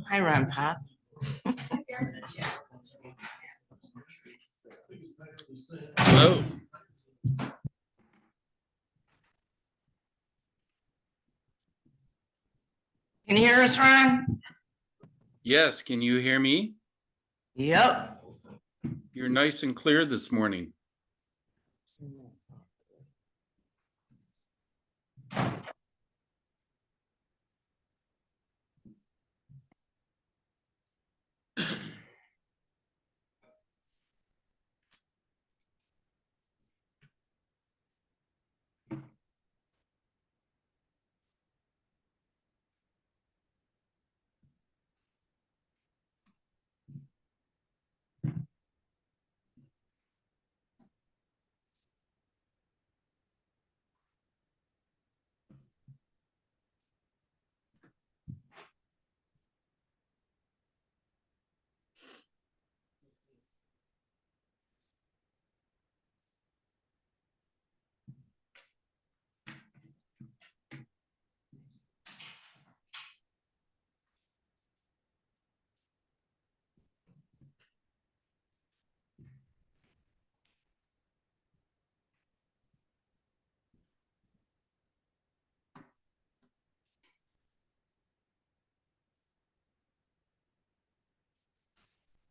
Hi, Ron Pop. Hello. Can you hear us, Ron? Yes, can you hear me? Yep. You're nice and clear this morning.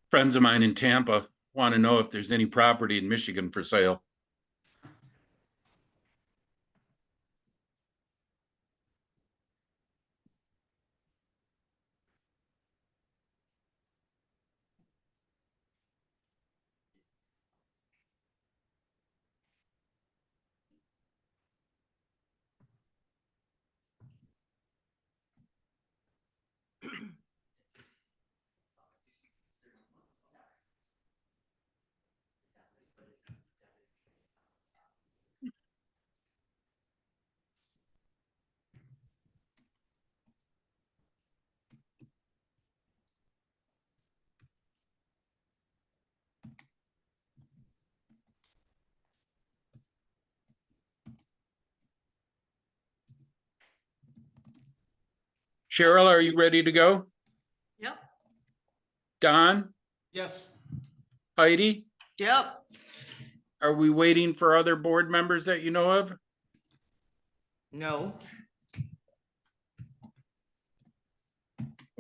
Friends of mine in Tampa want to know if there's any property in Michigan for sale. Cheryl, are you ready to go? Yep. Don? Yes. Heidi? Yep. Are we waiting for other board members that you know of? No.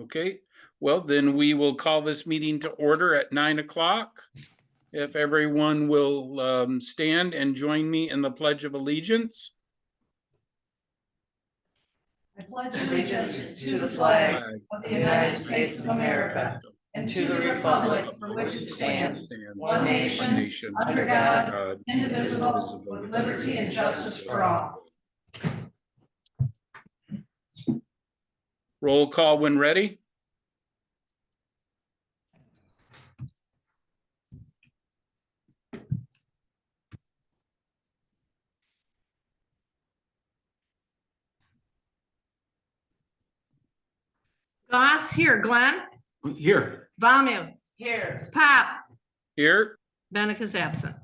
Okay, well, then we will call this meeting to order at 9 o'clock. If everyone will stand and join me in the Pledge of Allegiance. I pledge allegiance to the flag of the United States of America and to the republic for which it stands, one nation, under God, indivisible, with liberty and justice for all. Roll call when ready. Goss, here. Glenn, Here. Vamu, Here. Pop, Here. Benick is absent.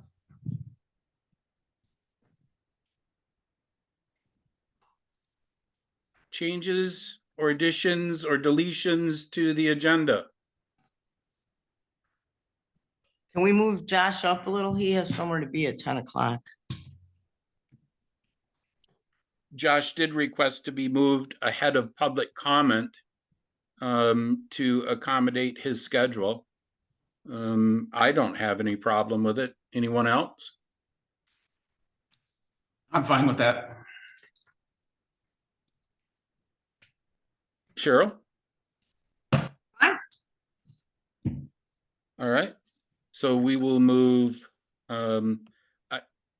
Changes or additions or deletions to the agenda. Can we move Josh up a little? He has somewhere to be at 10 o'clock. Josh did request to be moved ahead of public comment to accommodate his schedule. I don't have any problem with it. Anyone else? I'm fine with that. Cheryl? Fine. All right. So we will move. I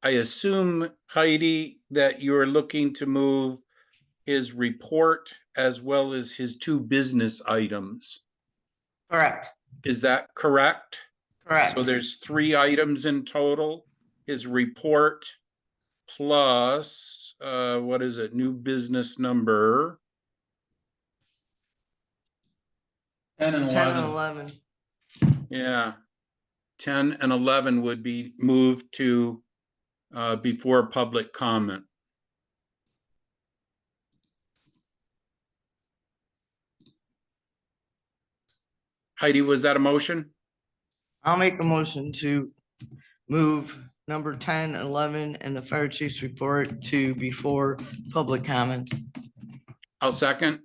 assume, Heidi, that you're looking to move his report as well as his two business items. Correct. Is that correct? Correct. So there's 3 items in total. His report plus, what is it? New business number 10 and 10 and 11. 11. Yeah. 10 and 11 would be moved to before public comment. Heidi, was that a motion? I'll make a motion to move number 10, 11, and the fire chief's report to before public comments. I'll second.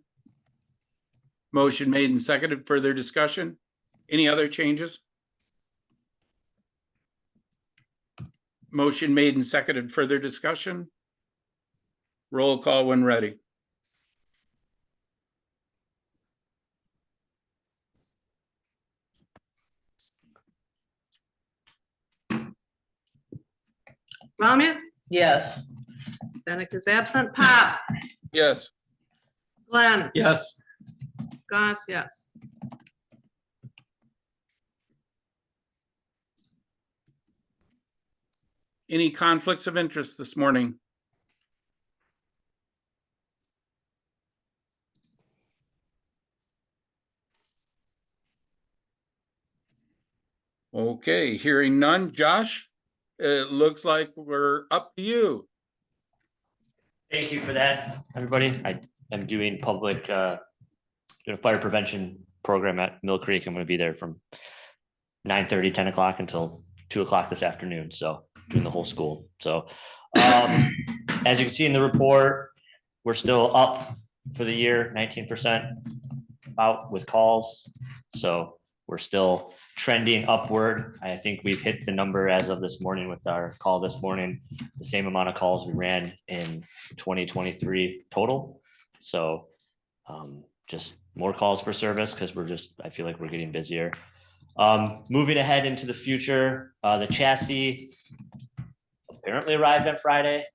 Motion made and seconded. Further discussion? Any other changes? Motion made and seconded. Further discussion? Roll call when ready. Ramian, Yes. Bennett is absent. Pop, Yes. Glenn, Yes. Goss, yes. Any conflicts of interest this morning? Okay, hearing none. Josh, it looks like we're up to you. Thank you for that, everybody. I am doing public, doing a fire prevention program at Mill Creek. I'm going to be there from 9:30, 10 o'clock until 2 o'clock this afternoon. So doing the whole school. So as you can see in the report, we're still up for the year, 19% out with calls. So we're still trending upward. I think we've hit the number as of this morning with our call this morning, the same amount of calls we ran in 2023 total. So just more calls for service because I feel like we're getting busier. Moving ahead into the future, the chassis apparently arrived on Friday.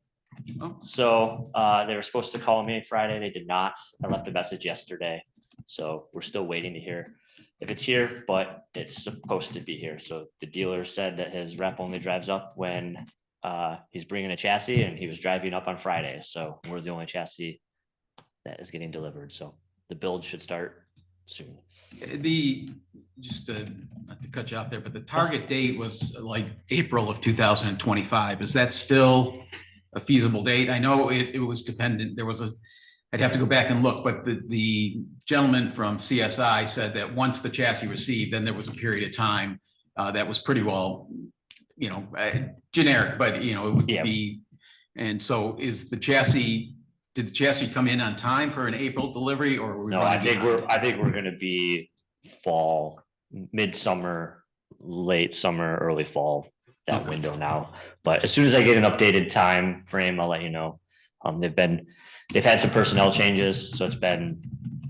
So they were supposed to call me Friday. They did not. I left a message yesterday. So we're still waiting to hear if it's here, but it's supposed to be here. So the dealer said that his rep only drives up when he's bringing a chassis, and he was driving up on Friday. So we're the only chassis that is getting delivered. So the build should start soon. Just not to cut you off there, but the target date was like April of 2025. Is that still a feasible date? I know it was dependent. I'd have to go back and look, but the gentleman from CSI said that once the chassis received, then there was a period of time that was pretty well, generic, but it would be. And so did the chassis come in on time for an April delivery, or were we No, I think we're going to be fall, midsummer, late summer, early fall, that window now. But as soon as I get an updated time frame, I'll let you know. They've had some personnel changes, so it's been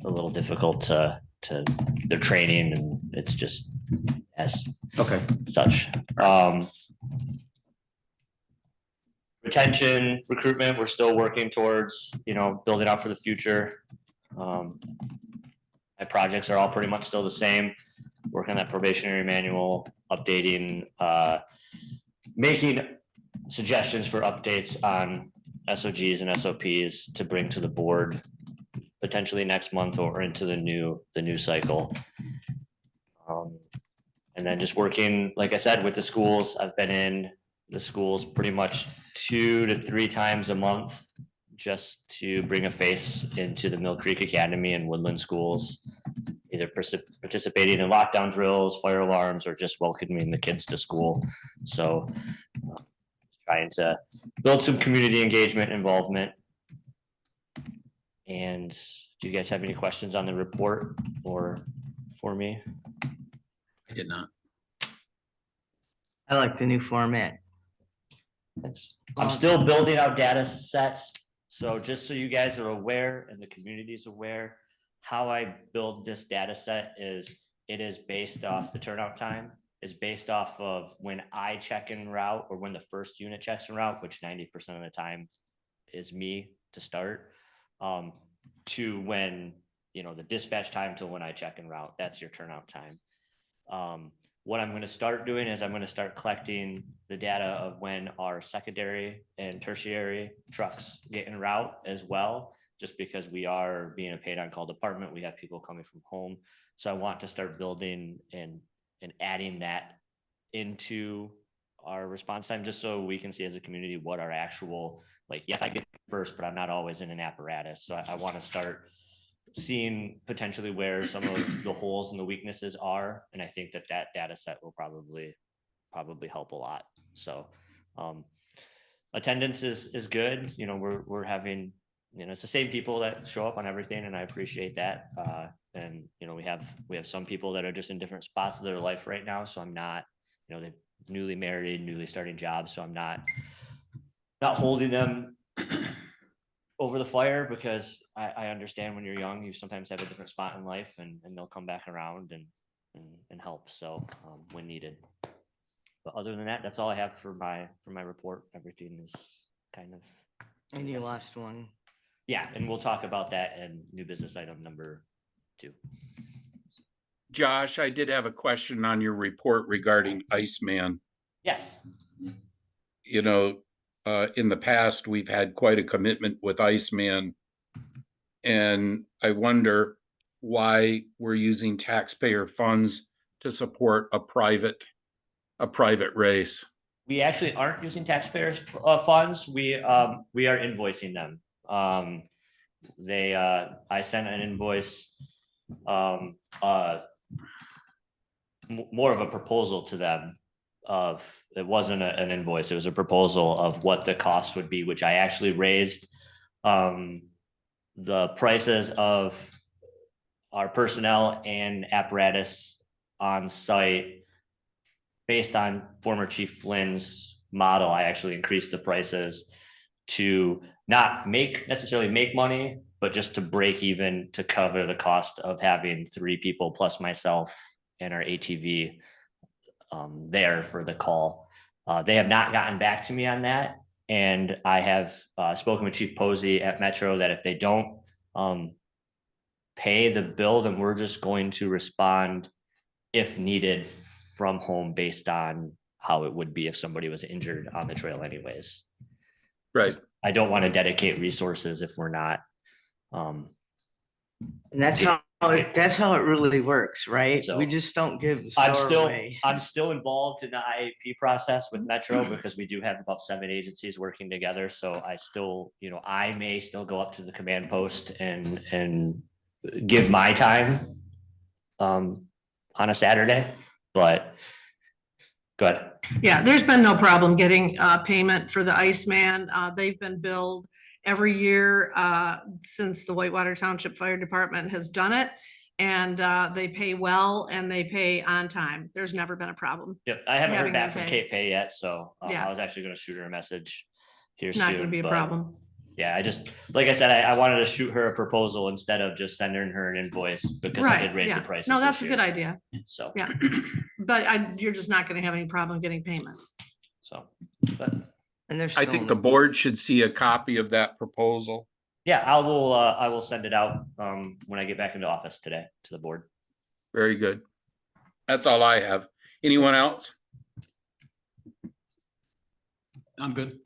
a little difficult to their training, and it's just as such. Retention, recruitment, we're still working towards, building out for the future. My projects are all pretty much still the same. Working on that probationary manual, updating, making suggestions for updates on SOGs and SOPs to bring to the board potentially next month or into the new cycle. And then just working, like I said, with the schools. I've been in the schools pretty much 2 to 3 times a month just to bring a face into the Mill Creek Academy and Woodland schools, either participating in lockdown drills, fire alarms, or just welcoming the kids to school. So trying to build some community engagement involvement. And do you guys have any questions on the report or for me? I did not. I like the new format. Thanks. I'm still building out data sets. So just so you guys are aware and the community is aware, how I build this data set is it is based off the turnout time is based off of when I check en route or when the first unit checks en route, which 90% of the time is me to start, to when, the dispatch time till when I check en route. That's your turnout time. What I'm going to start doing is I'm going to start collecting the data of when our secondary and tertiary trucks get en route as well, just because we are being a paid on call department. We have people coming from home. So I want to start building and adding that into our response time, just so we can see as a community what our actual, like, yes, I get first, but I'm not always in an apparatus. So I want to start seeing potentially where some of the holes and the weaknesses are. And I think that data set will probably help a lot. So attendance is good. You know, we're having, you know, it's the same people that show up on everything, and I appreciate that. And you know, we have some people that are just in different spots of their life right now. So I'm not, you know, they're newly married, newly starting jobs. So I'm not holding them over the fire, because I understand when you're young, you sometimes have a different spot in life, and they'll come back around and help. So when needed. But other than that, that's all I have for my report. Everything is kind of. And you lost one. Yeah, and we'll talk about that in new business item number 2. Josh, I did have a question on your report regarding Iceman. Yes. You know, in the past, we've had quite a commitment with Iceman. And I wonder why we're using taxpayer funds to support a private race. We actually aren't using taxpayers funds. We are invoicing them. I sent an invoice, more of a proposal to them of, it wasn't an invoice, it was a proposal of what the cost would be, which I actually raised the prices of our personnel and apparatus on site based on former Chief Flynn's model. I actually increased the prices to not necessarily make money, but just to break even, to cover the cost of having 3 people plus myself and our ATV there for the call. They have not gotten back to me on that. And I have spoken with Chief Posey at Metro that if they don't pay the bill, then we're just going to respond if needed from home based on how it would be if somebody was injured on the trail anyways. Right. I don't want to dedicate resources if we're not. And that's how it really works, right? So, We just don't give the store away. I'm still involved in the IAP process with Metro, because we do have about 7 agencies working together. So I still, you know, I may still go up to the command post and give my time on a Saturday, but good. Yeah, there's been no problem getting payment for the Iceman. They've been billed every year since the Whitewater Township Fire Department has done it. And they pay well and they pay on time. There's never been a problem. Yep, I haven't heard Having back them from pay. Kate Pay yet, so Yeah. I was actually going to shoot her a message here It's soon. not gonna be a but, problem. Yeah, I just, like I said, I wanted to shoot her a proposal instead of just sending her an invoice, because I did Right, raise yeah. the prices. No, that's this a good year. idea. So, Yeah. But you're just not gonna have any problem getting payment. so, but And there's I think the board should see a copy of that proposal. yeah, I will send it out when I get back into office today to the board. Very good. That's all I have. Anyone else? I'm good.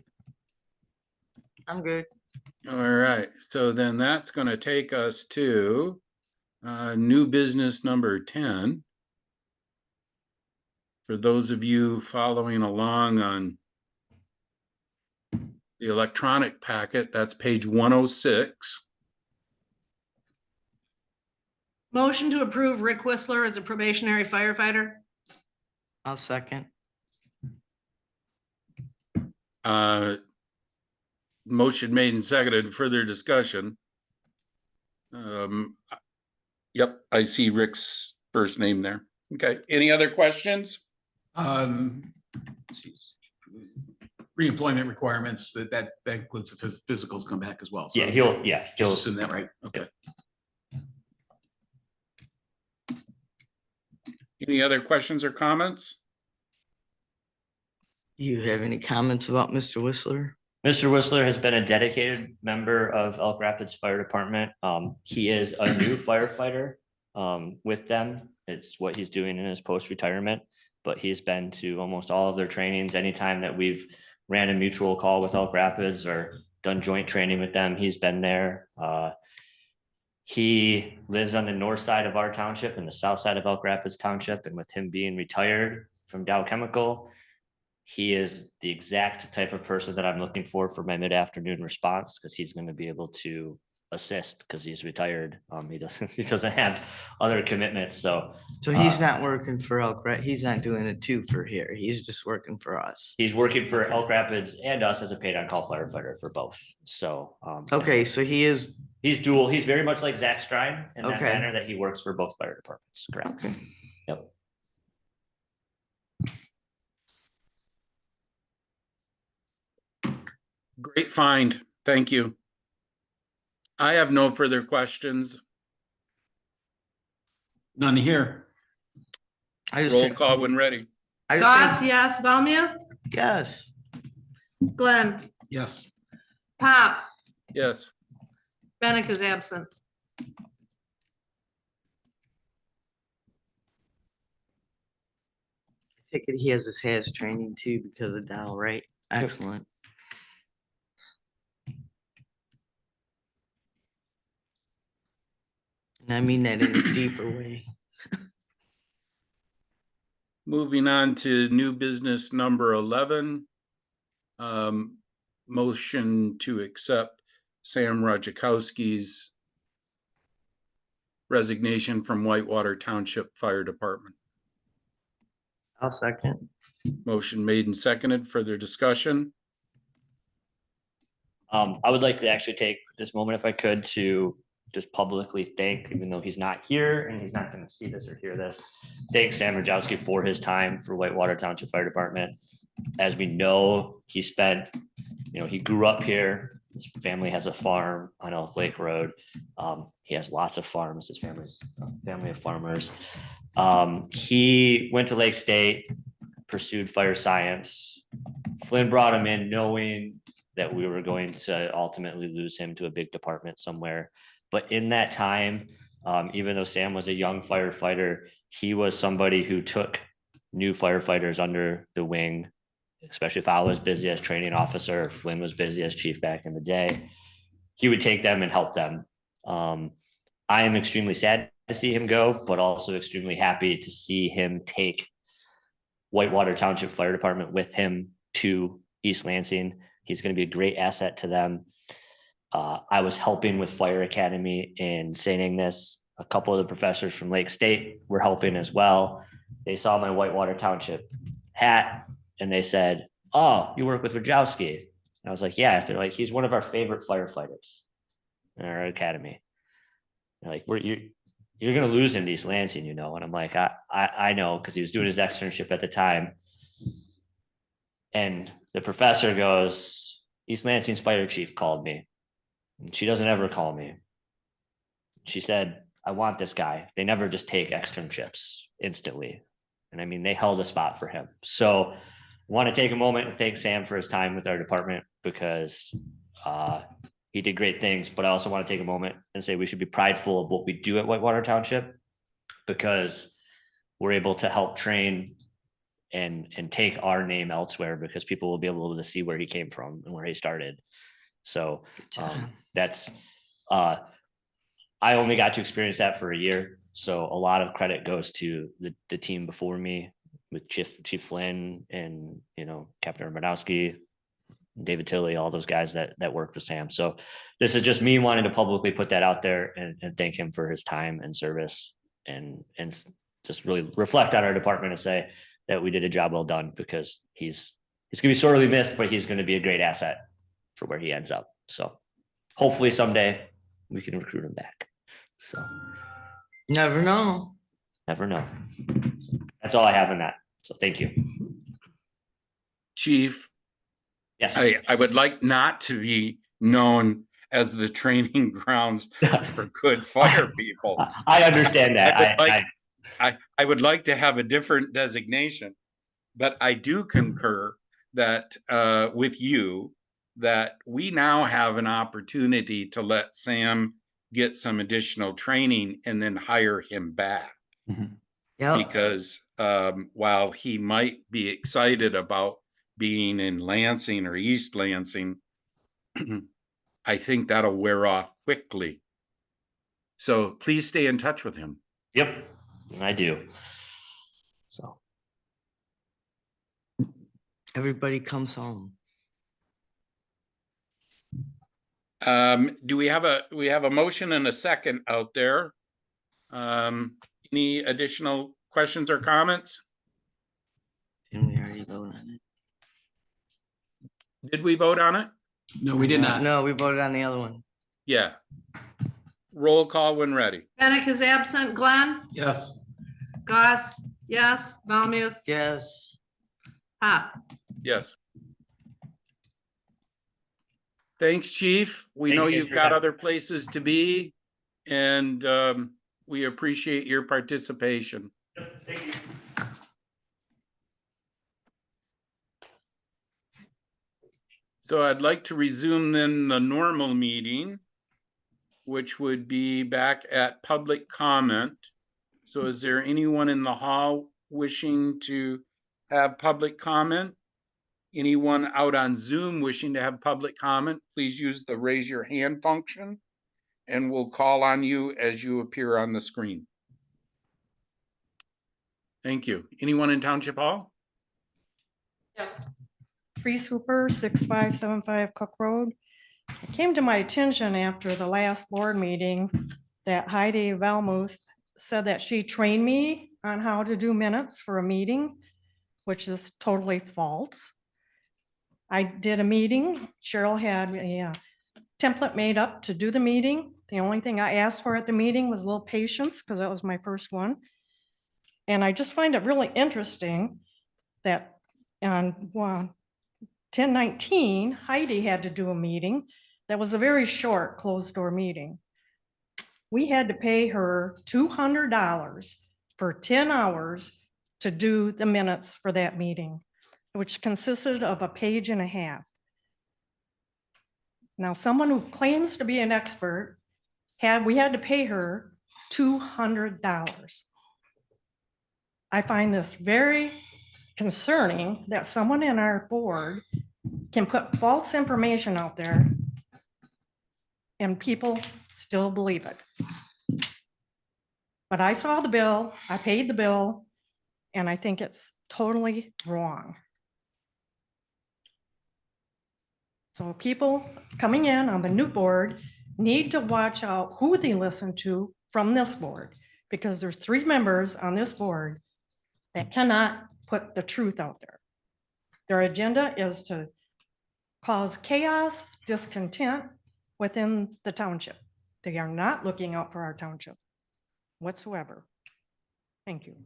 I'm good. All right, so then that's going to take us to new business number 10. For those of you following along on the electronic packet, that's page 106. Motion to approve Rick Whistler as a probationary firefighter. I'll second. Motion made and seconded. Further discussion. Yep, I see Rick's first name there. Okay, any other questions? Let's see. Reemployment requirements, that includes the physicals come back as well. So Yeah, he'll just assume that, right? Okay. Any other questions or comments? Do you have any comments about Mr. Whistler? Mr. Whistler has been a dedicated member of Elk Rapids Fire Department. He is a new firefighter with them. It's what he's doing in his post-retirement, but he's been to almost all of their trainings. Anytime that we've ran a mutual call with Elk Rapids or done joint training with them. He's been there. He lives on the north side of our township and the south side of Elk Rapids Township. And with him being retired from Dow Chemical, he is the exact type of person that I'm looking for my mid-afternoon response, because he's going to be able to assist because he's retired. He doesn't have other commitments. So he's not working for Elk, right? He's not doing it too for here. He's just working for us. he's working for Okay. Elk Rapids and us as a paid on call firefighter for both. So Okay, so he's dual. He's very much like Zach Strine in that Okay. manner, that he works for both fire departments. Correct. okay. Yep. Great find. Thank you. I have no further questions. None here. I just Roll think- call when ready. I just Goss, think- yes. Bellmuth, yes. Glenn, Yes. Pop, Yes. Bennett is absent. I take it he has his HAS training too because of Dow, right? Excellent. And I mean that in a deeper way. Moving on to new business number 11. Motion to accept Sam Rajkowski's resignation from Whitewater Township Fire Department. I'll second. Motion made and seconded. Further discussion? I would like to actually take this moment, if I could, to just publicly thank, even though he's not here and he's not going to see this or hear this, thank Sam Rajkowski for his time for Whitewater Township Fire Department. As we know, he spent, he grew up here. His family has a farm on Elk Lake Road. He has lots of farms. His family's a family of farmers. He went to Lake State, pursued fire science. Flynn brought him in knowing that we were going to ultimately lose him to a big department somewhere. But in that time, even though Sam was a young firefighter, he was somebody who took new firefighters under the wing, especially if I was busy as training officer, Flynn was busy as chief back in the day. He would take them and help them. I am extremely sad to see him go, but also extremely happy to see him take Whitewater Township Fire Department with him to East Lansing. He's going to be a great asset to them. I was helping with Fire Academy in St. Agnes. A couple of the professors from Lake State were helping as well. They saw my Whitewater Township hat and they said, "Oh, you work with Rajkowski?" And I was like, "Yeah." They're like, "He's one of our favorite firefighters in our academy." They're like, "You're going to lose him to East Lansing, And I'm like, I know, because he was doing his externship at the time. And the professor goes, "East Lansing's fire chief called me. And she doesn't ever call me. She said, I want this guy." They never just take externships instantly. And I mean, they held a spot for him. So I want to take a moment and thank Sam for his time with our department, because he did great things. But I also want to take a moment and say we should be prideful of what we do at Whitewater Township, because we're able to help train and take our name elsewhere, because people will be able to see where he came from and where he started. So that's I only got to experience that for a year. So a lot of credit goes to the team before me, with Chief Flynn and, Captain Urbanowski, David Tilley, all those guys that worked with Sam. So this is just me wanting to publicly put that out there and thank him for his time and service, and just really reflect on our department and say that we did a job well done, because he's going to be sorely missed, but he's going to be a great asset for where he ends up. So hopefully someday we can recruit him back. So Never know. never know. That's all I have in that. So thank you. Chief, Yes. I would like not to be known as the training grounds for good fire people. I understand that. I would like to have a different designation, but I do concur that with you, that we now have an opportunity to let Sam get some additional training and then hire him back. Yeah. Because while he might be excited about being in Lansing or East Lansing, I think that'll wear off quickly. So please stay in touch with him. Yep, I do. So, Everybody comes home. Do we have a motion and a second out there? Any additional questions or comments? Didn't we already vote on it? Did we vote on it? No, we did not. No, we voted on the other one. Yeah. Roll call when ready. Bennett is absent. Glenn? Yes. Goss? Yes. Valmuth? Yes. Pop? Yes. Thanks, Chief. We Thank know you guys you've for got that. other places to be, and we appreciate your participation. thank you. So I'd like to resume then the normal meeting, which would be back at public comment. So is there anyone in the hall wishing to have public comment? Anyone out on Zoom wishing to have public comment, please use the raise your hand function, and we'll call on you as you appear on the screen. Thank you. Anyone in Township Hall? Yes. Tree Hooper, 6575 Cook Road. It came to my attention after the last board meeting that Heidi Valmuth said that she trained me on how to do minutes for a meeting, which is totally false. I did a meeting. Cheryl had a template made up to do the meeting. The only thing I asked for at the meeting was a little patience because that was my first one. And I just find it really interesting that on 10/19, Heidi had to do a meeting that was a very short closed door meeting. We had to pay her $200 for 10 hours to do the minutes for that meeting, which consisted of a page and a half. Now, someone who claims to be an expert we had to pay her $200. I find this very concerning that someone in our board can put false information out there and people still believe it. But I saw the bill, I paid the bill, and I think it's totally wrong. So people coming in on the new board need to watch out who they listen to from this board, because there's 3 members on this board that cannot put the truth out there. Their agenda is to cause chaos, discontent within the township. They are not looking out for our township whatsoever. Thank you.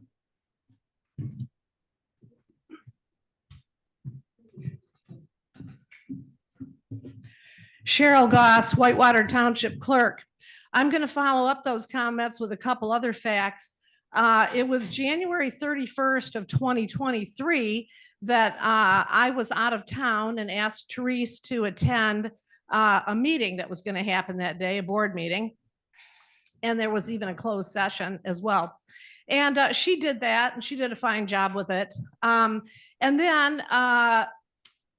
Cheryl Goss, Whitewater Township Clerk. I'm going to follow up those comments with a couple other facts. It was January 31st of 2023 that I was out of town and asked Therese to attend a meeting that was going to happen that day, a board meeting. And there was even a closed session as well. And she did that, and she did a fine job with it. And then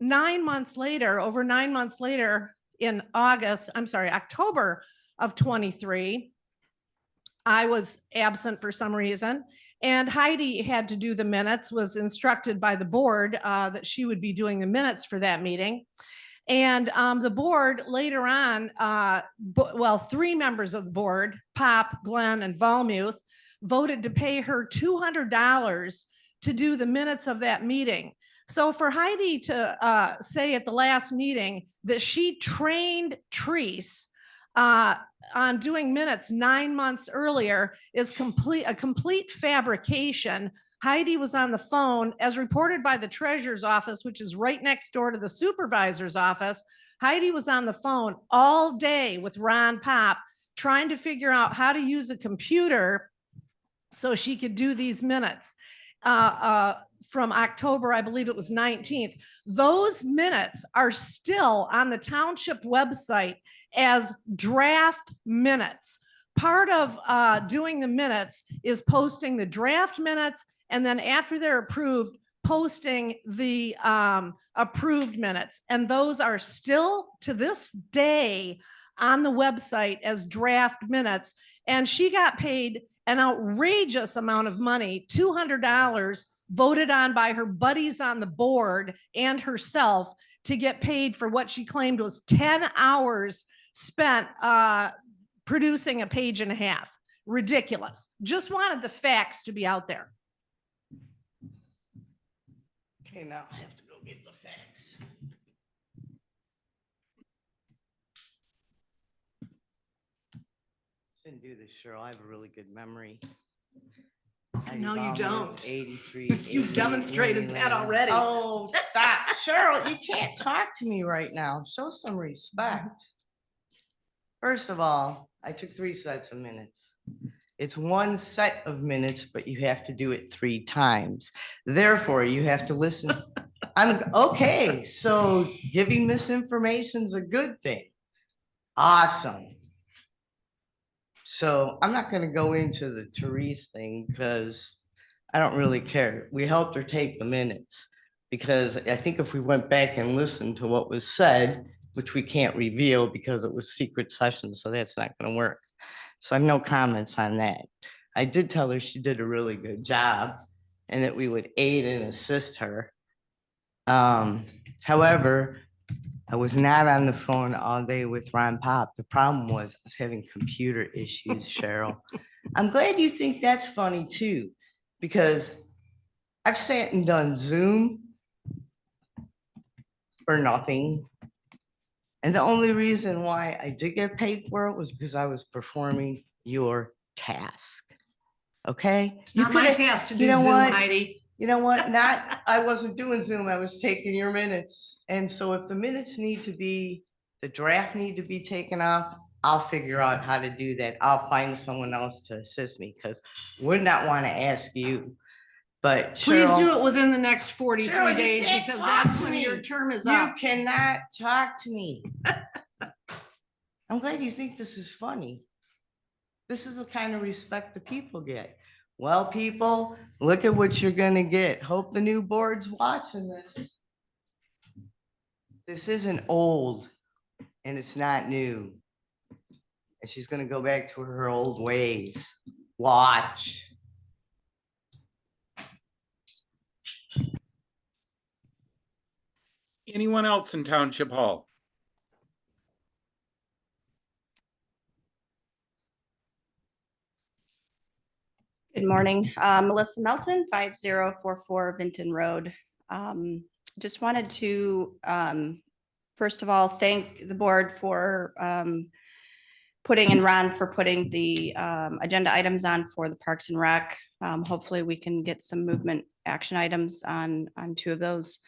9 months later, over 9 months later, in October of 23, I was absent for some reason, and Heidi had to do the minutes, was instructed by the board that she would be doing the minutes for that meeting. And the board later on, 3 members of the board, Pop, Glenn, and Valmuth, voted to pay her $200 to do the minutes of that meeting. So for Heidi to say at the last meeting that she trained Therese on doing minutes 9 months earlier is a complete fabrication. Heidi was on the phone, as reported by the treasurer's office, which is right next door to the supervisor's office. Heidi was on the phone all day with Ron Pop, trying to figure out how to use a computer so she could do these minutes. From October, I believe it was 19th. Those minutes are still on the township website as draft minutes. Part of doing the minutes is posting the draft minutes, and then after they're approved, posting the approved minutes. And those are still to this day on the website as draft minutes. And she got paid an outrageous amount of money, $200, voted on by her buddies on the board and herself, to get paid for what she claimed was 10 hours spent producing a page and a half. Ridiculous. Just wanted the facts to be out there. Okay, now I have to go get the facts. Shouldn't do this, Cheryl. I have a really good memory. No, you don't. 83. You've demonstrated that already. Oh, stop. Cheryl, you can't talk to me right now. Show some respect. First of all, I took 3 sets of minutes. It's 1 set of minutes, but you have to do it 3 times. Therefore, you have to listen. Okay, so giving misinformation is a good thing. Awesome. So I'm not gonna go into the Therese thing because I don't really care. We helped her take the minutes. Because I think if we went back and listened to what was said, which we can't reveal because it was secret session, so that's not gonna work. So I have no comments on that. I did tell her she did a really good job and that we would aid and assist her. However, I was not on the phone all day with Ron Pop. The problem was I was having computer issues, Cheryl. I'm glad you think that's funny too, because I've sat and done Zoom for nothing. And the only reason why I did get paid for it was because I was performing your task. Okay? It's not my task to do Zoom, Heidi. You know what? I wasn't doing Zoom. I was taking your minutes. And so if the minutes need to be, the draft need to be taken off, I'll figure out how to do that. I'll find someone else to assist me because would not want to ask you. But Please Cheryl, do it within the next 43 Cheryl, you days can't because talk that's to when me. your term is you up. cannot talk to me. I'm glad you think this is funny. This is the kind of respect the people get. Well, people, look at what you're gonna get. Hope the new board's watching this. This isn't old and it's not new. And she's gonna go back to her old ways. Watch. Anyone else in Township Hall? Good morning, Melissa Melton, 5044 Vinton Road. Just wanted to, first of all, thank the board for and Ron for putting the agenda items on for the Parks and Rec. Hopefully we can get some movement action items on 2 of those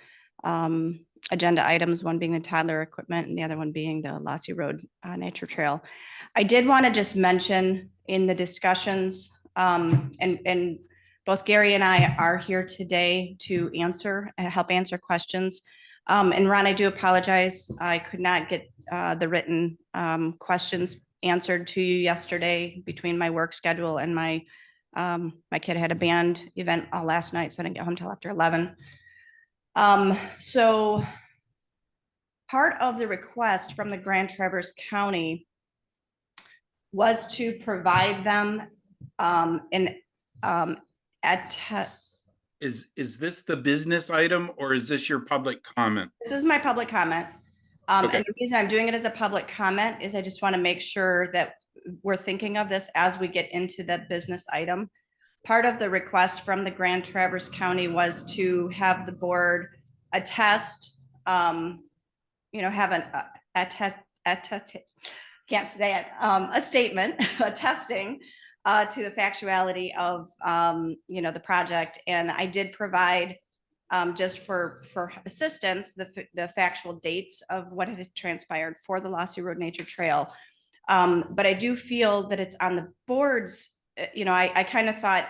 agenda items, one being the toddler equipment and the other one being the Lassie Road Nature Trail. I did want to just mention in the discussions, and both Gary and I are here today to help answer questions. And Ron, I do apologize. I could not get the written questions answered to you yesterday between my work schedule and my kid had a band event last night, so I didn't get home till after 11. So part of the request from the Grand Traverse County was to provide them Is this the business item or is this your public comment? This is my public comment. Okay. And the reason I'm doing it as a public comment is I just want to make sure that we're thinking of this as we get into the business item. Part of the request from the Grand Traverse County was to have the board attest, have can't say it, a statement attesting to the factuality of, the project. And I did provide, just for assistance, the factual dates of what had transpired for the Lassie Road Nature Trail. But I do feel that it's on the board's, I kind of thought,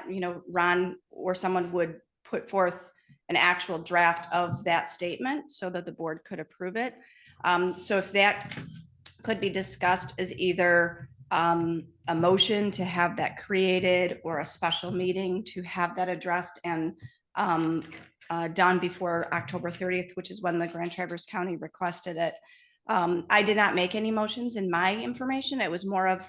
Ron or someone would put forth an actual draft of that statement so that the board could approve it. So if that could be discussed as either a motion to have that created or a special meeting to have that addressed and done before October 30th, which is when the Grand Traverse County requested it. I did not make any motions in my information. It was more of,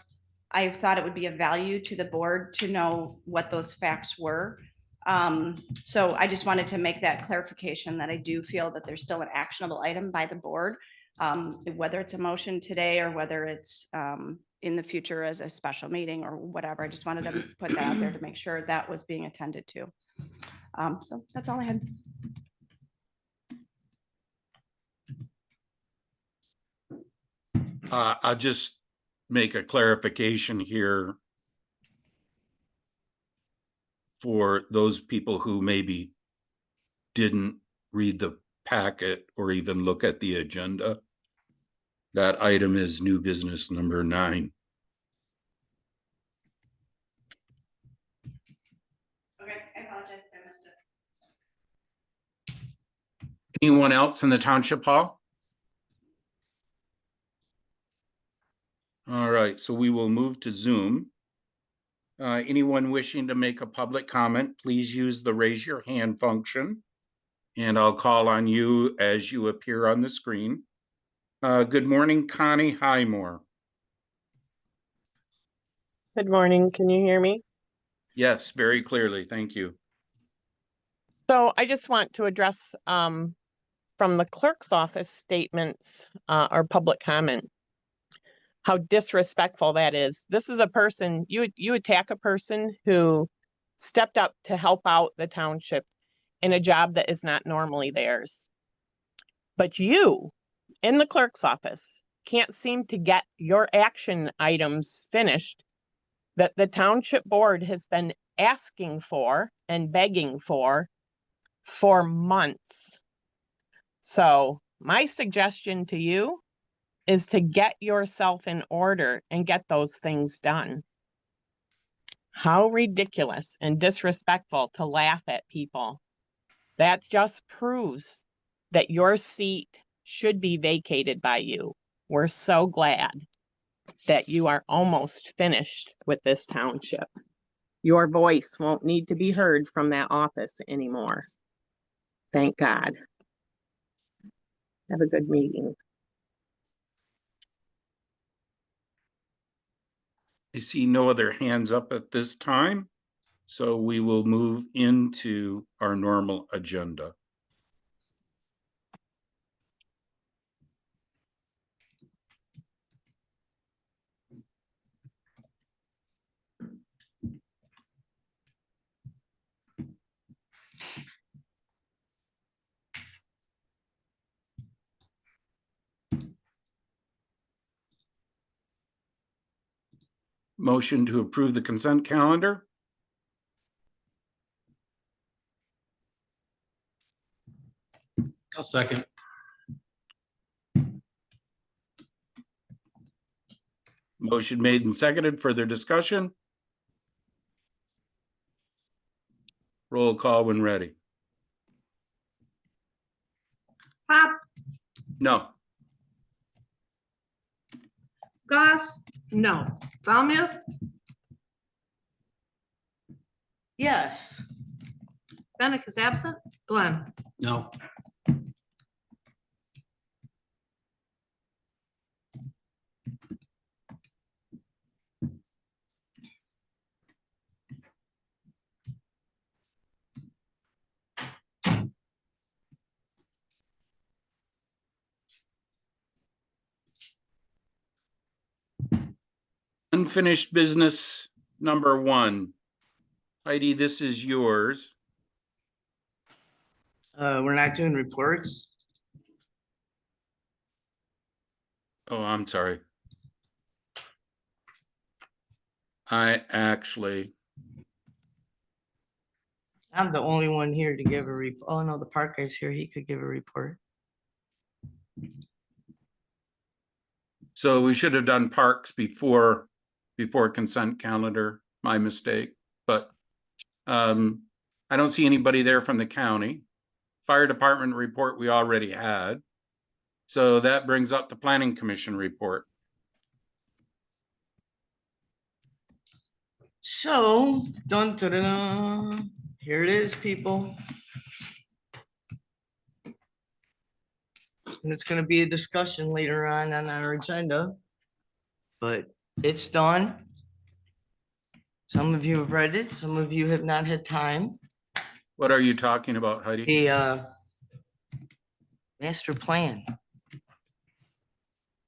I thought it would be of value to the board to know what those facts were. So I just wanted to make that clarification that I do feel that there's still an actionable item by the board, whether it's a motion today or whether it's in the future as a special meeting or whatever. I just wanted to put that out there to make sure that was being attended to. So that's all I had. I'll just make a clarification here for those people who maybe didn't read the packet or even look at the agenda. That item is new business number 9. Okay, I apologize if I missed it. Anyone else in the township hall? All right, so we will move to Zoom. Anyone wishing to make a public comment, please use the raise your hand function, and I'll call on you as you appear on the screen. Good morning, Connie Highmore. Good morning. Can you hear me? Yes, very clearly. Thank you. So I just want to address from the clerk's office statements or public comment, how disrespectful that is. This is a person, you attack a person who stepped up to help out the township in a job that is not normally theirs. But you, in the clerk's office, can't seem to get your action items finished that the township board has been asking for and begging for months. So my suggestion to you is to get yourself in order and get those things done. How ridiculous and disrespectful to laugh at people. That just proves that your seat should be vacated by you. We're so glad that you are almost finished with this township. Your voice won't need to be heard from that office anymore. Thank God. Have a good meeting. I see no other hands up at this time, so we will move into our normal agenda. Motion to approve the consent calendar. I'll second. Motion made and seconded. Further discussion? Roll call when ready. Pop, No. Goss, no. Falmouth, Yes. Bennett is absent. Glenn, No. Unfinished business number 1. Heidi, this is yours. We're not doing reports. Oh, I'm sorry. I'm the only one here to give a report. Oh no, the park guy's here. He could give a report. So we should have done parks before consent calendar, my mistake, but I don't see anybody there from the county. Fire department report we already had. So that brings up the planning commission report. So, dun, dun, dun, dun. Here it is, people. and it's gonna be a discussion later on our agenda. But it's done. Some of you have read it, some of you have not had time. What are you talking about, Heidi? The master plan.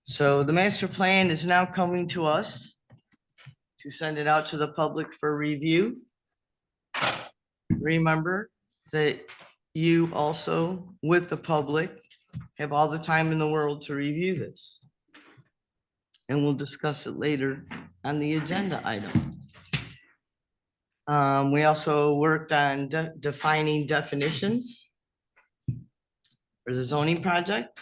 So the master plan is now coming to us to send it out to the public for review. Remember that you also, with the public, have all the time in the world to review this. And we'll discuss it later on the agenda item. We also worked on defining definitions for the zoning project.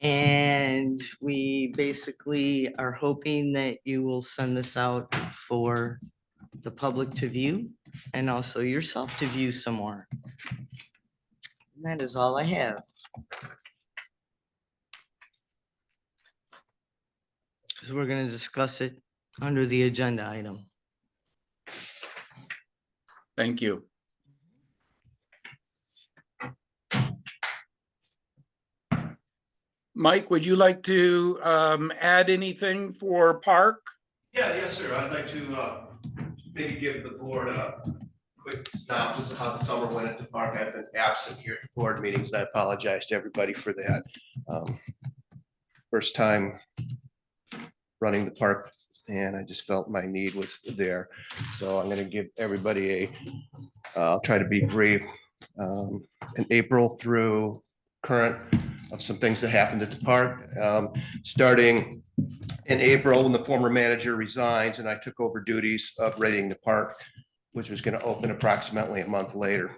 And we basically are hoping that you will send this out for the public to view and also yourself to view some more. And that is all I have. So we're going to discuss it under the agenda item. Thank you. Mike, would you like to add anything for park? Yeah, yes, sir. I'd like to maybe give the board a quick synopsis of how the summer went at the park. I've been absent here at the board meetings, and I apologize to everybody for that. First time running the park, and I just felt my need was there. So I'm going to give everybody I'll try to be brief. In April through current of some things that happened at the park. Starting in April, when the former manager resigns and I took over duties of raiding the park, which was going to open approximately a month later.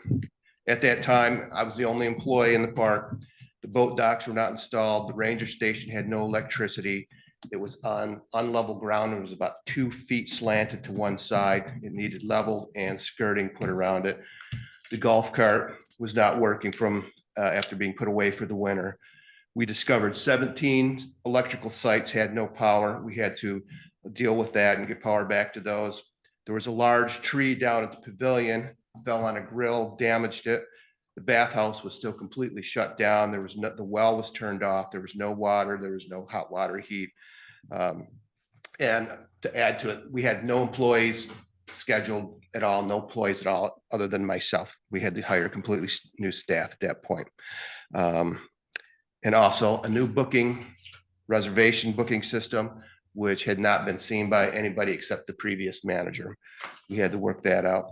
At that time, I was the only employee in the park. The boat docks were not installed. The ranger station had no electricity. It was on unlevel ground. It was about 2 feet slanted to one side. It needed leveled and skirting put around it. The golf cart was not working from after being put away for the winter. We discovered 17 electrical sites had no power. We had to deal with that and get power back to those. There was a large tree down at the pavilion, fell on a grill, damaged it. The bathhouse was still completely shut down. There was no, the well was turned off. There was no water. There was no hot water heat. And to add to it, we had no employees scheduled at all, no employees at all, other than myself. We had to hire completely new staff at that point. And also a new reservation booking system, which had not been seen by anybody except the previous manager. We had to work that out.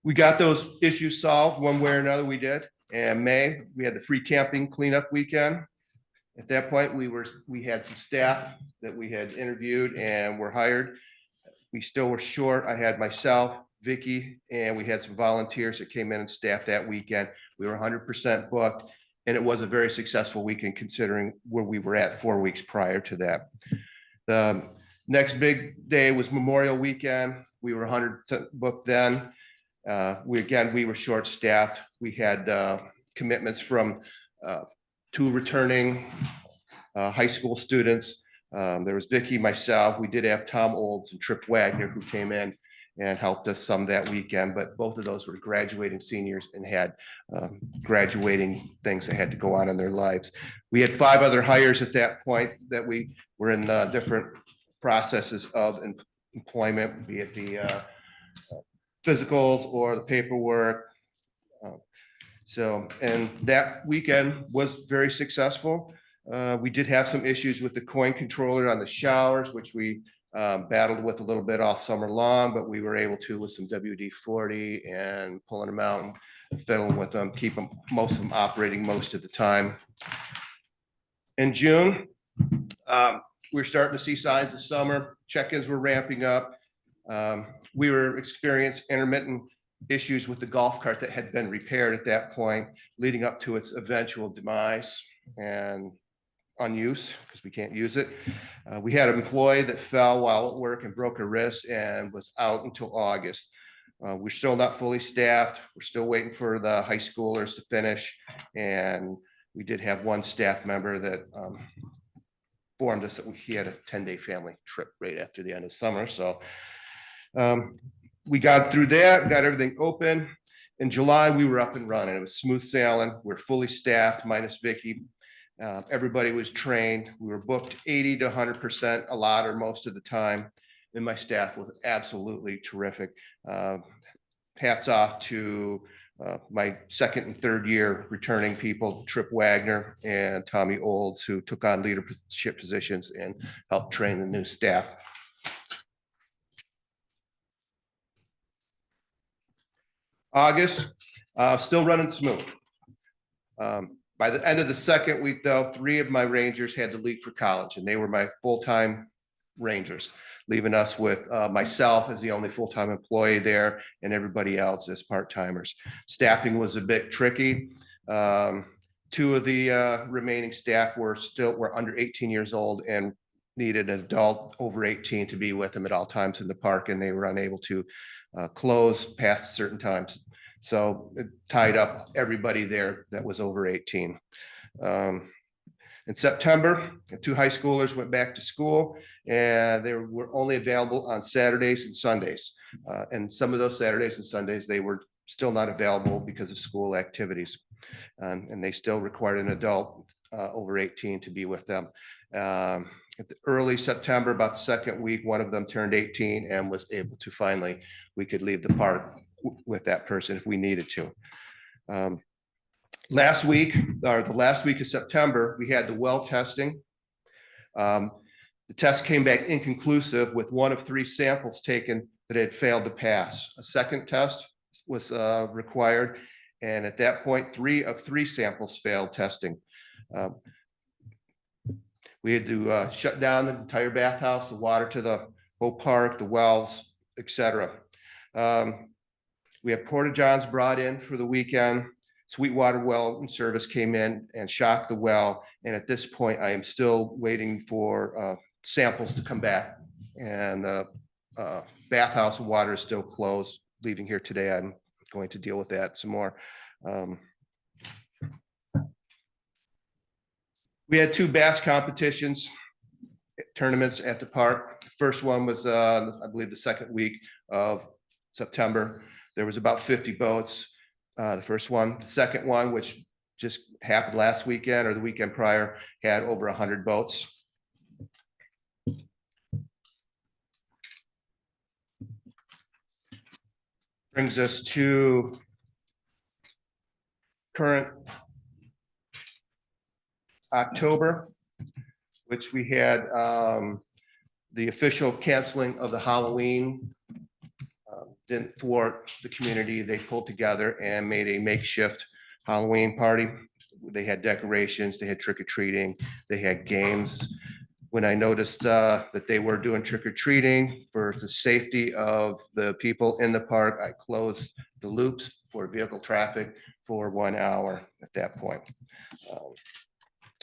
We got those issues solved one way or another, we did. In May, we had the free camping cleanup weekend. At that point, we had some staff that we had interviewed and were hired. We still were short. I had myself, Vicky, and we had some volunteers that came in and staffed that weekend. We were 100% booked, and it was a very successful weekend considering where we were at 4 weeks prior to that. The next big day was Memorial Weekend. We were 100% booked then. We were short-staffed. We had commitments from 2 returning high school students. There was Vicky, myself. We did have Tom Olds and Trip Wagner who came in and helped us some that weekend, but both of those were graduating seniors and had graduating things that had to go on in their lives. We had 5 other hires at that point that we were in different processes of employment, be it the physicals or the paperwork. And that weekend was very successful. We did have some issues with the coin controller on the showers, which we battled with a little bit all summer long, but we were able to with some WD-40 and pulling them out and fiddling with them, keep them, most of them operating most of the time. In June, we were starting to see signs of summer. Check-ins were ramping up. We were experiencing intermittent issues with the golf cart that had been repaired at that point, leading up to its eventual demise and unuse because we can't use it. We had an employee that fell while at work and broke a wrist and was out until August. We're still not fully staffed. We're still waiting for the high schoolers to finish. And we did have one staff member that informed us that he had a 10-day family trip right after the end of summer. So we got through that, got everything open. In July, we were up and running. It was smooth sailing. We're fully staffed minus Vicky. Everybody was trained. We were booked 80 to 100% a lot or most of the time. And my staff was absolutely terrific. Hats off to my second and third year returning people, Trip Wagner and Tommy Olds, who took on leadership positions and helped train the new staff. August, still running smooth. By the end of the second week, though, 3 of my rangers had to leave for college, and they were my full-time rangers, leaving us with myself as the only full-time employee there and everybody else as part-timers. Staffing was a bit tricky. 2 of the remaining staff were under 18 years old and needed an adult over 18 to be with them at all times in the park, and they were unable to close past certain times. So it tied up everybody there that was over 18. In September, 2 high schoolers went back to school, and they were only available on Saturdays and Sundays. And some of those Saturdays and Sundays, they were still not available because of school activities. And they still required an adult over 18 to be with them. At the early September, about the second week, one of them turned 18 and was able to finally, we could leave the park with that person if we needed to. Last week, or the last week of September, we had the well testing. The test came back inconclusive with 1 of 3 samples taken that had failed to pass. A second test was required, and at that point, 3 of 3 samples failed testing. We had to shut down the entire bathhouse, the water to the whole park, the wells, etc. We had porta-johns brought in for the weekend. Sweetwater Well and Service came in and shocked the well. And at this point, I am still waiting for samples to come back. And bathhouse and water is still closed. Leaving here today, I'm going to deal with that some more. We had 2 bass competitions, tournaments at the park. First one was, I believe, the second week of September. There was about 50 boats. The first one, the second one, which just happened last weekend or the weekend prior, had over 100 boats. Brings us to current October, which we had the official canceling of the Halloween. Didn't thwart the community. They pulled together and made a makeshift Halloween party. They had decorations, they had trick-or-treating, they had games. When I noticed that they were doing trick-or-treating for the safety of the people in the park, I closed the loops for vehicle traffic for 1 hour at that point.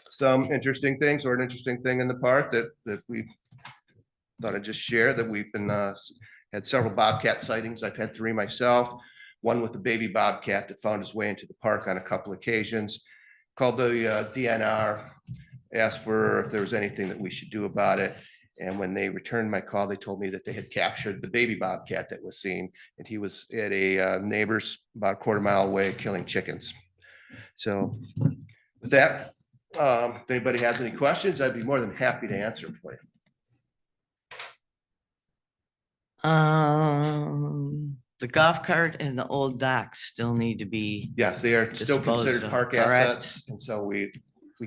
Some interesting things, or an interesting thing in the park that we thought I'd just share, that we've been had several bobcat sightings. I've had 3 myself, one with a baby bobcat that found his way into the park on a couple occasions. Called the DNR, asked for if there was anything that we should do about it. And when they returned my call, they told me that they had captured the baby bobcat that was seen, and he was at a neighbor's about a 1/4 mile away killing chickens. So with that, if anybody has any questions, I'd be more than happy to answer them for you. The golf cart and the old docks still need to be, Yes, they are still Disposed considered of, park correct? assets, and so we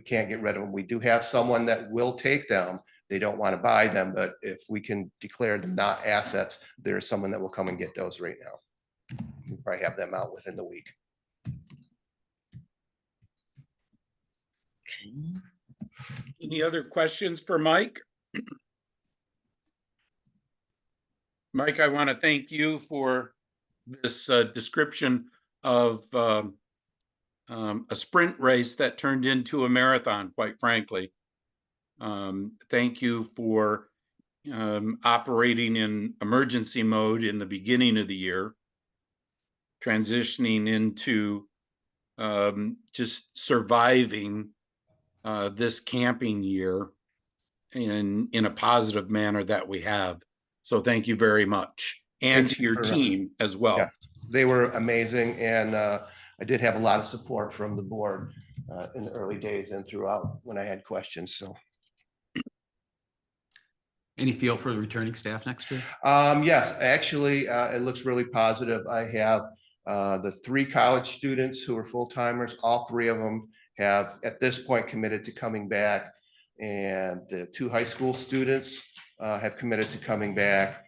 can't get rid of them. We do have someone that will take them. They don't want to buy them, but if we can declare them not assets, there's someone that will come and get those right now. We'll probably have them out within the week. Any other questions for Mike? Mike, I want to thank you for this description of a sprint race that turned into a marathon, quite frankly. Thank you for operating in emergency mode in the beginning of the year, transitioning into just surviving this camping year in a positive manner that we have. So thank you very much, and to your team as well. Yeah. they were amazing, and I did have a lot of support from the board in the early days and throughout when I had questions, so. Any feel for the returning staff next year? Yes, actually, it looks really positive. I have the 3 college students who are full-timers. All 3 of them have, at this point, committed to coming back. And the 2 high school students have committed to coming back.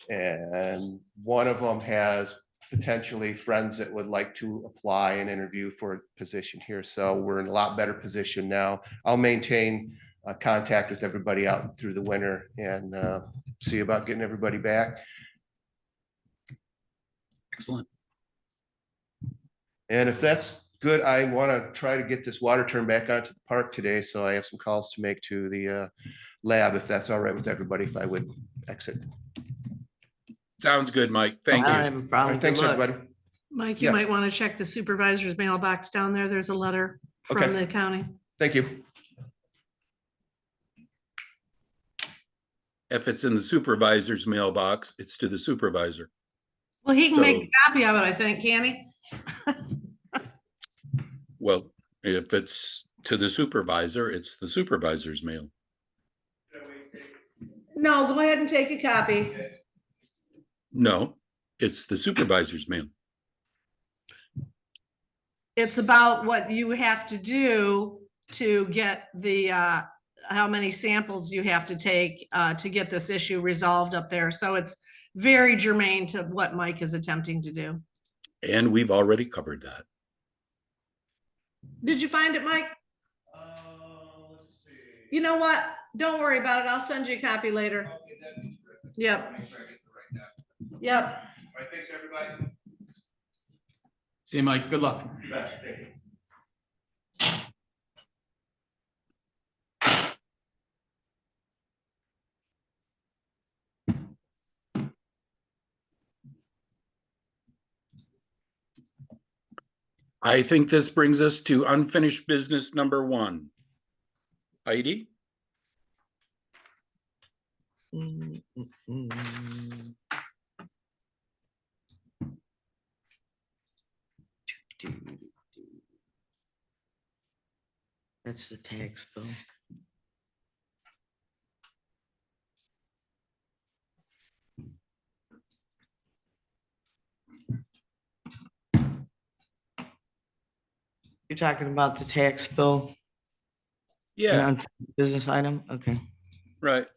And one of them has potentially friends that would like to apply and interview for a position here. So we're in a lot better position now. I'll maintain contact with everybody out through the winter and see about getting everybody back. Excellent. And if that's good, I want to try to get this water turned back onto the park today. So I have some calls to make to the lab, if that's all right with everybody, if I would exit. Sounds good, Mike. Thank I don't you. have a All problem. right, thanks, Good luck. everybody. Mike, you Yes. might want to check the supervisor's mailbox down there. There's a letter from Okay. the county. Thank you. If it's in the supervisor's mailbox, it's to the supervisor. Well, he can make So- a copy of it, I think, can he? Well, if it's to the supervisor, it's the supervisor's mail. No, go ahead and take a copy. No, it's the supervisor's mail. It's about what you have to do to get the, how many samples you have to take to get this issue resolved up there. So it's very germane to what Mike is attempting to do. And we've already covered that. Did you find it, Mike? You know what? Don't worry about it. I'll send you a copy later. Yep. Yep. All right, thanks, everybody. See you, Mike. Good luck. You betcha. Thank you. I think this brings us to unfinished business number 1. Heidi? Mm, mm, mm. That's the tax bill. You're talking about the tax bill? Yeah, And business item, okay. right.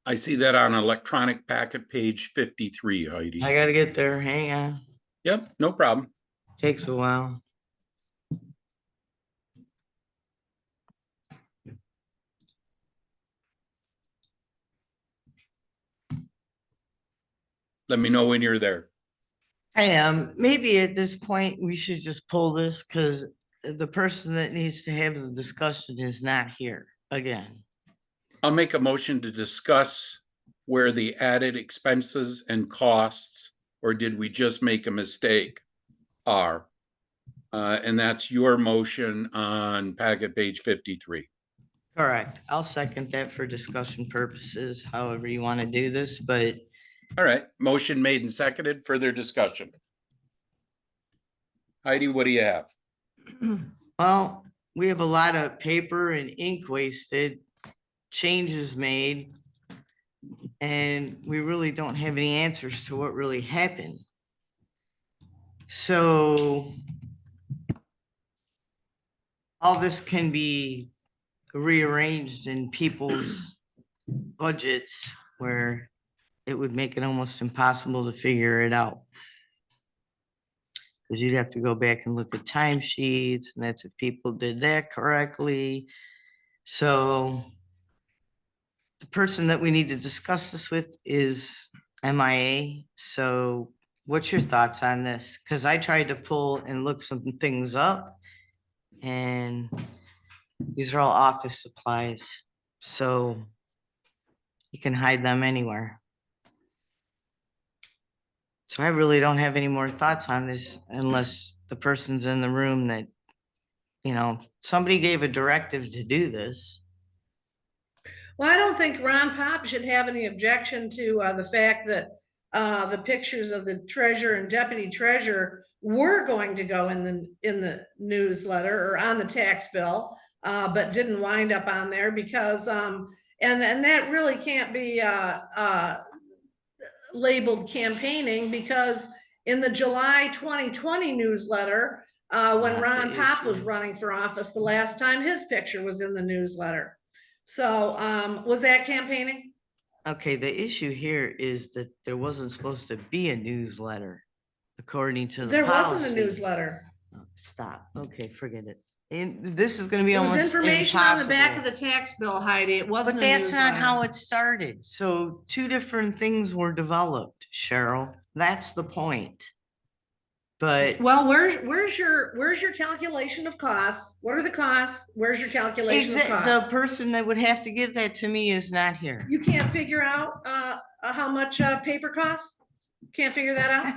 I see that on electronic packet page 53, Heidi. I gotta get there, hang on, Yep, no problem. takes a while. Let me know when you're there. I am, maybe at this point, we should just pull this, because the person that needs to have the discussion is not here again. I'll make a motion to discuss where the added expenses and costs, or did we just make a mistake, are. And that's your motion on packet page 53. Correct, I'll second that for discussion purposes, however you want to do this, but All right, motion made and seconded. Further discussion. Heidi, what do you have? well, we have a lot of paper and ink wasted, changes made, and we really don't have any answers to what really happened. So all this can be rearranged in people's budgets where it would make it almost impossible to figure it out. Because you'd have to go back and look at timesheets, and that's if people did that correctly. So the person that we need to discuss this with is MIA. So what's your thoughts on this? Because I tried to pull and look some things up, and these are all office supplies. So you can hide them anywhere. So I really don't have any more thoughts on this unless the person's in the room that, somebody gave a directive to do this. Well, I don't think Ron Pop should have any objection to the fact that the pictures of the treasurer and deputy treasurer were going to go in the newsletter or on the tax bill, but didn't wind up on there because and that really can't be labeled campaigning, because in the July 2020 newsletter, when Not Ron the Pop was issue. running for office, the last time his picture was in the newsletter. So was that campaigning? Okay, the issue here is that there wasn't supposed to be a newsletter, according to the There policy. wasn't a newsletter. Oh, stop. Okay, forget it. And this is gonna be It was almost information on the back of impossible. the tax bill, Heidi. It wasn't But a that's not newsletter. how it started. So two different things were developed, Cheryl. That's the point. But Well, where's your calculation of costs? What are the costs? Where's your calculation of exact, the costs? person that would have to give that to me is not here. You can't figure out how much paper costs? Can't figure that out?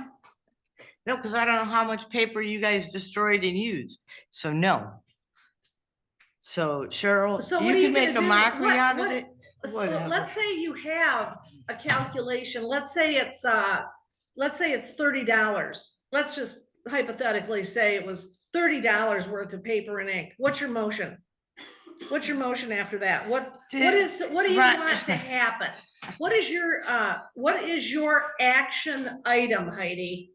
No, because I don't know how much paper you guys destroyed and used. So no. So Cheryl, So what you are you can make gonna a do? mockery out of What- it. So Whatever. let's say you have a calculation, let's say it's $30. Let's just hypothetically say it was $30 worth of paper and ink. What's your motion? What's your motion after that? What do you Right. want to happen? What is your action item, Heidi?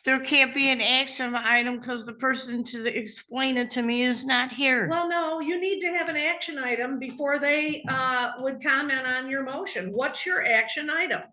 There can't be an action item because the person to explain it to me is not here. Well, no, you need to have an action item before they would comment on your motion. What's your action item?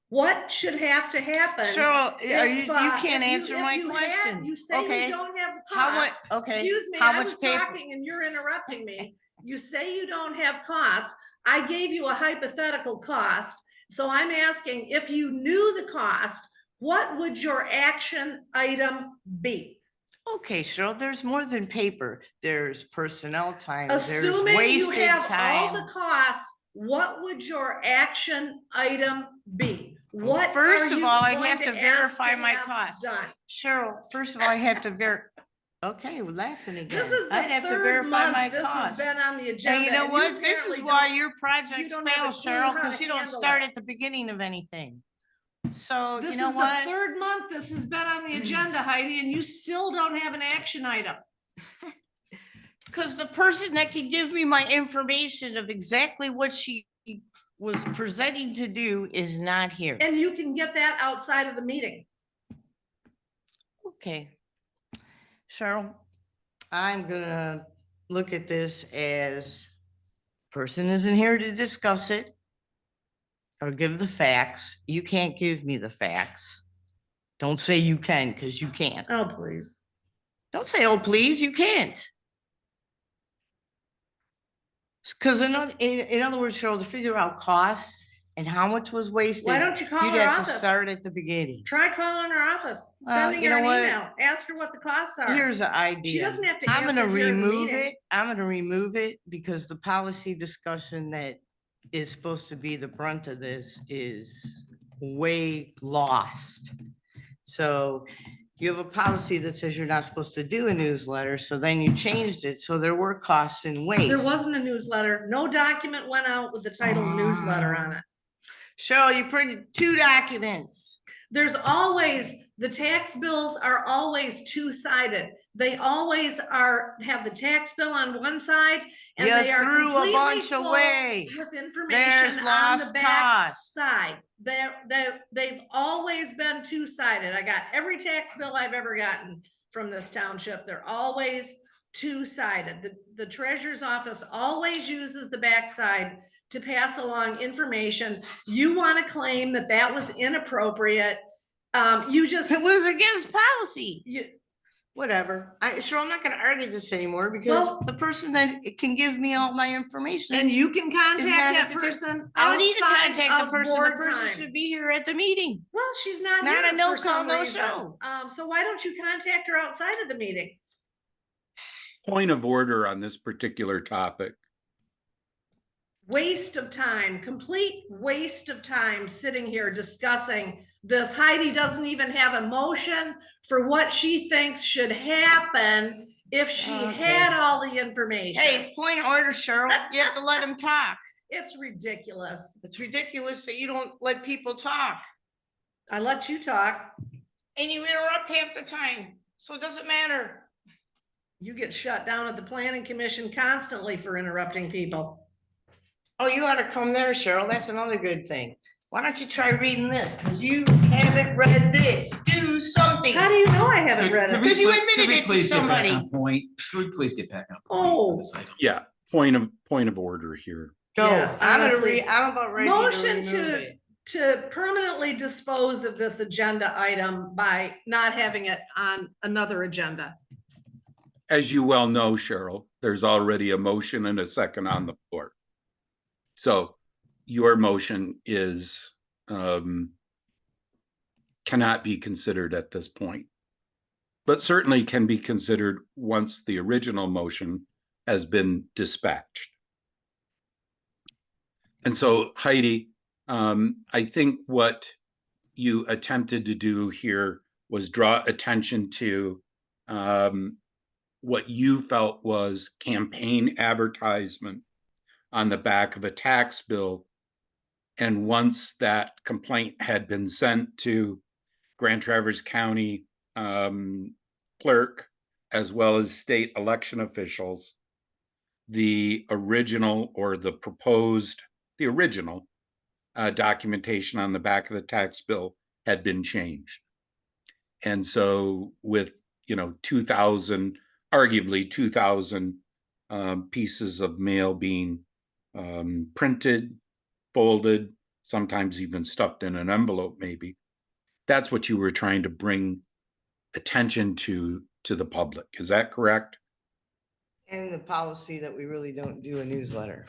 What should have to happen? Cheryl, you if, can't if answer my you questions. You say Okay. you don't have the How much, costs. okay, Excuse me, how I much was paper? talking and you're interrupting me. You say you don't have costs. I gave you a hypothetical cost. So I'm asking, if you knew the cost, what would your action item be? Okay, Cheryl, there's more than paper. There's personnel time, there's Assuming you wasted have all time. the costs, what would your action item be? Well, What first are of you all, I'd going have to ask verify to my have costs. done? Cheryl, first of all, I have to okay, we're laughing again. This is the I'd have to third verify my month this has costs. been on the agenda. And you know what? This is apparently why don't- your projects don't have fail, a clue Cheryl, how because to you don't handle start it. at the beginning of anything. So This you know is what? the third month this has been on the agenda, Heidi, and you still don't have an action item. Because the person that can give me my information of exactly what she was presenting to do is not here. And you can get that outside of the meeting. Okay. Cheryl, I'm gonna look at this as person isn't here to discuss it or give the facts. You can't give me the facts. Don't say you can, because you can't. Oh, please. Don't say, oh, please, you can't. Because in other words, Cheryl, to figure out costs and how much was wasted. Why don't you call You'd her have to office? start at the beginning. Try calling her office, Well, sending you her know an what? email, ask her what the costs are. Here's the idea. doesn't have to I'm gonna answer here in the remove meeting. it. I'm gonna remove it because the policy discussion that is supposed to be the brunt of this is way lost. So you have a policy that says you're not supposed to do a newsletter, so then you changed it, so there were costs and waste. There wasn't a newsletter. No document went out with the title newsletter on it. Cheryl, you printed 2 documents. There's always, the tax bills are always two-sided. They always have the tax bill on one side and You they are threw a completely bunch full away. with There's information on lost the back costs. side. They've always been two-sided. I got every tax bill I've ever gotten from this township. They're always two-sided. The treasurer's office always uses the backside to pass along information. You want to claim that that was inappropriate. You just, It was against policy. you, Whatever. Sure, I'm not gonna argue this anymore because Well- the person that can give me all my information. and you can is not contact at that the tip. person I don't need to outside contact the of person. The board person time. should be here at the meeting. Well, she's not Not here a no for call, some no reason. show. So why don't you contact her outside of the meeting? Point of order on this particular topic. Waste of time, complete waste of time sitting here discussing this. Heidi doesn't even have a motion for what she thinks should happen if she Okay. had all the information. Hey, point of order, Cheryl. You have to let him talk. It's ridiculous. It's ridiculous that you don't let people talk I let you talk. and you interrupt half the time. So it doesn't matter. You get shut down at the planning commission constantly for interrupting people. Oh, you ought to come there, Cheryl. That's another good thing. Why don't you try reading this? Because you haven't read this. Do something. How do you know I haven't read Could it? we 'Cause you please- admitted could we it to please get back somebody. on Point, could we please get back on? point Oh. for this item? Yeah, point of order here. Go. Yeah, I'm gonna honestly. read, I'm about ready to Motion remove to- it. To permanently dispose of this agenda item by not having it on another agenda. As you well know, Cheryl, there's already a motion and a second on the floor. So your motion is, cannot be considered at this point, but certainly can be considered once the original motion has been dispatched. And so Heidi, I think what you attempted to do here was draw attention to what you felt was campaign advertisement on the back of a tax bill. And once that complaint had been sent to Grand Traverse County clerk, as well as state election officials, the original or the proposed, the original documentation on the back of the tax bill had been changed. And so with, 2,000, arguably 2,000 pieces of mail being printed, folded, sometimes even stuffed in an envelope, maybe. That's what you were trying to bring attention to the public. Is that correct? And the policy that we really don't do a newsletter.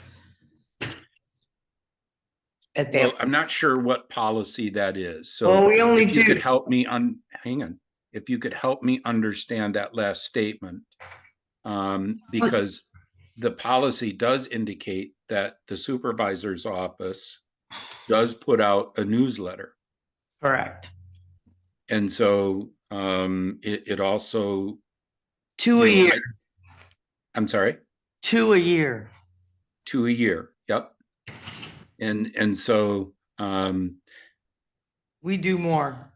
At Well, that, I'm not sure what policy that is. well, So we only if you could do, help me hang on. If you could help me understand that last statement, because the policy does indicate that the supervisor's office does put out a newsletter. correct. And so it also, 2 a year, I'm sorry, 2 a year. 2 a year. Yep. And so We do more.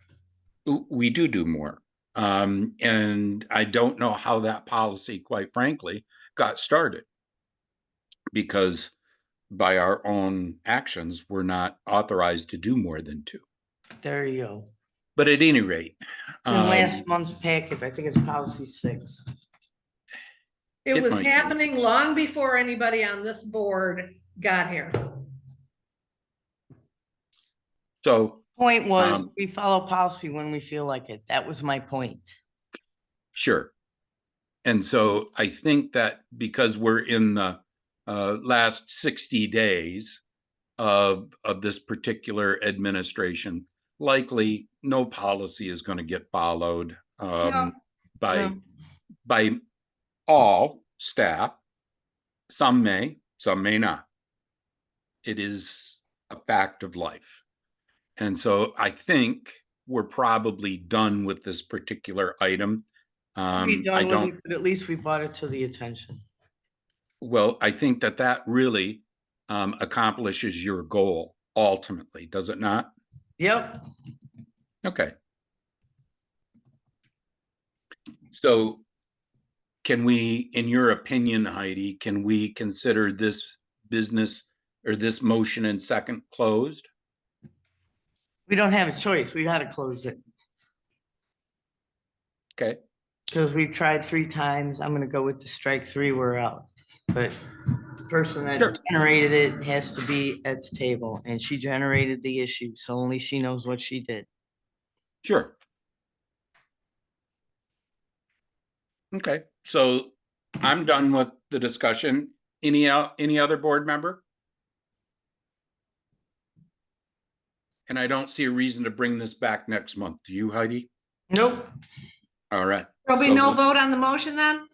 we do more. And I don't know how that policy, quite frankly, got started. Because by our own actions, we're not authorized to do more than 2. There you go. But at any rate, It's in last month's packet. I think it's policy 6. It It was might be. happening long before anybody on this board got here. so Point was, Um, we follow policy when we feel like it. That was my point. sure. And so I think that because we're in the last 60 days of this particular administration, likely no policy is going to get followed No, by no. by all staff. Some may not. It is a fact of life. And so I think we're probably done with this particular item. We I done with don't, it, but at least we brought it to the attention. well, I think that really accomplishes your goal ultimately, does it not? Yep. Okay. So can we, in your opinion, Heidi, can we consider this business or this motion and second closed? We don't have a choice. We gotta close it. Okay. Because we've tried 3 times. I'm gonna go with the strike 3, we're out. But the person Sure. that generated it has to be at the table, and she generated the issue, so only she knows what she did. Sure. Okay, so I'm done with the discussion. Any other board member? And I don't see a reason to bring this back next month. Do you, Heidi? Nope. All right. There'll be So, no vote on the motion then?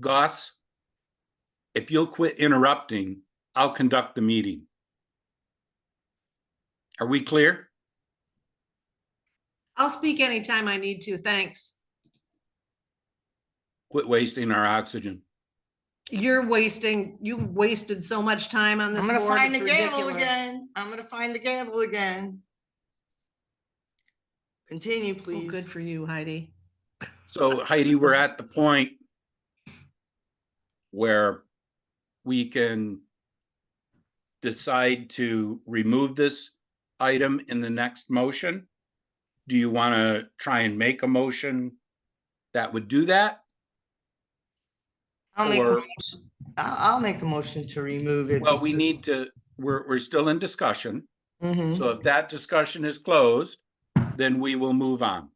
Goss, if you'll quit interrupting, I'll conduct the meeting. Are we clear? I'll speak anytime I need to, thanks. Quit wasting our oxygen. You've wasted so much time on this I'm gonna board, find it's the gavel ridiculous. again. I'm gonna find the gavel again. Continue, Oh, please. good for you, Heidi. So Heidi, we're at the point where we can decide to remove this item in the next motion. Do you want to try and make a motion that would do that? I'll make a Or- motion. I'll make a motion to remove it. Well, we need to, we're still in discussion. Mhm. So if that discussion is closed, then we will move on.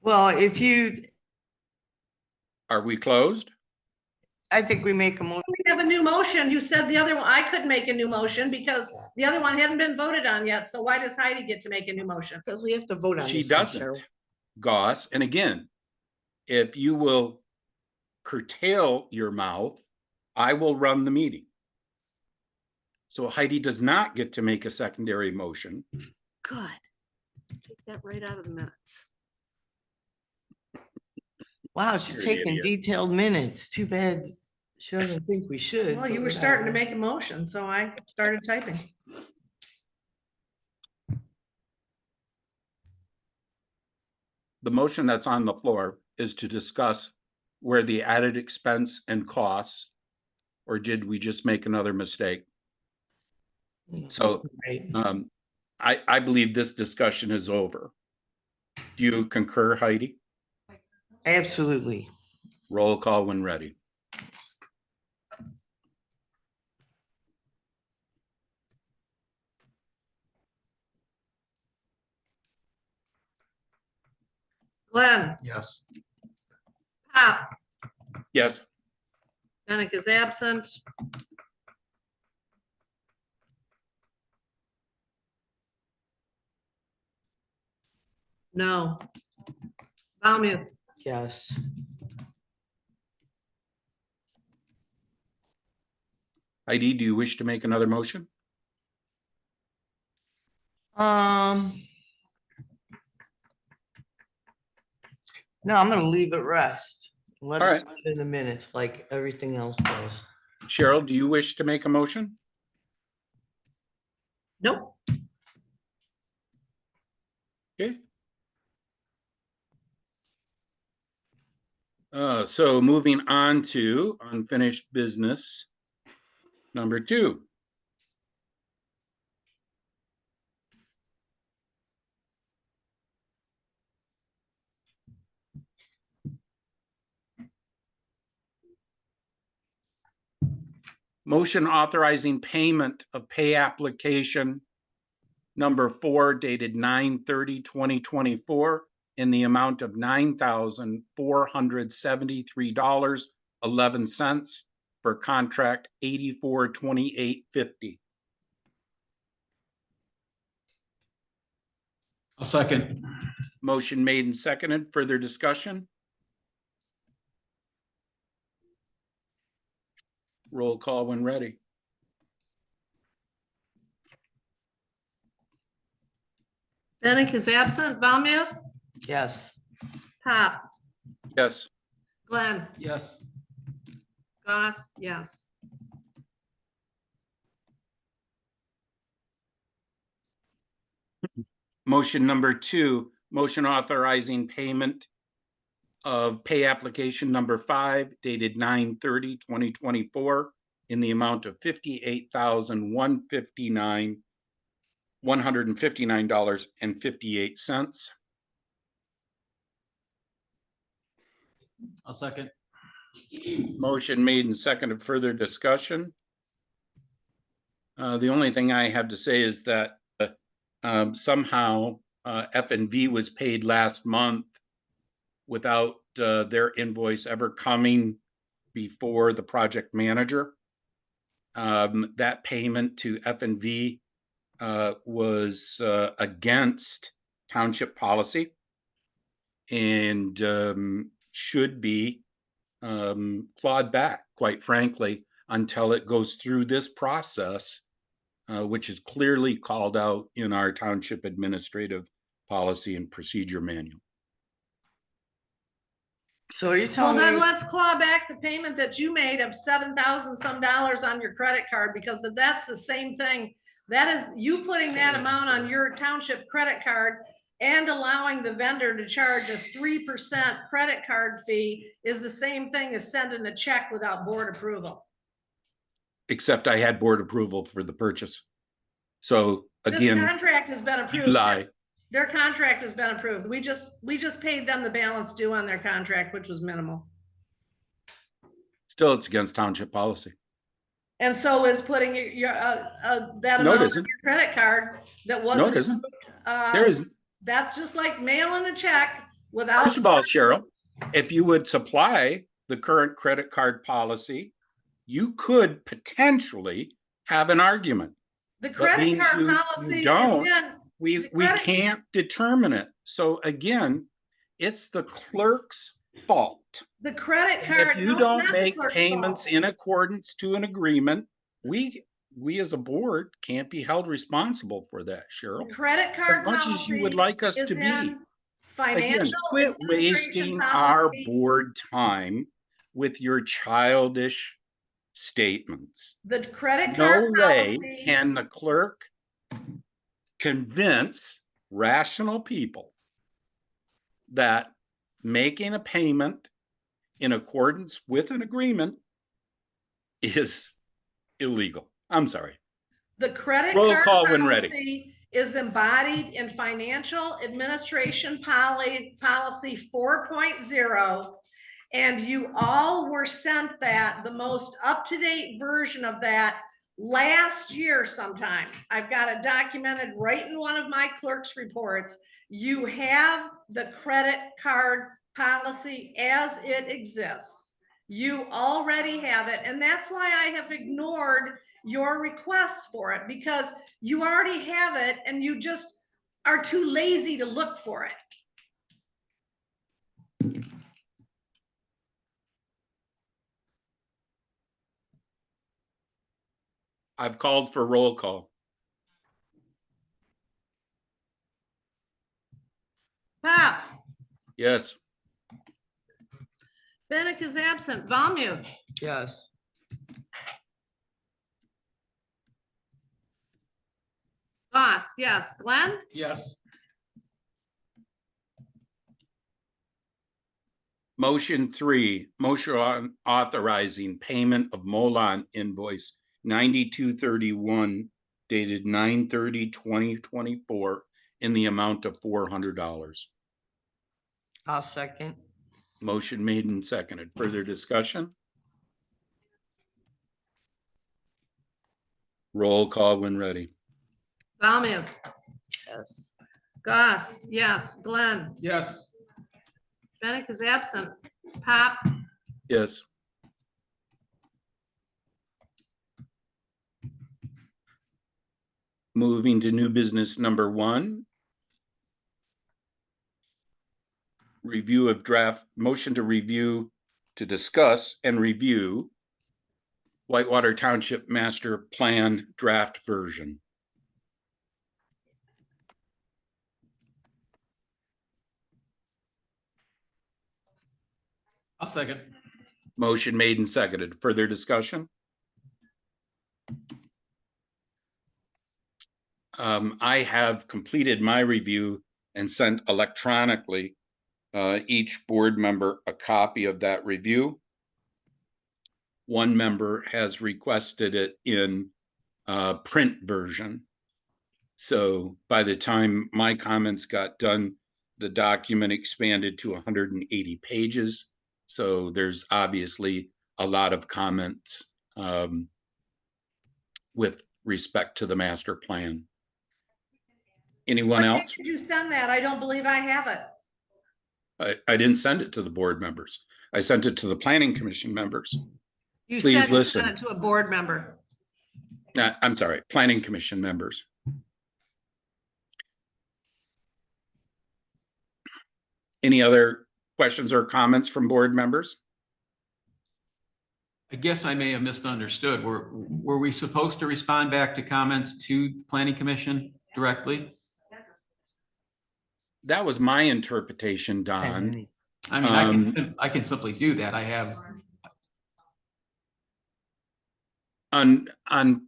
Well, if you, Are we closed? I think we make a motion. We have a new motion. You said the other one, I couldn't make a new motion because the other one hadn't been voted on yet. So why does Heidi get to make a new motion? Because we have to vote on She this one, doesn't, Cheryl. Goss. And again, if you will curtail your mouth, I will run the meeting. So Heidi does not get to make a secondary motion. Good. Take that right out of the minutes. Wow, she's You're an taking idiot. detailed minutes. Too bad she doesn't think we should. Well, you were starting to make a motion, so I started typing. The motion that's on the floor is to discuss where the added expense and costs, or did we just make another mistake? So Right. I believe this discussion is over. Do you concur, Heidi? Absolutely. Roll call when ready. Glenn, Yes. Pop, Yes. Bennett is absent. No. Baumut, Yes. Heidi, do you wish to make another motion? No, I'm gonna leave it rest. Let All it right. sit in a minute like everything else does. Cheryl, do you wish to make a motion? nope. Okay. So moving on to unfinished business number 2. Motion authorizing payment of pay application number 4 dated 9/30/2024 in the amount of $9,473.11 for contract 842850. I'll second. Motion made and seconded. Further discussion? Roll call when ready. Bennett is absent. Baumut, Yes. Pop, Yes. Glenn, Yes. Goss, yes. Motion number 2, motion authorizing payment of pay application number 5 dated 9/30/2024 in the amount of $58,159.58. I'll second. Motion made and seconded. Further discussion? The only thing I have to say is that somehow F&V was paid last month without their invoice ever coming before the project manager. That payment to F&V was against township policy and should be clawed back, quite frankly, until it goes through this process, which is clearly called out in our township administrative policy and procedure manual. So are you Well, telling then me, let's claw back the payment that you made of $7,000 some on your credit card, because that's the same thing. That is you putting that amount on your township credit card and allowing the vendor to charge a 3% credit card fee is the same thing as sending a check without board approval. Except I had board approval for the purchase. So This again, contract has been you approved. lie. Their contract has been approved. We just paid them the balance due on their contract, which was minimal. Still, it's against township policy. And so is putting your that No, it amount on isn't. your credit card that No, wasn't. it isn't. There isn't. That's just like mailing a check without. First of all, Cheryl, if you would supply the current credit card policy, you could potentially have an argument. The That credit means card you policy. don't. again, We The credit- can't determine it. So again, it's the clerk's fault. The credit card. If no, you it's don't not the make clerk's payments fault. in accordance to an agreement, we as a board can't be held responsible for that, Cheryl. The credit card. As much as you would policy like us is to be. in Financial. Again, quit administration wasting our policy. board time with your childish statements. The credit No card. way policy- can the clerk convince rational people that making a payment in accordance with an agreement is illegal. I'm sorry. The credit Roll card call when ready. policy is embodied in Financial Administration Policy 4.0. And you all were sent that, the most up-to-date version of that last year sometime. I've got it documented right in one of my clerk's reports. You have the credit card policy as it exists. You already have it, and that's why I have ignored your requests for it, because you already have it and you just are too lazy to look for it. I've called for roll call. Pop, Yes. Bennett is absent. Valmute, yes, Voss, yes. Glenn, Yes. Motion 3, motion on authorizing payment of Molon invoice 9231 dated 9/30/2024 in the amount of $400. I'll second. Motion made and seconded. Further discussion? Roll call when ready. Valmute, Yes, Goss, yes. Glenn, Yes. Bennett is absent. Pop, Yes. Moving to new business number 1. Review of draft, motion to review, to discuss and review Whitewater Township Master Plan draft version. I'll second. Motion made and seconded. Further discussion? I have completed my review and sent electronically each board member a copy of that review. One member has requested it in print version. So by the time my comments got done, the document expanded to 180 pages. So there's obviously a lot of comments with respect to the master plan. Anyone why else? did you send that? I don't believe I have it. I didn't send it to the board members. I sent it to the planning commission members. You Please said you listen. sent it to a board member. I'm sorry, planning commission members. Any other questions or comments from board members? I guess I may have misunderstood. Were we supposed to respond back to comments to the planning commission directly? That was my interpretation, Don. I mean, I can simply do that. I have, On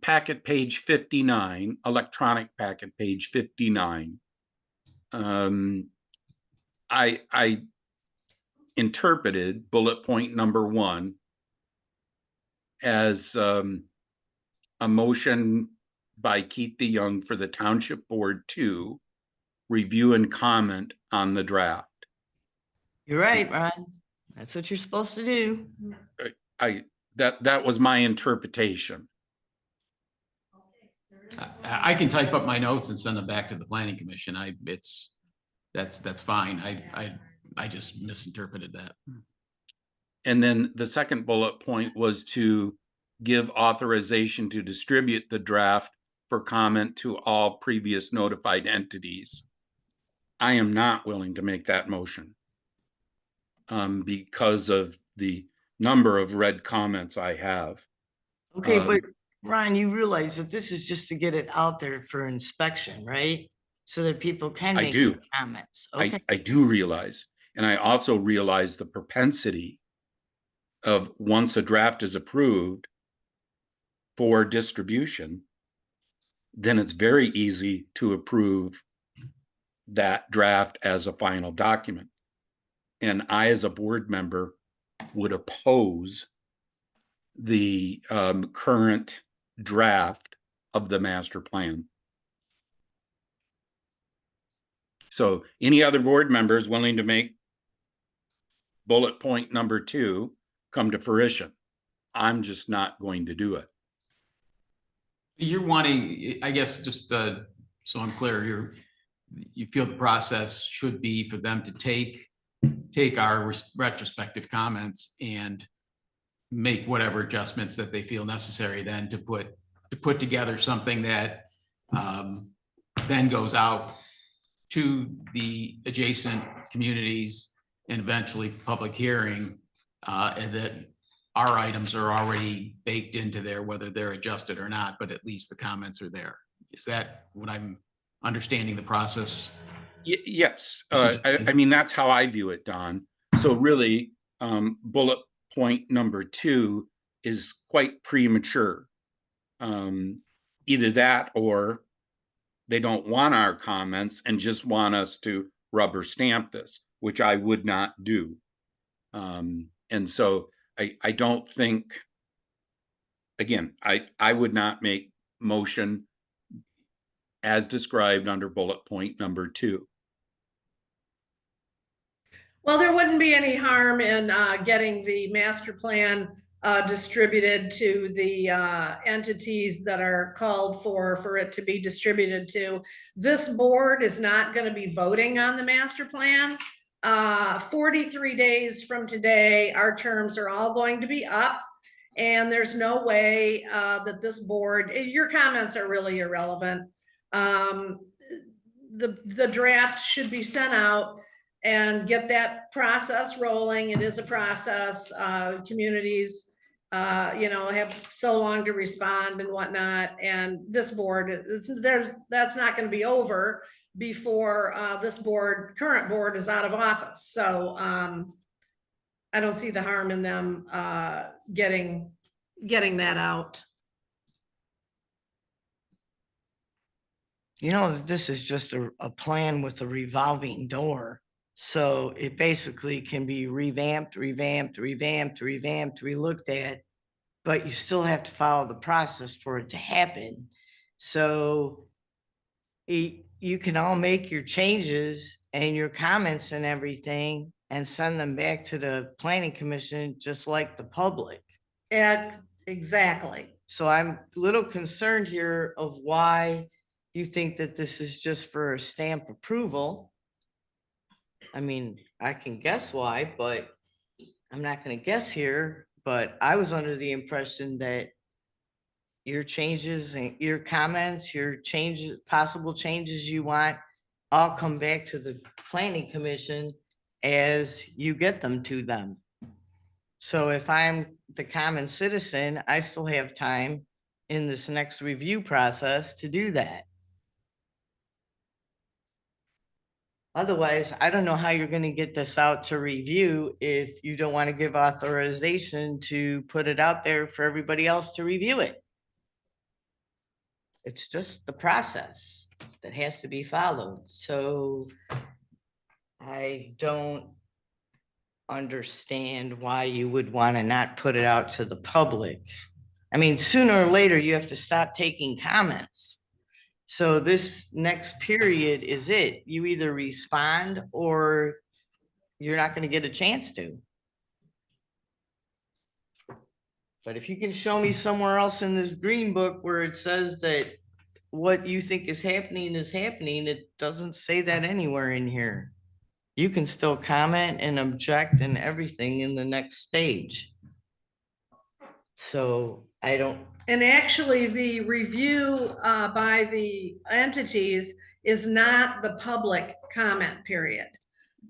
packet page 59, electronic packet page 59, I interpreted bullet point number 1 as a motion by Keith DeYoung for the Township Board to review and comment on the draft. You're right, Ron. That's what you're supposed to do. That was my interpretation. I can type up my notes and send them back to the planning commission. That's fine. I just misinterpreted that. And then the second bullet point was to give authorization to distribute the draft for comment to all previous notified entities. I am not willing to make that motion because of the number of red comments I have. Okay, but Ron, you realize that this is just to get it out there for inspection, right? So that people can I make do. comments. Okay. I do realize, and I also realize the propensity of once a draft is approved for distribution, then it's very easy to approve that draft as a final document. And I, as a board member, would oppose the current draft of the master plan. So any other board members willing to make bullet point number 2 come to fruition? I'm just not going to do it. You're wanting, I guess, just so I'm clear, you feel the process should be for them to take our retrospective comments and make whatever adjustments that they feel necessary then to put together something that then goes out to the adjacent communities and eventually public hearing, and that our items are already baked into there, whether they're adjusted or not, but at least the comments are there. Is that what I'm understanding the process? Yes. I mean, that's how I view it, Don. So really, bullet point number 2 is quite premature. Either that or they don't want our comments and just want us to rubber stamp this, which I would not do. And so I don't think, again, I would not make motion as described under bullet point number 2. Well, there wouldn't be any harm in getting the master plan distributed to the entities that are called for it to be distributed to. This board is not going to be voting on the master plan. 43 days from today, our terms are all going to be up, and there's no way that this board, your comments are really irrelevant. The draft should be sent out and get that process rolling. It is a process. Communities, have so long to respond and whatnot. And this board, that's not going to be over before this current board is out of office. So I don't see the harm in them getting that out. This is just a plan with a revolving door. So it basically can be revamped, relooked at, but you still have to follow the process for it to happen. So you can all make your changes and your comments and everything and send them back to the planning commission, just like the public. Exactly. So I'm a little concerned here of why you think that this is just for a stamp approval. I mean, I can guess why, but I'm not going to guess here. But I was under the impression that your changes and your comments, your changes, possible changes you want, all come back to the planning commission as you get them to them. So if I'm the common citizen, I still have time in this next review process to do that. Otherwise, I don't know how you're gonna get this out to review if you don't want to give authorization to put it out there for everybody else to review it. It's just the process that has to be followed. So I don't understand why you would want to not put it out to the public. I mean, sooner or later, you have to stop taking comments. So this next period is it. You either respond or you're not going to get a chance to. But if you can show me somewhere else in this green book where it says that what you think is happening, it doesn't say that anywhere in here. You can still comment and object and everything in the next stage. So I don't, And actually, the review by the entities is not the public comment period.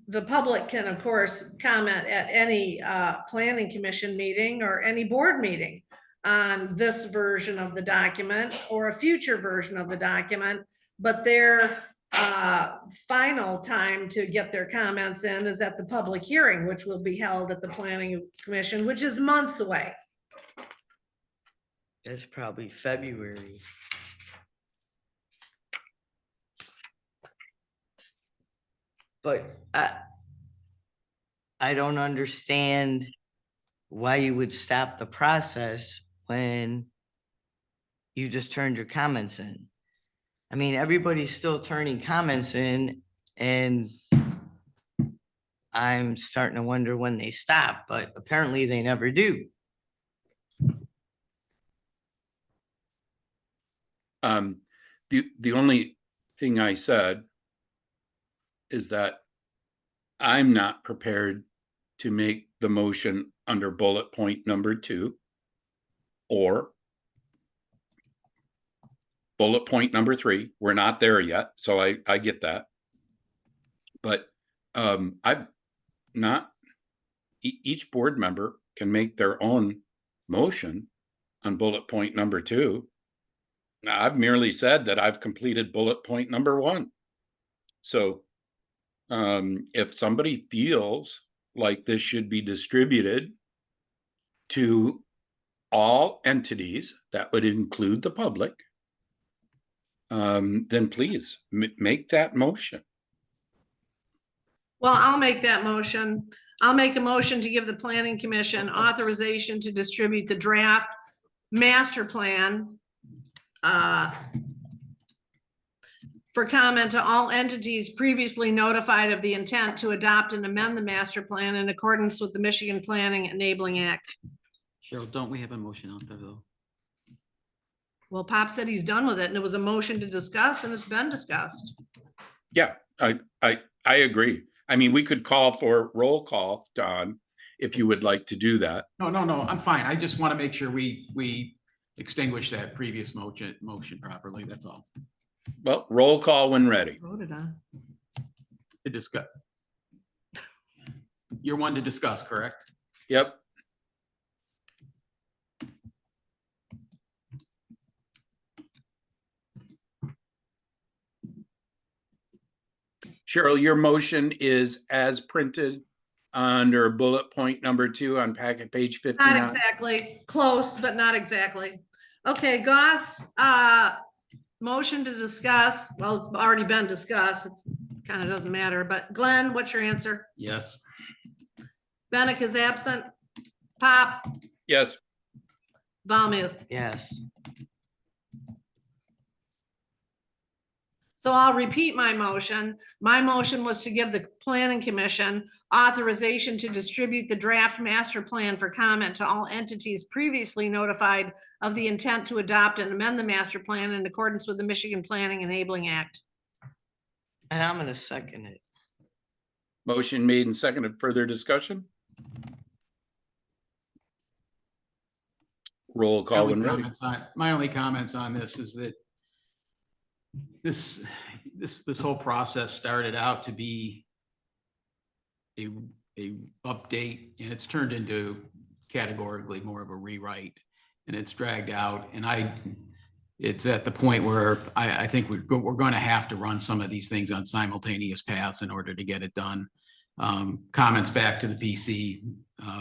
The public can, of course, comment at any planning commission meeting or any board meeting on this version of the document or a future version of the document, but their final time to get their comments in is at the public hearing, which will be held at the planning commission, which is months away. that's probably February. But I don't understand why you would stop the process when you just turned your comments in. I mean, everybody's still turning comments in, and I'm starting to wonder when they stop, but apparently they never do. The only thing I said is that I'm not prepared to make the motion under bullet point number 2 or bullet point number 3. We're not there yet, so I get that. But I've not, each board member can make their own motion on bullet point number 2. Now, I've merely said that I've completed bullet point number 1. So if somebody feels like this should be distributed to all entities, that would include the public, then please make that motion. Well, I'll make that motion. I'll make a motion to give the planning commission authorization to distribute the draft master plan for comment to all entities previously notified of the intent to adopt and amend the master plan in accordance with the Michigan Planning Enabling Act. Cheryl, don't we have a motion out there though? Well, Pop said he's done with it and it was a motion to discuss and it's been discussed. Yeah, I agree. I mean, we could call for roll call, Don, if you would like to do that. No, I'm fine. I just want to make sure we extinguish that previous motion properly. That's all. Well, roll call when ready. Voted on. To discuss. You're one to discuss, correct? Yep. Cheryl, your motion is as printed under bullet point number 2 on packet page 59. Not exactly, close, but not exactly. Okay, Goss, motion to discuss, well, it's already been discussed, it's kind of doesn't matter, but Glenn, what's your answer? Yes. Bennett is absent. Pop, Yes. Valmuth. Yes. So I'll repeat my motion. My motion was to give the planning commission authorization to distribute the draft master plan for comment to all entities previously notified of the intent to adopt and amend the master plan in accordance with the Michigan Planning Enabling Act. And I'm gonna second it. Motion made and seconded. Further discussion? Roll call when ready. My only comments on this is that this whole process started out to be a update, and it's turned into categorically more of a rewrite, and it's dragged out. And it's at the point where I think we're going to have to run some of these things on simultaneous paths in order to get it done. Comments back to the PC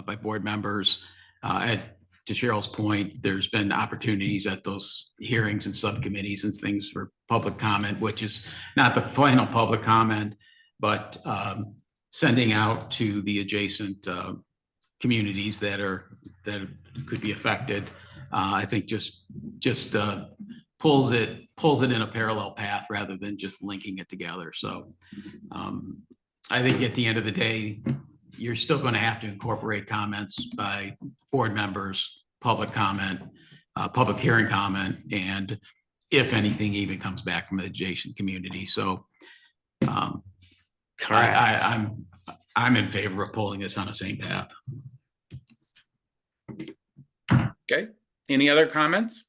by board members. To Cheryl's point, there's been opportunities at those hearings and subcommittees and things for public comment, which is not the final public comment, but sending out to the adjacent communities that could be affected. I think just pulls it in a parallel path rather than just linking it together. So I think at the end of the day, you're still going to have to incorporate comments by board members, public comment, public hearing comment, and if anything even comes back from the adjacent community. So I'm in favor of pulling this on the same path. Okay, any other comments?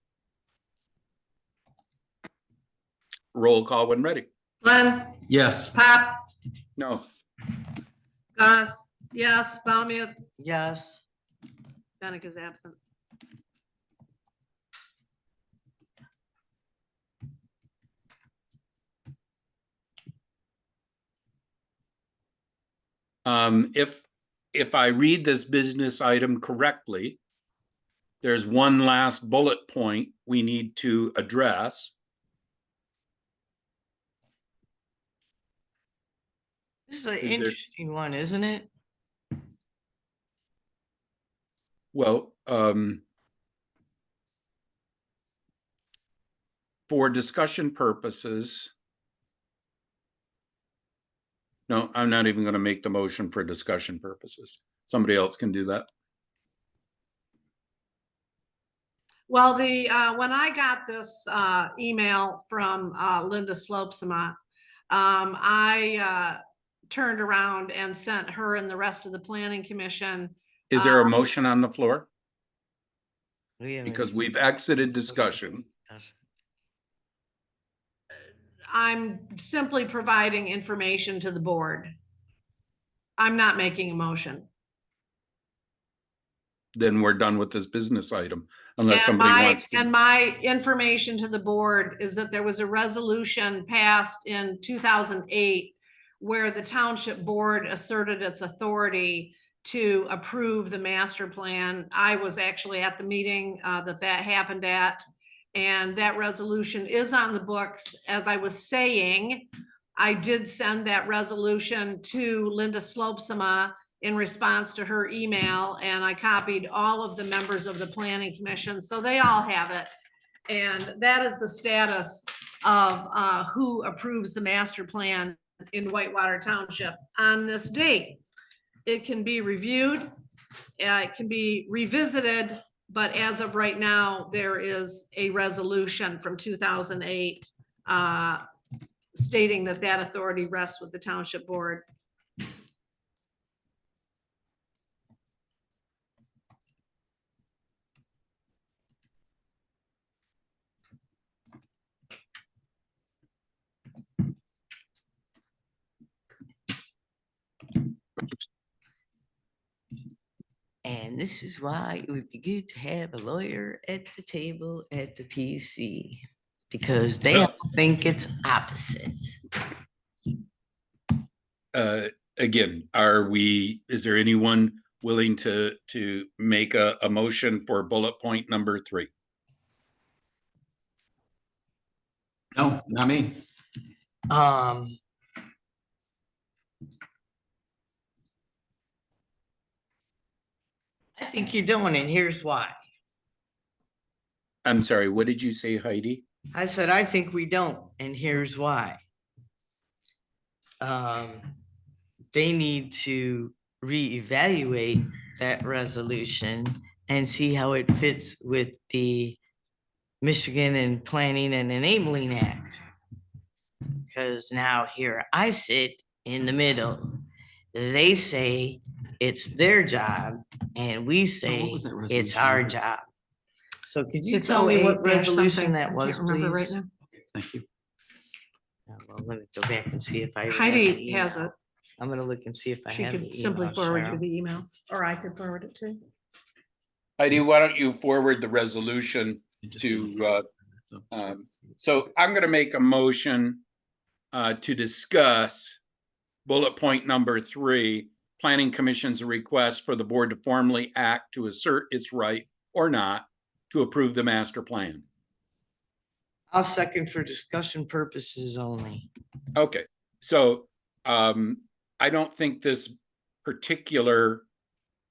Roll call when ready. Glenn, Yes. Pop, No. Goss, yes, Baumia, Yes. Bennett is absent. If I read this business item correctly, there's one last bullet point we need to address. This is an Is there- interesting one, isn't it? Well, for discussion purposes. No, I'm not even going to make the motion for discussion purposes. Somebody else can do that. Well, when I got this email from Linda Slopesma, I turned around and sent her and the rest of the planning commission. Is there a motion on the floor? haven't Because even- we've exited discussion. I'm simply providing information to the board. I'm not making a motion. Then we're done with this business item, unless And somebody my- wants to. And my information to the board is that there was a resolution passed in 2008 where the township board asserted its authority to approve the master plan. I was actually at the meeting that happened at, and that resolution is on the books. As I was saying, I did send that resolution to Linda Slopesma in response to her email, and I copied all of the members of the planning commission, so they all have it. And that is the status of who approves the master plan in Whitewater Township on this date. It can be reviewed, it can be revisited, but as of right now, there is a resolution from 2008 stating that authority rests with the township board. And this is why it would be good to have a lawyer at the table at the PC, because they all think it's opposite. Again, is there anyone willing to make a motion for bullet point number 3? No, not me. I think you don't, and here's why. I'm sorry, what did you say, Heidi? I said, I think we don't, and here's why. They need to reevaluate that resolution and see how it fits with the Michigan and Planning and Enabling Act. Because now here I sit in the middle. They say it's their job, and we say was that it's resolution? our job. So could you tell me what resolution that was, Remember right please? now. Thank you. Well, let me go back and see if I. have Heidi the has email. it. I'm gonna look and see if I She have could the simply email, forward you Cheryl. the email, or I could forward it too. Heidi, why don't you forward the resolution Just to, so- so I'm gonna make a motion to discuss bullet point number 3, Planning Commission's request for the board to formally act to assert its right or not to approve the master plan. I'll second for discussion purposes only. Okay, so I don't think this particular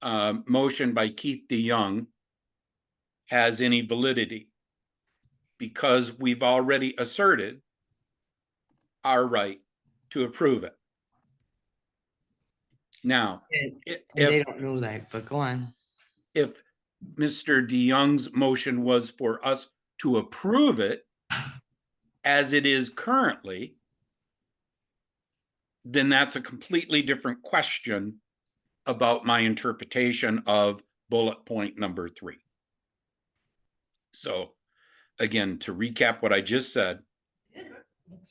motion by Keith DeYoung has any validity because we've already asserted our right to approve it. Now, And they if don't know that, but go on. if Mr. DeYoung's motion was for us to approve it as it is currently, then that's a completely different question about my interpretation of bullet point number 3. So again, to recap what I just said,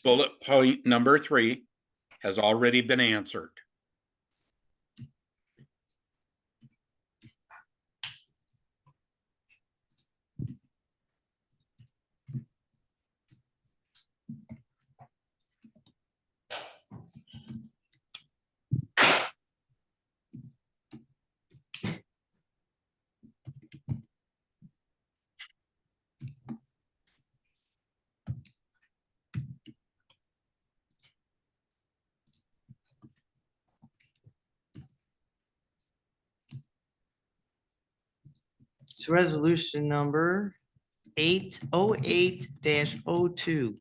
bullet point number 3 has already been answered. It's resolution number 808-02.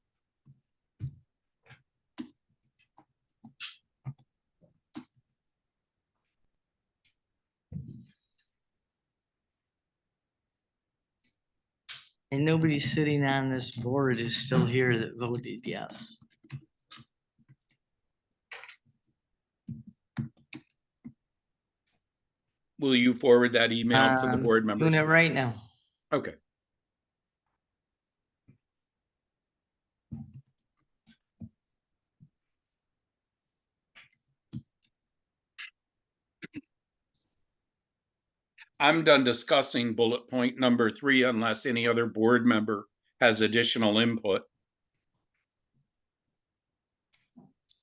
And nobody sitting on this board is still here that voted yes. Will you forward that email to the board members? Doing it right now. Okay. I'm done discussing bullet point number 3 unless any other board member has additional input.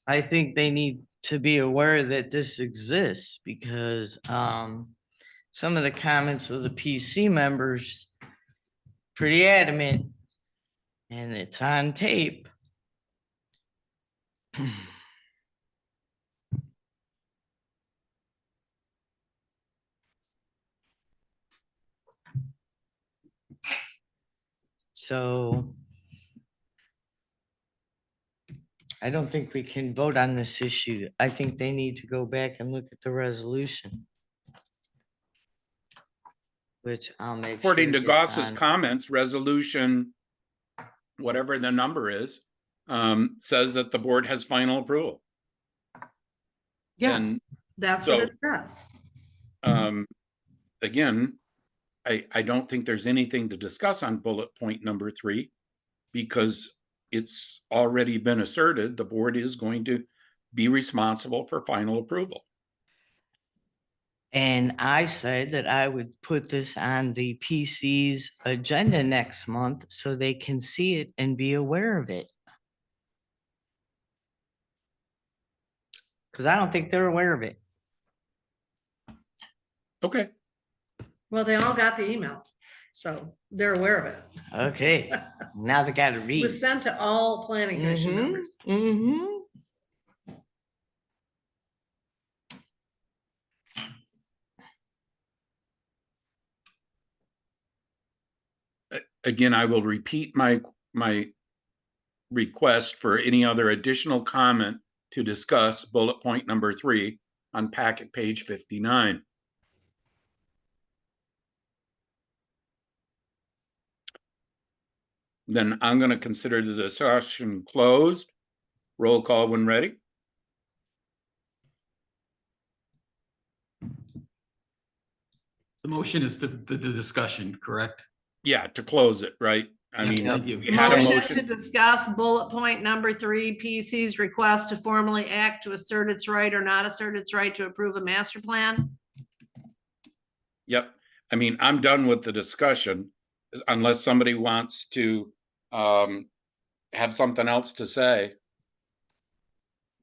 I think they need to be aware that this exists because some of the comments of the PC members pretty adamant and it's on tape. So I don't think we can vote on this issue. I think they need to go back and look at the resolution. Which I'll make. According to sure gets Goss's on. comments, resolution, whatever the number is, says that the board has final approval. Yes, And that's so- what it says. Again, I don't think there's anything to discuss on bullet point number 3 because it's already been asserted the board is going to be responsible for final approval. And I said that I would put this on the PC's agenda next month so they can see it and be aware of it. Because I don't think they're aware of it. Okay, Well, they all got the email, so they're aware of it. Okay, now they gotta It read. was sent to all planning commission members. Mm-hmm. again, I will repeat my request for any other additional comment to discuss bullet point number 3 on packet page 59. Then I'm going to consider the discussion closed. Roll call when ready. The motion is the discussion, correct? Yeah, to close it, right? I Yeah, mean, thank you. we had a Motion to motion. discuss bullet point number 3, PC's request to formally act to assert its right or not assert its right to approve a master plan. Yep. I mean, I'm done with the discussion unless somebody wants to have something else to say.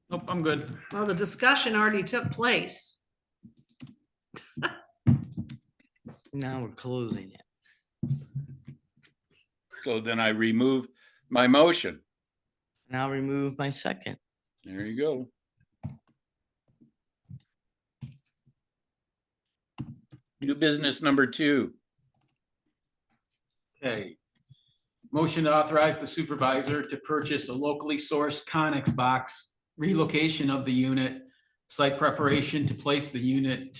Nope, I'm good. Well, the discussion already took place. Now we're closing it. So then I remove my motion. And I'll remove my second. There you go. New business number 2. Okay. Motion to authorize the supervisor to purchase a locally sourced Connex box, relocation of the unit, site preparation to place the unit.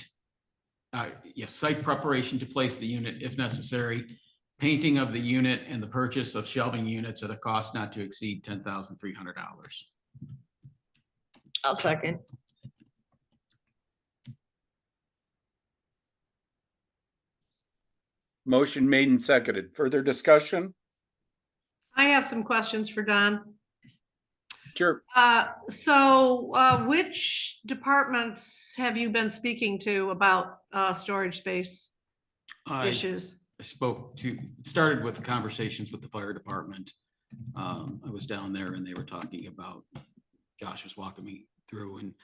Site preparation to place the unit if necessary, painting of the unit, and the purchase of shelving units at a cost not to exceed $10,300. I'll second. Motion made and seconded. Further discussion? I have some questions for Don. Sure. Which departments have you been speaking to about storage space issues? I started with conversations with the fire department. I was down there and they were talking about, Josh was walking me through, and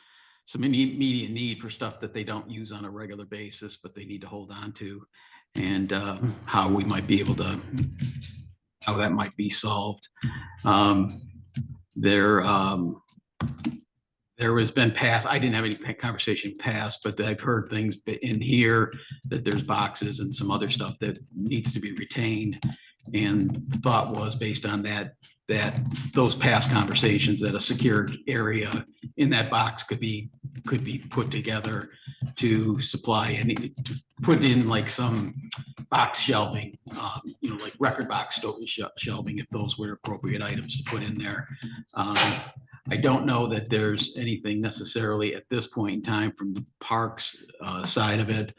some immediate need for stuff that they don't use on a regular basis, but they need to hold on to, and how we might be able to, how that might be solved. There has been past, I didn't have any conversation past, but I've heard things in here that there's boxes and some other stuff that needs to be retained. And the thought was, based on that those past conversations, that a secured area in that box could be put together to supply and put in like some box shelving, like record box shelving, if those were appropriate items to put in there. I don't know that there's anything necessarily at this point in time from the parks side of it,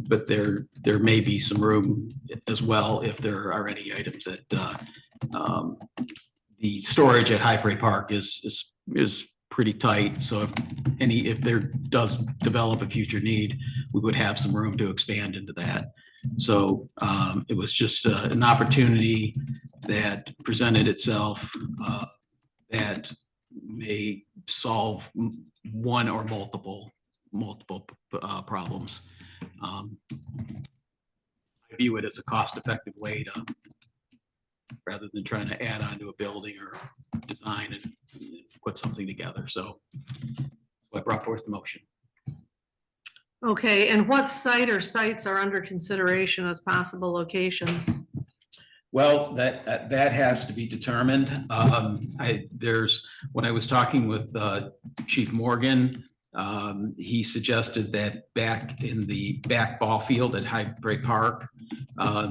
but there may be some room as well if there are any items that the storage at High Prairie Park is pretty tight. So if there does develop a future need, we would have some room to expand into that. So it was just an opportunity that presented itself that may solve one or multiple problems. I view it as a cost-effective way to, rather than trying to add on to a building or design and put something together. So I brought forth the motion. Okay, and what site or sites are under consideration as possible locations? Well, that has to be determined. When I was talking with Chief Morgan, he suggested that back in the back ball field at High Prairie Park,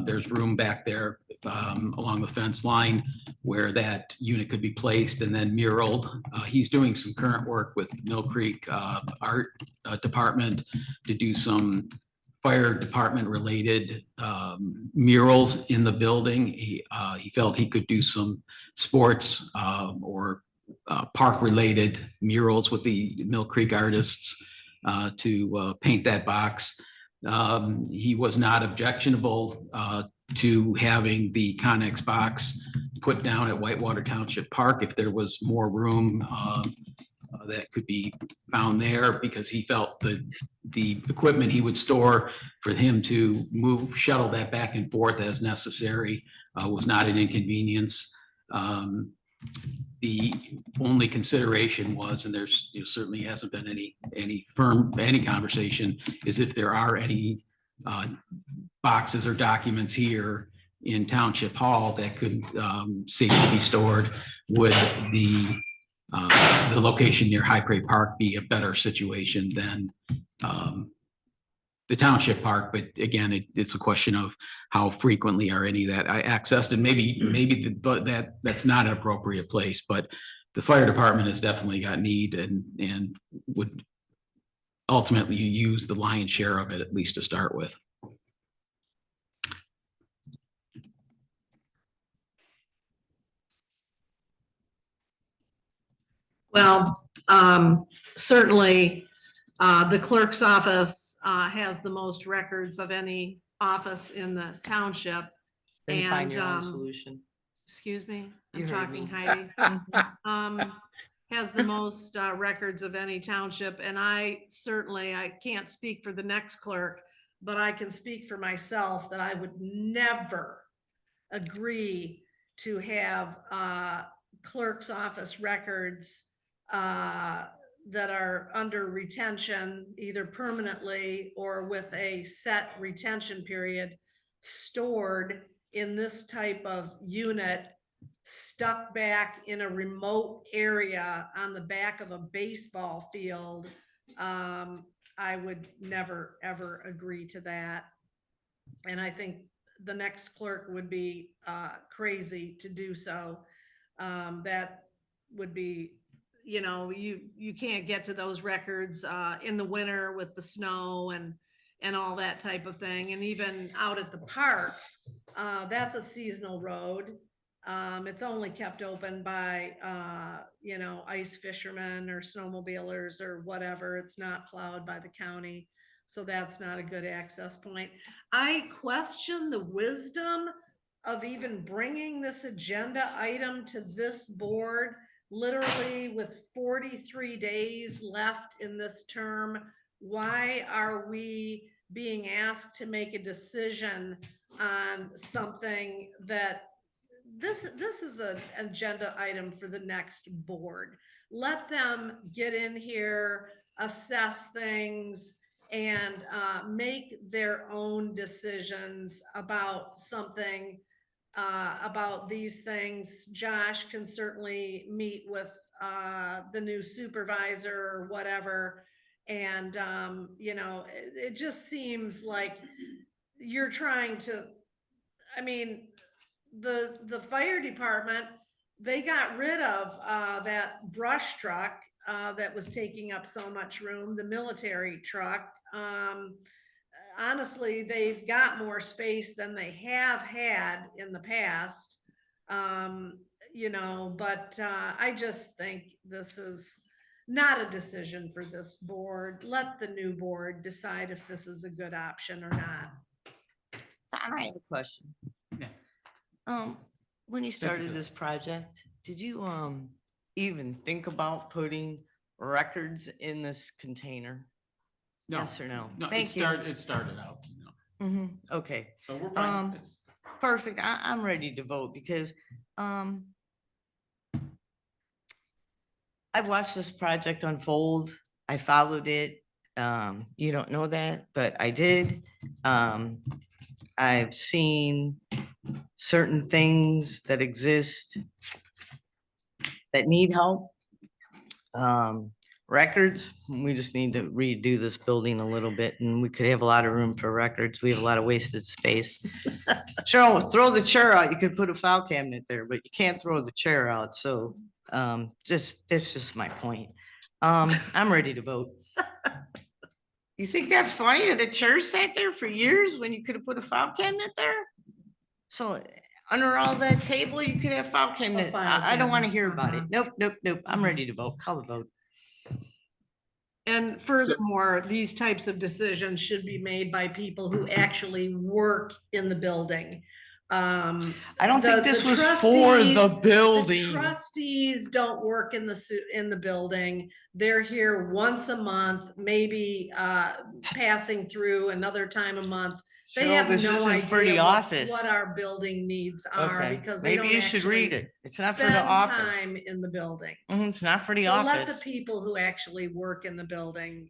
there's room back there along the fence line where that unit could be placed and then muraled. He's doing some current work with Mill Creek Art Department to do some fire department related murals in the building. He felt he could do some sports or park related murals with the Mill Creek artists to paint that box. He was not objectionable to having the Connex box put down at Whitewater Township Park if there was more room that could be found there, because he felt that the equipment he would store for him to shuttle that back and forth as necessary was not an inconvenience. The only consideration was, and there's certainly hasn't been any conversation, is if there are any boxes or documents here in Township Hall that could safely be stored, would the location near High Prairie Park be a better situation than the Township Park? But again, it's a question of how frequently are any that I accessed, and maybe that's not an appropriate place, but the fire department has definitely got need and would ultimately use the lion's share of it, at least to start with. Well, certainly the clerk's office has the most records of any office in the township. Then find And, your own solution. excuse me, You I'm heard talking me. Heidi. Mhm. Has the most records of any township, and I can't speak for the next clerk, but I can speak for myself that I would never agree to have clerk's office records that are under retention, either permanently or with a set retention period, stored in this type of unit, stuck back in a remote area on the back of a baseball field. I would never, ever agree to that. And I think the next clerk would be crazy to do so. That would be, you can't get to those records in the winter with the snow and all that type of thing. And even out at the park, that's a seasonal road. It's only kept open by, ice fishermen or snowmobilers or whatever. It's not plowed by the county. So that's not a good access point. I question the wisdom of even bringing this agenda item to this board, literally with 43 days left in this term. Why are we being asked to make a decision on something that this is an agenda item for the next board? Let them get in here, assess things, and make their own decisions about something, about these things. Josh can certainly meet with the new supervisor or whatever. And, it just seems like you're trying to, I mean, the fire department, they got rid of that brush truck that was taking up so much room, the military truck. Honestly, they've got more space than they have had in the past. But I just think this is not a decision for this board. Let the new board decide if this is a good option or not. I have a question. Yeah. When you started this project, did you even think about putting records in this container? No, Yes or no? no, Thank you. it started out, Okay, so we're fine. perfect. I'm ready to vote because I've watched this project unfold. I followed it. You don't know that, but I did. I've seen certain things that exist that need help. Records, we just need to redo this building a little bit and we could have a lot of room for records. We have a lot of wasted space. Sure, throw the chair out. You could put a file cabinet there, but you can't throw the chair out. So that's just my point. I'm ready to vote. You think that's funny that a chair sat there for years when you could have put a file cabinet there? So under all that table, you could have file cabinet. I don't want to hear about it. Nope. I'm ready to vote. Call the vote. And furthermore, these types of decisions should be made by people who actually work in the building. I don't think this was for the building. The trustees don't work in the building. They're here once a month, maybe passing through another time a month. They have this no isn't for the idea office. what our building needs are Okay, because they maybe don't you should read actually it. It's not for the spend office. time in the building. It's not for the So let the office. people who actually work in the building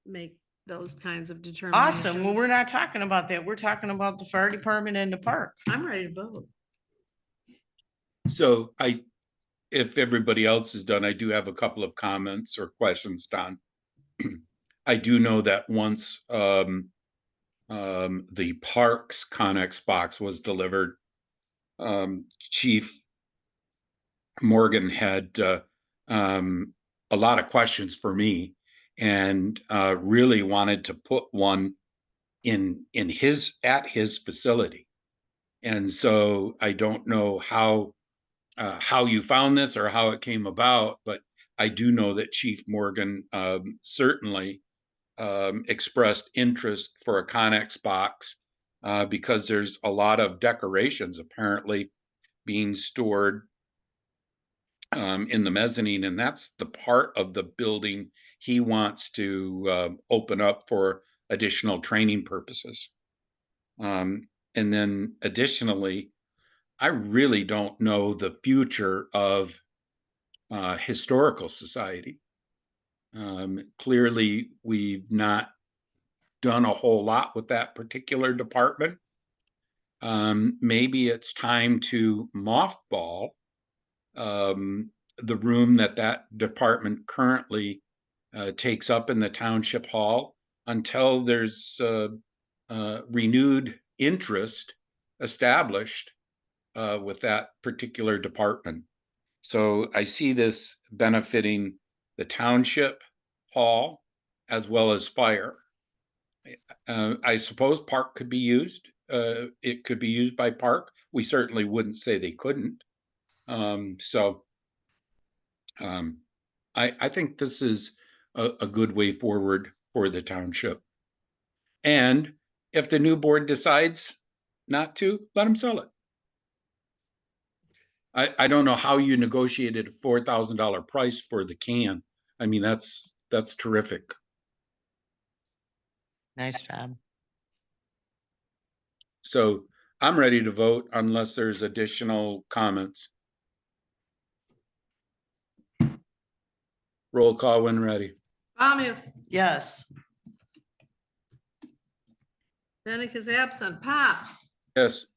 make those kinds of determinations. Awesome. Well, we're not talking about that. We're talking about the fire department and the park. I'm ready to vote. So if everybody else is done, I do have a couple of comments or questions, Don. I do know that once the parks Connex box was delivered, Chief Morgan had a lot of questions for me and really wanted to put one at his facility. And so I don't know how you found this or how it came about, but I do know that Chief Morgan certainly expressed interest for a Connex box because there's a lot of decorations apparently being stored in the mezzanine, and that's the part of the building he wants to open up for additional training purposes. And then additionally, I really don't know the future of Historical Society. Clearly, we've not done a whole lot with that particular department. Maybe it's time to mothball the room that department currently takes up in the township hall until there's renewed interest established with that particular department. So I see this benefiting the township hall as well as fire. I suppose park could be used. It could be used by park. We certainly wouldn't say they couldn't. I think this is a good way forward for the township. And if the new board decides not to, let them sell it. I don't know how you negotiated a $4,000 price for the can. I mean, that's terrific. Nice job. So I'm ready to vote unless there's additional comments. Roll call when ready. Bamuth, Yes. Bennett is absent. Pop, Yes.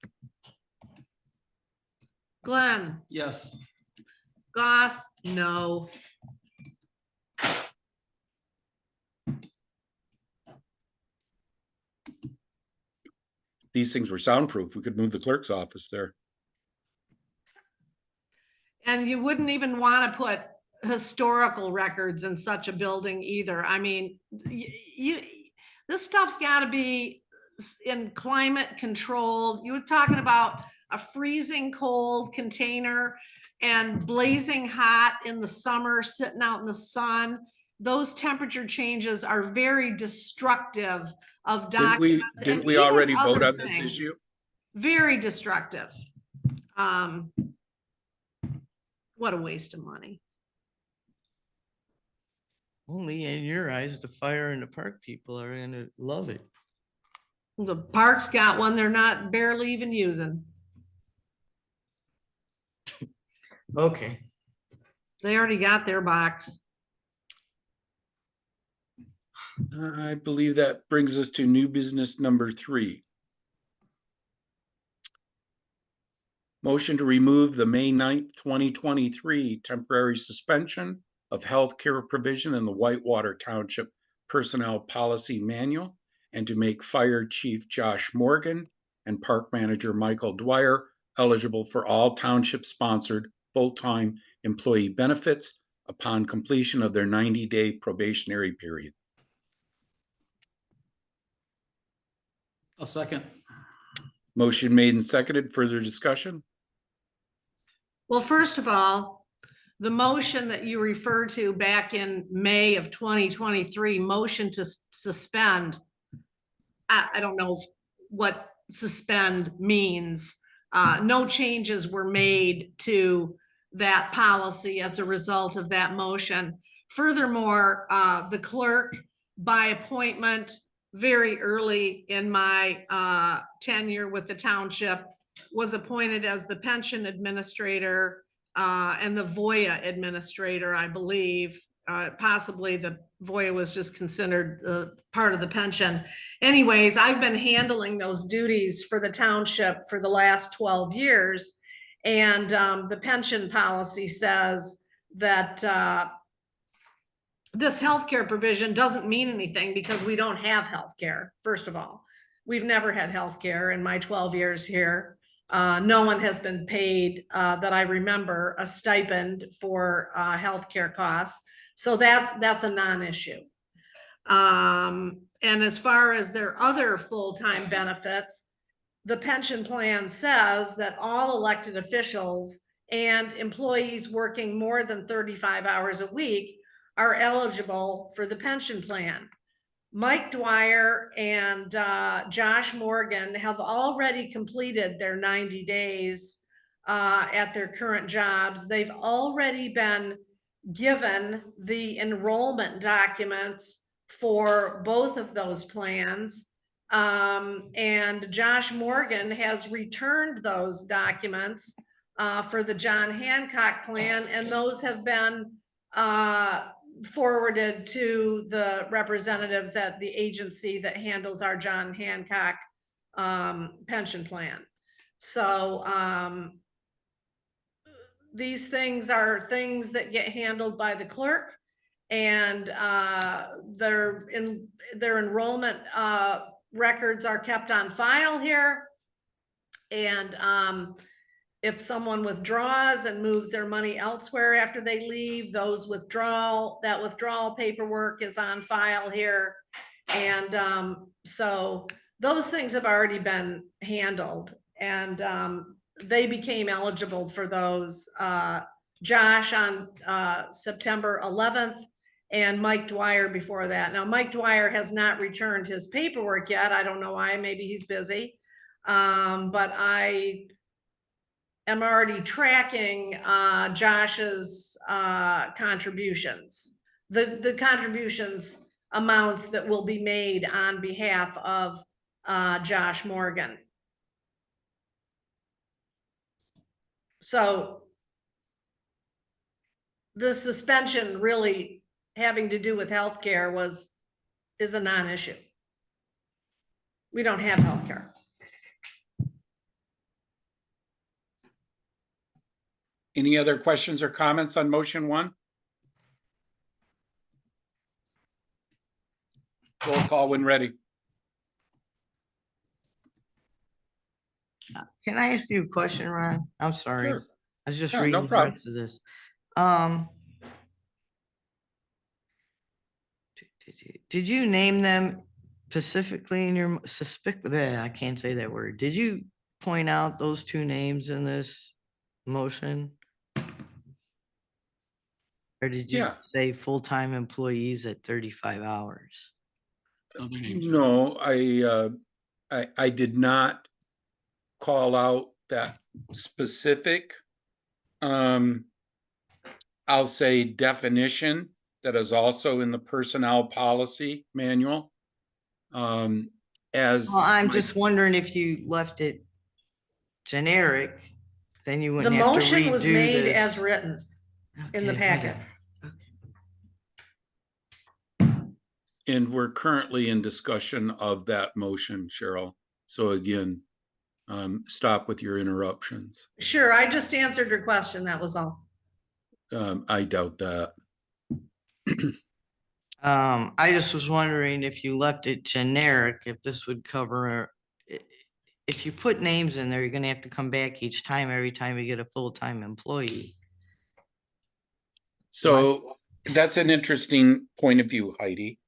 Glenn, Yes. Goss, no. These things were soundproof. We could move the clerk's office there. And you wouldn't even want to put historical records in such a building either. I mean, this stuff's got to be in climate controlled. You were talking about a freezing cold container and blazing hot in the summer, sitting out in the sun. Those temperature changes are very destructive of documents. Didn't we already vote on this issue? Very destructive. What a waste of money. Only in your eyes, the fire and the park people are gonna love it. The park's got one they're not barely even using. Okay. They already got their box. I believe that brings us to new business number 3. Motion to remove the May 9th, 2023 temporary suspension of healthcare provision in the Whitewater Township Personnel Policy Manual and to make Fire Chief Josh Morgan and Park Manager Michael Dwyer eligible for all township-sponsored full-time employee benefits upon completion of their 90-day probationary period. A second. Motion made and seconded. Further discussion? Well, first of all, the motion that you referred to back in May of 2023, motion to suspend. I don't know what suspend means. No changes were made to that policy as a result of that motion. Furthermore, the clerk by appointment very early in my tenure with the township was appointed as the pension administrator and the VOIA administrator, I believe. Possibly the VOIA was just considered part of the pension. Anyways, I've been handling those duties for the township for the last 12 years. And the pension policy says that this healthcare provision doesn't mean anything because we don't have healthcare. First of all, we've never had healthcare in my 12 years here. No one has been paid that I remember a stipend for healthcare costs. So that's a non-issue. And as far as their other full-time benefits, the pension plan says that all elected officials and employees working more than 35 hours a week are eligible for the pension plan. Mike Dwyer and Josh Morgan have already completed their 90 days at their current jobs. They've already been given the enrollment documents for both of those plans. And Josh Morgan has returned those documents for the John Hancock plan, and those have been forwarded to the representatives at the agency that handles our John Hancock pension plan. So these things are things that get handled by the clerk, and their enrollment records are kept on file here. And if someone withdraws and moves their money elsewhere after they leave, that withdrawal paperwork is on file here. And so those things have already been handled, and they became eligible for those. Josh on September 11th, and Mike Dwyer before that. Now, Mike Dwyer has not returned his paperwork yet. I don't know why, maybe he's busy. But I am already tracking Josh's contributions, the contributions amounts that will be made on behalf of Josh Morgan. So the suspension really having to do with healthcare is a non-issue. We don't have healthcare. Any other questions or comments on motion 1? Roll call when ready. Can I ask you a question, Ron? I'm sorry. Sure. I was just Yeah, no reading the problem. rest of this. Did you name them specifically in your I can't say that word. Did you point out those 2 names in this motion? Or did you Yeah. say full-time employees at 35 hours? No, I did not call out that specific, I'll say definition that is also in the personnel policy manual. As Well, I'm my- just wondering if you left it generic, then you The wouldn't have to motion was redo made this. as written in the Okay, packet. whatever. And we're currently in discussion of that motion, Cheryl. So again, stop with your interruptions. Sure, I just answered your question. That was all. I doubt that. I just was wondering if you left it generic, if this would cover, if you put names in there, you're gonna have to come back each time, every time you get a full-time employee. So that's an interesting point of view, Heidi.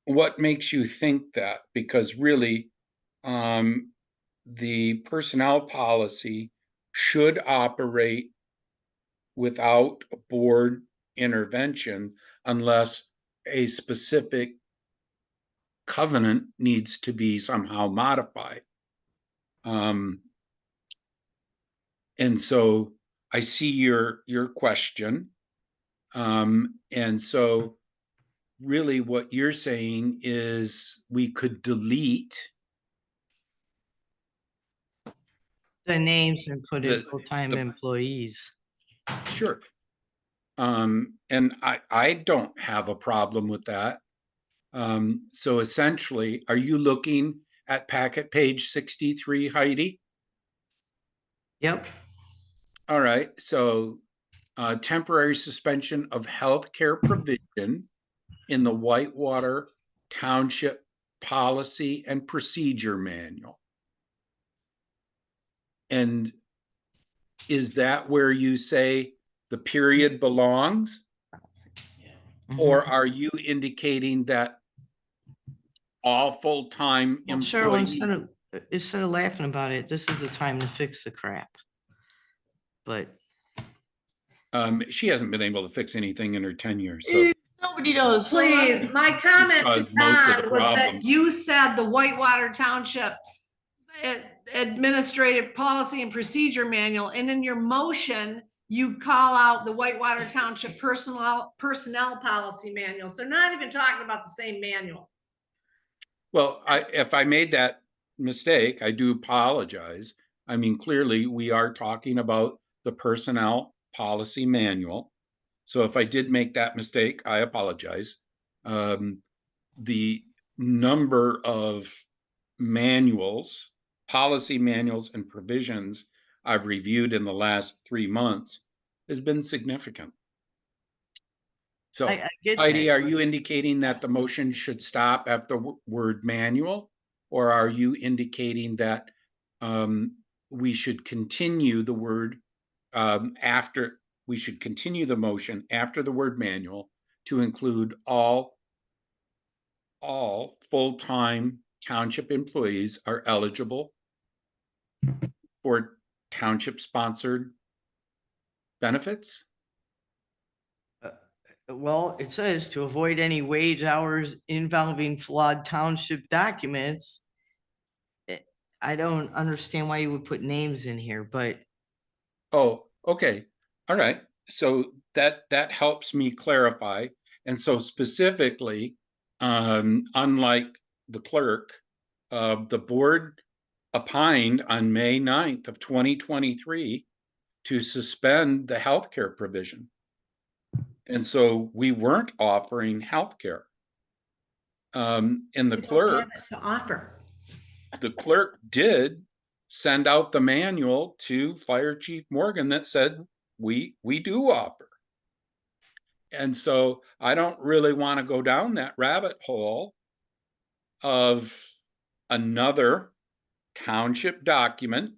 What makes you think that? Because really, the personnel policy should operate without board intervention unless a specific covenant needs to be somehow modified. And so I see your question. And so really what you're saying is we could delete The names and put in The- full-time the- employees. Sure. And I don't have a problem with that. So essentially, are you looking at packet page 63, Heidi? Yep, All right, so temporary suspension of healthcare provision in the Whitewater Township Policy and Procedure Manual. And is that where you say the period belongs? mhm. Or are you indicating that all full-time Well, Cheryl, employees? instead of laughing about it, this is the time to fix the crap. But She hasn't been able to fix anything in her tenure, so. no, but Doritos. Please, my comment to Caused most of the Don was that problems. you said the Whitewater Township Administrative Policy and Procedure Manual, and in your motion, you call out the Whitewater Township Personnel Policy Manual. So not even talking about the same manual. Well, if I made that mistake, I do apologize. I mean, clearly, we are talking about the Personnel Policy Manual. So if I did make that mistake, I apologize. The number of manuals, policy manuals and provisions I've reviewed in the last 3 months has been significant. So I get Heidi, that. are you indicating that the motion should stop at the word manual? Or are you indicating that we should continue the word we should continue the motion after the word manual to include all full-time township employees are eligible for township-sponsored benefits? Well, it says to avoid any wage hours involving flawed township documents. I don't understand why you would put names in here, but Oh, okay. All right. So that helps me clarify. And so specifically, unlike the clerk, the board opined on May 9th of 2023 to suspend the healthcare provision. And so we weren't offering healthcare. And the clerk To offer. the clerk did send out the manual to Fire Chief Morgan that said we do offer. And so I don't really want to go down that rabbit hole of another township document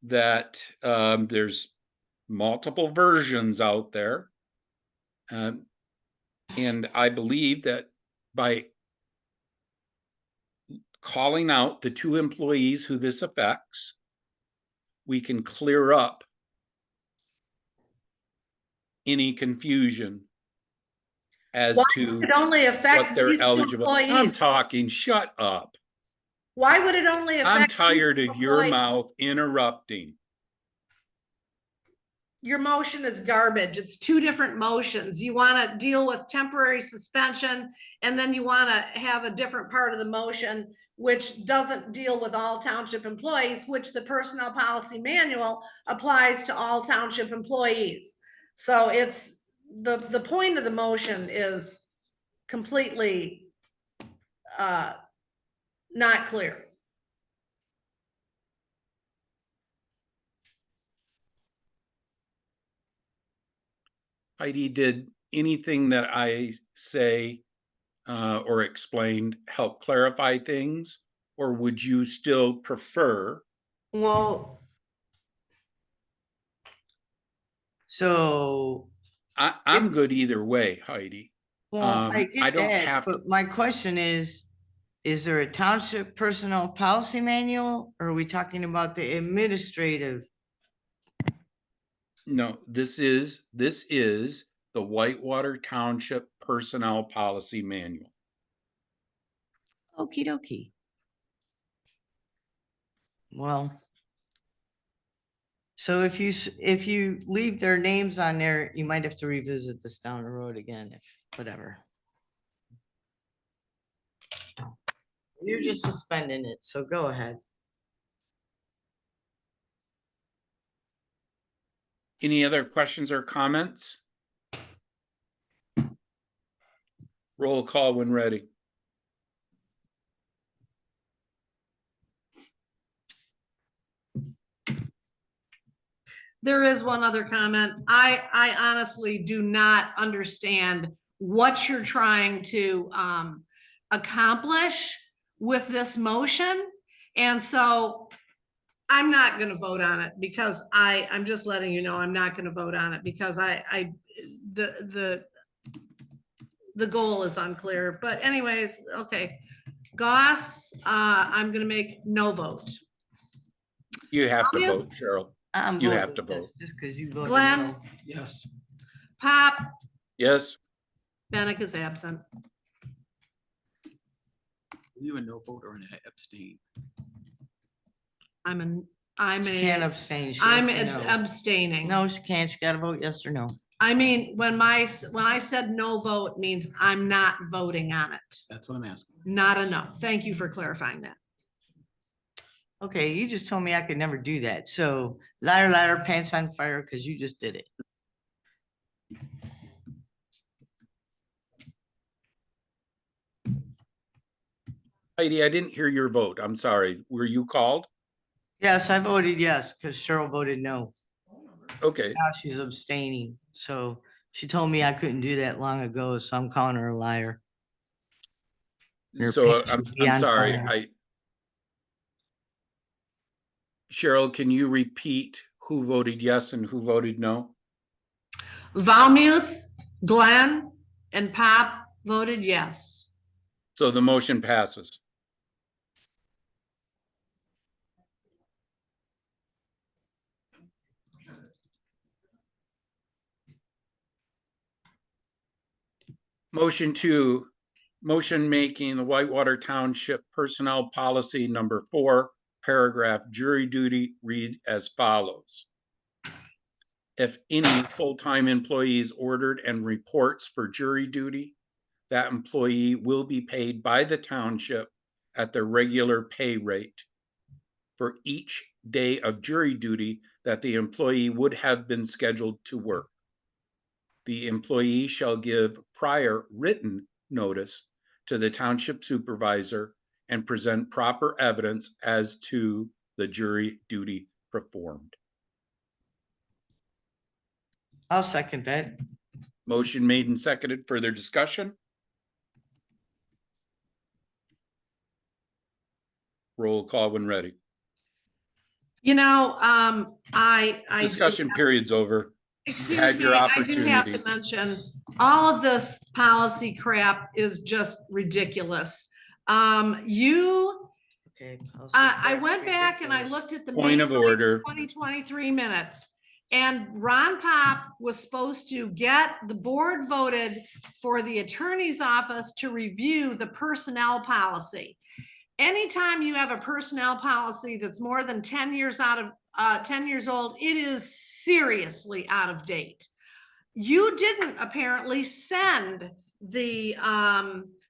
that there's multiple versions out there. And I believe that by calling out the 2 employees who this affects, we can clear up any confusion as to It only what affect they're these two eligible. I'm employees. talking, shut up. Why would it only affect? I'm these tired of your employees? mouth interrupting. Your motion is garbage. It's 2 different motions. You want to deal with temporary suspension, and then you want to have a different part of the motion, which doesn't deal with all township employees, which the personnel policy manual applies to all township employees. So it's the point of the motion is completely not clear. Heidi, did anything that I say or explained help clarify things? Or would you still prefer? well. So, I'm If- good either way, Heidi. well, I I get don't that, have to. but my question is there a township personnel policy manual? Or are we talking about the administrative? No, this is the Whitewater Township Personnel Policy Manual. Okie dokie. Well. So if you leave their names on there, you might have to revisit this down the road again, if whatever. You're just suspending it, so go ahead. Any other questions or comments? Roll call when ready. There is one other comment. I honestly do not understand what you're trying to accomplish with this motion. And so I'm not gonna vote on it because I'm just letting you know, I'm not gonna vote on it because the goal is unclear. But anyways, okay. Goss, I'm gonna make no vote. You have to You? vote, Cheryl. I'm You have voting to this vote. just because you voted Glenn? no. Yes. Pop, Yes, Bennett is absent. Are you a no vote or an abstain? I'm She can't a, abstain. She I'm has to know. abstaining. No, she can't. She gotta vote yes or no. I mean, when I said no vote means I'm not voting on it, That's what I'm asking. not a no. Thank you for clarifying that. Okay, you just told me I could never do that. So liar, liar, pants on fire, because you just did it. Heidi, I didn't hear your vote. I'm sorry. Were you called? Yes, I voted yes, because Cheryl voted no. Okay, Now she's abstaining. So she told me I couldn't do that long ago, so I'm calling her a liar. Your so pants be I'm on sorry. fire. Cheryl, can you repeat who voted yes and who voted no? Valmuth, Glenn, and Pop voted yes. So the motion passes. Motion making the Whitewater Township Personnel Policy Number 4, paragraph jury duty read as follows. If any full-time employee is ordered and reports for jury duty, that employee will be paid by the township at their regular pay rate for each day of jury duty that the employee would have been scheduled to work. The employee shall give prior written notice to the township supervisor and present proper evidence as to the jury duty performed. I'll second that. Motion made and seconded. Further discussion? Roll call when ready. You know, I. Discussion period's over. Excuse had your me, I do have opportunity. to mention, all of this policy crap is just ridiculous. Okay. I went back and I looked at the Point of order. 2023 minutes. And Ron Pop was supposed to get the board voted for the attorney's office to review the personnel policy. Anytime you have a personnel policy that's more than 10 years old, it is seriously out of date. You didn't apparently send the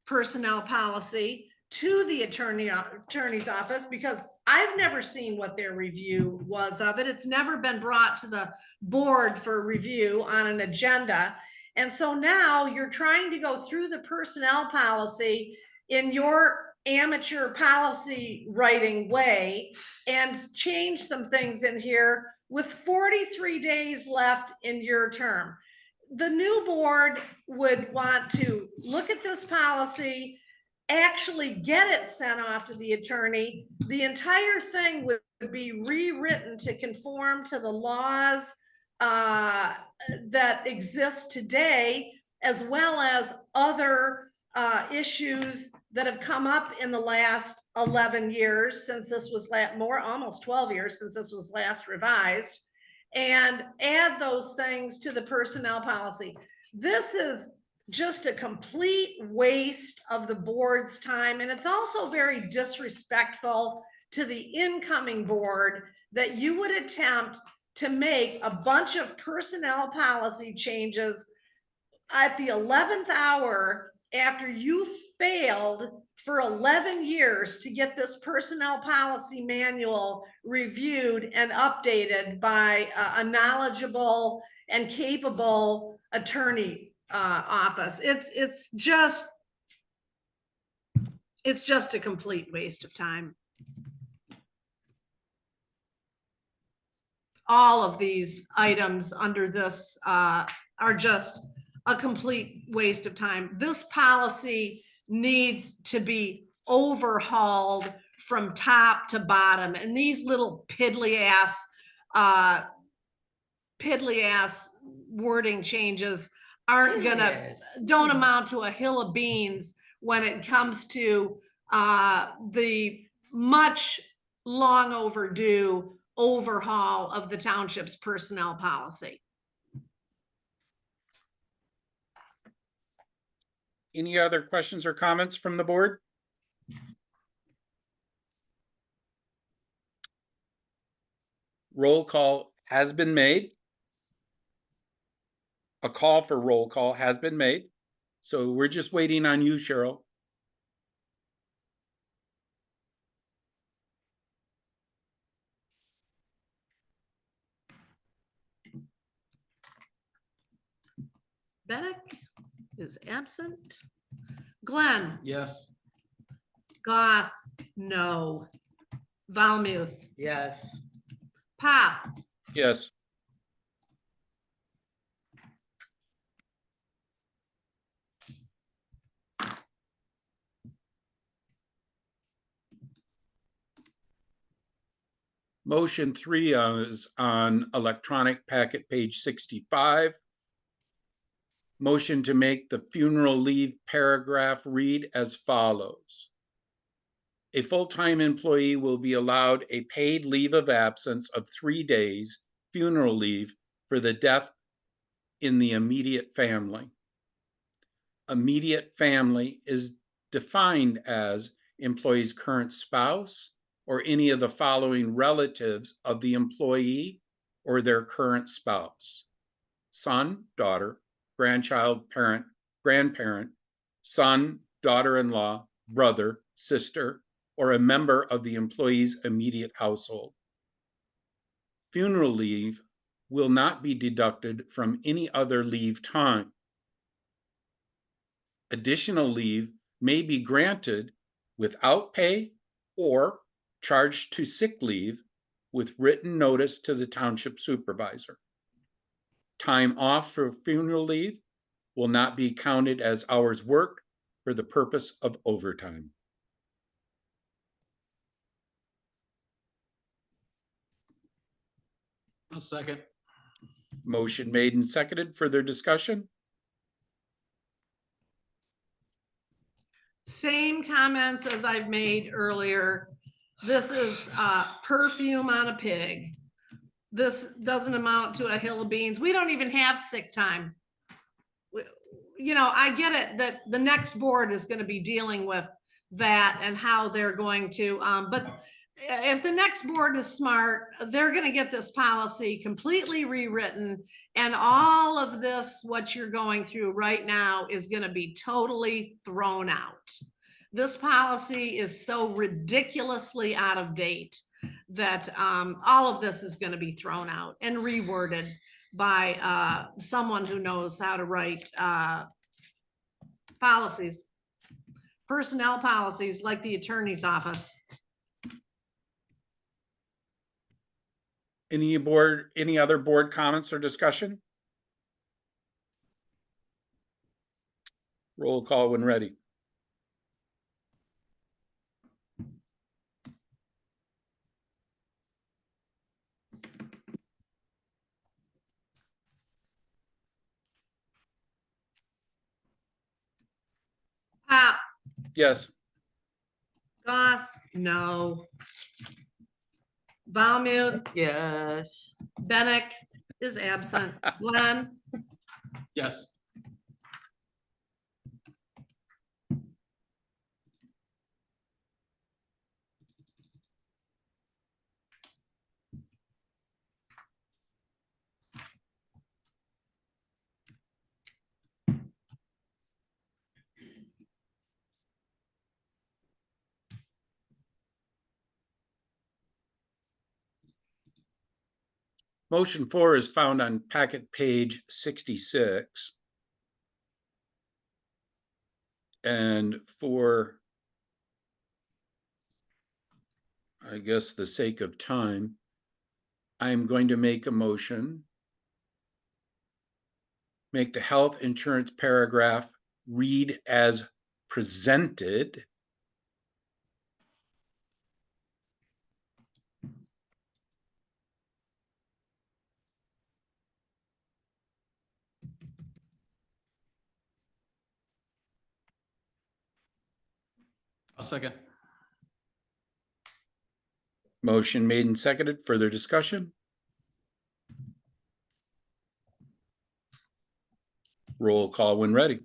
personnel policy to the attorney's office, because I've never seen what their review was of it. It's never been brought to the board for review on an agenda. And so now you're trying to go through the personnel policy in your amateur policy writing way and change some things in here with 43 days left in your term. The new board would want to look at this policy, actually get it sent off to the attorney. The entire thing would be rewritten to conform to the laws that exist today, as well as other issues that have come up in the last 11 years since this was almost 12 years since this was last revised, and add those things to the personnel policy. This is just a complete waste of the board's time. And it's also very disrespectful to the incoming board that you would attempt to make a bunch of personnel policy changes at the 11th hour after you failed for 11 years to get this personnel policy manual reviewed and updated by a knowledgeable and capable attorney office. It's just a complete waste of time. All of these items under this are just a complete waste of time. This policy needs to be overhauled from top to bottom, and these little piddly ass wording changes don't amount to a hill of beans when it comes to the much long overdue overhaul of the township's personnel policy. Any other questions or comments from the board? Roll call has been made. A call for roll call has been made. So we're just waiting on you, Cheryl. Bennett is absent. Glenn, Yes. Goss, no. Valmuth, Yes. Pop, Yes. Motion 3 is on electronic packet page 65. Motion to make the funeral leave paragraph read as follows. A full-time employee will be allowed a paid leave of absence of 3 days, funeral leave, for the death in the immediate family. Immediate family is defined as employee's current spouse or any of the following relatives of the employee or their current spouse: son, daughter, grandchild, parent, grandparent, son, daughter-in-law, brother, sister, or a member of the employee's immediate household. Funeral leave will not be deducted from any other leave time. Additional leave may be granted without pay or charged to sick leave with written notice to the township supervisor. Time off for funeral leave will not be counted as hours worked for the purpose of overtime. I'll second. Motion made and seconded. Further discussion? same comments as I've made earlier. This is perfume on a pig. This doesn't amount to a hill of beans. We don't even have sick time. You know, I get it that the next board is going to be dealing with that and how they're going to, but if the next board is smart, they're going to get this policy completely rewritten, and all of this, what you're going through right now, is going to be totally thrown out. This policy is so ridiculously out of date that all of this is going to be thrown out and reworded by someone who knows how to write policies, personnel policies, like the attorney's office. Any other board comments or discussion? Roll call when ready. Pop, Yes. Goss, no. Valmuth, Yes. Bennett is absent. Glenn, Yes. Motion 4 is found on packet page 66. And for, I guess, the sake of time, I'm going to make a motion. Make the health insurance paragraph read as presented. I'll second. Motion made and seconded. Further discussion? Roll call when ready.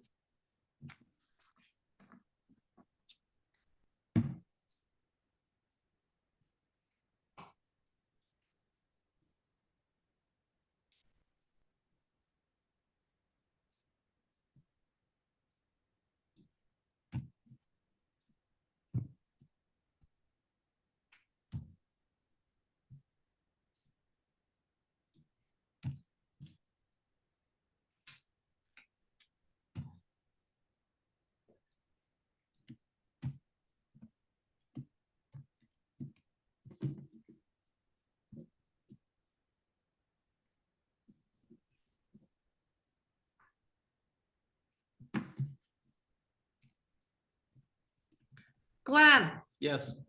Glenn, Yes.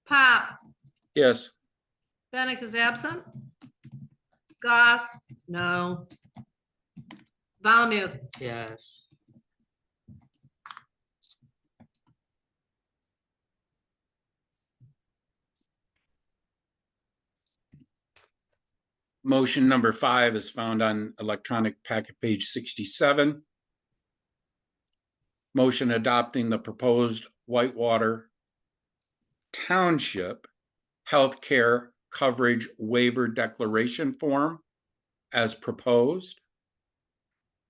Pop, Yes. Bennett is absent. Goss, no. Valmute, Yes. Motion number 5 is found on electronic packet page 67. Motion adopting the proposed Whitewater Township Healthcare Coverage Waiver Declaration Form as proposed,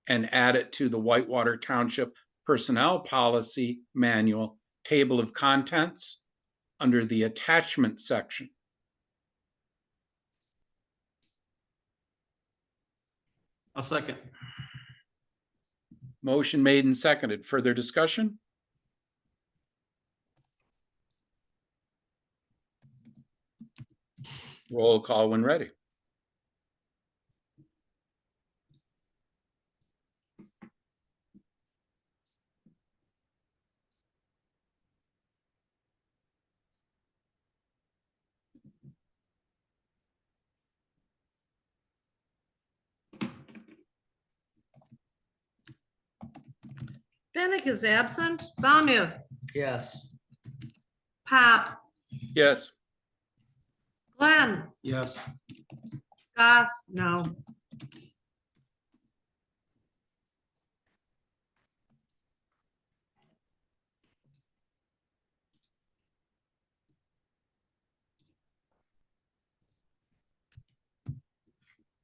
and add it to the Whitewater Township Personnel Policy Manual Table of Contents under the attachment section. I'll second. Motion made and seconded. Further discussion? Roll call when ready. Bennett is absent. Valmute, Yes. Pop, Yes. Glenn, Yes. Goss, no.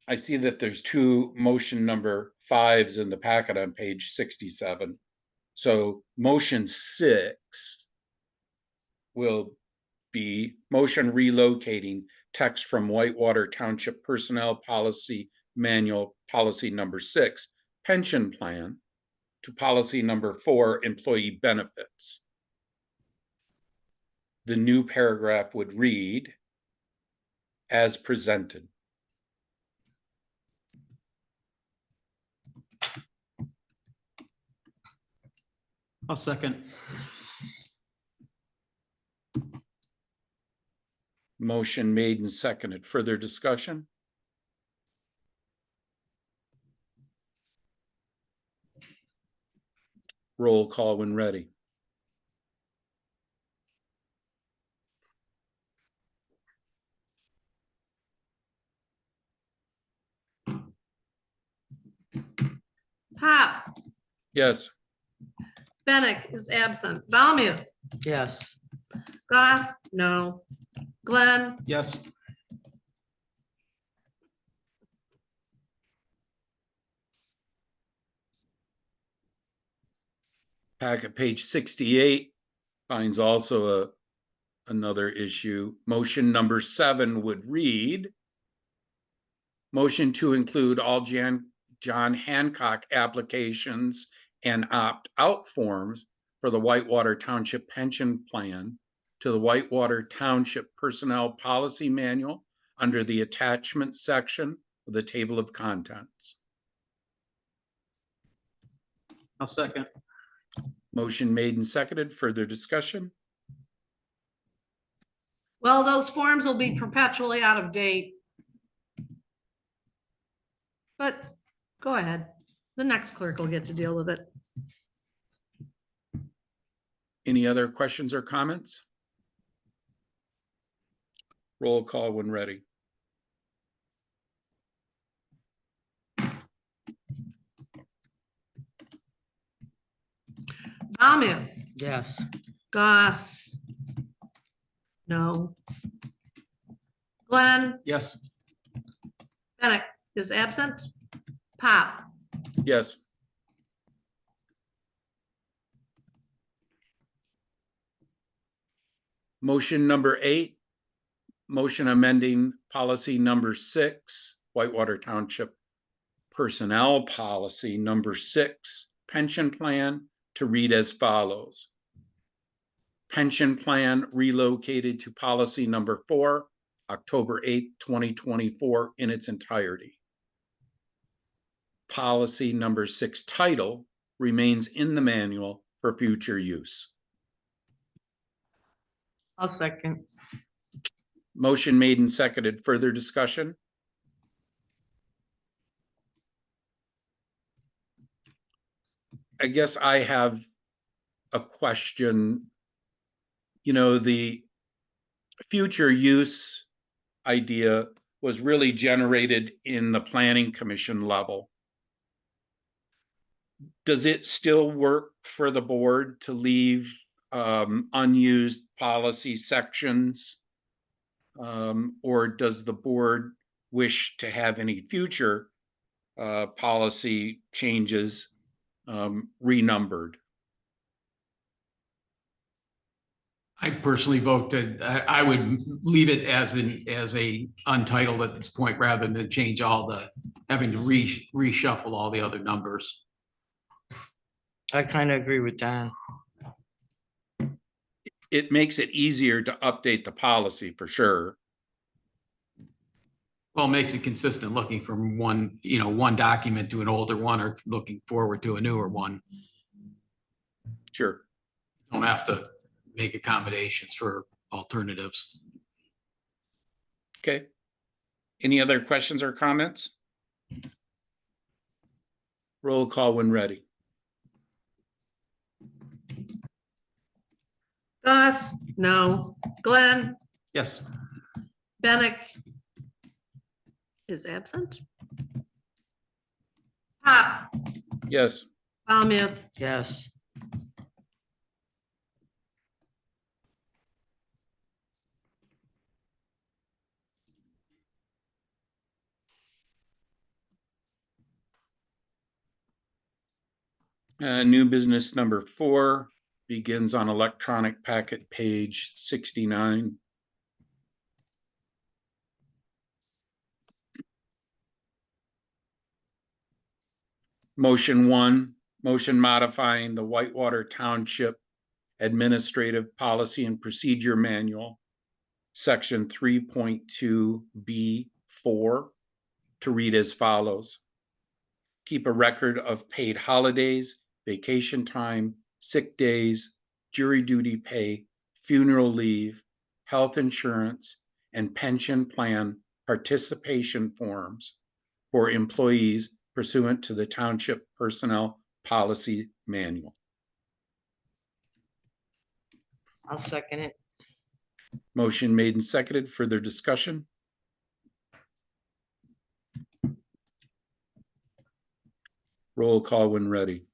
I see that there's 2 motion number 5s in the packet on page 67. So motion 6 will be motion relocating text from Whitewater Township Personnel Policy Manual, policy number 6, pension plan, to policy number 4, employee benefits. The new paragraph would read, as presented. I'll second. Motion made and seconded. Further discussion? Roll call when ready. Pop, Yes. Bennett is absent. Valmute, Yes. Goss, no. Glenn, Yes. Packet page 68 finds also another issue. Motion number 7 would read, motion to include all John Hancock applications and opt-out forms for the Whitewater Township Pension Plan to the Whitewater Township Personnel Policy Manual under the attachment section of the table of contents. I'll second. Motion made and seconded. Further discussion? well, those forms will be perpetually out of date. But go ahead. The next clerk will get to deal with it. Any other questions or comments? Roll call when ready. Valmute, Yes. Goss, no. Glenn, Yes. Bennett is absent. Pop, Yes. Motion number 8, motion amending policy number 6, Whitewater Township Personnel Policy number 6, pension plan, to read as follows. Pension plan relocated to policy number 4, October 8th, 2024 in its entirety. Policy number 6 title remains in the manual for future use. I'll second. Motion made and seconded. Further discussion? I guess I have a question. You know, the future use idea was really generated in the planning commission level. Does it still work for the board to leave unused policy sections? Or does the board wish to have any future policy changes renumbered? I personally vote that I would leave it as a untitled at this point rather than change having to reshuffle all the other numbers. I kind of agree with Don. It makes it easier to update the policy for sure. Well, it makes it consistent looking from one document to an older one or looking forward to a newer one. Sure. Don't have to make accommodations for alternatives. Okay. Any other questions or comments? Roll call when ready. Goss, no. Glenn, Yes. Bennett is absent. Pop, Yes. Palmuth, Yes. New business number 4 begins on electronic packet page 69. Motion 1, motion modifying the Whitewater Township Administrative Policy and Procedure Manual, section 3.2B4, to read as follows. Keep a record of paid holidays, vacation time, sick days, jury duty pay, funeral leave, health insurance, and pension plan participation forms for employees pursuant to the Township Personnel Policy Manual. I'll second it. Motion made and seconded. Further discussion? Roll call when ready.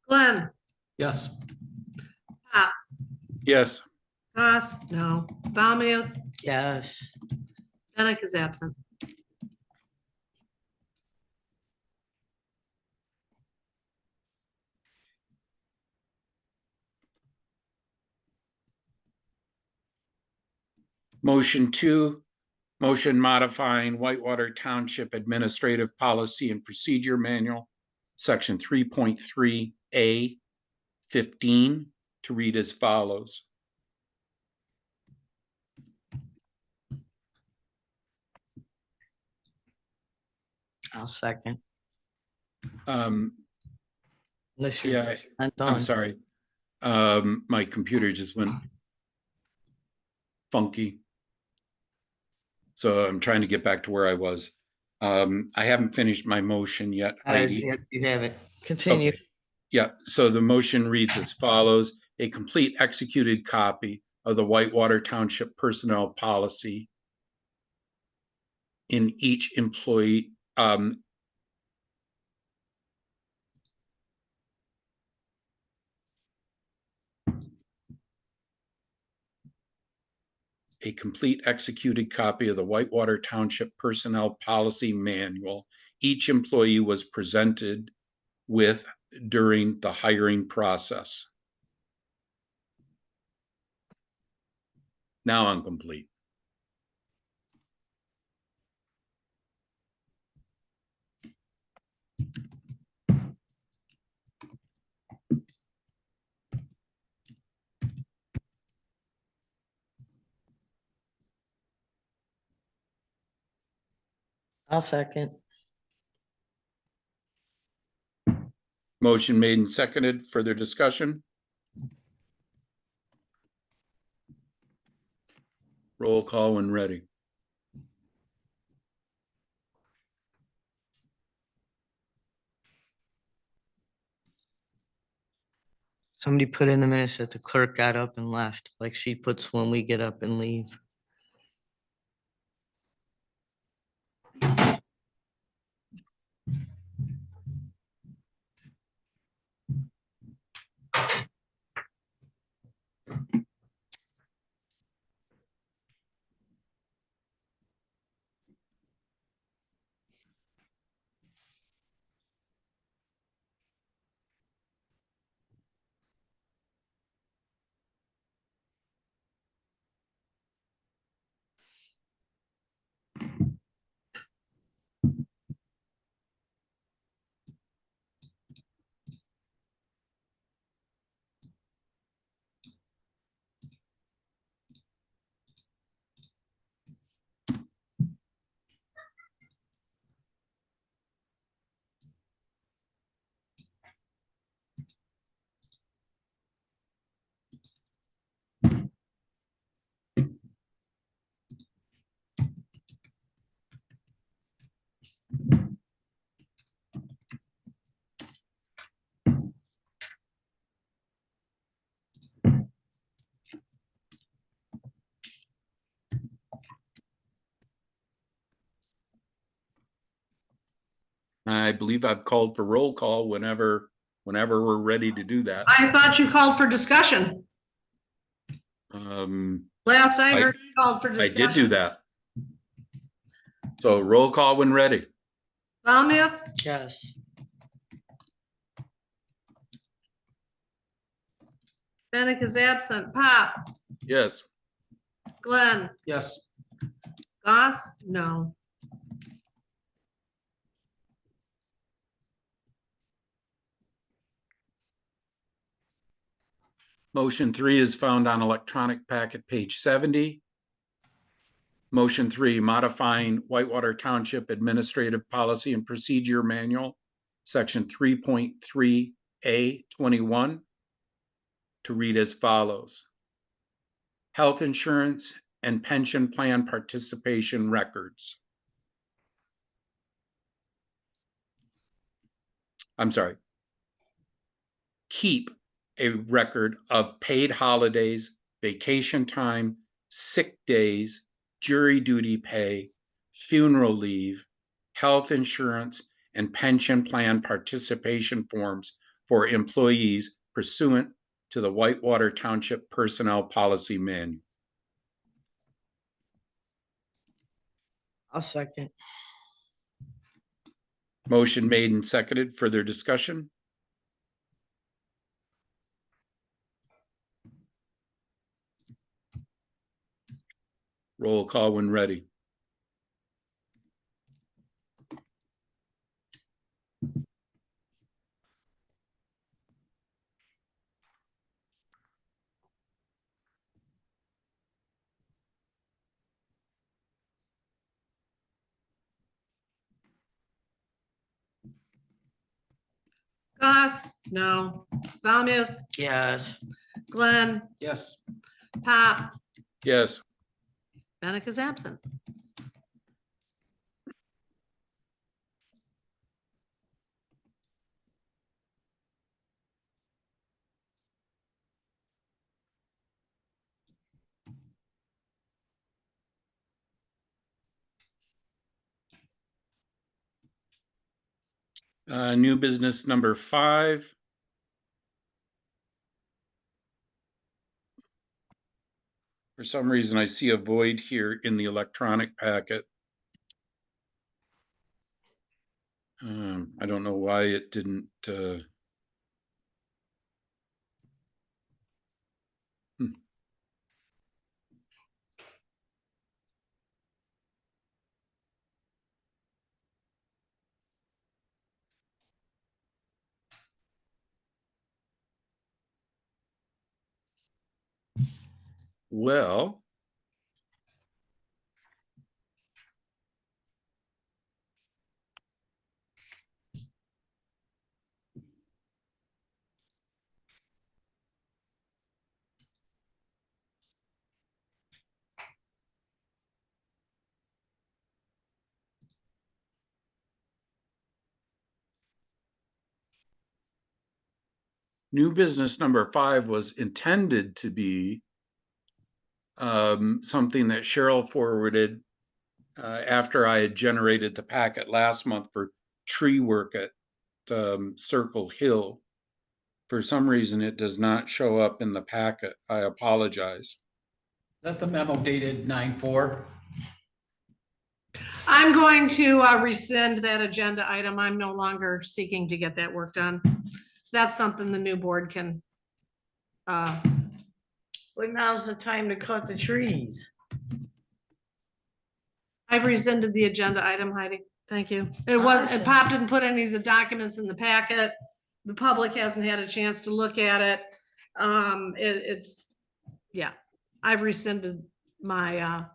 Glenn, Yes. Pop, Yes. Goss, no. Palmuth, Yes. Bennett is absent. Motion 2, motion modifying Whitewater Township Administrative Policy and Procedure Manual, section 3.3A 15, to read as follows. I'll second. Unless you're Yeah, not I'm done. sorry. My computer just went funky. So I'm trying to get back to where I was. I haven't finished my motion yet, Heidi. You have it. Continue. Okay. Yeah, so the motion reads as follows: a complete executed copy of the Whitewater Township Personnel Policy in each employee, a complete executed copy of the Whitewater Township Personnel Policy Manual each employee was presented with during the hiring process. Now I'm complete. I'll second. Motion made and seconded. Further discussion? Roll call when ready. Somebody put in the minutes that the clerk got up and left, like she puts when we get up and leave. I believe I've called for roll call whenever we're ready to do that. I thought you called for discussion. Last I heard, you called for I discussion. did do that. So roll call when ready. Valmuth, Yes. Bennett is absent. Pop, Yes. Glenn, Yes. Goss, no. Motion 3 is found on electronic packet page 70. Motion 3, modifying Whitewater Township Administrative Policy and Procedure Manual, Section 3.3A21, to read as follows. Health insurance and pension plan participation records. I'm sorry. Keep a record of paid holidays, vacation time, sick days, jury duty pay, funeral leave, health insurance, and pension plan participation forms for employees pursuant to the Whitewater Township Personnel Policy Manual. I'll second. Motion made and seconded. Further discussion? Roll call when ready. Goss, no. Valmuth, Yes. Glenn, Yes. Pop, Yes. Bennett is absent. New business number 5. For some reason, I see a void here in the electronic packet. I don't know why it didn't. Well, new business number 5 was intended to be something that Cheryl forwarded after I had generated the packet last month for tree work at Circle Hill. For some reason, it does not show up in the packet. I apologize. Is that the memo dated 9/4? I'm going to rescind that agenda item. I'm no longer seeking to get that work done. That's something the new board can. Well, now's the time to cut the trees. I've rescinded the agenda item, Heidi. Thank you. It Awesome. Pop didn't put any of the documents in the packet. The public hasn't had a chance to look at it. Yeah, I've rescinded my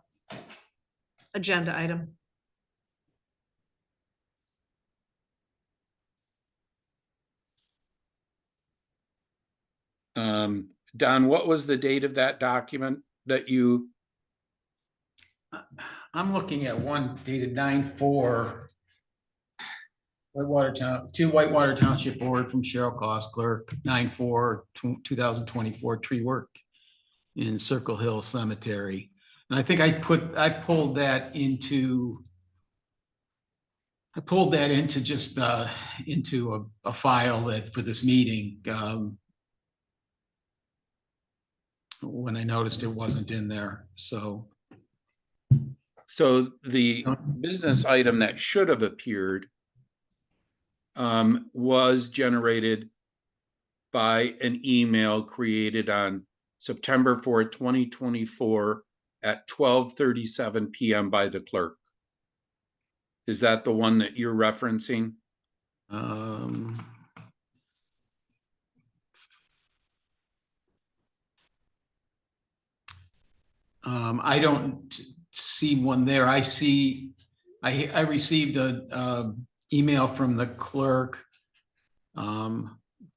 agenda item. Don, what was the date of that document that you? I'm looking at one dated 9/4. To Whitewater Township Board from Cheryl Cost Clerk, 9/4/2024 tree work in Circle Hill Cemetery. And I think I pulled that into just into a file that for this meeting. When I noticed it wasn't in there, so. So the business item that should have appeared was generated by an email created on September 4th, 2024 at 12:37 p.m. by the clerk. Is that the one that you're referencing? I don't see one there. I received a email from the clerk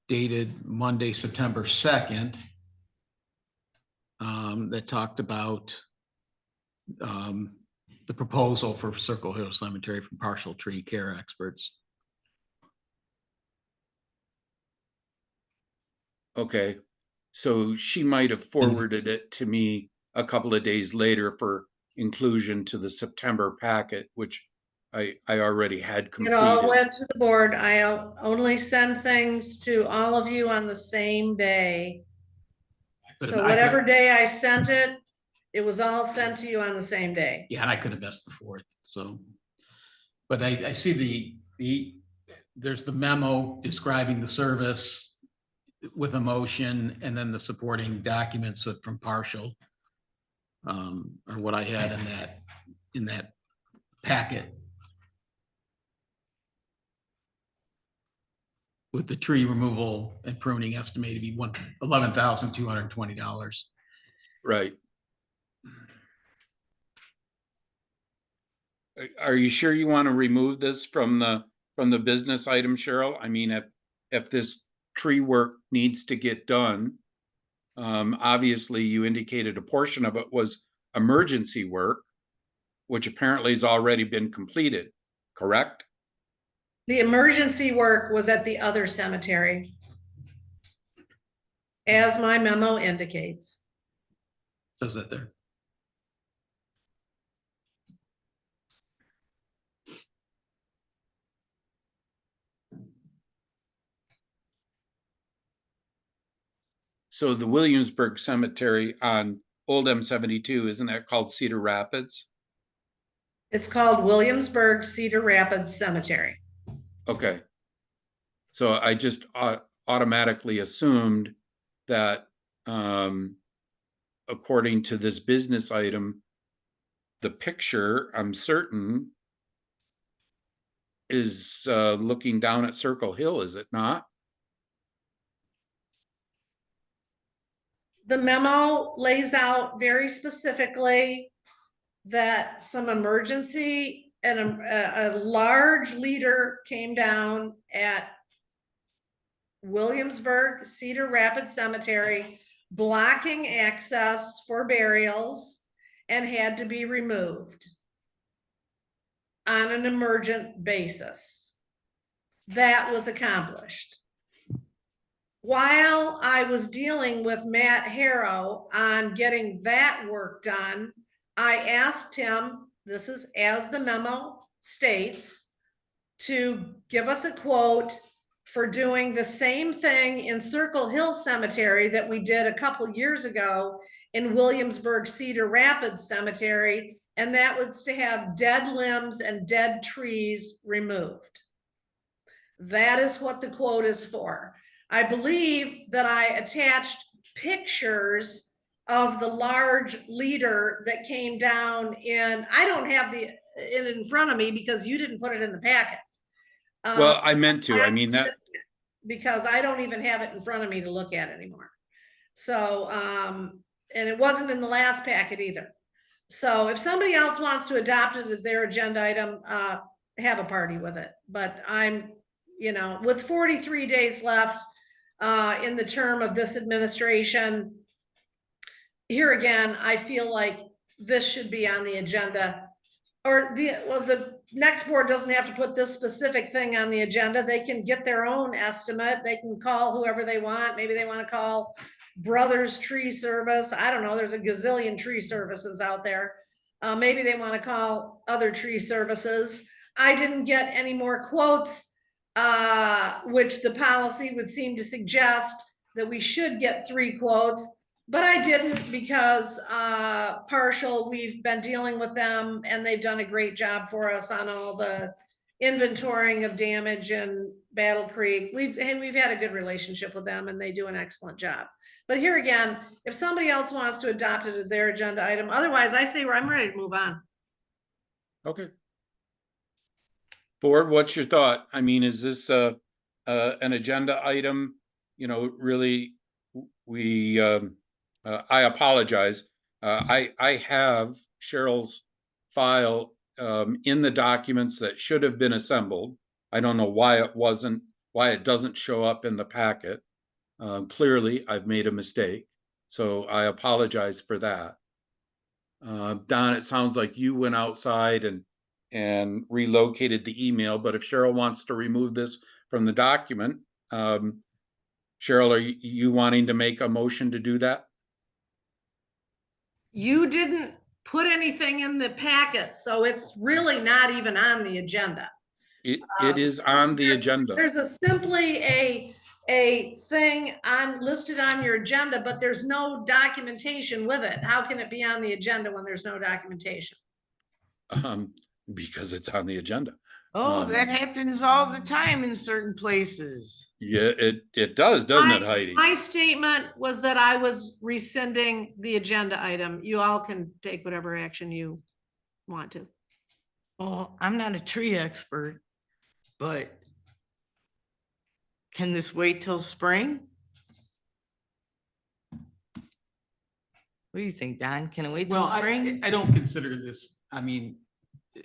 dated Monday, September 2nd that talked about the proposal for Circle Hill Cemetery from partial tree care experts. Okay, so she might have forwarded it to me a couple of days later for inclusion to the September packet, which I already had It all completed. went to the board. I only send things to all of you on the same day. But So I whatever could- day I sent it, it was all sent to you on the same day. Yeah, and I could have missed the 4th, so. But I see there's the memo describing the service with a motion and then the supporting documents from partial. Or what I had in that packet. With the tree removal and pruning estimated to be $11,220. Right. Are you sure you want to remove this from the business item, Cheryl? I mean, if this tree work needs to get done, obviously you indicated a portion of it was emergency work, which apparently has already been completed, correct? The emergency work was at the other cemetery, as my memo indicates. Says that there. So the Williamsburg Cemetery on Old M72, isn't that called Cedar Rapids? It's called Williamsburg Cedar Rapids Cemetery. Okay. So I just automatically assumed that according to this business item, the picture, I'm certain, is looking down at Circle Hill, is it not? The memo lays out very specifically that some emergency and a large leader came down at Williamsburg Cedar Rapids Cemetery, blocking access for burials and had to be removed on an emergent basis. That was accomplished. While I was dealing with Matt Harrow on getting that work done, I asked him, this is as the memo states, to give us a quote for doing the same thing in Circle Hill Cemetery that we did a couple years ago in Williamsburg Cedar Rapids Cemetery, and that was to have dead limbs and dead trees removed. That is what the quote is for. I believe that I attached pictures of the large leader that came down in, I don't have it in front of me because you didn't put it in the packet. Well, I meant to, I mean that. Because I don't even have it in front of me to look at anymore. So, and it wasn't in the last packet either. So if somebody else wants to adopt it as their agenda item, have a party with it. But I'm, with 43 days left in the term of this administration, here again, I feel like this should be on the agenda. Or the next board doesn't have to put this specific thing on the agenda. They can get their own estimate. They can call whoever they want. Maybe they want to call Brothers Tree Service. I don't know. There's a gazillion tree services out there. Maybe they want to call other tree services. I didn't get any more quotes, which the policy would seem to suggest that we should get 3 quotes. But I didn't because partial, we've been dealing with them and they've done a great job for us on all the inventorying of damage in Battle Creek. We've had a good relationship with them and they do an excellent job. But here again, if somebody else wants to adopt it as their agenda item, otherwise I say I'm ready to move on. Okay. Board, what's your thought? I mean, is this an agenda item? Really, we, I apologize. I have Cheryl's file in the documents that should have been assembled. I don't know why it doesn't show up in the packet. Clearly, I've made a mistake. So I apologize for that. Don, it sounds like you went outside and relocated the email, but if Cheryl wants to remove this from the document, Cheryl, are you wanting to make a motion to do that? You didn't put anything in the packet, so it's really not even on the agenda. It is on the agenda. There's simply a thing listed on your agenda, but there's no documentation with it. How can it be on the agenda when there's no documentation? Because it's on the agenda. Oh, that happens all the time in certain places. Yeah, it does, doesn't it, Heidi? My statement was that I was rescinding the agenda item. You all can take whatever action you want to. Well, I'm not a tree expert, but can this wait till spring? What do you think, Don? Can it wait till spring? I don't consider this, I mean.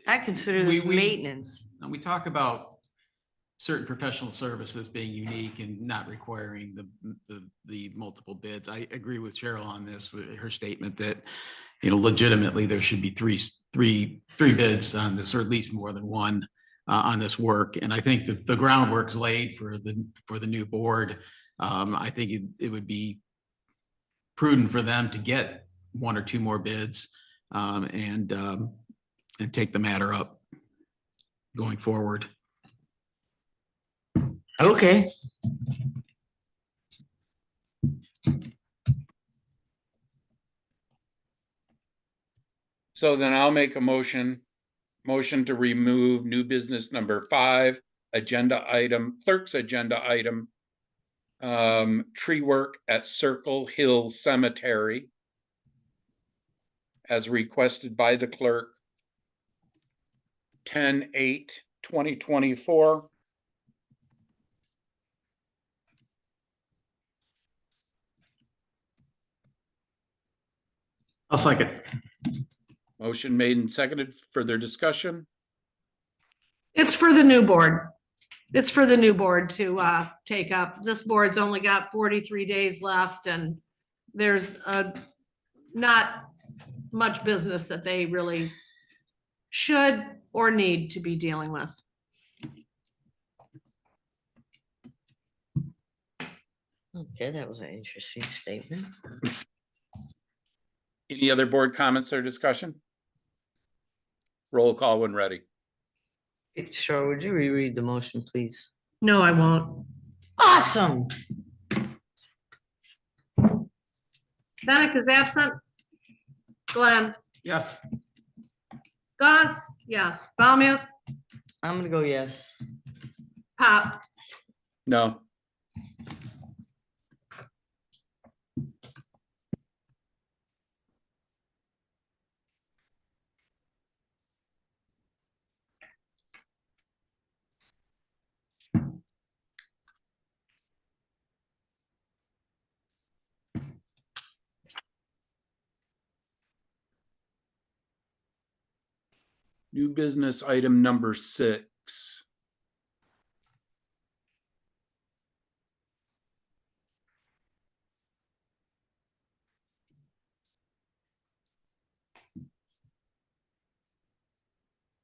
I consider this maintenance. And we talk about certain professional services being unique and not requiring the multiple bids. I agree with Cheryl on this, with her statement that, legitimately there should be three bids on this, or at least more than one on this work. And I think that the groundwork's laid for the new board. I think it would be prudent for them to get 1 or 2 more bids and take the matter up going forward. Okay. So then I'll make a motion to remove new business number 5, clerk's agenda item, tree work at Circle Hill Cemetery as requested by the clerk, 10/8/2024. I'll second. Motion made and seconded. Further discussion? It's for the new board. It's for the new board to take up. This board's only got 43 days left and there's not much business that they really should or need to be dealing with. Okay, that was an interesting statement. Any other board comments or discussion? Roll call when ready. Sure, would you reread the motion, please? No, I won't. Awesome. Bennett is absent. Glenn, Yes. Goss, yes. Baummuth, I'm gonna go yes. Pop, No. New business item number 6.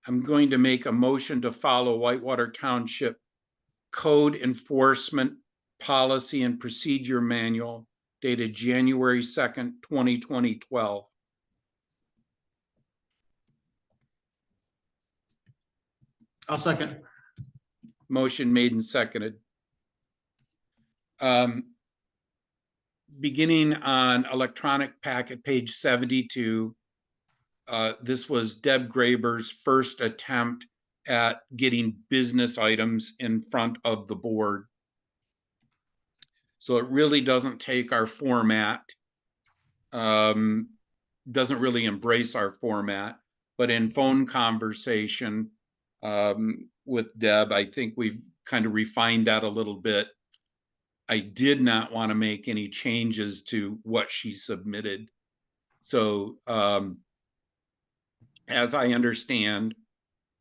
I'm going to make a motion to follow Whitewater Township Code Enforcement Policy and Procedure Manual dated January 2nd, 2012. I'll second. Motion made and seconded. Beginning on electronic packet, page 72, this was Deb Graber's first attempt at getting business items in front of the board. So it really doesn't take our format, doesn't really embrace our format, but in phone conversation with Deb, I think we've kind of refined that a little bit. I did not want to make any changes to what she submitted. So as I understand,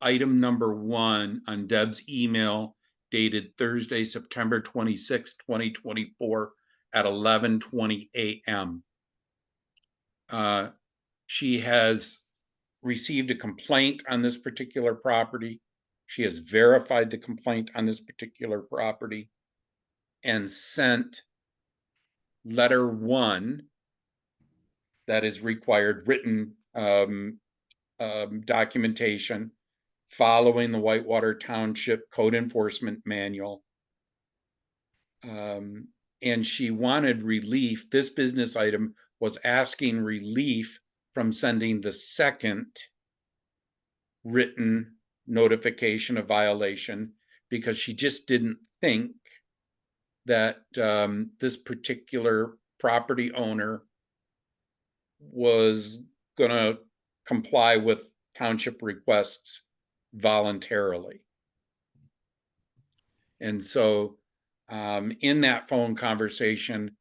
item number 1 on Deb's email dated Thursday, September 26, 2024 at 11:20 a.m. She has received a complaint on this particular property. She has verified the complaint on this particular property and sent letter 1 that is required written documentation following the Whitewater Township Code Enforcement Manual. And she wanted relief. This business item was asking relief from sending the second written notification of violation because she just didn't think that this particular property owner was going to comply with township requests voluntarily. And so in that phone conversation,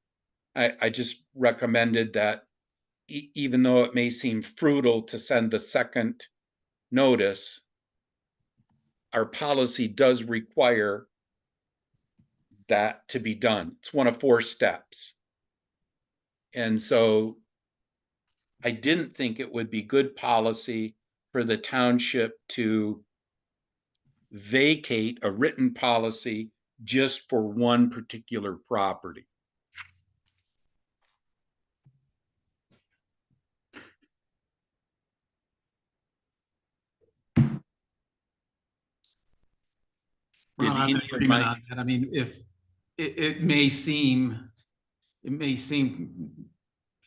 I just recommended that even though it may seem frugal to send the second notice, our policy does require that to be done. It's one of 4 steps. And so I didn't think it would be good policy for the township to vacate a written policy just for one particular property. We're not in agreement on that. I mean, if it may seem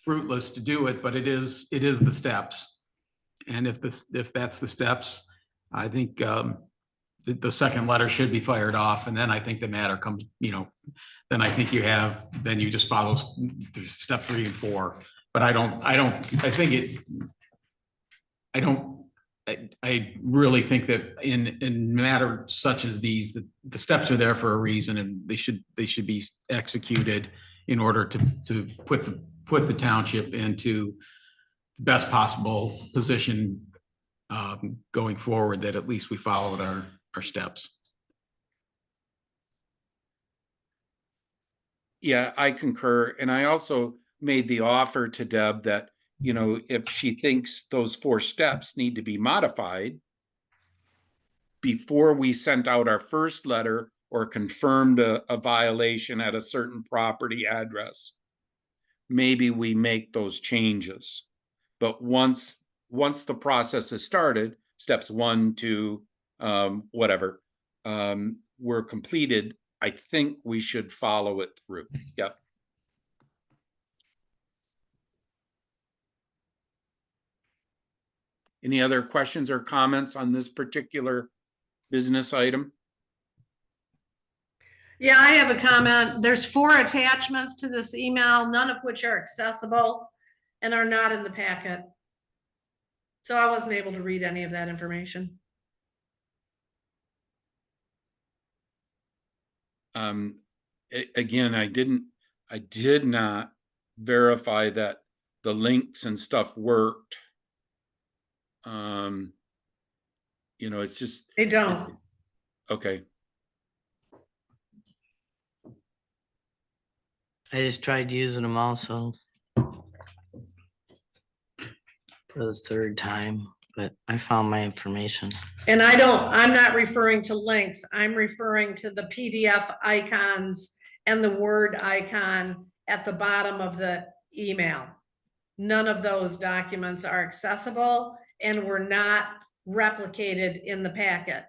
fruitless to do it, but it is the steps. And if that's the steps, I think the second letter should be fired off, and then I think the matter comes, then I think then you just follow step 3 and 4. But I really think that in matters such as these, the steps are there for a reason, and they should be executed in order to put the township into best possible position going forward, that at least we followed our steps. Yeah, I concur. And I also made the offer to Deb that, you know, if she thinks those 4 steps need to be modified before we sent out our first letter or confirmed a violation at a certain property address, maybe we make those changes. But once the process is started, steps 1, 2, whatever, were completed, I think we should follow it through. Yep. Any other questions or comments on this particular business item? Yeah, I have a comment. There's 4 attachments to this email, none of which are accessible and are not in the packet. So I wasn't able to read any of that information. Again, I did not verify that the links and stuff worked. You know, it's just. They don't. Okay. I just tried using them also for the 3rd time, but I found my information. And I'm not referring to links. I'm referring to the PDF icons and the Word icon at the bottom of the email. None of those documents are accessible and were not replicated in the packet.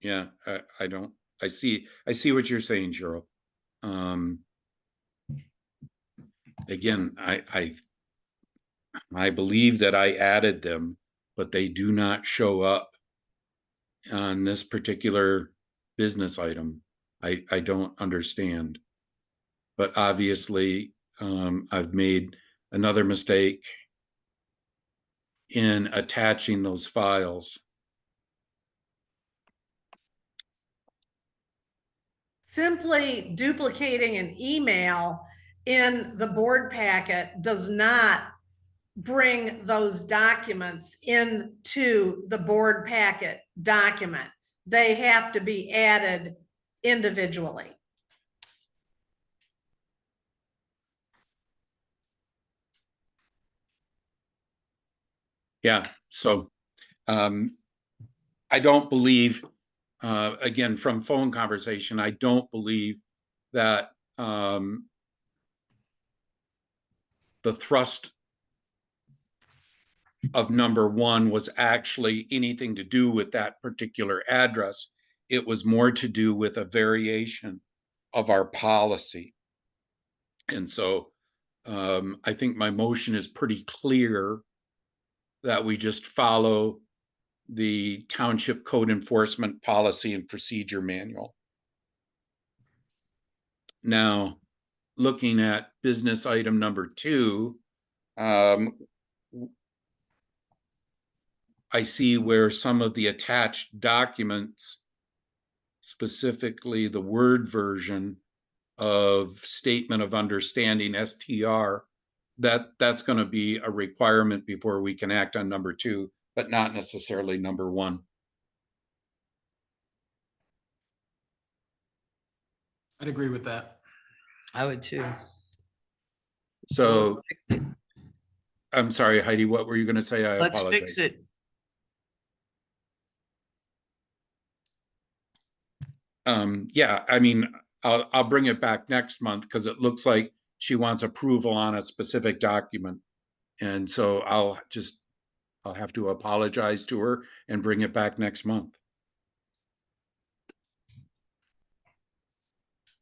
Yeah, I see what you're saying, Cheryl. Again, I believe that I added them, but they do not show up on this particular business item. I don't understand. But obviously, I've made another mistake in attaching those files. Simply duplicating an email in the board packet does not bring those documents into the board packet document. They have to be added individually. Yeah, so I don't believe, again, from phone conversation, I don't believe that the thrust of number 1 was actually anything to do with that particular address. It was more to do with a variation of our policy. And so I think my motion is pretty clear that we just follow the Township Code Enforcement Policy and Procedure Manual. Now, looking at business item number 2, I see where some of the attached documents, specifically the Word version of Statement of Understanding, STR, that's going to be a requirement before we can act on number 2, but not necessarily number 1. I'd agree with that. I would too. So, I'm sorry, Heidi, what were you going to say? I Let's apologize. fix it. Yeah, I mean, I'll bring it back next month because it looks like she wants approval on a specific document. And so I'll have to apologize to her and bring it back next month.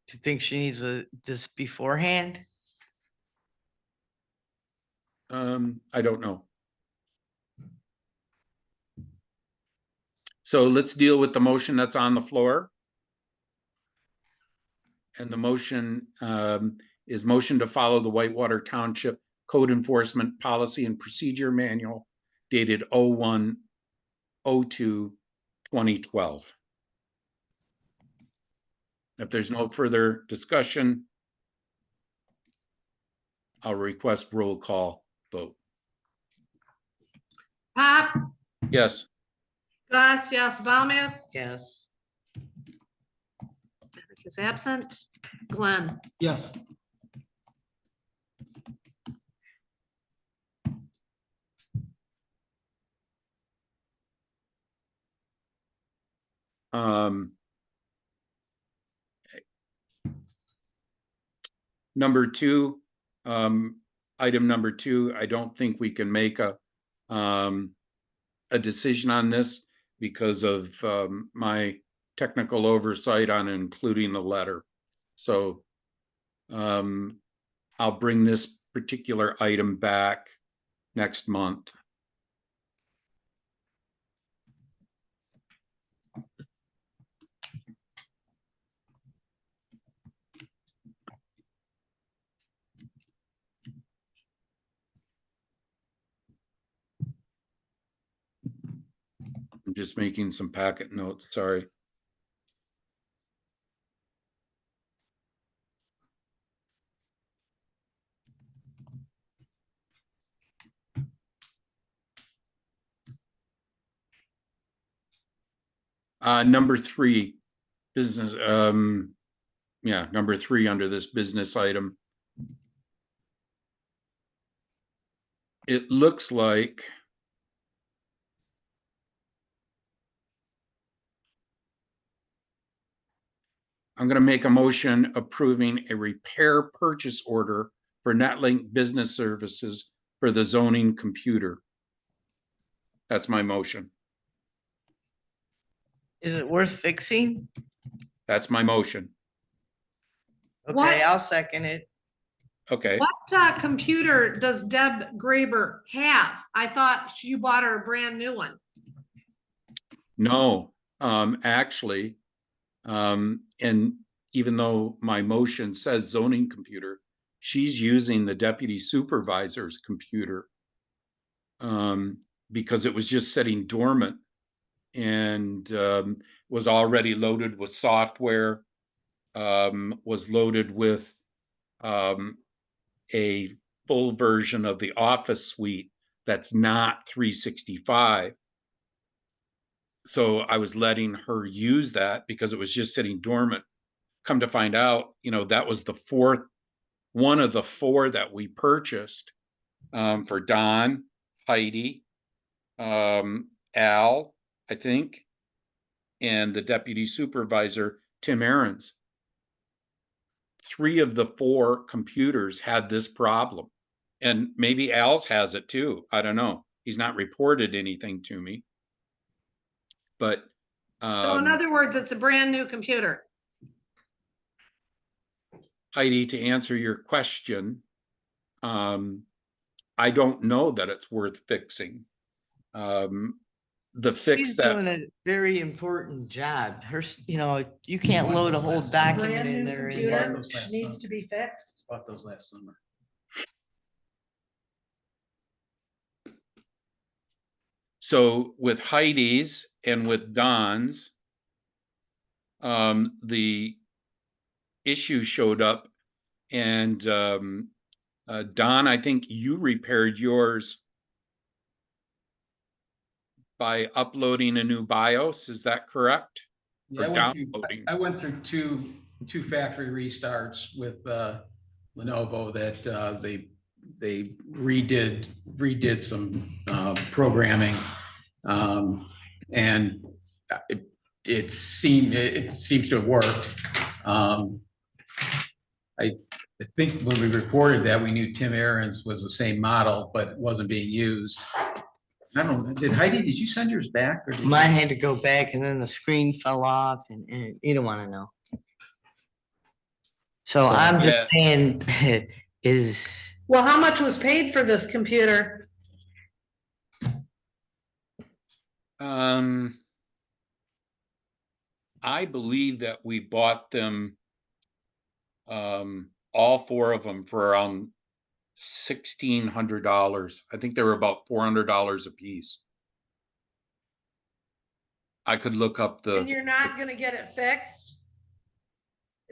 Do you think she needs this beforehand? I don't know. So let's deal with the motion that's on the floor. And the motion is motion to follow the Whitewater Township Code Enforcement Policy and Procedure Manual dated 01/02/2021. 2012. If there's no further discussion, I'll request roll call vote. Pop, Yes. Gus, yes, Baumeth Yes. is absent. Glenn, Yes. Number two, item number two, I don't think we can make a decision on this because of my technical oversight on including the letter. So I'll bring this particular item back next month. I'm just making some packet notes, sorry. Number three, business, yeah, number three under this business item. It looks like I'm going to make a motion approving a repair purchase order for Netlink Business Services for the zoning computer. That's my motion. Is it worth fixing? That's my motion. Okay, What? I'll second it. Okay. what computer does Deb Graber have? I thought you bought her a brand new one. No, actually, and even though my motion says zoning computer, she's using the deputy supervisor's computer because it was just sitting dormant and was already loaded with software, was loaded with a full version of the Office suite that's not 365. So I was letting her use that because it was just sitting dormant. Come to find out, you know, that was the fourth, one of the four that we purchased for Don, Heidi, Al, I think, and the deputy supervisor, Tim Aarons. 3 of the 4 computers had this problem. And maybe Al's has it too. I don't know. He's not reported anything to me. But So in other words, it's a brand new computer. Heidi, to answer your question, I don't know that it's worth fixing. The fix She's that doing a very important job. You know, you can't load a whole document in there. and then- Those last Needs summer. to be fixed. Bought those last summer. So with Heidi's and with Don's, the issue showed up, and Don, I think you repaired yours by uploading a new BIOS. Is that correct? Yeah, Or I went through, downloading? I went through two factory restarts with Lenovo that they redid some programming, and it seems to have worked. I think when we reported that, we knew Tim Aarons was the same model, but wasn't being used. I don't know. Did you send yours back? Or did Mine had to go back and then the screen fell off and you don't want to know. So I'm just saying is. Well, how much was paid for this computer? I believe that we bought them, all 4 of them for around $1,600. I think they were about $400 a piece. I could look up And the, you're not gonna get it fixed?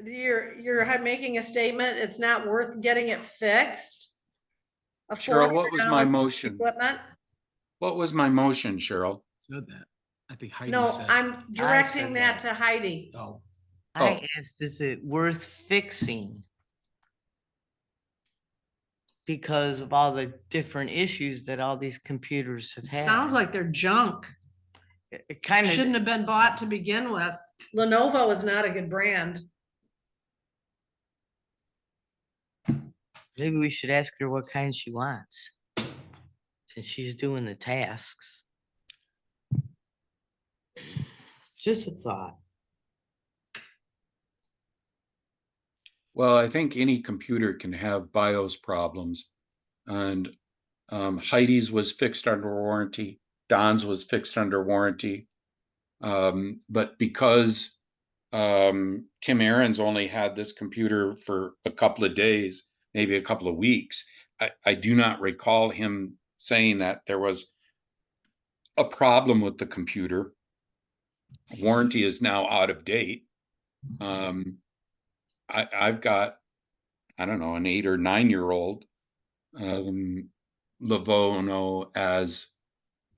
You're making a statement, it's not worth getting it fixed? A Cheryl, what was my $400 motion? Equipment? What was my motion, Cheryl? Said that. I think Heidi No, said. I'm directing that that. to Heidi. Oh, I Oh. asked, is it worth fixing? Because of all the different issues that all these computers have had. Sounds like they're junk. It kind Shouldn't of, have been bought to begin with. Lenovo is not a good brand. maybe we should ask her what kind she wants. Since she's doing the tasks. Just a thought. Well, I think any computer can have BIOS problems. And Heidi's was fixed under warranty. Don's was fixed under warranty. But because Tim Aaron's only had this computer for a couple of days, maybe a couple of weeks, I do not recall him saying that there was a problem with the computer. Warranty is now out of date. I've got, I don't know, an 8 or 9-year-old Livono as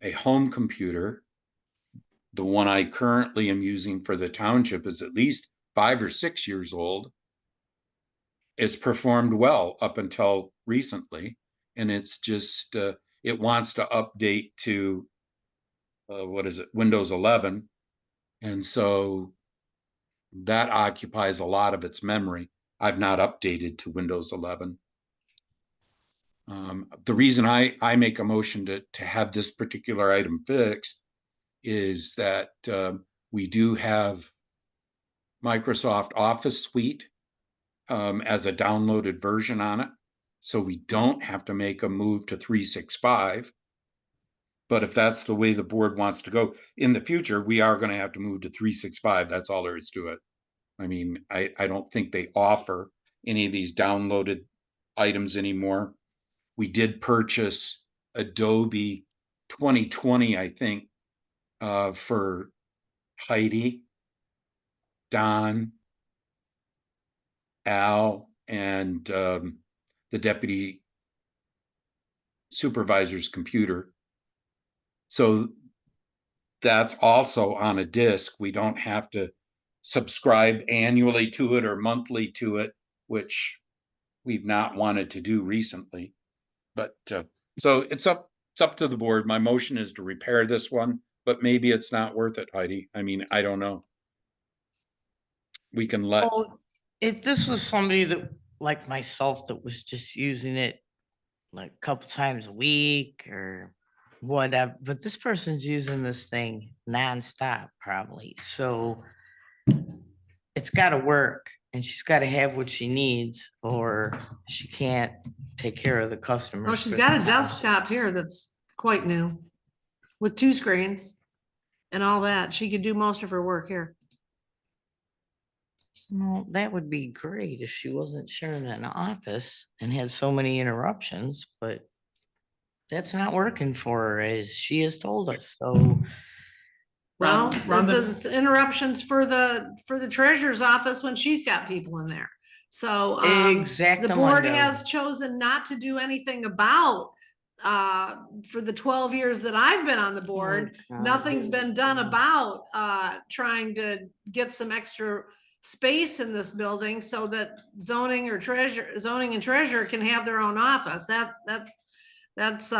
a home computer. The one I currently am using for the township is at least 5 or 6 years old. It's performed well up until recently, and it's just it wants to update to what is it, Windows 11, and so that occupies a lot of its memory. I've not updated to Windows 11. The reason I make a motion to have this particular item fixed is that we do have Microsoft Office Suite as a downloaded version on it. So we don't have to make a move to 365. But if that's the way the board wants to go in the future, we are going to have to move to 365. That's all there is to it. I mean, I don't think they offer any of these downloaded items anymore. We did purchase Adobe 2020, I think, for Heidi, Don, Al, and the deputy supervisor's computer. So that's also on a disk. We don't have to subscribe annually to it or monthly to it, which we've not wanted to do recently. But so it's up to the board. My motion is to repair this one, but maybe it's not worth it, Heidi. I mean, I don't know. We can let. Well, if this was somebody that, like myself, that was just using it like a couple times a week or whatever, but this person's using this thing nonstop probably. So it's got to work and she's got to have what she needs or she can't take care of the customers. Oh, she's for got the a desktop here that's quite new with 2 screens and all that. She could do most of her work here. Well, that would be great if she wasn't sharing an office and had so many interruptions, but that's not working for her as she has told us. So Well, Rhonda- the interruptions for the treasurer's office when she's got people in there. So the board Exactamundo. has chosen not to do anything about for the 12 years that I've been on the board. God. Nothing's been done about trying to get some extra space in this building so that zoning and treasurer can have their own office. That's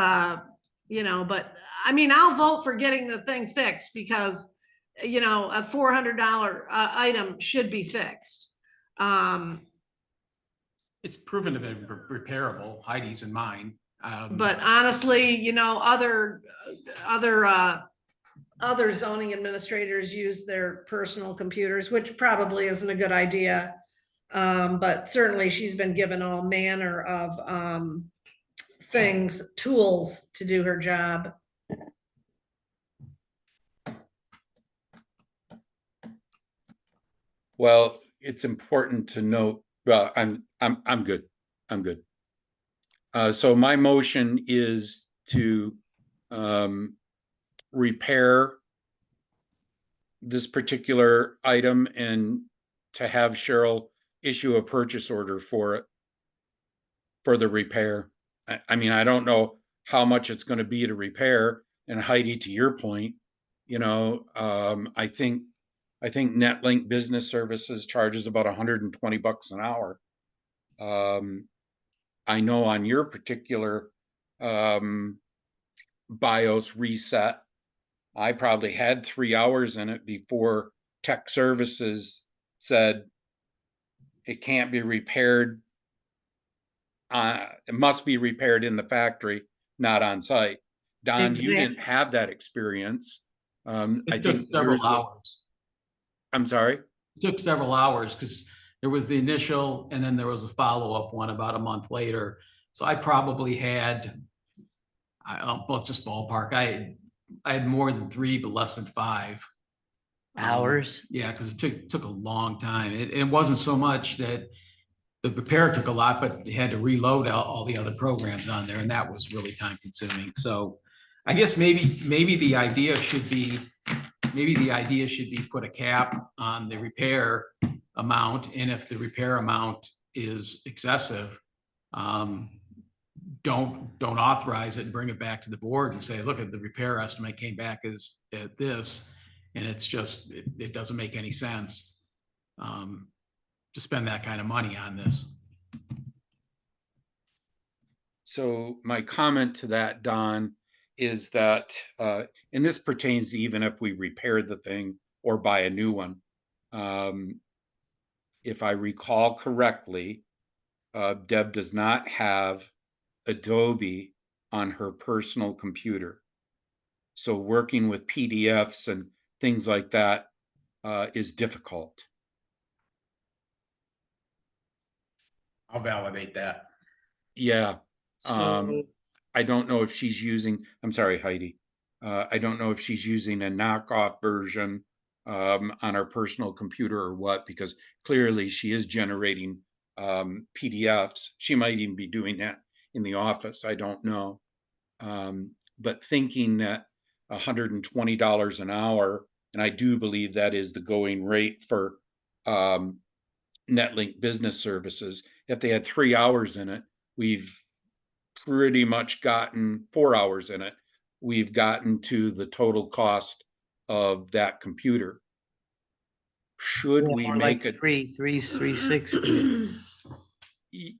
you know, but I mean, I'll vote for getting the thing fixed because, you know, a $400 item should be fixed. it's proven to be repairable, Heidi's and mine. But honestly, you know, other zoning administrators use their personal computers, which probably isn't a good idea. But certainly she's been given all manner of tools to do her job. Well, it's important to note. Well, I'm good. I'm good. So my motion is to repair this particular item and to have Cheryl issue a purchase order for it, for the repair. I mean, I don't know how much it's going to be to repair. And Heidi, to your point, I think NetLink Business Services charges about $120 an hour. I know on your particular BIOS reset, I probably had 3 hours in it before tech services said it can't be repaired. It must be repaired in the factory, not on site. Don, you Exactly. didn't have that experience. I It think took several yours was, hours. I'm sorry. It took several hours because there was the initial and then there was a follow-up one about a month later. So I probably had, well, just ballpark. I had more than 3, but less than 5 Hours. Yeah, because it took a long time. It wasn't so much that the repair took a lot, but you had to reload all the other programs on there, and that was really time consuming. So I guess maybe the idea should be put a cap on the repair amount, and if the repair amount is excessive, don't authorize it and bring it back to the board and say, look, at the repair estimate came back as at this, and it's just it doesn't make any sense to spend that kind of money on this. So my comment to that, Don, is that, and this pertains to even if we repair the thing or buy a new one. If I recall correctly, Deb does not have Adobe on her personal computer. So working with PDFs and things like that is difficult. I'll validate that. Yeah. So I don't know if she's using, I'm sorry, Heidi. I don't know if she's using a knockoff version on her personal computer or what, because clearly she is generating PDFs. She might even be doing that in the office. I don't know. But thinking that $120 an hour, and I do believe that is the going rate for NetLink Business Services. If they had 3 hours in it, we've pretty much gotten 4 hours in it. We've gotten to the total cost of that computer. Should we more make like it? 360.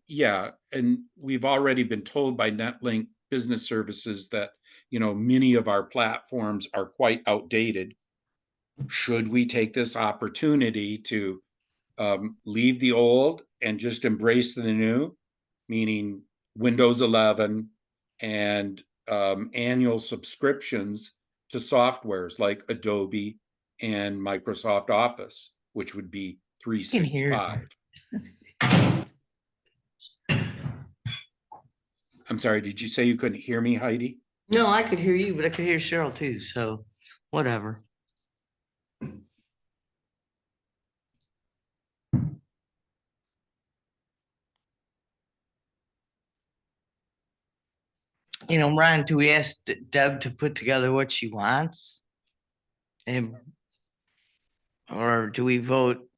Yeah, and we've already been told by NetLink Business Services that, many of our platforms are quite outdated. Should we take this opportunity to leave the old and just embrace the new, meaning Windows 11 and annual subscriptions to softwares like Adobe and Microsoft Office, which would be 365. I'm sorry, did you say you couldn't hear me, Heidi? No, I could hear you, but I could hear Cheryl too. So whatever. Ryan, do we ask Deb to put together what she wants? Or do we vote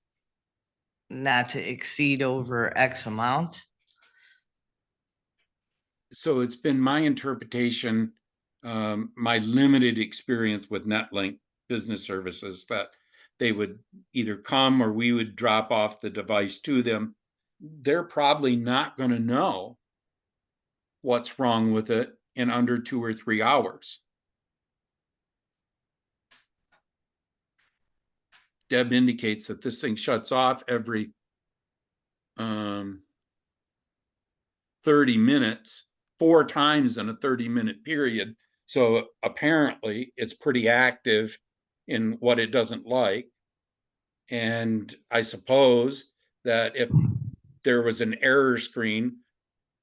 not to exceed over X amount? So it's been my interpretation, my limited experience with NetLink Business Services, that they would either come or we would drop off the device to them. They're probably not going to know what's wrong with it in under 2 or 3 hours. Deb indicates that this thing shuts off every 30 minutes, 4 times in a 30-minute period. So apparently it's pretty active in what it doesn't like. And I suppose that if there was an error screen,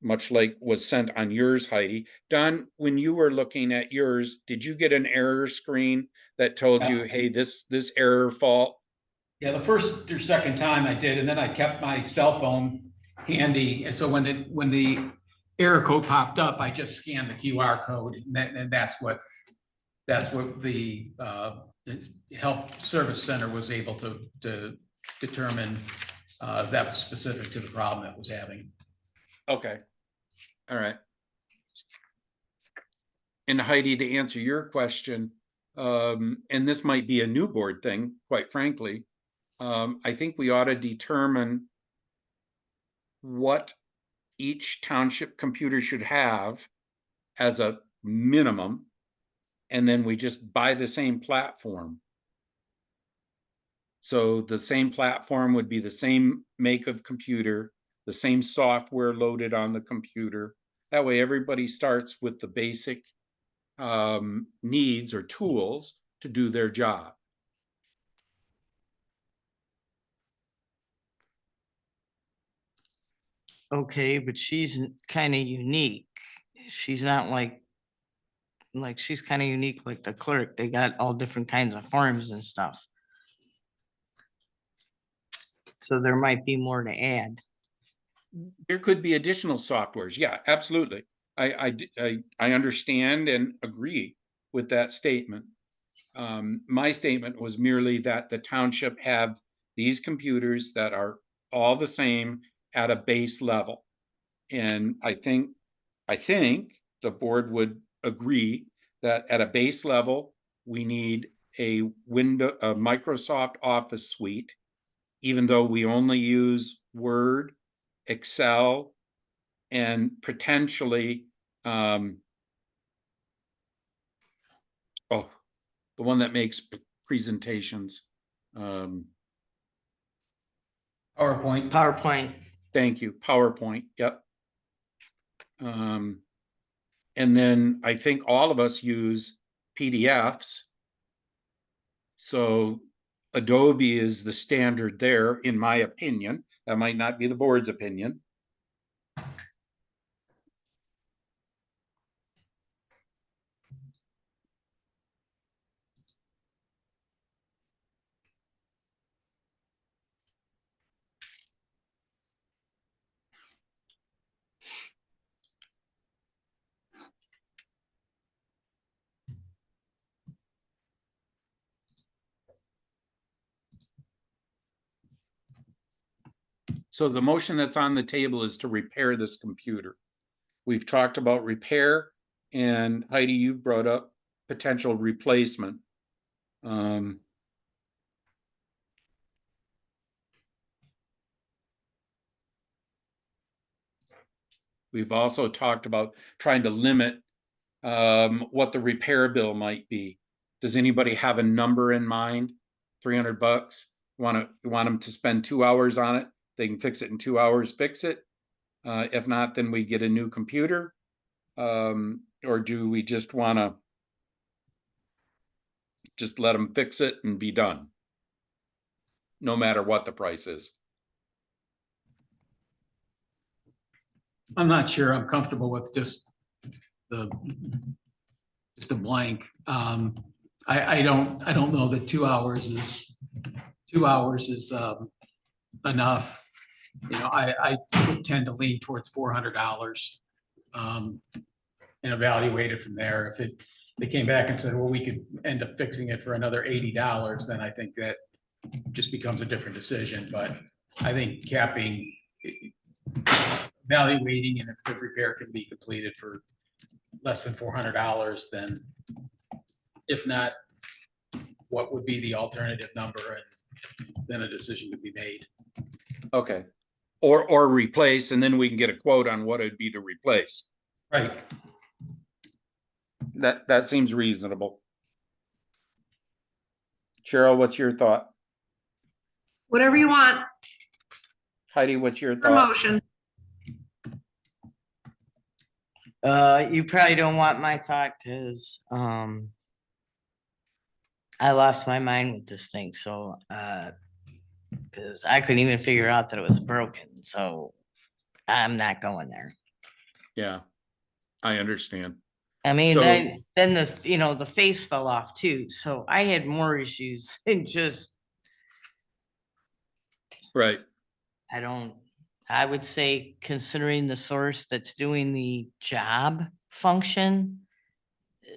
much like was sent on yours, Heidi. Don, when you were looking at yours, did you get an error screen that told you, hey, this error fault? Yeah, the first or second time I did, and then I kept my cell phone handy. And so when the error code popped up, I just scanned the QR code, and that's what the Health Service Center was able to determine that was specific to the problem that was having. Okay. All right. And Heidi, to answer your question, and this might be a new board thing, quite frankly, I think we ought to determine what each township computer should have as a minimum, and then we just buy the same platform. So the same platform would be the same make of computer, the same software loaded on the computer. That way everybody starts with the basic needs or tools to do their job. Okay, but she's kind of unique. She's not like she's kind of unique like the clerk. They got all different kinds of forms and stuff. So there might be more to add. There could be additional softwares. Yeah, absolutely. I understand and agree with that statement. My statement was merely that the township have these computers that are all the same at a base level. And I think the board would agree that at a base level, we need a Microsoft Office suite, even though we only use Word, Excel, and potentially, the one that makes presentations. PowerPoint. PowerPoint. Thank you, PowerPoint, yep. And then I think all of us use PDFs. So Adobe is the standard there, in my opinion. That might not be the board's opinion. So the motion that's on the table is to repair this computer. We've talked about repair, and Heidi, you've brought up potential replacement. We've also talked about trying to limit what the repair bill might be. Does anybody have a number in mind? $300? Want them to spend 2 hours on it? They can fix it in 2 hours, fix it. If not, then we get a new computer. Or do we just want to just let them fix it and be done, no matter what the price is? I'm not sure I'm comfortable with just a blank. I don't know that 2 hours is enough. You know, I would tend to lean towards $400 and evaluate it from there. If they came back and said, well, we could end up fixing it for another $80, then I think that just becomes a different decision. But I think capping, evaluating, and if the repair can be completed for less than $400, then if not, what would be the alternative number, and then a decision would be made. Okay. Or replace, and then we can get a quote on what it'd be to replace. Right. That seems reasonable. Cheryl, what's your thought? Whatever you want, Heidi, what's your thought? promotion. You probably don't want my thought because I lost my mind with this thing. So because I couldn't even figure out that it was broken. So I'm not going there. Yeah, I understand. I mean, So- then the face fell off too. So I had more issues than just, Right. I would say considering the source that's doing the job function,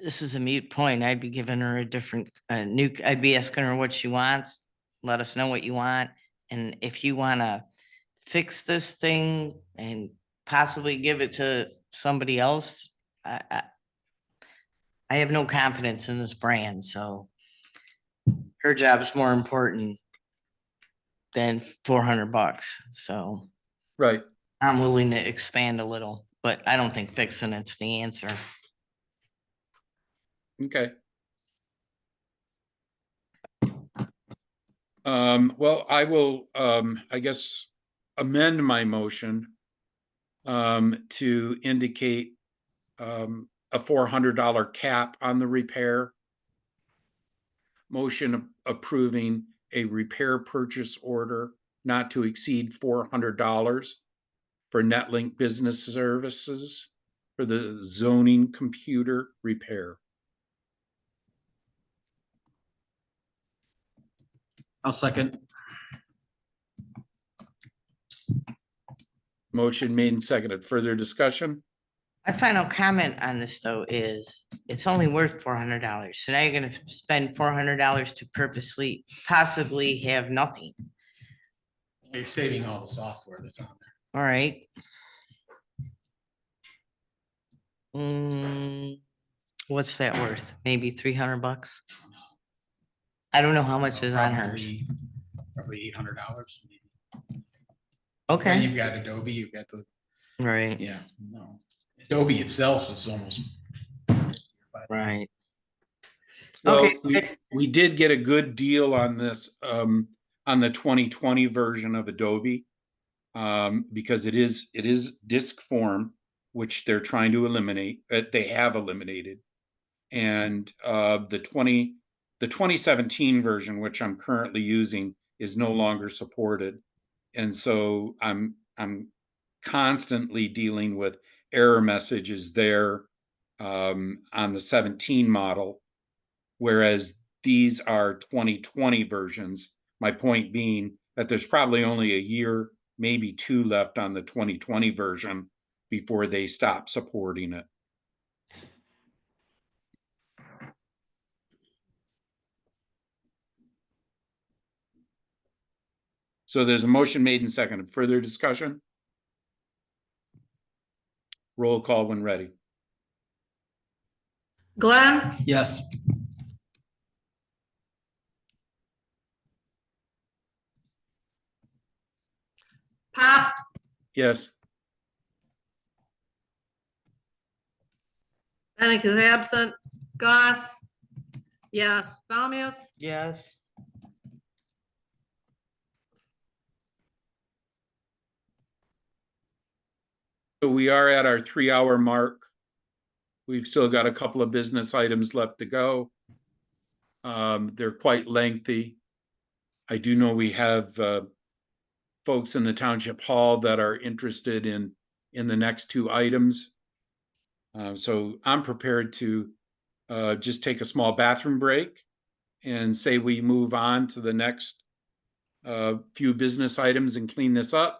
this is a mute point. I'd be giving her a different, I'd be asking her what she wants. Let us know what you want. And if you want to fix this thing and possibly give it to somebody else, I have no confidence in this brand, so her job is more important than $400. So Right. I'm willing to expand a little, but I don't think fixing it's the answer. Okay. Well, I will, I guess, amend my motion to indicate a $400 cap on the repair. Motion approving a repair purchase order not to exceed $400 for NetLink Business Services for the zoning computer repair. I'll second. Motion made and seconded. Further discussion? My final comment on this, though, is it's only worth $400. So now you're gonna spend $400 to purposely possibly have nothing. You're saving all the software that's on there. All right. What's that worth? Maybe $300? I don't know how much is on hers. Probably $800. Then Okay, you've got Adobe, you've got the, right, yeah, no. Adobe itself is almost. right. Well, Okay. we did get a good deal on this, on the 2020 version of Adobe. Because it is disk form, which they're trying to eliminate, they have eliminated. And the 2017 version, which I'm currently using, is no longer supported. And so I'm constantly dealing with error messages there on the 17 model, whereas these are 2020 versions. My point being that there's probably only a year, maybe two left on the 2020 version before they stop supporting it. So there's a motion made and seconded. Further discussion? Roll call when ready. Glenn, Yes. Pop, Yes. Panic is absent. Goss, yes. Falmouth, Yes. So we are at our 3-hour mark. We've still got a couple of business items left to go. They're quite lengthy. I do know we have folks in the township hall that are interested in the next two items. So I'm prepared to just take a small bathroom break and say we move on to the next few business items and clean this up.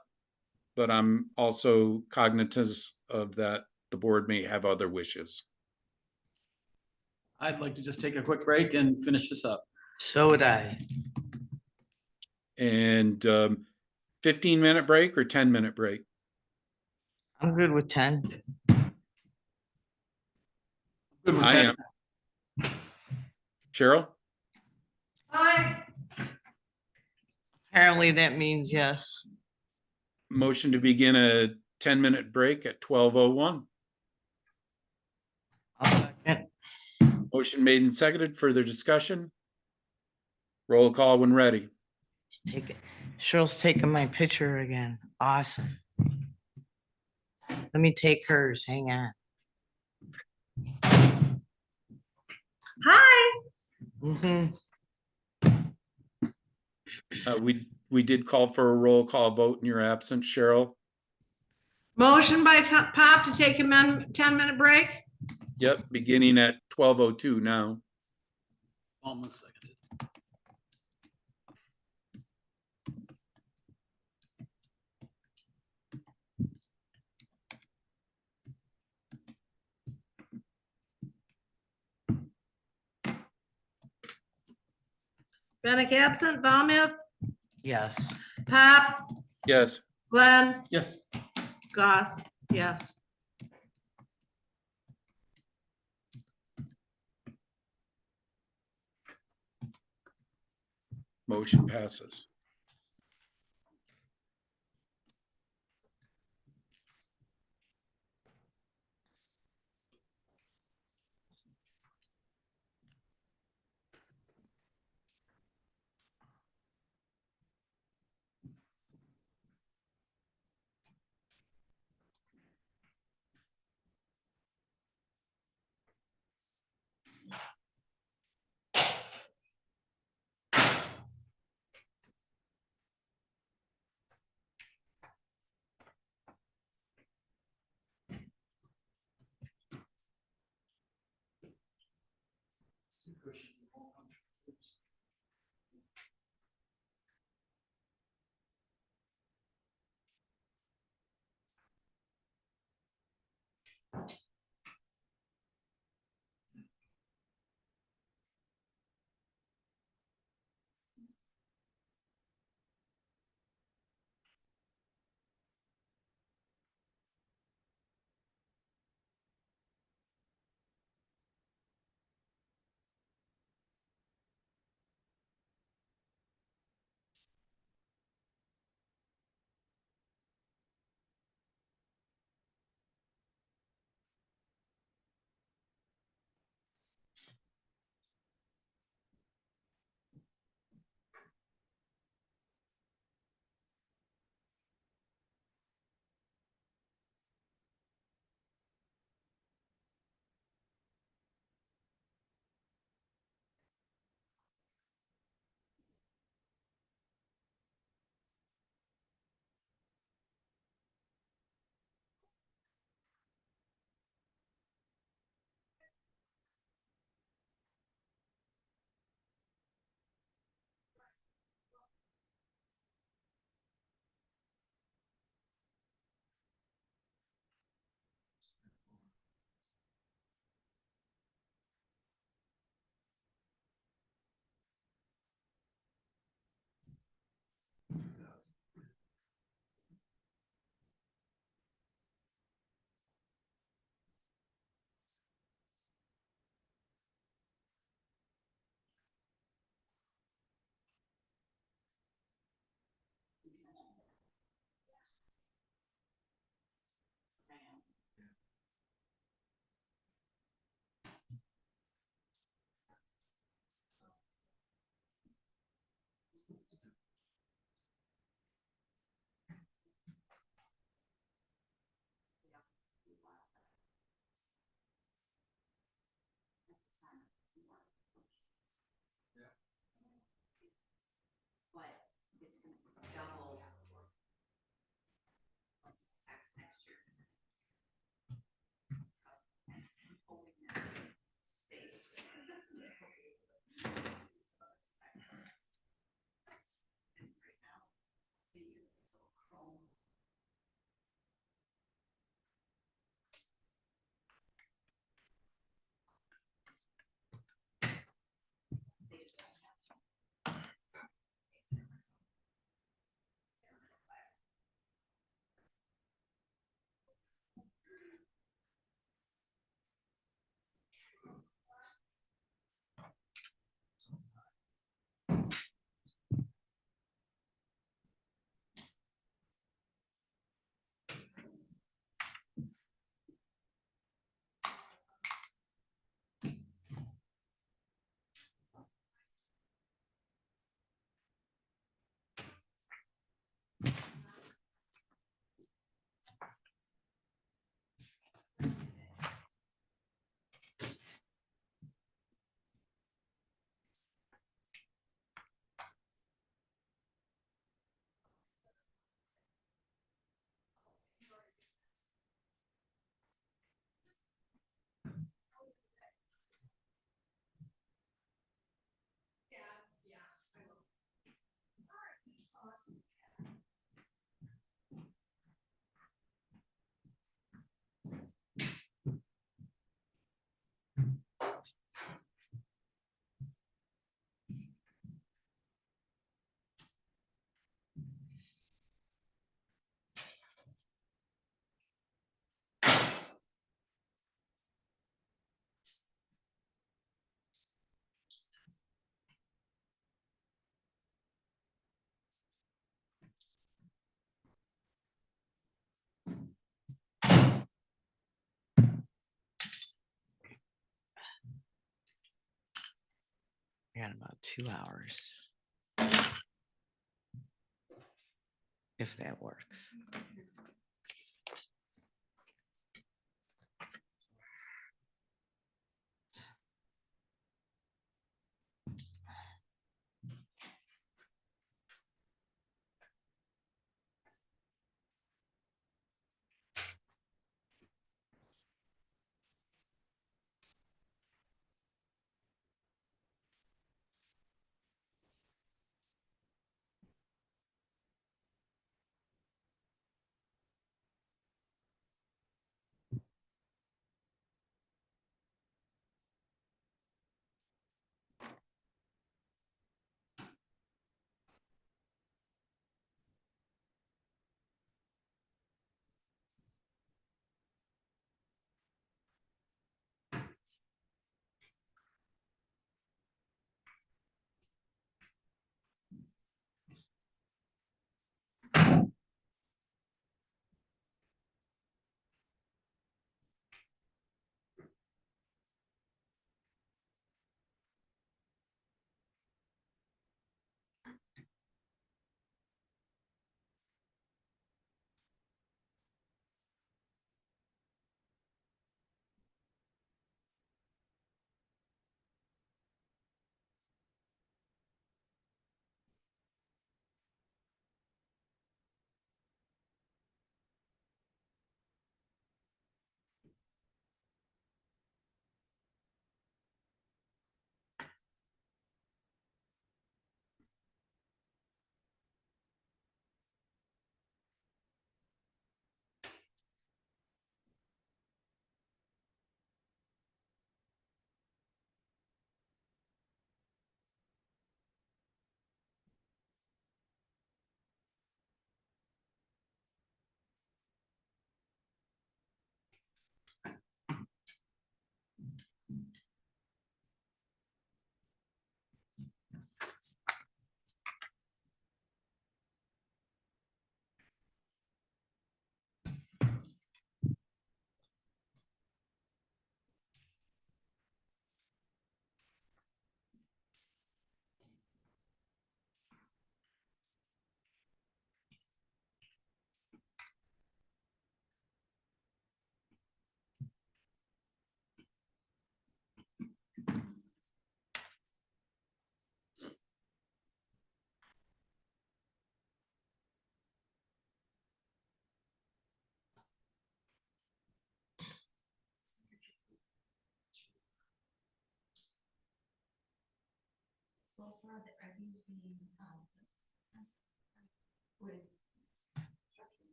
But I'm also cognizant of that the board may have other wishes. I'd like to just take a quick break and finish this up. So would I. And 15-minute break or 10-minute break? I'm good with 10. Good with I 10. am. Cheryl? aye. Apparently that means yes. Motion to begin a 10-minute break at 12:01. I'll second. Motion made and seconded. Further discussion? Roll call when ready. Just take it. Cheryl's taking my picture again. Awesome. Let me take hers. Hang on. Hi. We did call for a roll call vote in your absence, Cheryl. Motion by Pop to take a 10-minute break. Yep, beginning at 12:02 now. Almost seconded. Fennec absent, Baume, Yes. Pop, Yes, Glenn, Yes. Goss, yes. motion passes. got about 2 hours. If that works.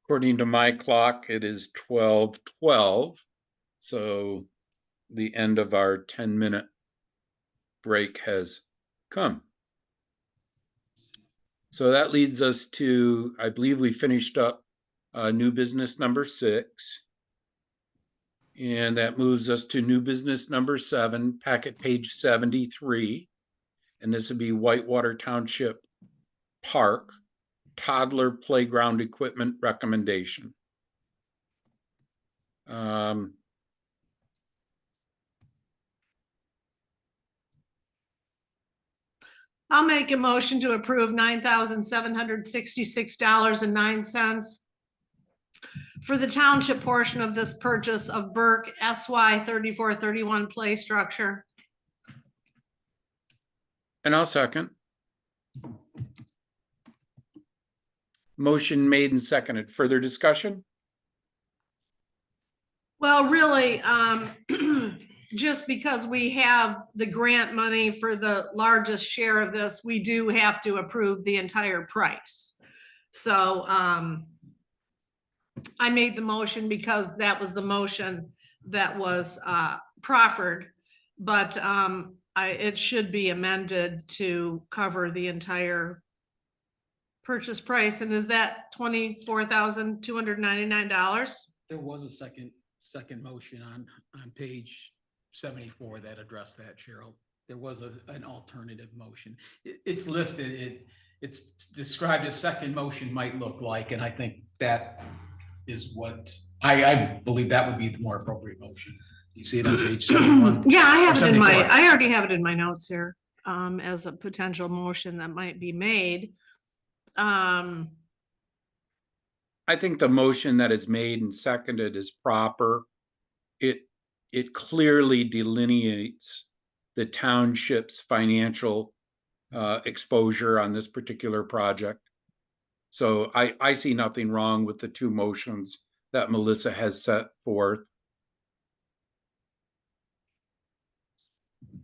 According to my clock, it is 12:12. So the end of our 10-minute break has come. So that leads us to, I believe we finished up new business number 6. And that moves us to new business number 7, packet page 73. And this would be Whitewater Township Park toddler playground equipment recommendation. I'll make a motion to approve $9,766.09 for the township portion of this purchase of Burke SY 3431 play structure. And I'll second. Motion made and seconded. Further discussion? Well, really, just because we have the grant money for the largest share of this, we do have to approve the entire price. So, I made the motion because that was the motion that was, proffered. But, it should be amended to cover the entire purchase price. And is that $24,299? There was a second motion on page 74 that addressed that, Cheryl. There was an alternative motion. It's listed, it's described as second motion might look like, and I think that is what, I believe that would be the more appropriate motion. You see it on page 71? Yeah, I have Or it in 74. I already have it in my notes here, as a potential motion that might be made. I think the motion that is made and seconded is proper. It clearly delineates the township's financial exposure on this particular project. So I see nothing wrong with the two motions that Melissa has set forth.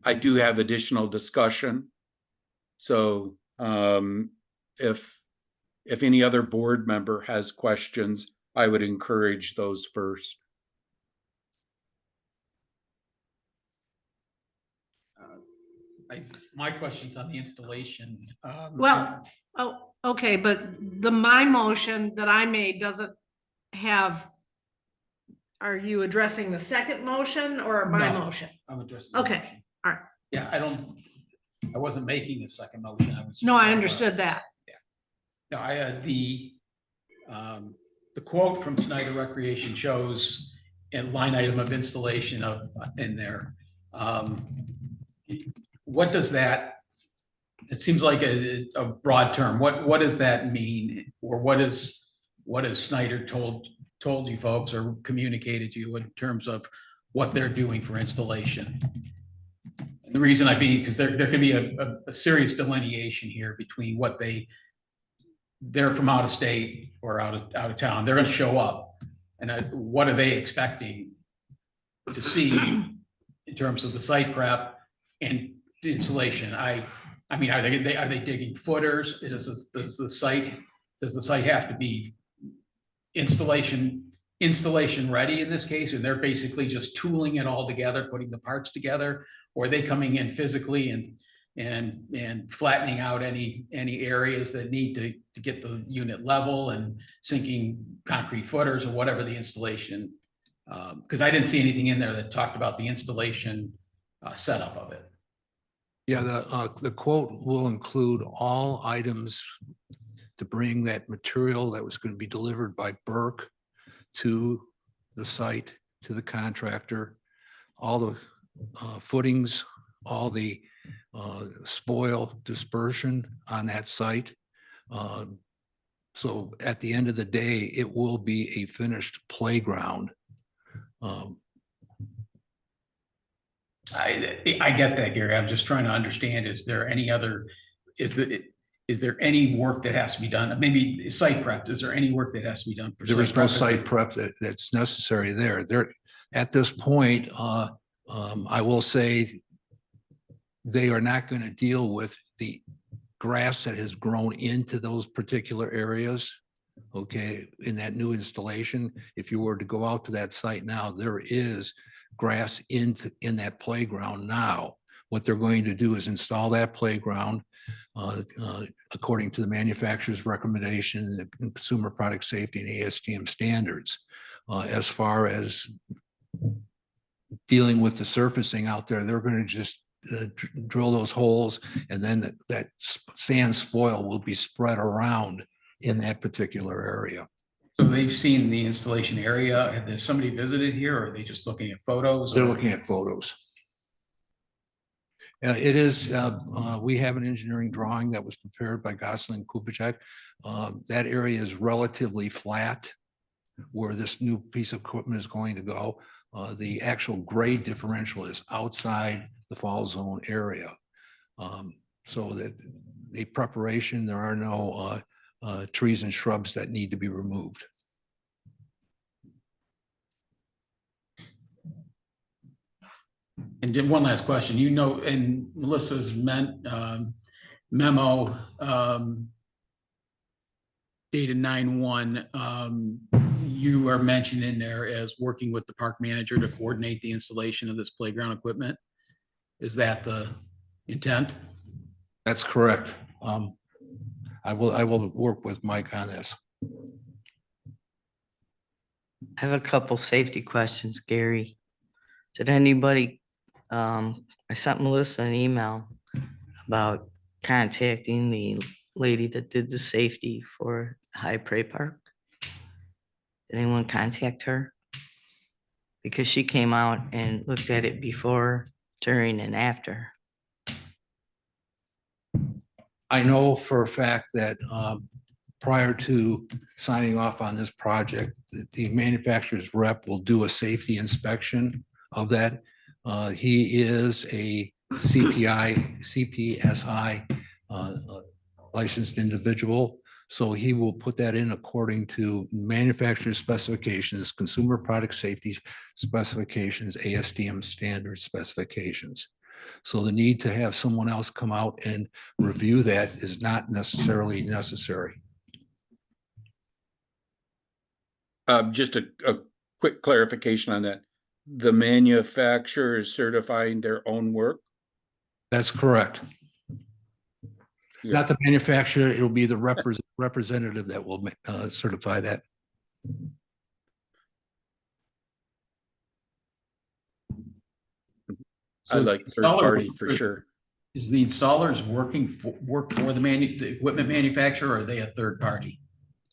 I do have additional discussion. So if any other board member has questions, I would encourage those first. My question's on the installation. Well, oh, okay, but my motion that I made doesn't have, are you addressing the second motion or my No. motion? I'm addressing. the Okay, motion. all right. Yeah, I wasn't making a second motion. I was. just- No, I understood that. No, I had the quote from Snyder Recreation shows a line item of installation in there. What does that, it seems like a broad term. What does that mean? Or what is Snyder told you folks or communicated to you in terms of what they're doing for installation? And the reason because there can be a serious delineation here between what they're from out of state or out of town. They're going to show up, and what are they expecting to see in terms of the site prep and the installation? I mean, are they digging footers? Does the site have to be installation ready in this case, and they're basically just tooling it all together, putting the parts together, or are they coming in physically and flattening out any areas that need to get the unit level and sinking concrete footers or whatever the installation? Because I didn't see anything in there that talked about the installation setup of it. Yeah, the quote will include all items to bring that material that was going to be delivered by Burke to the site, to the contractor, all the footings, all the spoil dispersion on that site. So at the end of the day, it will be a finished playground. I get that, Gary. I'm just trying to understand, is there any work that has to be done? Maybe site prep, is there any work that has to be done? There is no site prep that's necessary there. At this point, I will say they are not going to deal with the grass that has grown into those particular areas. Okay, in that new installation, if you were to go out to that site now, there is grass in that playground now. What they're going to do is install that playground according to the manufacturer's recommendation, the Consumer Product Safety and ASTM standards. As far as dealing with the surfacing out there, they're going to just drill those holes, and then that sand spoil will be spread around in that particular area. So they've seen the installation area. Has somebody visited here, or are they just looking at photos? They're looking at photos. It is, we have an engineering drawing that was prepared by Gosselin Kupacek. That area is relatively flat where this new piece of equipment is going to go. The actual grade differential is outside the fall zone area. So that the preparation, there are no trees and shrubs that need to be removed. And then one last question, you know, in Melissa's memo, dated 9/1, you are mentioned in there as working with the park manager to coordinate the installation of this playground equipment. Is that the intent? That's correct. I will work with Mike on this. I have a couple safety questions, Gary. Did anybody, I sent Melissa an email about contacting the lady that did the safety for High Prairie Park. Did anyone contact her? Because she came out and looked at it before, during, and after. I know for a fact that prior to signing off on this project, the manufacturer's rep will do a safety inspection of that. He is a CPSI licensed individual. So he will put that in according to manufacturer specifications, consumer product safety specifications, ASTM standard specifications. So the need to have someone else come out and review that is not necessarily necessary. Just a quick clarification on that. The manufacturer is certifying their own work? That's correct. Yeah. Not the manufacturer, it'll be the representative that will certify that. I like third party for sure. Is the installers work for the equipment manufacturer, or are they a third party?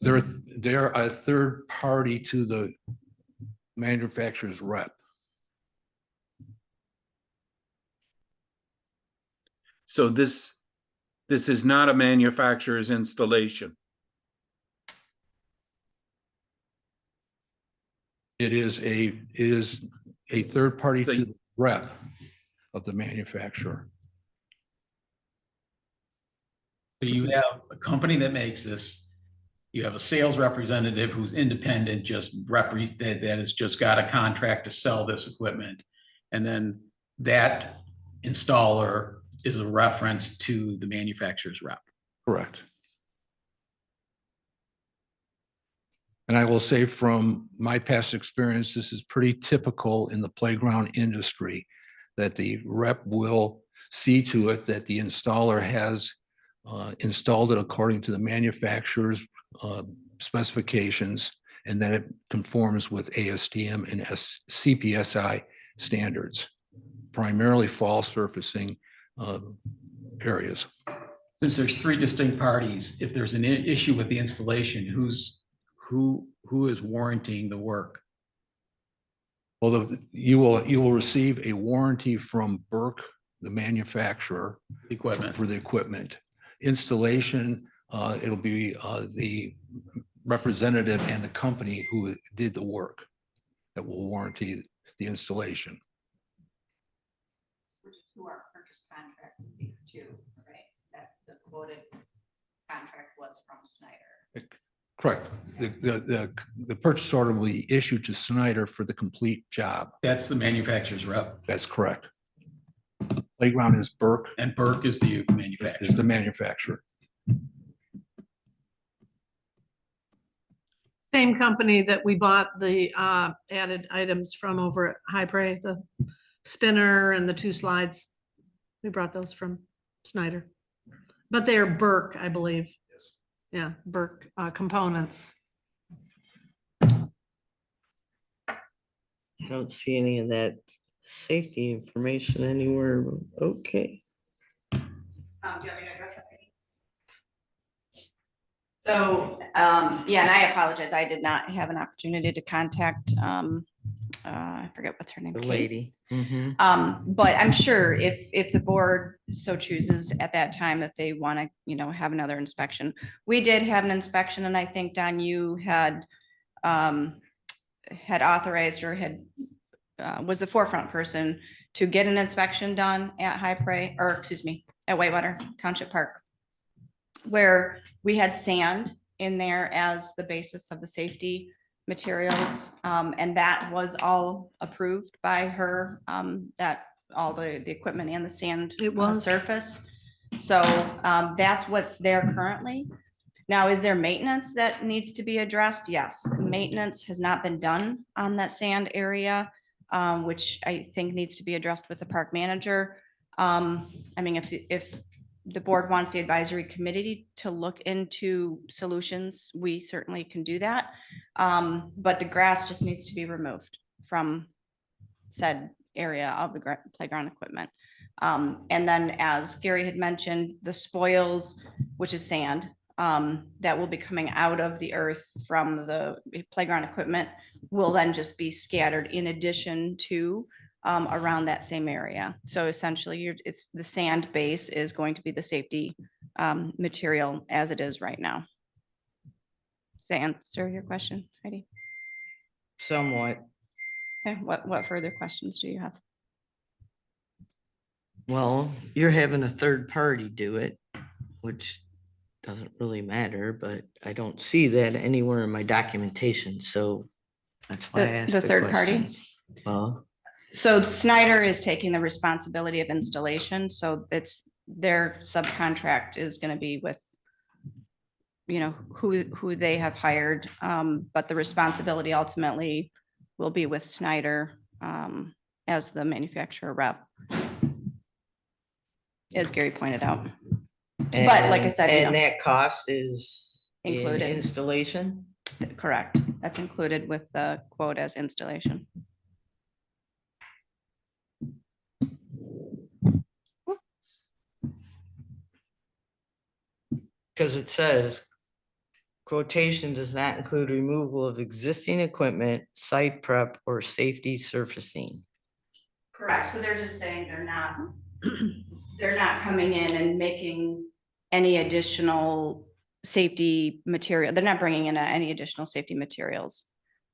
They're a third party to the manufacturer's rep. So this is not a manufacturer's installation. It is a third party So to the rep of the manufacturer. So you have a company that makes this, you have a sales representative who's independent, that has just got a contract to sell this equipment. And then that installer is a reference to the manufacturer's rep. Correct. And I will say from my past experience, this is pretty typical in the playground industry, that the rep will see to it that the installer has installed it according to the manufacturer's specifications, and that it conforms with ASTM and CPSI standards, primarily fall surfacing areas. Since there's three distinct parties, if there's an issue with the installation, who is warranting the work? Well, you will receive a warranty from Burke, the manufacturer, Equipment. for the equipment. Installation, it'll be the representative and the company who did the work that will warranty the installation. Which is who our purchase contract would be to, right? That the quoted contract was from Snyder. Correct. The purchase order will be issued to Snyder for the complete job. That's the manufacturer's rep. That's correct. Playground is Burke. And Burke is the manufacturer. Is the manufacturer. Same company that we bought the added items from over at High Prairie, the spinner and the 2 slides. We brought those from Snyder. But they're Burke, I believe. Yeah, Burke components. I don't see any of that safety information anywhere. Okay. Do you want me to address that? So, yeah, and I apologize. I did not have an opportunity to contact, I forget what's her name. The Kate? lady. Mhm. But I'm sure if the board so chooses at that time that they want to, have another inspection. We did have an inspection, and I think, Don, you had authorized or was the forefront person to get an inspection done at at Whitewater Township Park, where we had sand in there as the basis of the safety materials. And that was all approved by her, that all the equipment and the sand It was. surface. So that's what's there currently. Now, is there maintenance that needs to be addressed? Yes, maintenance has not been done on that sand area, which I think needs to be addressed with the park manager. I mean, if the board wants the advisory committee to look into solutions, we certainly can do that. But the grass just needs to be removed from said area of the playground equipment. And then, as Gary had mentioned, the spoils, which is sand, that will be coming out of the earth from the playground equipment, will then just be scattered in addition to around that same area. So essentially, it's the sand base is going to be the safety material as it is right now. Does that answer your question, Heidi? Somewhat. Okay, what further questions do you have? Well, you're having a third party do it, which doesn't really matter, but I don't see that anywhere in my documentation, so that's why I asked The third party? questions. Well, So Snyder is taking the responsibility of installation, so it's their subcontract is gonna be with, you know, who they have hired, but the responsibility ultimately will be with Snyder as the manufacturer rep. As Gary pointed out. But like I said, you and know, that cost is Included. in installation? correct, that's included with the quote as installation. Because it says quotation does not include removal of existing equipment, site prep, or safety surfacing. Correct, so they're just saying they're not coming in and making any additional safety material. They're not bringing in any additional safety materials.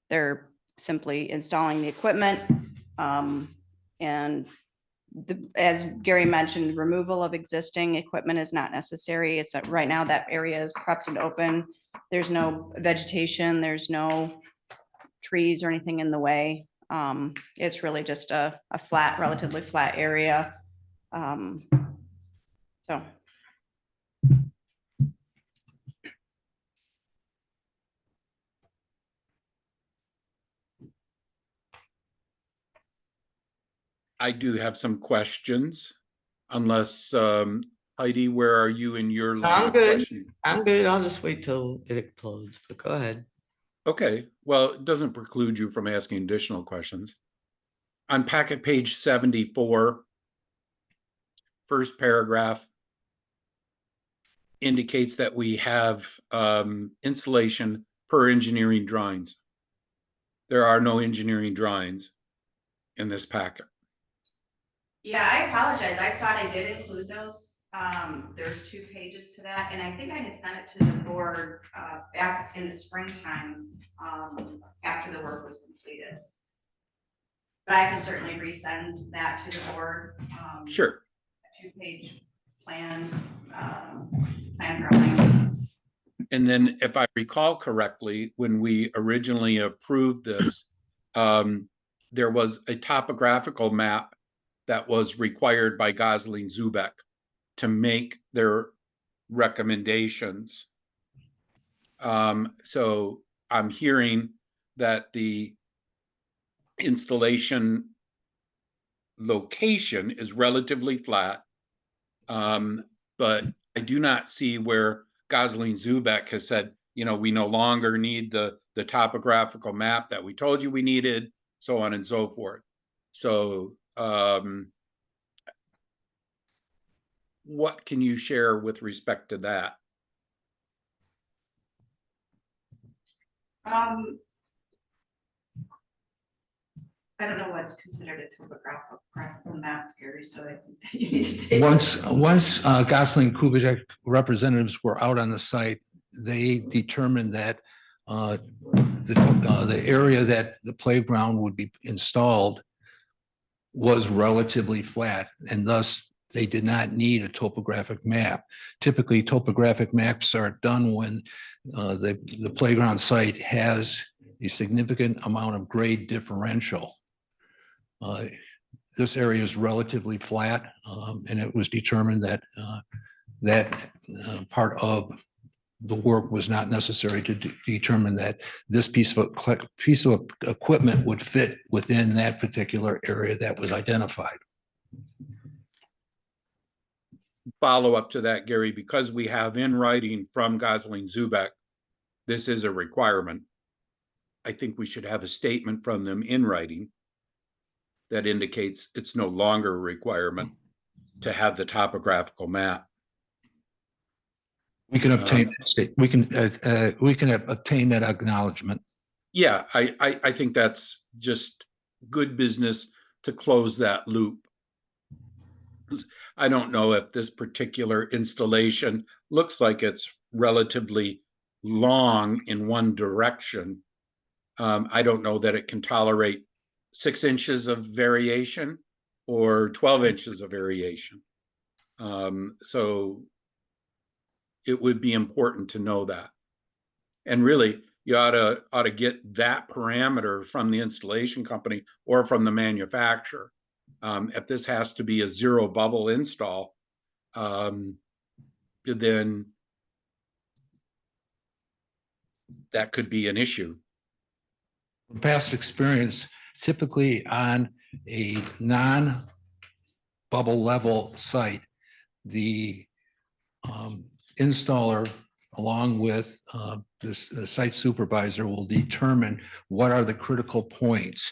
They're simply installing the equipment. And as Gary mentioned, removal of existing equipment is not necessary. It's that right now that area is prepped and open. There's no vegetation, there's no trees or anything in the way. It's really just a flat, relatively flat area. So. I do have some questions, unless, Heidi, where are you in your line I'm of good. questioning? I'm good. I'll just wait till it explodes, but go ahead. Okay, well, it doesn't preclude you from asking additional questions. On packet page 74, first paragraph indicates that we have installation per engineering drawings. There are no engineering drawings in this packet. Yeah, I apologize. I thought I did include those. There's 2 pages to that, and I think I had sent it to the board back in the springtime after the work was completed. But I can certainly resend that to the board. Sure. A 2-page plan drawing. And then if I recall correctly, when we originally approved this, there was a topographical map that was required by Gosling Zubek to make their recommendations. So I'm hearing that the installation location is relatively flat, but I do not see where Gosling Zubek has said, you know, we no longer need the topographical map that we told you we needed, so on and so forth. So what can you share with respect to that? I don't know what's considered a topographical map, Gary, so I think that you need to take. Once Gosling Kubitschek representatives were out on the site, they determined that the area that the playground would be installed was relatively flat, and thus they did not need a topographic map. Typically, topographic maps are done when the playground site has a significant amount of grade differential. this area is relatively flat, and it was determined that part of the work was not necessary to determine that this piece of equipment would fit within that particular area that was identified. Follow up to that, Gary, because we have in writing from Gosling Zubek, this is a requirement. I think we should have a statement from them in writing that indicates it's no longer a requirement to have the topographical map. We can obtain that state. We can obtain that acknowledgement. Yeah, I think that's just good business to close that loop. I don't know if this particular installation looks like it's relatively long in one direction. I don't know that it can tolerate 6 inches of variation or 12 inches of variation. So it would be important to know that. And really, you ought to get that parameter from the installation company or from the manufacturer. If this has to be a zero bubble install, then that could be an issue. From past experience, typically on a non-bubble level site, the installer, along with the site supervisor, will determine what are the critical points.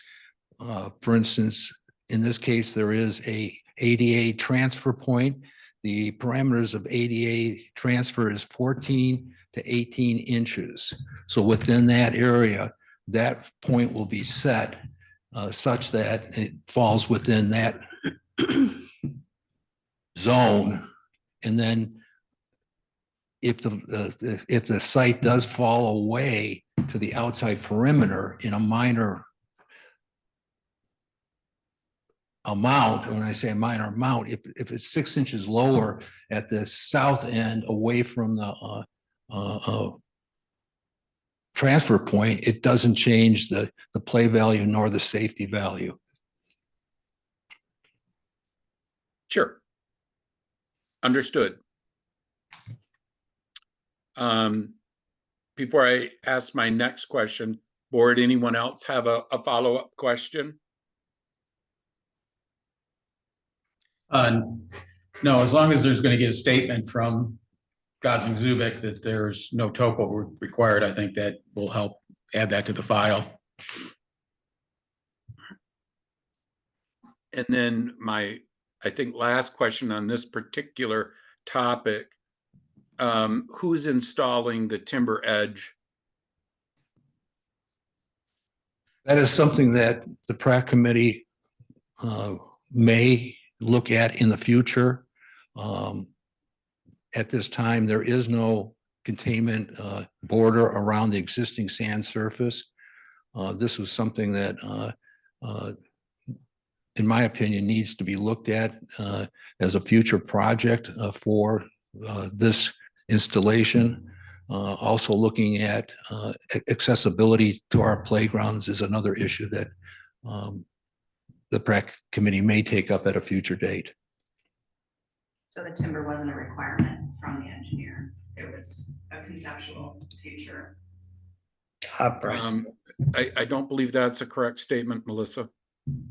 For instance, in this case, there is a ADA transfer point. The parameters of ADA transfer is 14 to 18 inches. So within that area, that point will be set such that it falls within that zone. And then if the site does fall away to the outside perimeter in a minor amount, when I say a minor amount, if it's 6 inches lower at the south end away from the transfer point, it doesn't change the play value nor the safety value. Sure. Understood. Before I ask my next question, board, anyone else have a follow-up question? No, as long as there's going to get a statement from Gosling Zubek that there's no topo required, I think that will help add that to the file. And then I think last question on this particular topic, who's installing the timber edge? That is something that the PrAC committee may look at in the future. At this time, there is no containment border around the existing sand surface. This was something that, in my opinion, needs to be looked at as a future project for this installation. Also looking at accessibility to our playgrounds is another issue that the PrAC committee may take up at a future date. So the timber wasn't a requirement from the engineer. It was a conceptual future. I don't believe that's a correct statement, Melissa.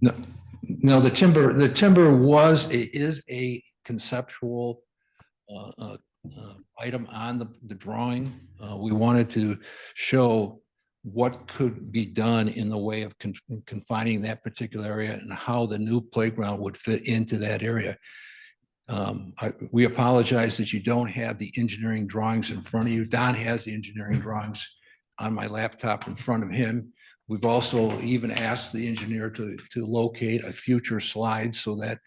No, the timber is a conceptual item on the drawing. We wanted to show what could be done in the way of confining that particular area and how the new playground would fit into that area. We apologize that you don't have the engineering drawings in front of you. Don has the engineering drawings on my laptop in front of him. We've also even asked the engineer to locate a future slide so that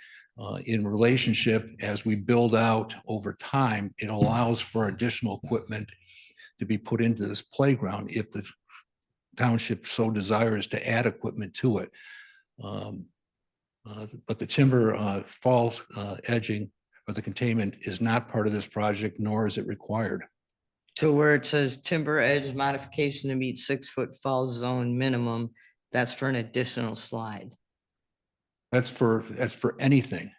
in relationship, as we build out over time, it allows for additional equipment to be put into this playground if the township so desires to add equipment to it. But the timber falls edging or the containment is not part of this project, nor is it required. So where it says timber edge modification to meet 6-foot fall zone minimum, that's for an additional slide. That's for anything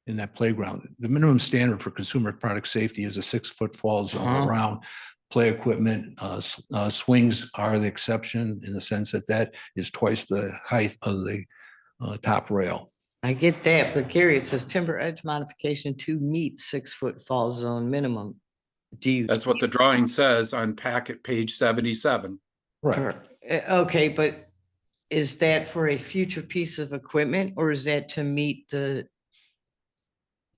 in that playground. The minimum standard for consumer product safety is a 6-foot fall zone Uh-huh. around play equipment. Swings are the exception in the sense that that is twice the height of the top rail. I get that, but Gary, it says timber edge modification to meet 6-foot fall zone minimum. Do you? That's what the drawing says on packet page 77. Right. Okay, but is that for a future piece of equipment or is that to meet the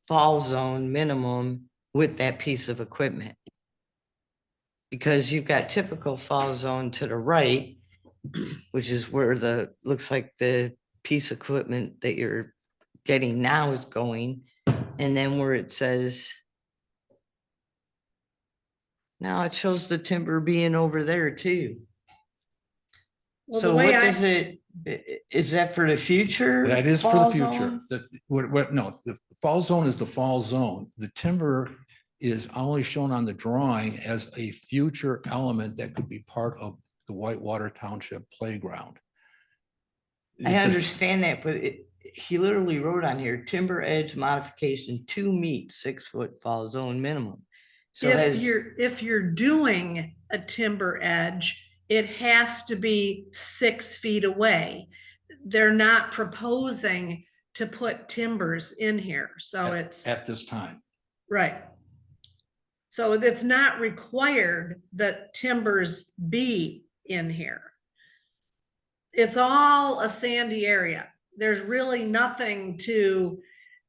fall zone minimum with that piece of equipment? Because you've got typical fall zone to the right, which is where looks like the piece of equipment that you're getting now is going. And then where it says, now it shows the timber being over there too. Well, the So way what does is that for the future? That is for the fall future. zone? No, the fall zone is the fall zone. The timber is only shown on the drawing as a future element that could be part of the Whitewater Township playground. I understand that, but he literally wrote on here, timber edge modification to meet 6-foot fall zone minimum. So if you're doing a timber edge, it has to be 6 feet away. They're not proposing to put timbers in here, so it's At this time. right. So it's not required that timbers be in here. It's all a sandy area. There's really nothing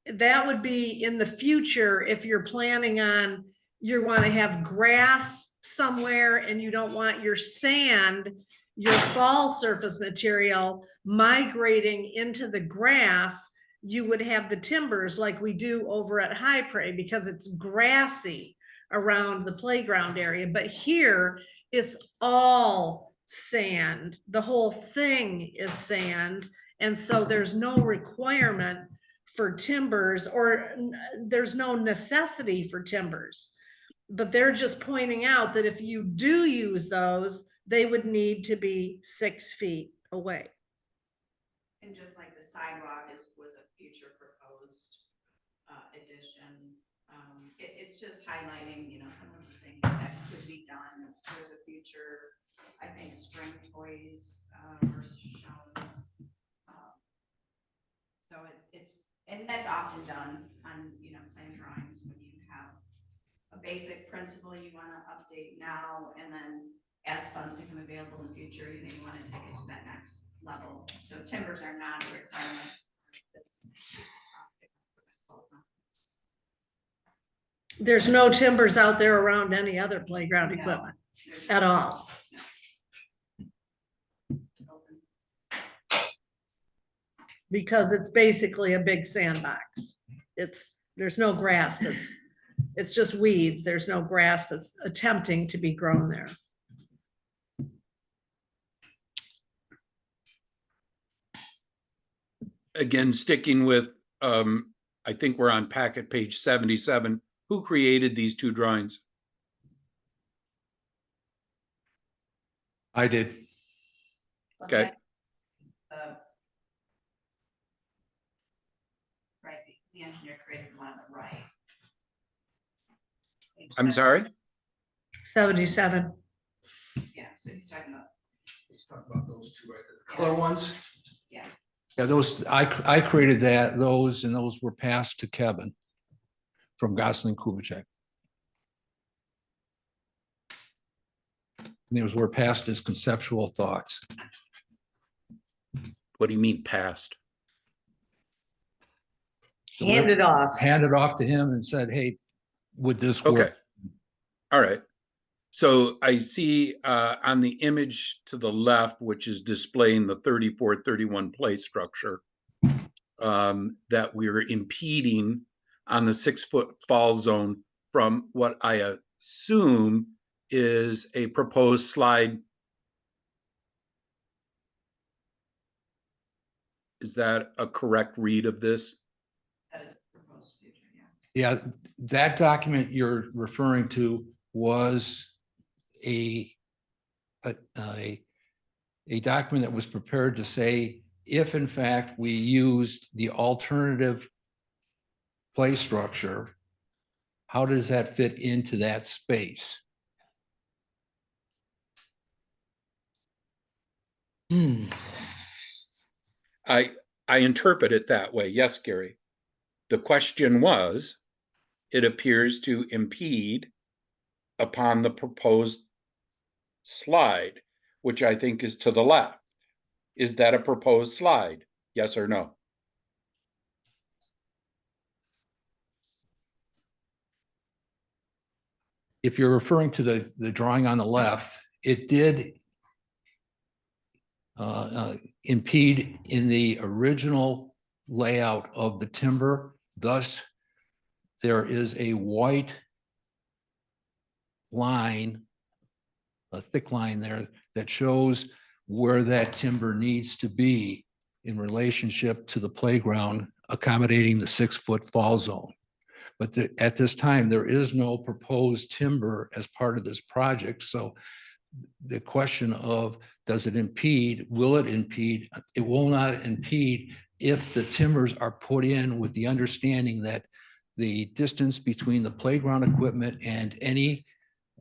that would be in the future if you're planning on, you want to have grass somewhere and you don't want your sand, your fall surface material migrating into the grass, you would have the timbers like we do over at High Prairie because it's grassy around the playground area. But here it's all sand. The whole thing is sand. And so there's no requirement for timbers, or there's no necessity for timbers. But they're just pointing out that if you do use those, they would need to be 6 feet away. And just like the sidewalk was a future proposed addition. It's just highlighting, some of the things that could be done. There's a future, I think, spring toys were shown. So and that's often done on, plan drawings when you have a basic principle you want to update now, and then as funds become available in the future, you want to take it to that next level. So timbers are not a requirement for this. There's no timbers out there around any other playground equipment at all. Because it's basically a big sandbox. There's no grass, it's just weeds. There's no grass that's attempting to be grown there. Again, sticking with, I think we're on packet page 77. Who created these two drawings? I did. Okay. Right, the engineer created one on the right. I'm sorry? 77. Yeah, so he's talking about. Let's talk about those two right there. Color ones? Yeah. Yeah, those, I created those were passed to Kevin from Gosling Kubitschek. And those were passed as conceptual thoughts. What do you mean passed? Hand it off. Handed off to him and said, hey, would this work? Okay. All right. So I see on the image to the left, which is displaying the 34-31 play structure, that we're impeding on the 6-foot fall zone from what I assume is a proposed slide. Is that a correct read of this? That is proposed future, Yeah, that document you're referring to was a document that was prepared to say if in fact we used the alternative play structure, how does that fit into that space? I interpret it that way. Yes, Gary. The question was, it appears to impede upon the proposed slide, which I think is to the left. Is that a proposed slide? Yes or no? If you're referring to the drawing on the left, it did impede in the original layout of the timber. Thus, there is a white line, a thick line there that shows where that timber needs to be in relationship to the playground, accommodating the 6-foot fall zone. But at this time, there is no proposed timber as part of this project. So the question of, does it impede? Will it impede? It will not impede if the timbers are put in with the understanding that the distance between the playground equipment and any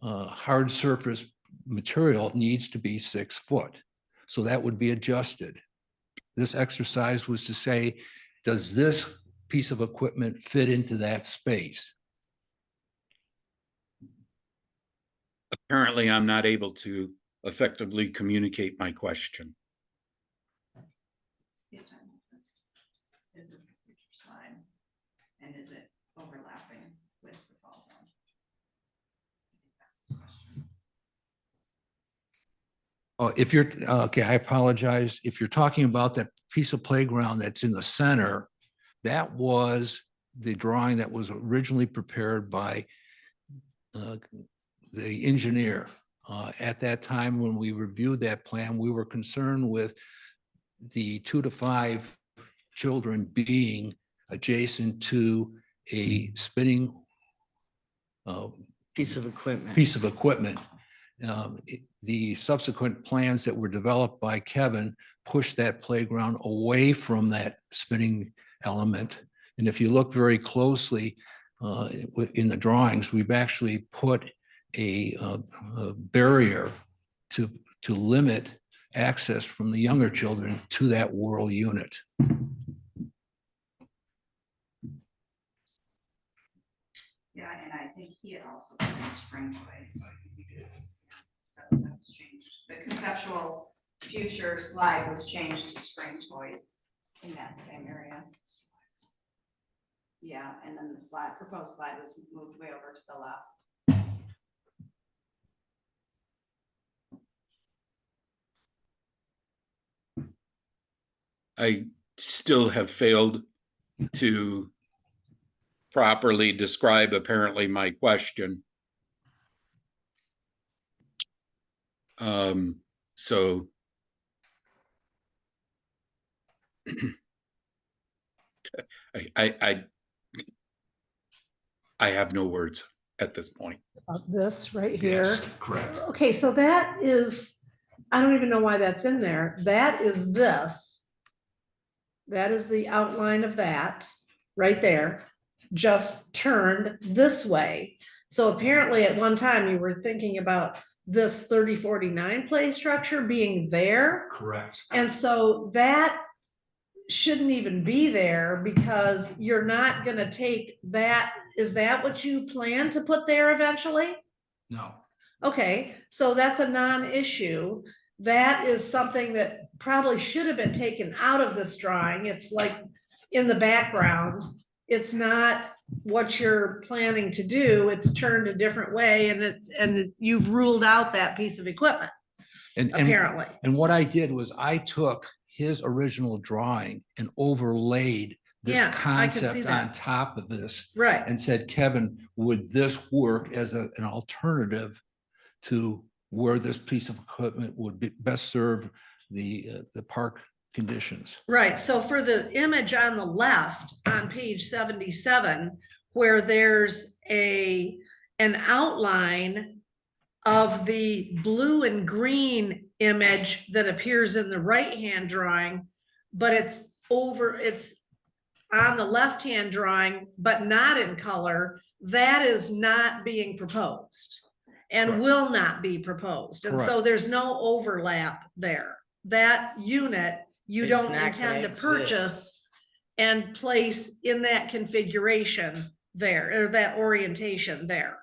hard surface material needs to be 6 foot. So that would be adjusted. This exercise was to say, does this piece of equipment fit into that space? Apparently, I'm not able to effectively communicate my question. Is this a future slide? And is it overlapping with the fall zone? I think that's his question. If you're, okay, I apologize. If you're talking about that piece of playground that's in the center, that was the drawing that was originally prepared by the engineer. At that time, when we reviewed that plan, we were concerned with the 2 to 5 children being adjacent to a spinning Piece of equipment. The subsequent plans that were developed by Kevin pushed that playground away from that spinning element. And if you look very closely in the drawings, we've actually put a barrier to limit access from the younger children to that whirl unit. Yeah, and I think he had also put in spring toys. So that was changed. The conceptual future slide was changed to spring toys in that same area. Yeah, and then the slide, proposed slide was moved way over to the left. I still have failed to properly describe apparently my question. So I have no words at this point. This right here. Yes, correct. Okay, so that is, I don't even know why that's in there. That is this. That is the outline of that right there, just turned this way. So apparently at one time you were thinking about this 3049 play structure being there. Correct. And so that shouldn't even be there because you're not gonna take that. Is that what you plan to put there eventually? No. Okay, so that's a non-issue. That is something that probably should have been taken out of this drawing. It's like in the background. It's not what you're planning to do. It's turned a different way and you've ruled out that piece of equipment, apparently. And what I did was I took his original drawing and overlaid this Yeah, I can see concept that. on top of this Right, and said, Kevin, would this work as an alternative to where this piece of equipment would best serve the park conditions? right. So for the image on the left on page 77, where there's an outline of the blue and green image that appears in the right-hand drawing, but it's on the left-hand drawing, but not in color, that is not being proposed and Correct. will not be proposed. And so Correct. there's no overlap there. That unit, you It's don't not gonna intend to exist. purchase and place in that configuration there, or that orientation there.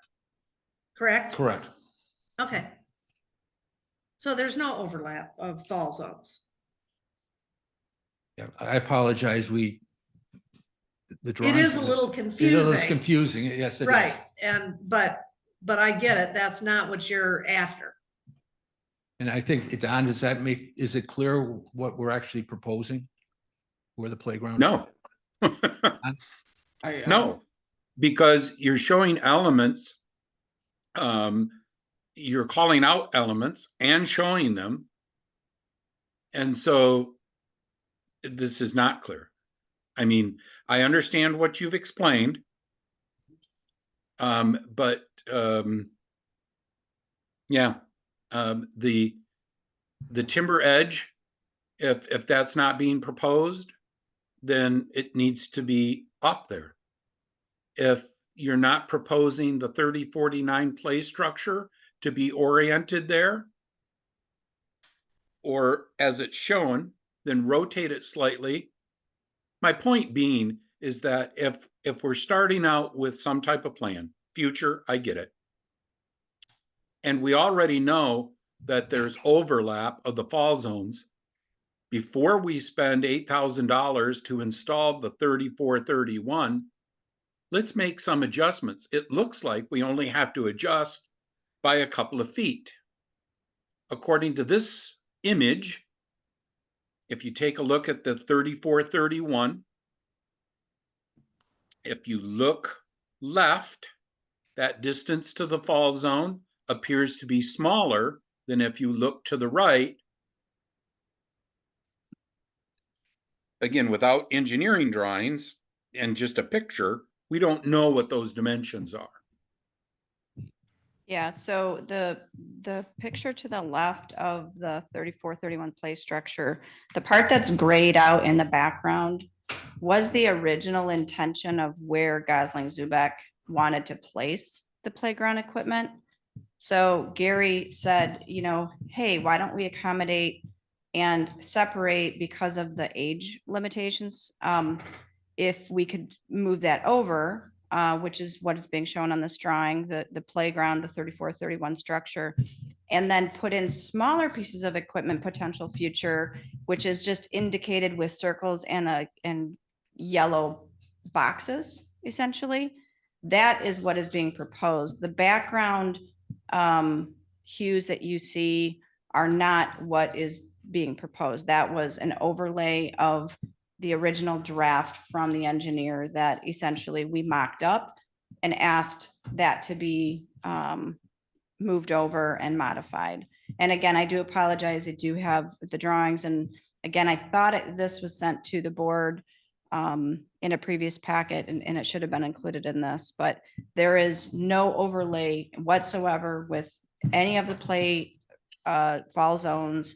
Correct? Correct. Okay. So there's no overlap of fall zones. Yeah, I apologize. The It drawings. is a little It is confusing. confusing. Yes, it is. Right, and, but I get it, that's not what you're after. And I think, Don, is it clear what we're actually proposing? Where the playground? No. I, No, because you're showing elements. You're calling out elements and showing them. And so this is not clear. I mean, I understand what you've explained. But yeah, the timber edge, if that's not being proposed, then it needs to be up there. If you're not proposing the 3049 play structure to be oriented there, or as it's shown, then rotate it slightly. My point being is that if we're starting out with some type of plan, future, I get it. And we already know that there's overlap of the fall zones. Before we spend $8,000 to install the 3431, let's make some adjustments. It looks like we only have to adjust by a couple of feet. According to this image, if you take a look at the 3431, if you look left, that distance to the fall zone appears to be smaller than if you look to the right. Again, without engineering drawings and just a picture, we don't know what those dimensions are. Yeah, so the picture to the left of the 3431 play structure, the part that's grayed out in the background was the original intention of where Gosling Zubek wanted to place the playground equipment. So Gary said, you know, hey, why don't we accommodate and separate because of the age limitations? If we could move that over, which is what is being shown on this drawing, the playground, the 3431 structure, and then put in smaller pieces of equipment, potential future, which is just indicated with circles and yellow boxes, essentially. That is what is being proposed. The background hues that you see are not what is being proposed. That was an overlay of the original draft from the engineer that essentially we mocked up and asked that to be moved over and modified. And again, I do apologize. I do have the drawings. And again, I thought this was sent to the board in a previous packet and it should have been included in this, but there is no overlay whatsoever with any of the play fall zones.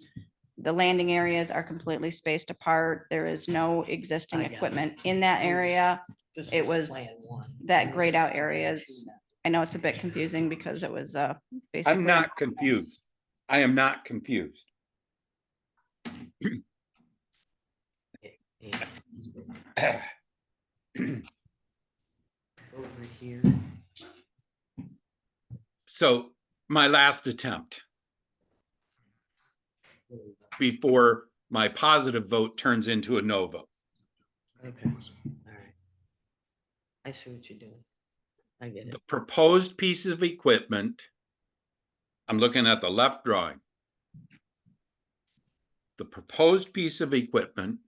The landing areas are completely spaced apart. There is no existing I got it. equipment in that area. This It was Plan 1. that This grayed is out Plan areas. 2 now. I know it's a bit confusing because it was basically. I'm not confused. I am not confused. Yeah. Over here. So my last attempt before my positive vote turns into a no vote. Okay, all right. I see what you're doing. I get it. The proposed piece of equipment, I'm looking at the left drawing. The proposed piece of equipment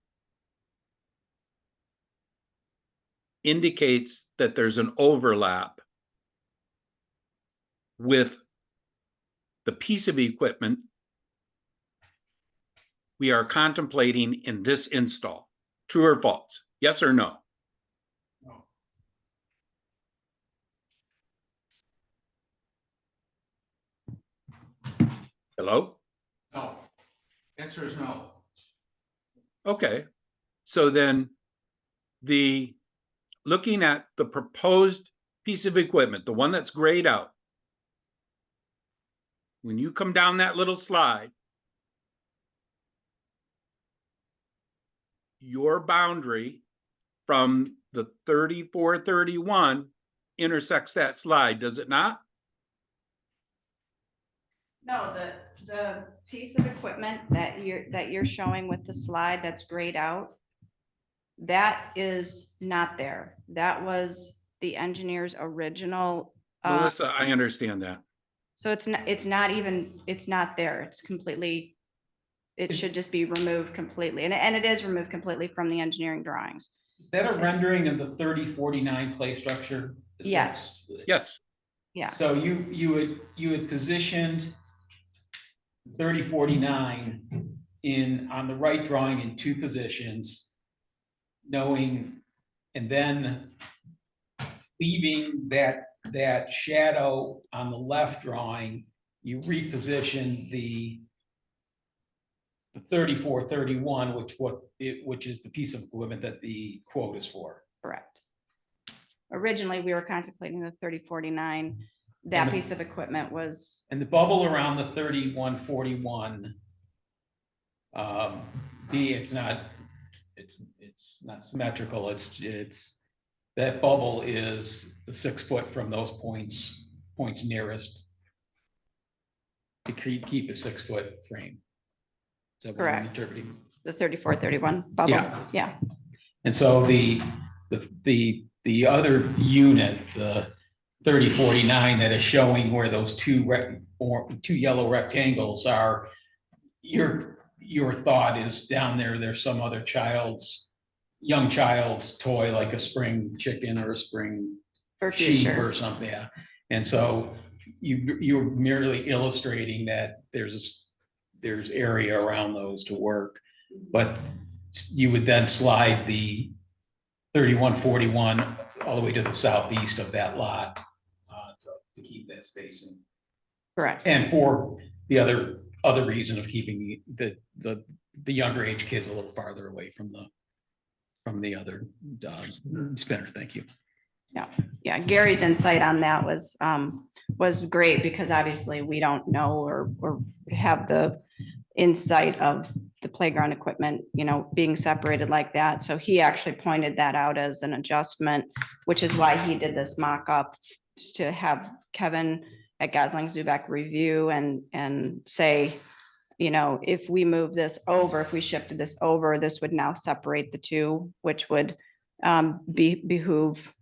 indicates that there's an overlap with the piece of equipment we are contemplating in this install. True or false? Yes or no? No. Hello? No. Answer is no. Okay, so then looking at the proposed piece of equipment, the one that's grayed out, when you come down that little slide, your boundary from the 3431 intersects that slide, does it not? No, the piece of equipment that you're showing with the slide that's grayed out, that is not there. That was the engineer's original. Melissa, I understand that. So it's not even, it's not there. It's completely, it should just be removed completely. And it is removed completely from the engineering drawings. Is that a It's- rendering of the 3049 play structure? Yes. Yes, Yeah, So you had positioned 3049 on the right drawing in two positions, knowing, and then leaving that shadow on the left drawing, you reposition the 3431, which is the piece of equipment that the quote is for. correct. Originally, we were contemplating the 3049. That piece of equipment was, And the bubble around the 3141, it's not symmetrical. It's that bubble is the 6 foot from those points nearest to keep a 6 foot frame. Is that what I'm Correct. interpreting? the 3431 bubble. Yeah. Yeah, And so the other unit, the 3049 that is showing where those two yellow rectangles are, your thought is down there, there's some other young child's toy, like a spring chicken or a spring for sheep future. or something, yeah. And so you're merely illustrating that there's area around those to work, but you would then slide the 3141 all the way to the southeast of that lot to keep that spacing. Correct. And for the other reason of keeping the younger age kids a little farther away from the other spinner. Thank you. Yeah, Gary's insight on that was great, because obviously we don't know or have the insight of the playground equipment, being separated like that. So he actually pointed that out as an adjustment, which is why he did this mock-up, just to have Kevin at Gosling Zubek review and say, if we move this over, if we shifted this over, this would now separate the two, which would behoove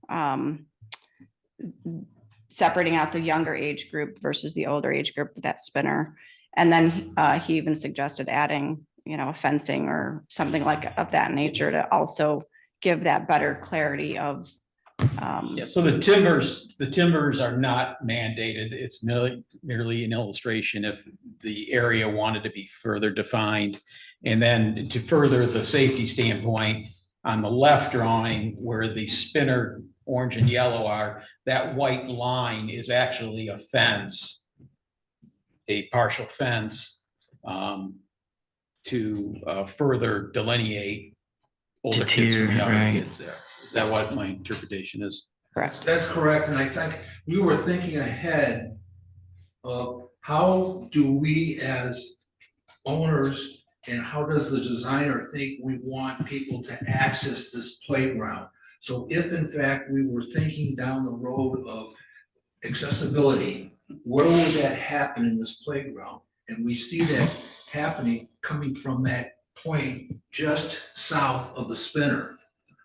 separating out the younger age group versus the older age group with that spinner. And then he even suggested adding, fencing or something of that nature to also give that better clarity of. Yeah, so the timbers are not mandated. It's merely an illustration if the area wanted to be further defined. And then to further the safety standpoint, on the left drawing where the spinner orange and yellow are, that white line is actually a fence, a partial fence, to further delineate older kids from younger kids there. Is that what my interpretation is? Correct. That's correct, and I think we were thinking ahead of how do we as owners and how does the designer think we want people to access this playground? So if in fact we were thinking down the road of accessibility, where would that happen in this playground? And we see that happening coming from that point just south of the spinner.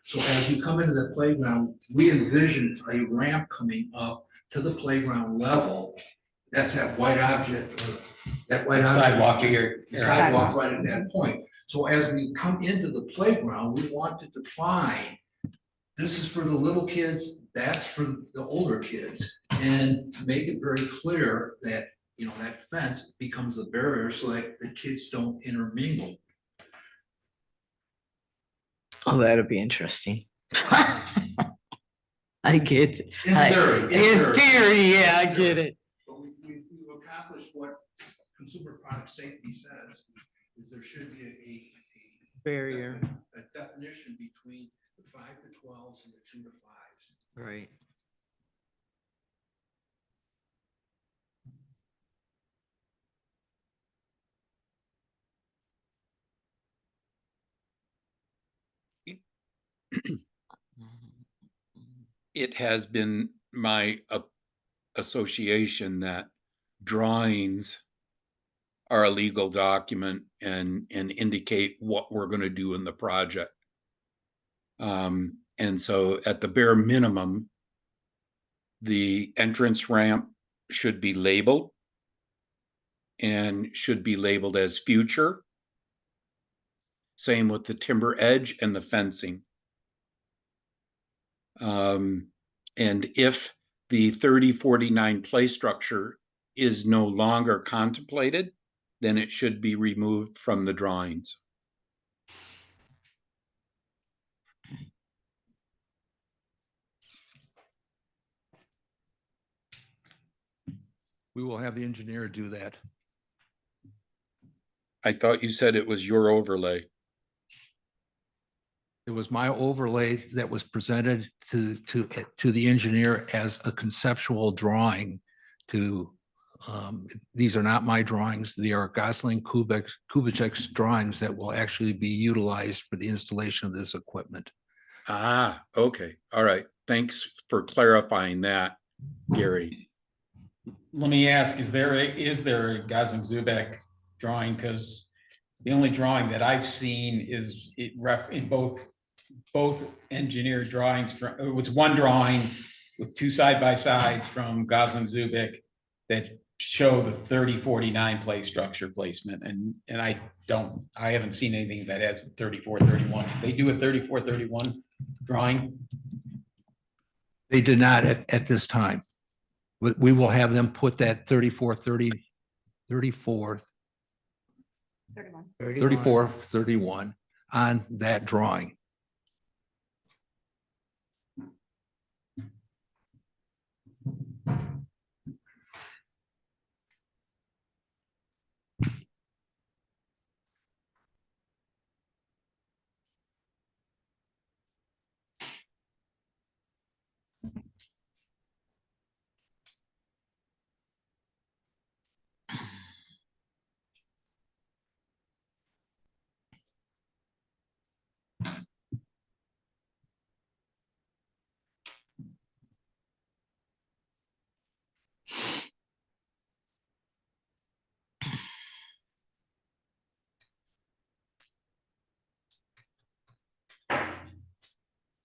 So as you come into the playground, we envision a ramp coming up to the playground level. That's that white object, Sidewalk here. sidewalk right at that point. So as we come into the playground, we want to define, this is for the little kids, that's for the older kids. And to make it very clear that, that fence becomes a barrier so that the kids don't intermingle. Oh, that'll be interesting. I get it. In theory. In theory, yeah, I get it. But we've accomplished what consumer product safety says, is there should be barrier, A definition between the 5 to 12s and the 2 to 5s. right. It has been my association that drawings are a legal document and indicate what we're going to do in the project. And so at the bare minimum, the entrance ramp should be labeled and should be labeled as future. Same with the timber edge and the fencing. And if the 3049 play structure is no longer contemplated, then it should be removed from the drawings. We will have the engineer do that. I thought you said it was your overlay. It was my overlay that was presented to the engineer as a conceptual drawing to, these are not my drawings. They are Gosling Kubitschek's drawings that will actually be utilized for the installation of this equipment. Ah, okay. All right. Thanks for clarifying that, Gary. Let me ask, is there a Gosling Zubek drawing? Because the only drawing that I've seen is in both engineer drawings. It was one drawing with two side-by-sides from Gosling Zubik that show the 3049 play structure placement. And I haven't seen anything that has 3431. They do a 3431 drawing. They did not at this time. We will have them put that 3431 on that drawing.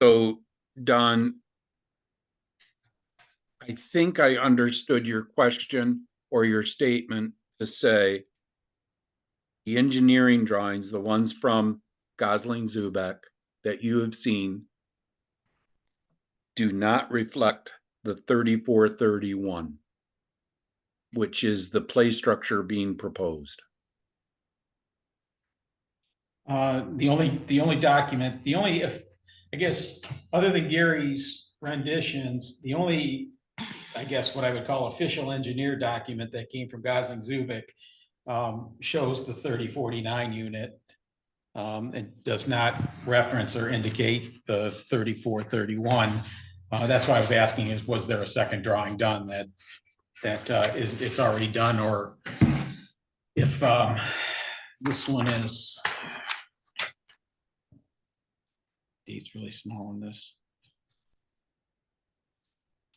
So, Don, I think I understood your question or your statement to say the engineering drawings, the ones from Gosling Zubek that you have seen, do not reflect the 3431, which is the play structure being proposed. The only document, I guess, other than Gary's renditions, the only, I guess, what I would call official engineer document that came from Gosling Zubik shows the 3049 unit. It does not reference or indicate the 3431. That's why I was asking is, was there a second drawing done that it's already done, or if this one is, date's really small on this.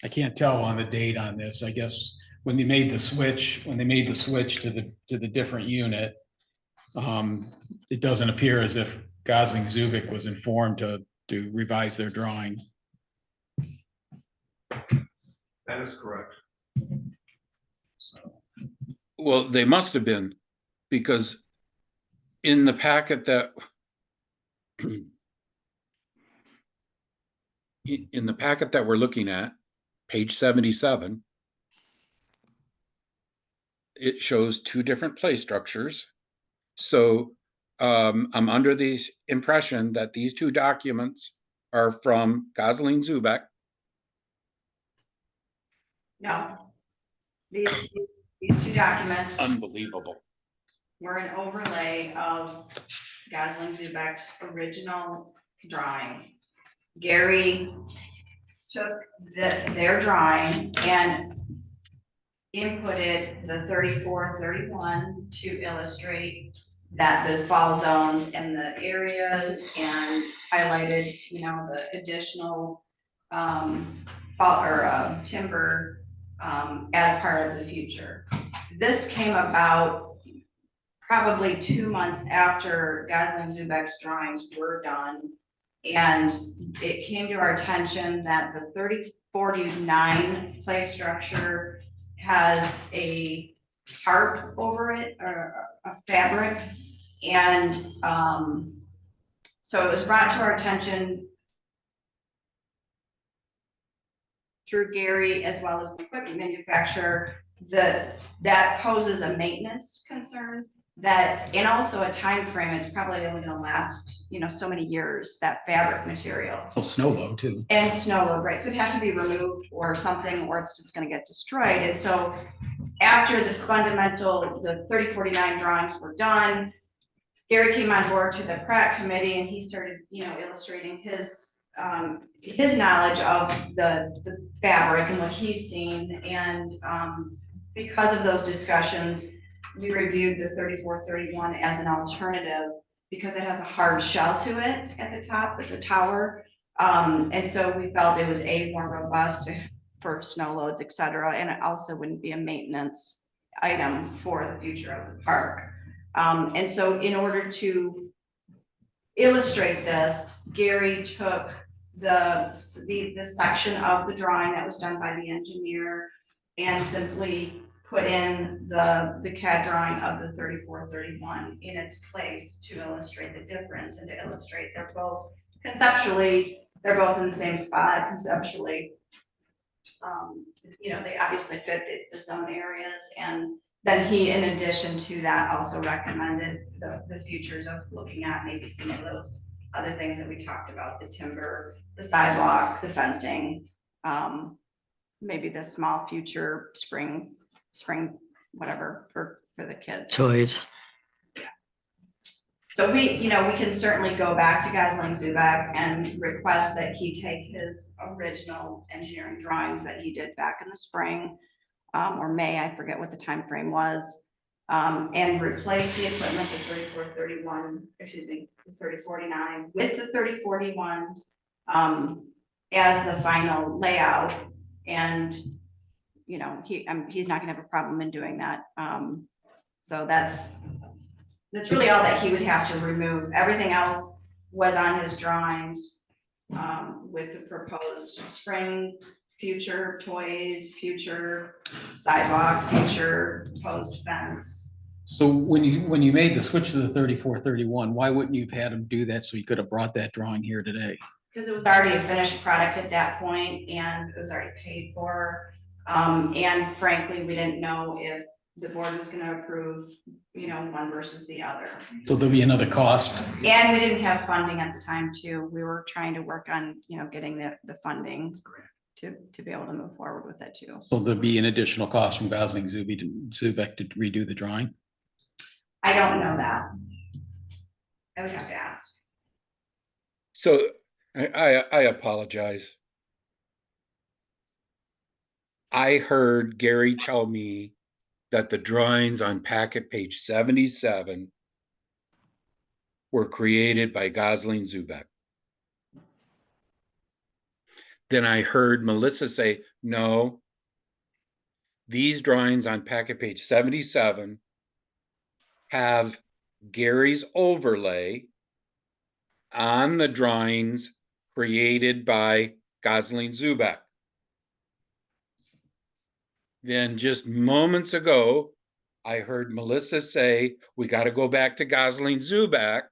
I can't tell on the date on this. I guess when they made the switch to the different unit, it doesn't appear as if Gosling Zubik was informed to revise their drawing. That is correct. So, Well, they must have been, because in the packet that we're looking at, page 77, it shows two different play structures. So I'm under the impression that these two documents are from Gosling Zubek. No. These two documents Unbelievable. were an overlay of Gosling Zubek's original drawing. Gary took their drawing and inputted the 34-31 to illustrate that the fall zones and the areas, and highlighted, you know, the additional fall or timber as part of the future. This came about probably 2 months after Gosling Zubek's drawings were done. And it came to our attention that the 3049 play structure has a tarp over it, or a fabric. And so it was brought to our attention through Gary, as well as the equipment manufacturer, that poses a maintenance concern, that, and also a time frame. It's probably only gonna last, you know, so many years, that fabric material. Well, snow load too. And snow load, right? So it'd have to be removed or something, or it's just gonna get destroyed. And so after the 3049 drawings were done, Gary came on board to the Pratt committee, and he started, you know, illustrating his knowledge of the fabric and what he's seen. And because of those discussions, we reviewed the 3431 as an alternative, because it has a hard shell to it at the top of the tower. And so we felt it was more robust for snow loads, et cetera. And it also wouldn't be a maintenance item for the future of the park. And so in order to illustrate this, Gary took the section of the drawing that was done by the engineer and simply put in the CAD drawing of the 3431 in its place to illustrate the difference, and to illustrate they're both conceptually, they're both in the same spot conceptually. You know, they obviously fit the zone areas. And then he, in addition to that, also recommended the futures of looking at maybe some of those other things that we talked about: the timber, the sidewalk, the fencing, maybe the small future spring, whatever for the kids. Toys. So we can certainly go back to Gosling Zubek and request that he take his original engineering drawings that he did back in the spring, or May, I forget what the time frame was, and replace the equipment, the 3431, excuse me, the 3049 with the 3041 as the final layout. And you know, he's not gonna have a problem in doing that. So that's really all that he would have to remove. Everything else was on his drawings, with the proposed spring, future toys, future sidewalk, future proposed fence. So when you made the switch to the 3431, why wouldn't you have had him do that, so you could have brought that drawing here today? Because it was already a finished product at that point, and it was already paid for. And frankly, we didn't know if the board was gonna approve, you know, one versus the other. So there'll be another cost. And we didn't have funding at the time too. We were trying to work on, you know, getting the funding to be able to move forward with it too. So there'll be an additional cost from Gosling Zubek to redo the drawing? I don't know that. I would have to ask. So I apologize. I heard Gary tell me that the drawings on packet page 77 were created by Gosling Zubek. Then I heard Melissa say, no, these drawings on packet page 77 have Gary's overlay on the drawings created by Gosling Zubek. Then just moments ago, I heard Melissa say, we got to go back to Gosling Zubek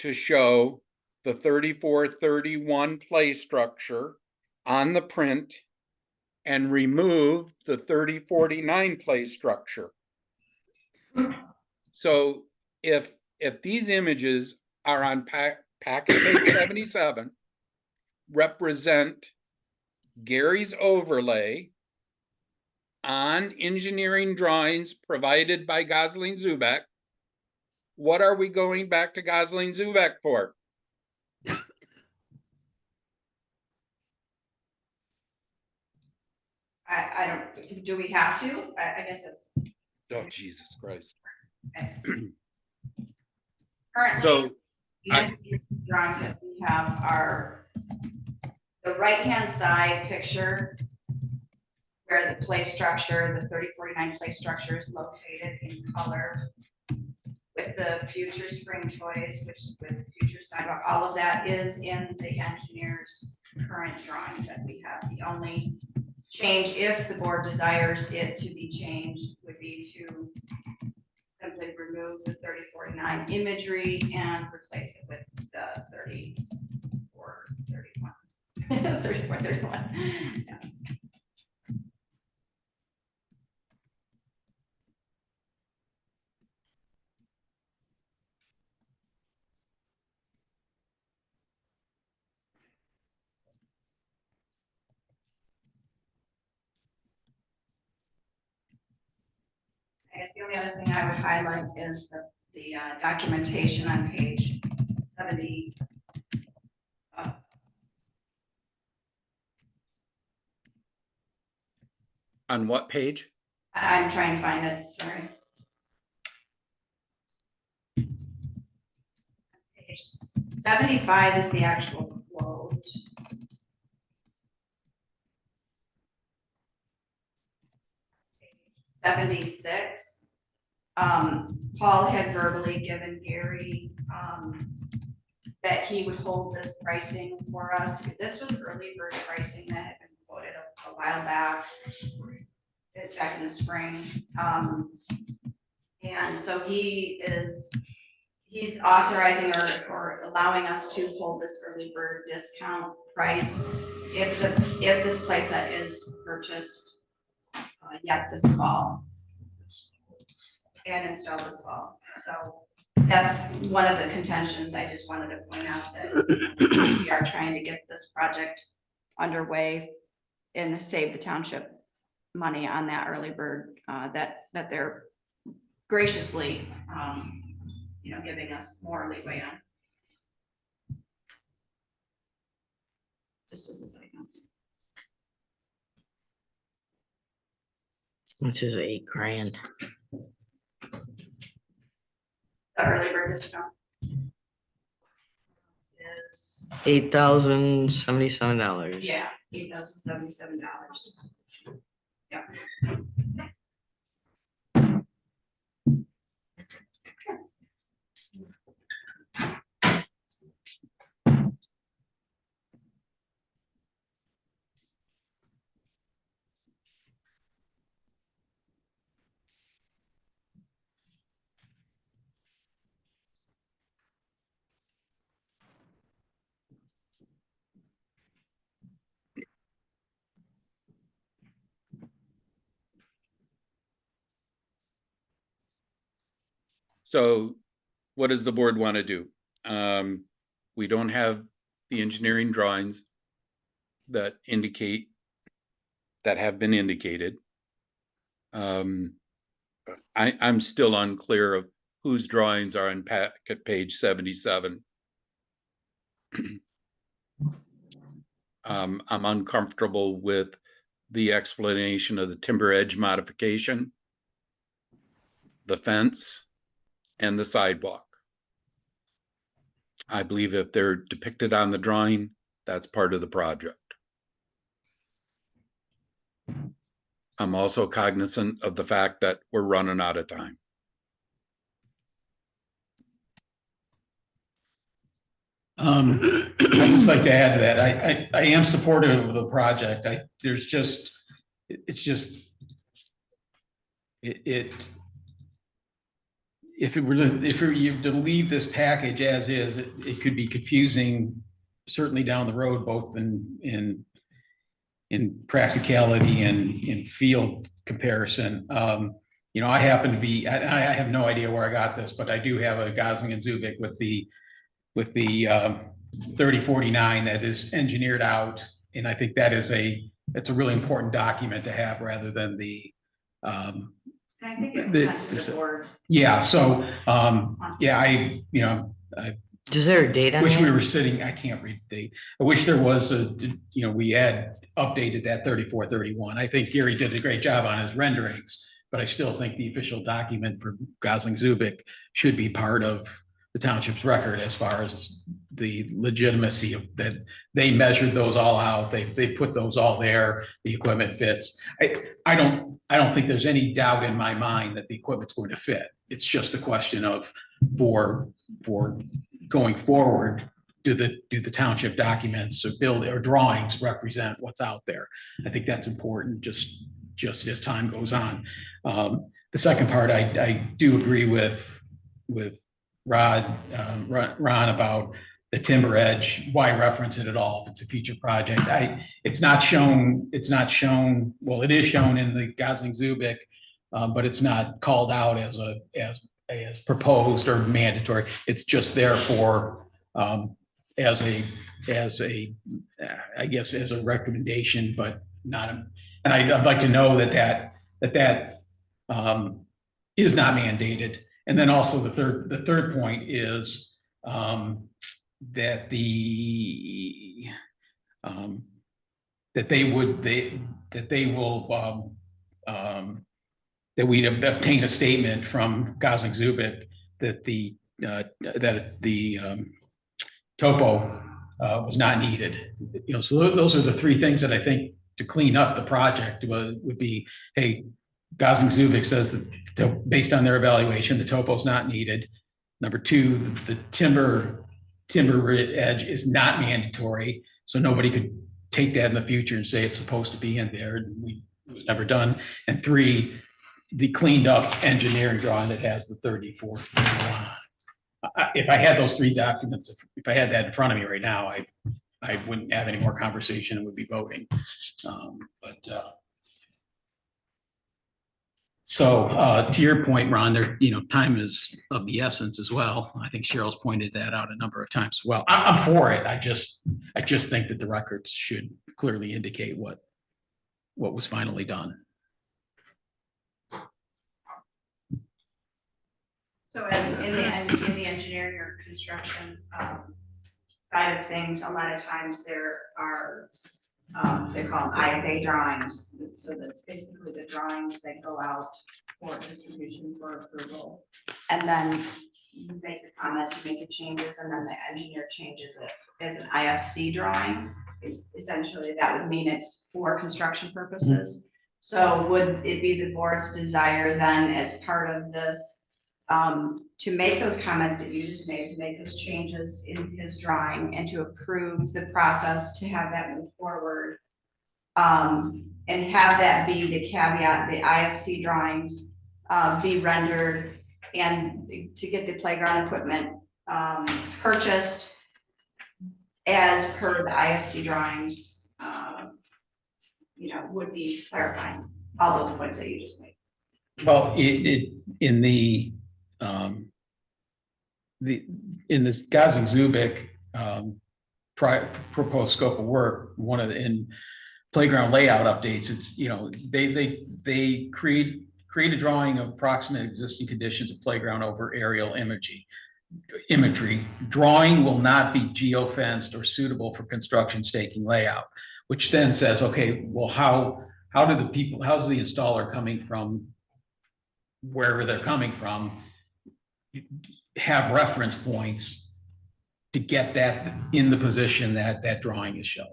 to show the 3431 play structure on the print and remove the 3049 play structure. So if these images are on packet page 77, represent Gary's overlay on engineering drawings provided by Gosling Zubek, what are we going back to Gosling Zubek for? I don't, do we have to? I guess it's Oh, Jesus Christ. currently. So, The drawings that we have are the right-hand side picture where the play structure, the 3049 play structure is located in color with the future spring toys, which with future sidewalk, all of that is in the engineer's current drawing that we have. The only change, if the board desires it to be changed, would be to simply remove the 3049 imagery and replace it with the 3431. 3431. Yeah. I guess the only other thing I would highlight is the documentation on page 70. on what page? I'm trying to find it, sorry. Page 75 is the actual quote. Page 76. Paul had verbally given Gary that he would hold this pricing for us. This was early bird pricing that had been quoted a while back in the spring. And so he's authorizing or allowing us to hold this early bird discount price if this playset is purchased yet this fall and installed this fall. So that's one of the contentions. I just wanted to point out that we are trying to get this project underway and save the township money on that early bird that they're graciously giving us more leeway on. Just as a side note. Which is $8,000. The early bird discount is $8,077. $8,077. Yeah. So what does the board want to do? We don't have the engineering drawings that have been indicated. I'm still unclear of whose drawings are on packet page 77. I'm uncomfortable with the explanation of the timber edge modification, the fence, and the sidewalk. I believe if they're depicted on the drawing, that's part of the project. I'm also cognizant of the fact that we're running out of time. I'd just like to add to that. I am supportive of the project. If you to leave this package as is, it could be confusing, certainly down the road, both in practicality and in field comparison. I happen to be, I have no idea where I got this, but I do have a Gosling and Zubik with the 3049 that is engineered out. And I think it's a really important document to have rather than the And I think it The- was sent to the board. Yeah, so, yeah, I Is there a date on wish we that? were sitting, I can't read the date. I wish there was we had updated that 3431. I think Gary did a great job on his renderings, but I still think the official document for Gosling Zubik should be part of the township's record as far as the legitimacy of that. They measured those all out. They put those all there. The equipment fits. I don't think there's any doubt in my mind that the equipment's going to fit. It's just a question of for going forward, do the township documents or drawings represent what's out there? I think that's important just as time goes on. The second part, I do agree with Ron about the timber edge. Why reference it at all if it's a future project? It's not shown, well, it is shown in the Gosling Zubik, but it's not called out as proposed or mandatory. It's just there for as a I guess as a recommendation, but not and I'd like to know that is not mandated. And then also the third point is that that we'd obtain a statement from Gosling Zubik that the topo was not needed. So those are the three things that I think to clean up the project would be, hey, Gosling Zubik says that based on their evaluation, the topo is not needed. Number two, the timber edge is not mandatory, so nobody could take that in the future and say it's supposed to be in there. It was never done. And three, the cleaned up engineering drawing that has the 34. If I had those three documents, if I had that in front of me right now, I wouldn't have any more conversation and would be voting. So to your point, Ron, time is of the essence as well. I think Cheryl's pointed that out a number of times. Well, I'm for it. I just think that the records should clearly indicate what was finally done. So as in the engineering or construction side of things, a lot of times there are, they call them IFA drawings. So that's basically the drawings that go out for distribution for approval. And then you make the comments, you make the changes, and then the engineer changes it as an IFC drawing. It's essentially, that would mean it's for construction purposes. So would it be the board's desire then as part of this to make those comments that you just made, to make those changes in his drawing and to approve the process to have that move forward? And have that be the caveat, the IFC drawings be rendered and to get the playground equipment purchased as per the IFC drawings, would be clarifying all those points that you just made. Well, in this Gosling Zubik proposed scope of work, in playground layout updates, it's they create a drawing of approximate existing conditions of playground over aerial imagery. Drawing will not be geofenced or suitable for construction staking layout, which then says, okay, well, how's the installer coming from wherever they're coming from, have reference points to get that in the position that drawing is showing.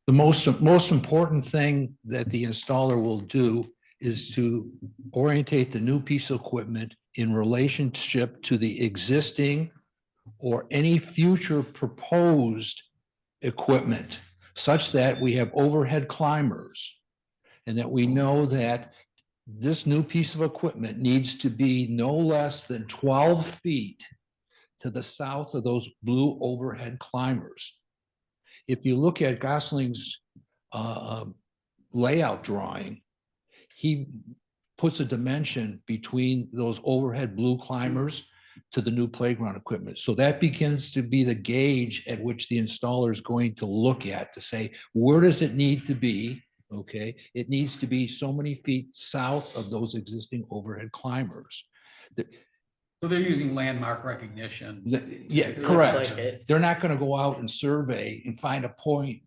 The most important thing that the installer will do is to orientate the new piece of equipment in relationship to the existing or any future proposed equipment, such that we have overhead climbers and that we know that this new piece of equipment needs to be no less than 12 feet to the south of those blue overhead climbers. If you look at Gosling's layout drawing, he puts a dimension between those overhead blue climbers to the new playground equipment. So that begins to be the gauge at which the installer is going to look at to say, where does it need to be Okay, it needs to be so many feet south of those existing overhead climbers. So they're using landmark recognition. Yeah, Looks correct. like it. They're not gonna go out and survey and find a point,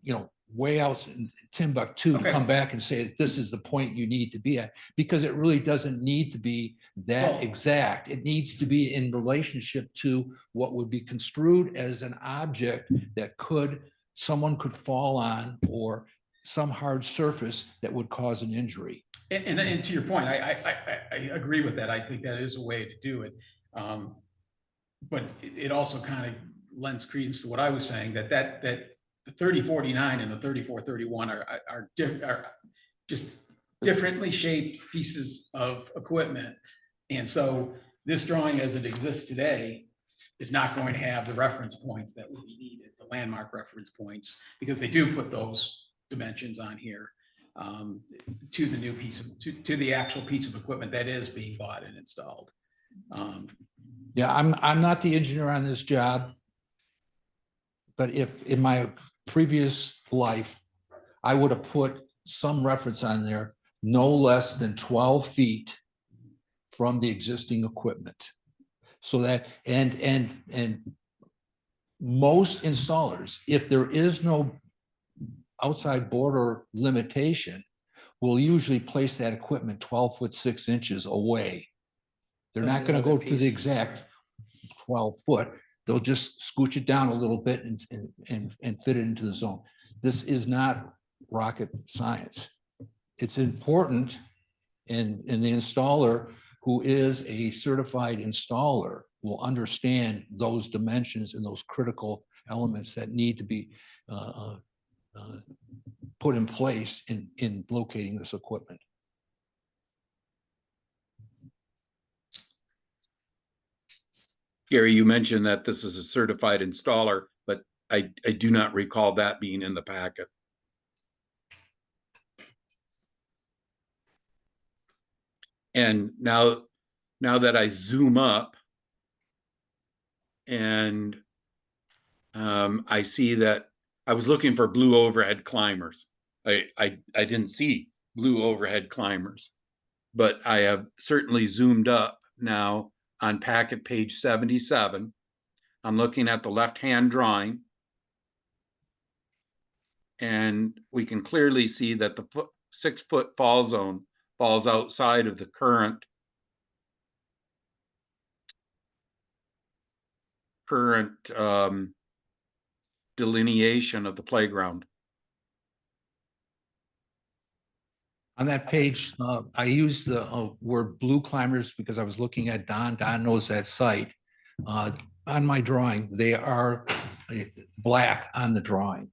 way out in Timbuktu to Okay. come back and say, this is the point you need to be at, because it really doesn't need to be that Well- exact. It needs to be in relationship to what would be construed as an object that someone could fall on, or some hard surface that would cause an injury. And to your point, I agree with that. I think that is a way to do it. But it also kind of lends credence to what I was saying, that the 3049 and the 3431 are just differently shaped pieces of equipment. And so this drawing as it exists today is not going to have the reference points that would be needed, the landmark reference points, because they do put those dimensions on here to the new piece of, to the actual piece of equipment that is being bought and installed. Yeah, I'm not the engineer on this job. But if in my previous life, I would have put some reference on there, no less than 12 feet from the existing equipment. So that, and most installers, if there is no outside border limitation, will usually place that equipment 12 foot 6 inches away. They're not going to go to the exact 12 foot. They'll just scooch it down a little bit and fit it into the zone. This is not rocket science. It's important, and the installer, who is a certified installer, will understand those dimensions and those critical elements that need to be put in place in locating this equipment. Gary, you mentioned that this is a certified installer, but I do not recall that being in the packet. And now that I zoom up and I see that I was looking for blue overhead climbers. I didn't see blue overhead climbers, but I have certainly zoomed up now on packet page 77. I'm looking at the left-hand drawing, and we can clearly see that the 6 foot fall zone falls outside of the current delineation of the playground. On that page, I used the word blue climbers because I was looking at Don. Don knows that site. On my drawing, they are black on the drawing.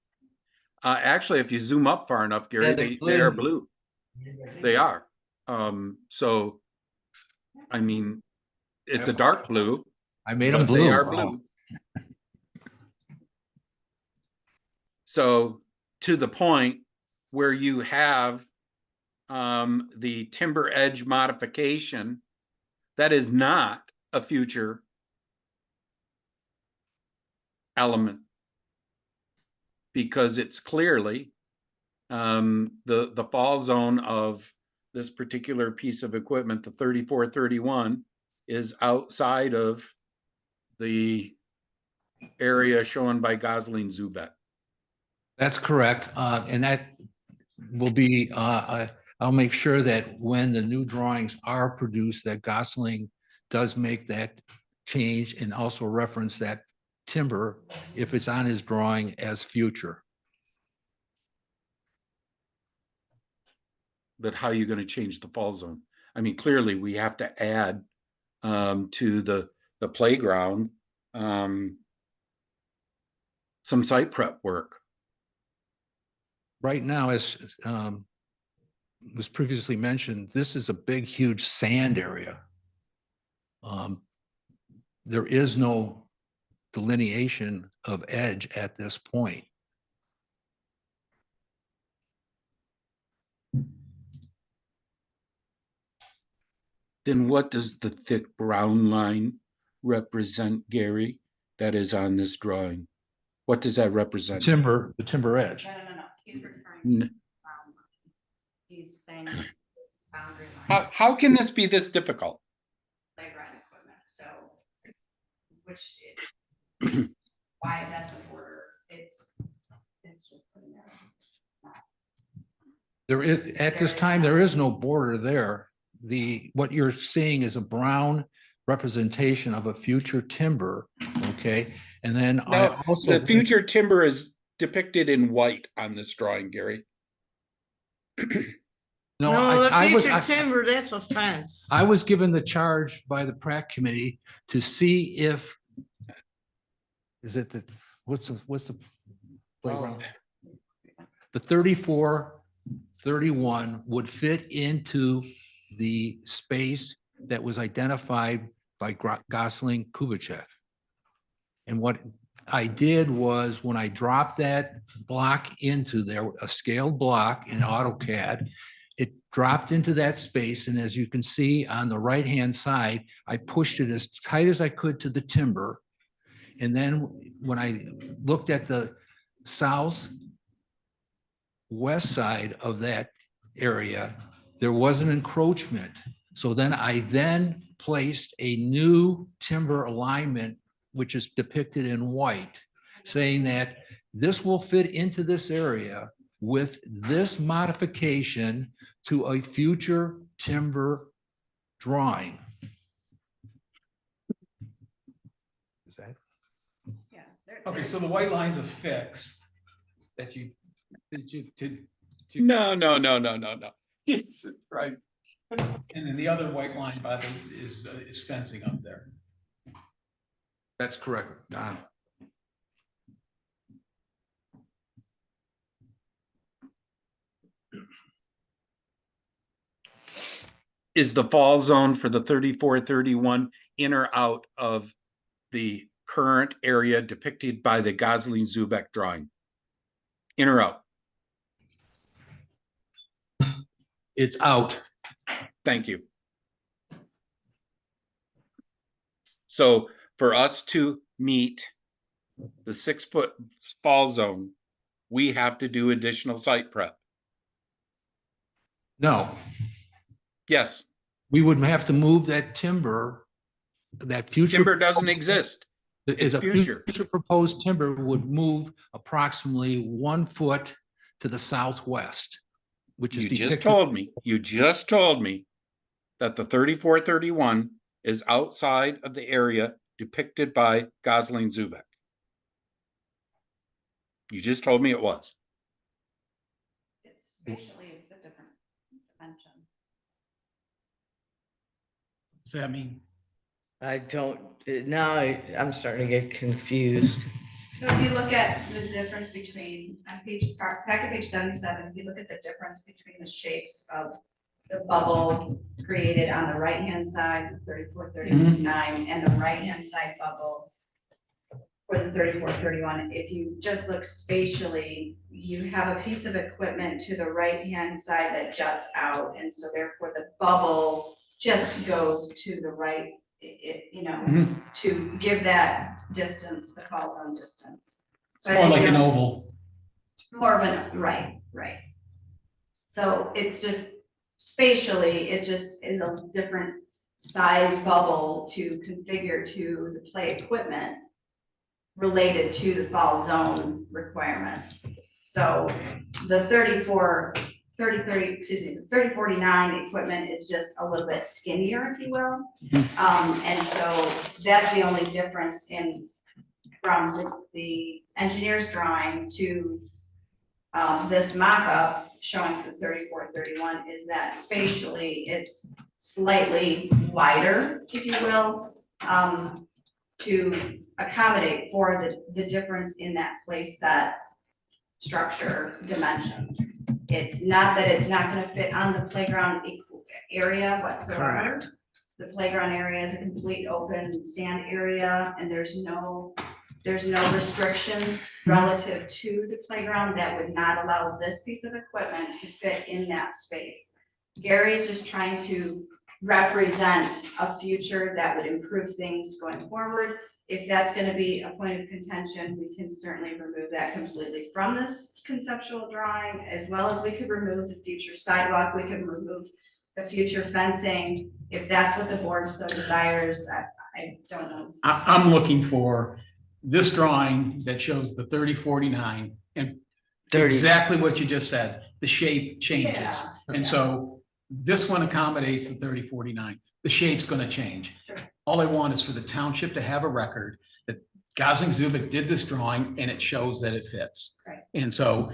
Actually, if you zoom up far enough, Gary, Yeah, they are blue. They are. So, I mean, it's a dark blue. I made them but blue. They are Oh. blue. So, to the point where you have the timber edge modification, that is not a future element, because it's clearly the fall zone of this particular piece of equipment, the 3431, is outside of the area shown by Gosling Zubet. That's correct. And that will be, I'll make sure that when the new drawings are produced, that Gosling does make that change and also reference that timber, if it's on his drawing, as future. But how are you going to change the fall zone? I mean, clearly we have to add to the playground some site prep work. Right now, as was previously mentioned, this is a big, huge sand area. There is no delineation of edge at this point. Then what does the thick brown line represent, Gary, that is on this drawing? What does that represent? The timber edge. No. He's referring to N- He's saying this boundary line, How can this be this difficult? playground equipment, so. Why that's a border, it's just putting that. There is, at this time, there is no border there. What you're seeing is a brown representation of a future timber, okay? And then I No, also. the future timber is depicted in white on this drawing, Gary. No, No, the I was, future timber, that's a fence. I was given the charge by the PrAC committee to see if, is it the, what's the playground? The 34-31 would fit into the space that was identified by Gosling Kubitschek. And what I did was when I dropped that block into there, a scaled block in AutoCAD, it dropped into that space. And as you can see on the right-hand side, I pushed it as tight as I could to the timber. And then when I looked at the southwest side of that area, there was an encroachment. So then I placed a new timber alignment, which is depicted in white, saying that this will fit into this area with this modification to a future timber drawing. Is that? Yeah. Okay, so the white line's a fix that you, No. Yes, right. and then the other white line by the, is fencing up there. That's correct, Don. Is the fall zone for the 34-31 in or out of the current area depicted by the Gosling-Zubek drawing? In or out? It's out. Thank you. So for us to meet the 6-foot fall zone, we have to do additional site prep. No, Yes, we would have to move that timber, that future. timber doesn't exist. Is It's a future. future proposed timber would move approximately 1 foot to the southwest, which is You just depicted. told me that the 34-31 is outside of the area depicted by Gosling-Zubek. You just told me it was. It's spatially, it's a different dimension. Does that mean? I don't, I'm starting to get confused. So if you look at the difference between, on packet page 77, if you look at the difference between the shapes of the bubble created on the right-hand side, the 34-39, and the right-hand side bubble for the 34-31, if you just look spatially, you have a piece of equipment to the right-hand side that juts out, and so therefore the bubble just goes to the right, to give that distance, the fall zone distance. So I More think like you an know, oval. more of an, right. So it's just spatially, it just is a different size bubble to configure to the play equipment related to the fall zone requirements. So the 30-49 equipment is just a little bit skinnier, if you will. And so that's the only difference from the engineer's drawing to this mock-up showing the 34-31 is that spatially it's slightly wider, if you will, to accommodate for the difference in that place set structure dimensions. It's not that it's not going to fit on the playground area whatsoever. Correct. The playground area is a complete open sand area, and there's no restrictions relative to the playground that would not allow this piece of equipment to fit in that space. Gary's just trying to represent a future that would improve things going forward. If that's gonna be a point of contention, we can certainly remove that completely from this conceptual drawing, as well as we could remove the future sidewalk, we could remove the future fencing. If that's what the board so desires, I don't know. I'm looking for this drawing that shows the 3049 and 30. exactly what you just said, the shape changes. Yeah. And so this one accommodates the 3049. The shape's going to change. Sure. All I want is for the township to have a record that Gosling Zubik did this drawing and it shows that it fits. Right. And so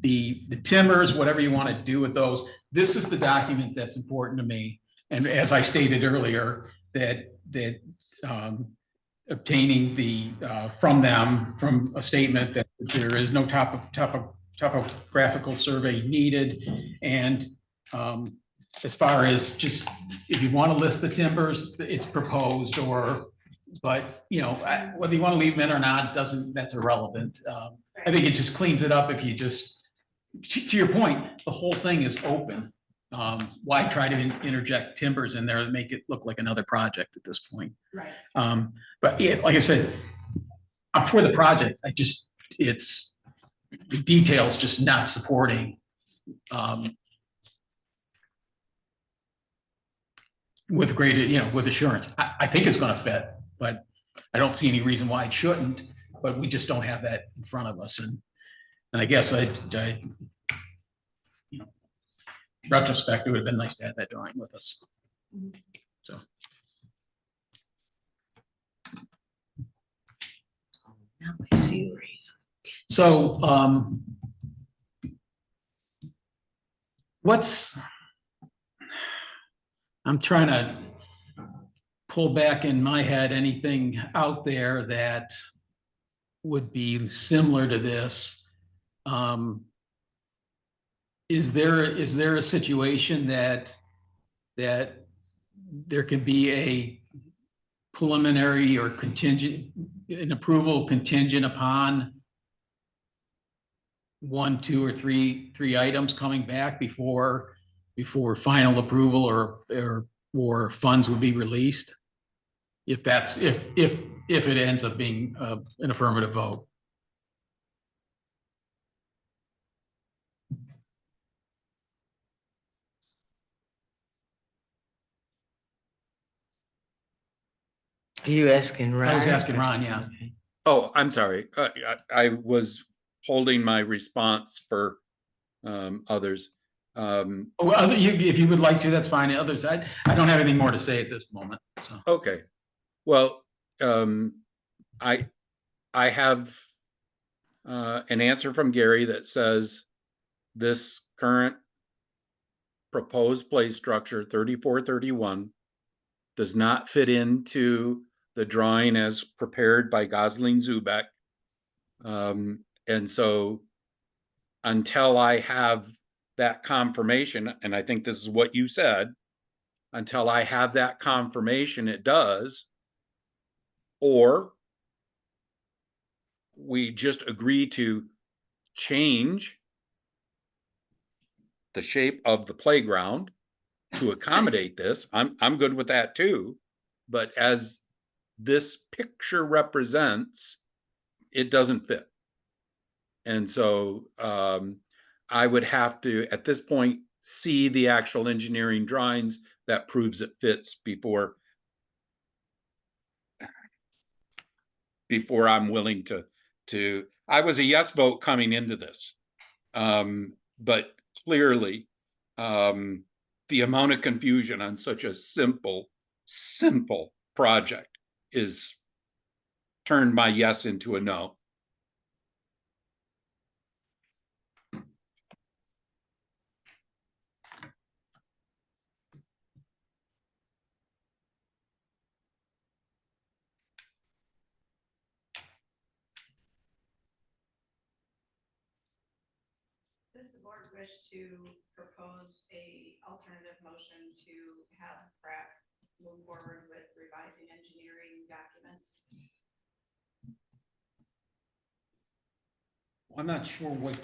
the timbers, whatever you want to do with those, this is the document that's important to me. And as I stated earlier, that obtaining from a statement that there is no topographical survey needed. And as far as just, if you want to list the timbers, it's proposed, but you know, whether you want to leave them in or not, that's irrelevant. I think it just cleans it up if you just, to your point, the whole thing is open. Why try to interject timbers in there and make it look like another project at this point? Right. But yeah, like I said, I'm for the project. It's the details just not supporting with great, with assurance. I think it's going to fit, but I don't see any reason why it shouldn't. But we just don't have that in front of us, and I guess retrospect, it would have been nice to have that drawing with us. So. Now I see the reason. So, I'm trying to pull back in my head anything out there that would be similar to this. Is there a situation that there can be a preliminary or an approval contingent upon 1, 2, or 3 items coming back before final approval or funds would be released? If it ends up being an affirmative vote. Are you asking Ron? I was asking Ron, yeah. Okay. Oh, I'm sorry. I was holding my response for others. Well, if you would like to, that's fine. Others, I don't have anything more to say at this moment. So. Okay. Well, I have an answer from Gary that says this current proposed play structure 3431 does not fit into the drawing as prepared by Gosling Zubek. And so until I have that confirmation, and I think this is what you said, until I have that confirmation it does, or we just agree to change the shape of the playground to accommodate this, I'm good with that too. But as this picture represents, it doesn't fit. And so I would have to, at this point, see the actual engineering drawings that proves it fits before I'm willing to, I was a yes vote coming into this. But clearly, the amount of confusion on such a simple project is turned my yes into a no. Does the board wish to propose a alternative motion to have PrAC move forward with revising engineering documents? I'm not sure what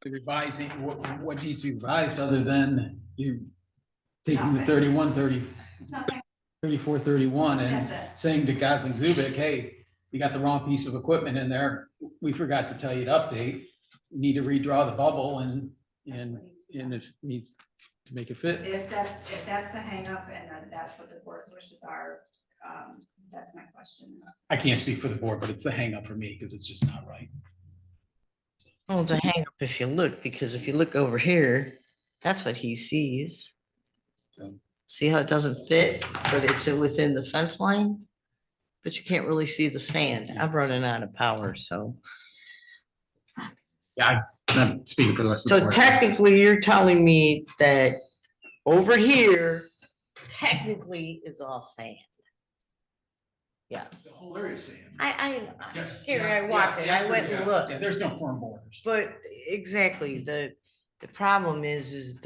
the revising, what needs to be revised other than you taking the 3130. Nothing. 34, 31 and That's it. saying to Gosling Zubik, hey, you got the wrong piece of equipment in there. We forgot to tell you to update. You need to redraw the bubble and it needs to make it fit. If that's the hangup and that's what the board's wishes are, that's my question. I can't speak for the board, but it's a hang up for me because it's just not right. Well, it's a hang up if you look, because if you look over here, that's what he sees. So See how it doesn't fit, but it's within the fence line? But you can't really see the sand. I'm running out of power, so. yeah, I'm speaking for the rest of the So board. technically, you're telling me that over here, technically is all sand. Yes. The whole area is sand. I, Gary, I walked it. I went and looked. Yeah, there's no firm borders. But exactly, the problem is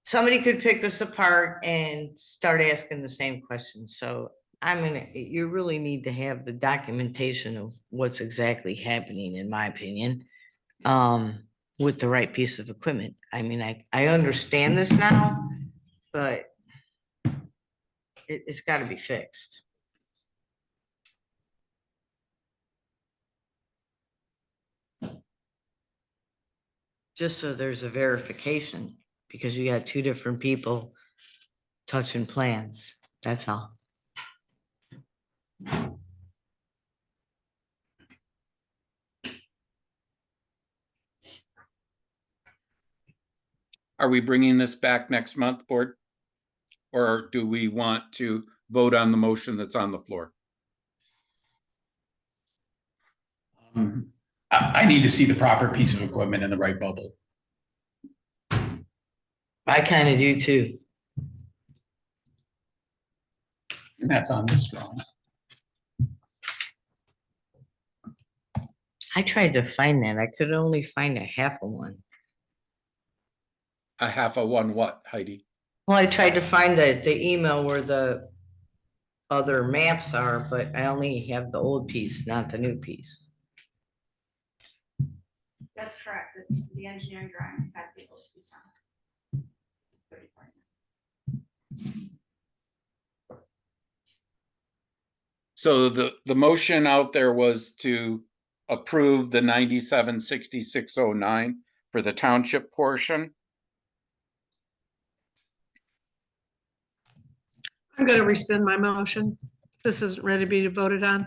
somebody could pick this apart and start asking the same questions. So you really need to have the documentation of what's exactly happening, in my opinion, with the right piece of equipment. I mean, I understand this now, but it's got to be fixed. Just so there's a verification, because you got two different people touching plans. That's all. Are we bringing this back next month, board? Or do we want to vote on the motion that's on the floor? I need to see the proper piece of equipment in the right bubble. I kind of do too. And that's on this drawing. I tried to find that. I could only find a half of one. A half of one what, Heidi? Well, I tried to find the email where the other maps are, but I only have the old piece, not the new piece. That's correct. The engineering drawing had the old piece on it. So the motion out there was to approve the 976609 for the township portion. I'm going to rescind my motion. This isn't ready to be voted on.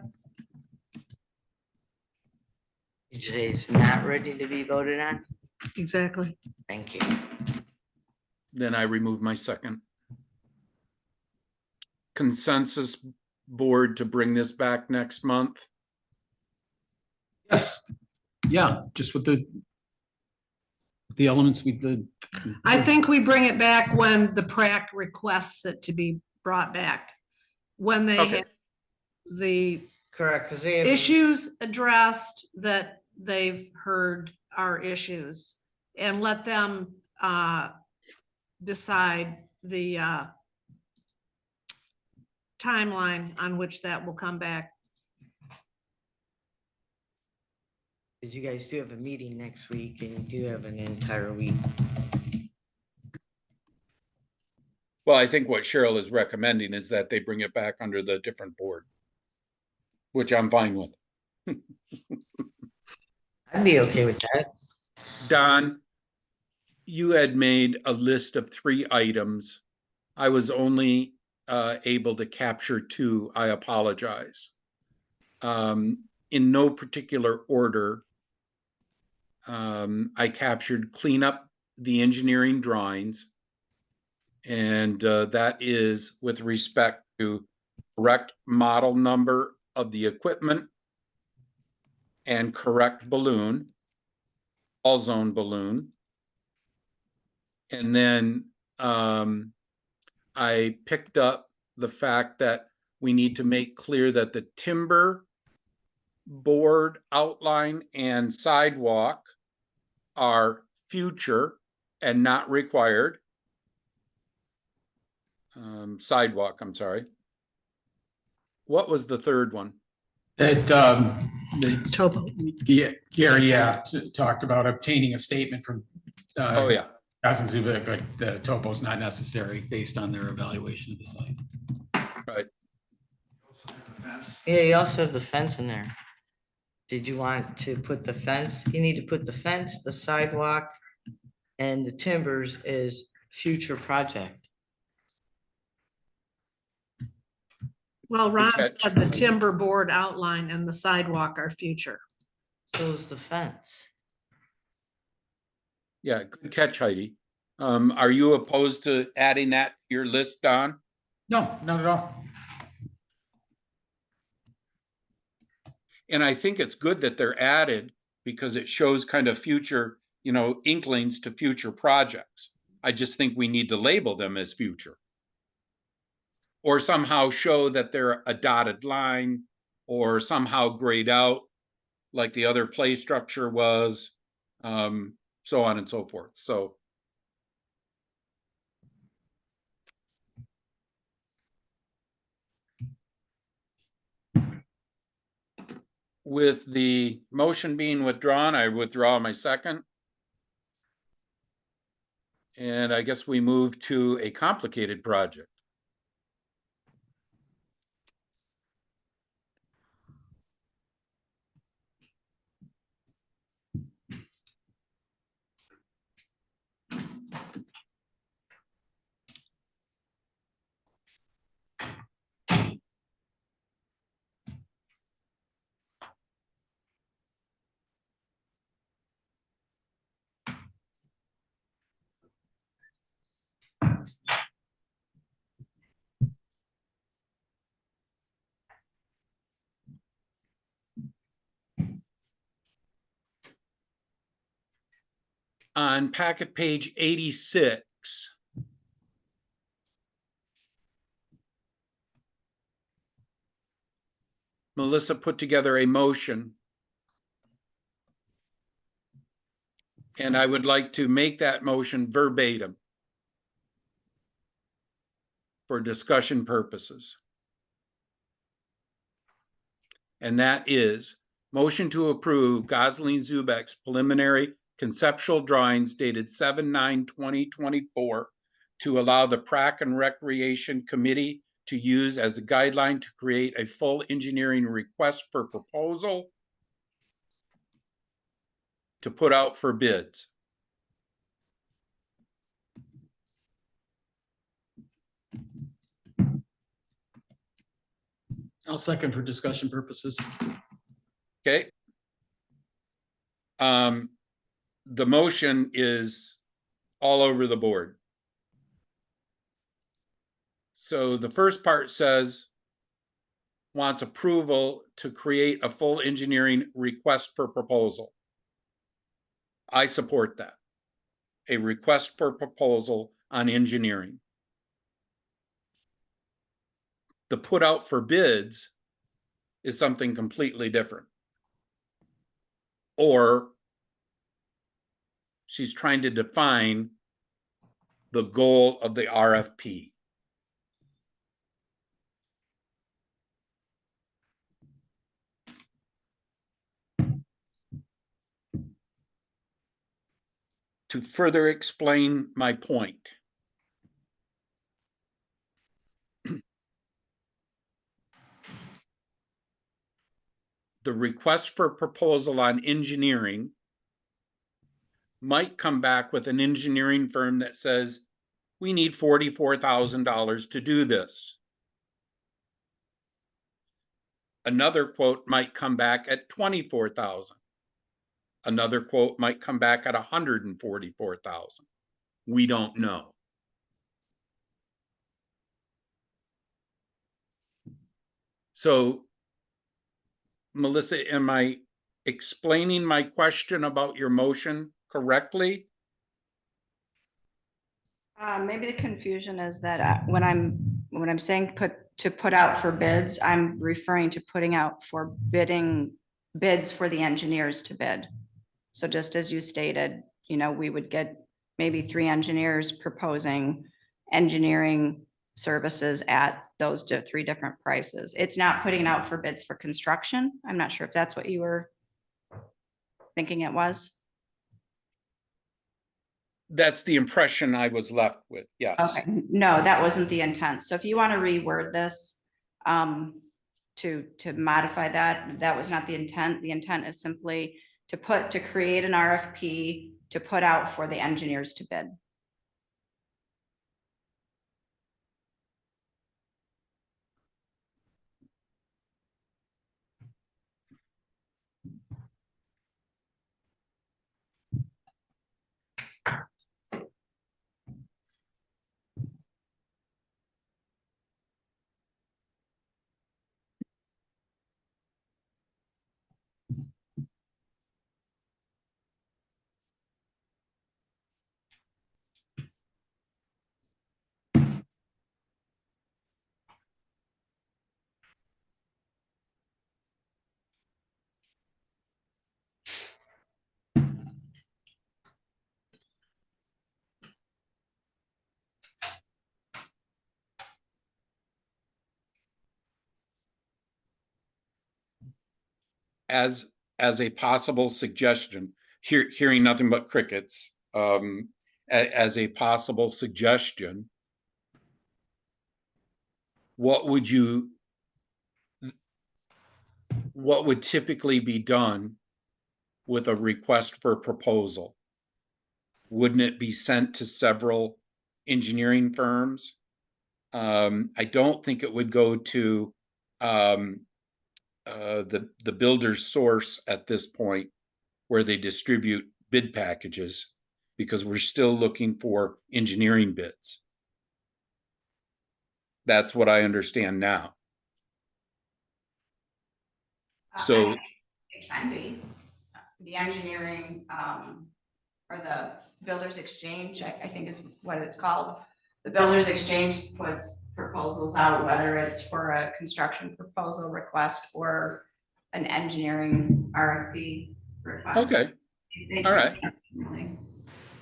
You say it's not ready to be voted on? Exactly. Thank you. Then I remove my second. Consensus board to bring this back next month? Yes. Yeah, just with the elements we did. I think we bring it back when the PrAC requests it to be brought back. When they Okay. have the Correct, because they have. issues addressed that they've heard are issues, and let them decide the timeline on which that will come back. Because you guys do have a meeting next week and you do have an entire week. Well, I think what Cheryl is recommending is that they bring it back under the different board, which I'm fine with. I'd be okay with that. Don, you had made a list of 3 items. I was only able to capture 2. I apologize. In no particular order, I captured clean up the engineering drawings. And that is with respect to correct model number of the equipment and correct balloon, all zone balloon. And then I picked up the fact that we need to make clear that the timber, board, outline, and sidewalk are future and not required. Sidewalk, I'm sorry. What was the third one? Topo. Gary, talked about obtaining a statement from Oh, yeah. Doesn't seem like that a topo is not necessary based on their evaluation of the site. Right. Yeah, you also have the fence in there. Did you want to put the fence? You need to put the fence, the sidewalk, and the timbers is future project. Well, Ron catch. said the timber board outline and the sidewalk are future. So is the fence. Yeah, good catch, Heidi. Are you opposed to adding that to your list, Don? No, not at all. And I think it's good that they're added because it shows kind of future, inklings to future projects. I just think we need to label them as future. Or somehow show that they're a dotted line or somehow grayed out like the other play structure was, so on and so forth. So with the motion being withdrawn, I withdraw my second. And I guess we move to a complicated project. On packet page 86, Melissa put together a motion. And I would like to make that motion verbatim for discussion purposes. And that is motion to approve Gosling Zubek's preliminary conceptual drawings dated 7/9/2024 to allow the Prac and Recreation Committee to use as a guideline to create a full engineering request for proposal to put out for bids. I'll second for discussion purposes. Okay. The motion is all over the board. So the first part says wants approval to create a full engineering request for proposal. I support that. A request for proposal on engineering. The put out for bids is something completely different. Or she's trying to define the goal of the RFP. To further explain my point, the request for proposal on engineering might come back with an engineering firm that says, we need $44,000 to do this. Another quote might come back at 24,000. Another quote might come back at 144,000. We don't know. So, Melissa, am I explaining my question about your motion correctly? Maybe the confusion is that when I'm saying put out for bids, I'm referring to putting out for bids for the engineers to bid. So just as you stated, we would get maybe 3 engineers proposing engineering services at those 3 different prices. It's not putting out for bids for construction. I'm not sure if that's what you were thinking it was. That's the impression I was left with, yes. Okay, no, that wasn't the intent. So if you want to reword this, to modify that, that was not the intent. The intent is simply to create an RFP to put out for the engineers to bid. As a possible suggestion, hearing nothing but crickets, as a possible suggestion, what would typically be done with a request for proposal? Wouldn't it be sent to several engineering firms? I don't think it would go to the builder's source at this point, where they distribute bid packages, because we're still looking for engineering bids. That's what I understand now. So It can be. The engineering, or the builders exchange, I think is what it's called. The builders exchange puts proposals out, whether it's for a construction proposal request or an engineering RFP request. okay, They all right.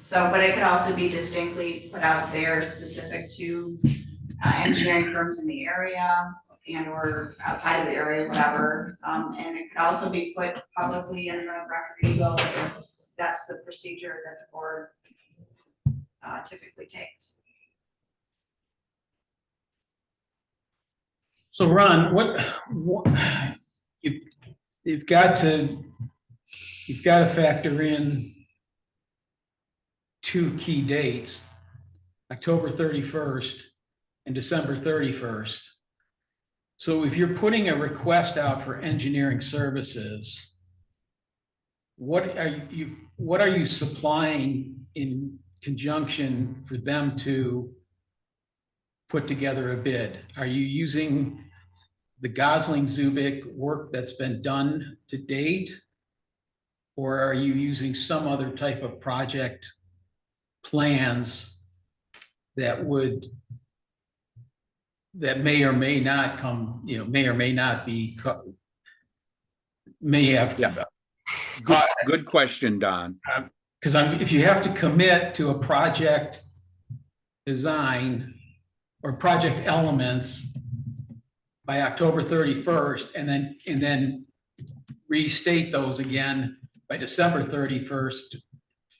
So, but it could also be distinctly put out there specific to engineering firms in the area and or outside of the area, whatever. And it could also be put publicly in the record eagle if that's the procedure that the board typically takes. So Ron, what you've got to factor in two key dates, October 31st and December 31st. So if you're putting a request out for engineering services, what are you supplying in conjunction for them to put together a bid? Are you using the Gosling-Zubik work that's been done to date? Or are you using some other type of project plans that may or may not come, may or may not be, may have. Yeah. Good question, Don. Because if you have to commit to a project design or project elements by October 31st, and then restate those again by December 31st,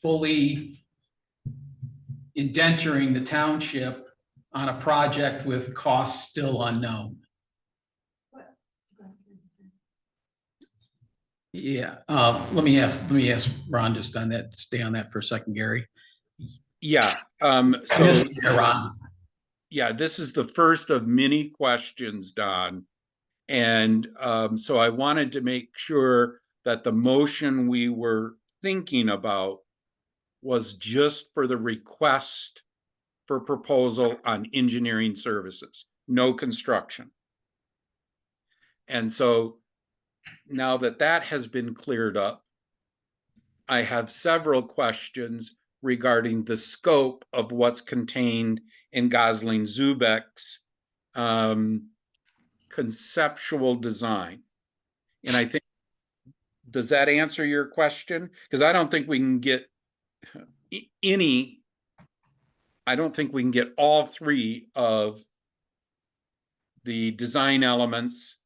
fully indenturing the township on a project with costs still unknown. Yeah, let me ask Ron just on that, stay on that for a second, Gary. Yeah, so Ron. yeah, this is the first of many questions, Don. And so I wanted to make sure that the motion we were thinking about was just for the request for proposal on engineering services, no construction. And so now that that has been cleared up, I have several questions regarding the scope of what's contained in Gosling-Zubek's conceptual design. And I think, does that answer your question? Because I don't think we can get all three of the design elements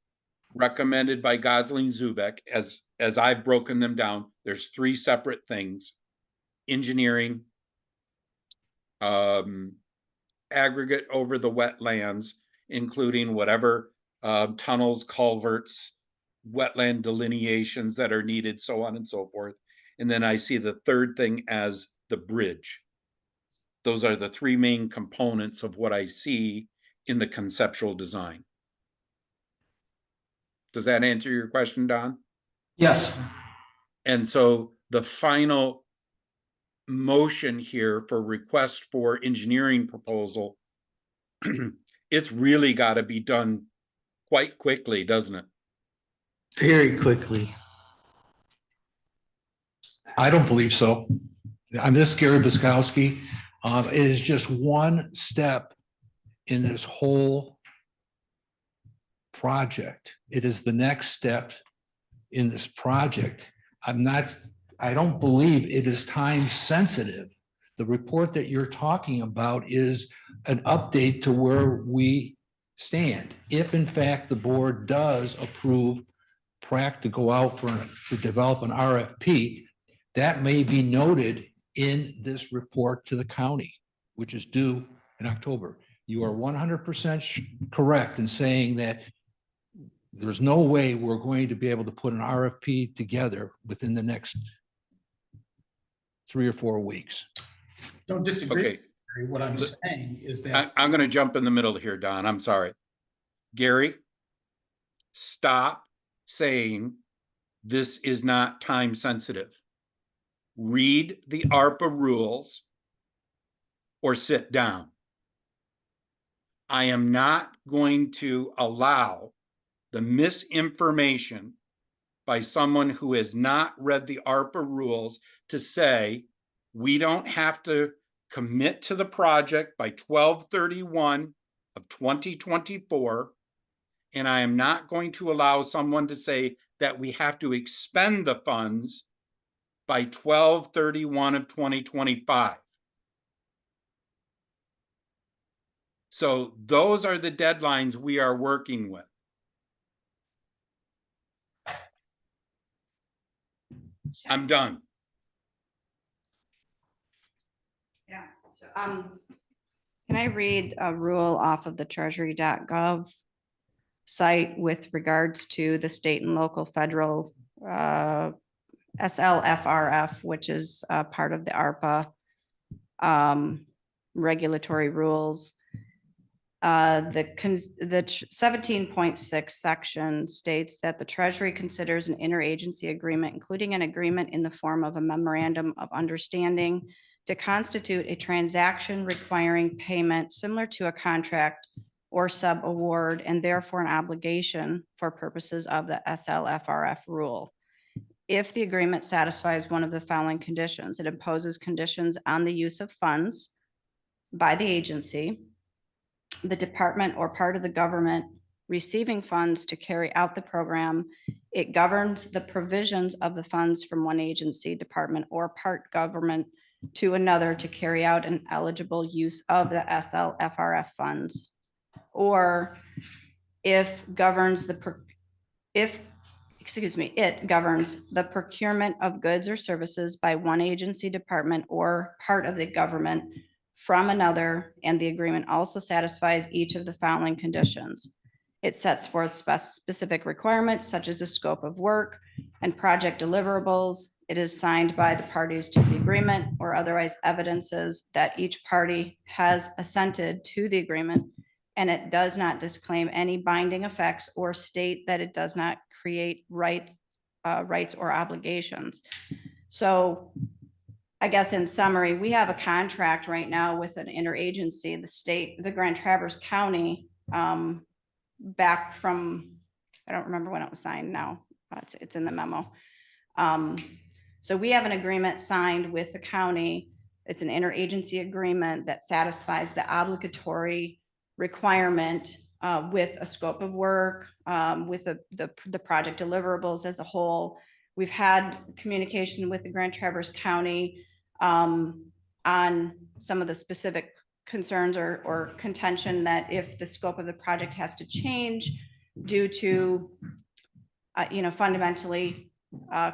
recommended by Gosling-Zubek, as I've broken them down. There's three separate things: engineering, aggregate over the wetlands, including whatever tunnels, culverts, wetland delineations that are needed, so on and so forth. And then I see the third thing as the bridge. Those are the three main components of what I see in the conceptual design. Does that answer your question, Don? Yes. And so the final motion here for request for engineering proposal, it's really got to be done quite quickly, doesn't it? Very quickly. I don't believe so. I'm just Gary Biskowski. It is just one step in this whole project. It is the next step in this project. I don't believe it is time sensitive. The report that you're talking about is an update to where we stand. If in fact the board does approve PrAC to go out to develop an RFP, that may be noted in this report to the county, which is due in October. You are 100% correct in saying that there's no way we're going to be able to put an RFP together within the next 3 or 4 weeks. Don't disagree. Okay. What I'm saying is that I'm going to jump in the middle here, Don. I'm sorry. Gary, stop saying this is not time sensitive. Read the ARPA rules or sit down. I am not going to allow the misinformation by someone who has not read the ARPA rules to say we don't have to commit to the project by 12/31 of 2024. And I am not going to allow someone to say that we have to expend the funds by 12/31 of 2025. So those are the deadlines we are working with. I'm done. Yeah. So, can I read a rule off of the treasury.gov site with regards to the state and local federal SLFRF, which is part of the ARPA regulatory rules. The 17.6 section states that the Treasury considers an interagency agreement, including an agreement in the form of a memorandum of understanding, to constitute a transaction requiring payment similar to a contract or sub-award, and therefore an obligation for purposes of the SLFRF rule. If the agreement satisfies one of the following conditions, it imposes conditions on the use of funds by the agency, the department or part of the government receiving funds to carry out the program. It governs the provisions of the funds from one agency, department, or part government to another to carry out an eligible use of the SLFRF funds. Or it governs the procurement of goods or services by one agency, department, or part of the government from another, and the agreement also satisfies each of the following conditions. It sets forth specific requirements such as the scope of work and project deliverables. It is signed by the parties to the agreement or otherwise evidences that each party has assented to the agreement, and it does not disclaim any binding effects or state that it does not create rights or obligations. So I guess in summary, we have a contract right now with an interagency, the state, the Grand Traverse County, back from, I don't remember when it was signed now, it's in the memo. So we have an agreement signed with the county. It's an interagency agreement that satisfies the obligatory requirement with a scope of work, with the project deliverables as a whole. We've had communication with the Grand Traverse County on some of the specific concerns or contention that if the scope of the project has to change due to, fundamentally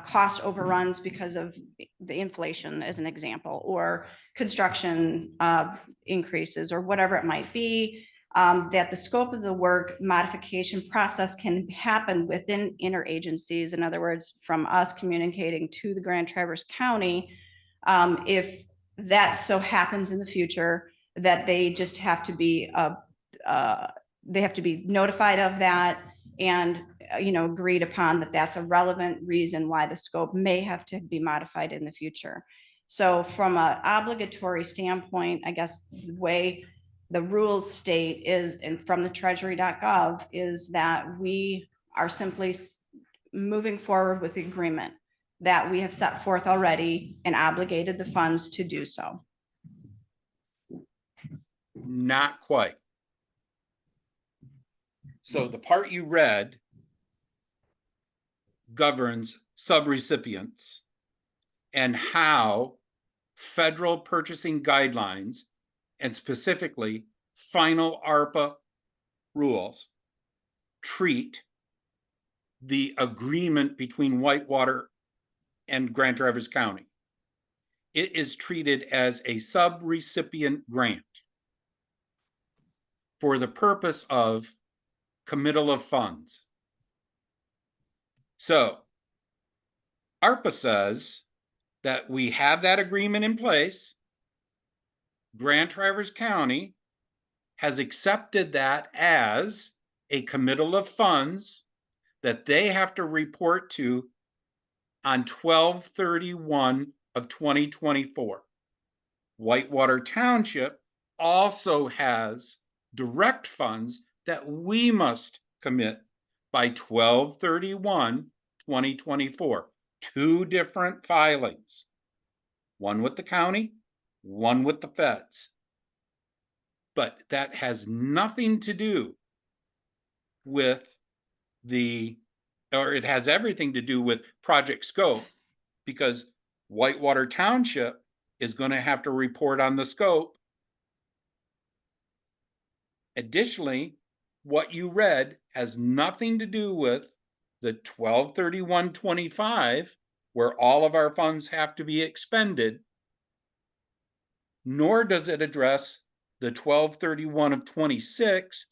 cost overruns because of the inflation, as an example, or construction increases, or whatever it might be, that the scope of the work modification process can happen within interagencies. In other words, from us communicating to the Grand Traverse County, if that so happens in the future, that they just have to be notified of that, and agreed upon that that's a relevant reason why the scope may have to be modified in the future. So from an obligatory standpoint, I guess the way the rules state is, and from the treasury.gov, is that we are simply moving forward with the agreement that we have set forth already and obligated the funds to do so. Not quite. So the part you read governs subrecipients and how federal purchasing guidelines, and specifically final ARPA rules, treat the agreement between Whitewater and Grand Traverse County. It is treated as a subrecipient grant for the purpose of committal of funds. So ARPA says that we have that agreement in place. Grand Traverse County has accepted that as a committal of funds that they have to report to on 12/31 of 2024. Whitewater Township also has direct funds that we must commit by 12/31/2024. Two different filings, one with the county, one with the feds. But that has nothing to do with it has everything to do with project scope, because Whitewater Township is going to have to report on the scope. Additionally, what you read has nothing to do with the 12/31/25, where all of our funds have to be expended, nor does it address the 12/31 of 26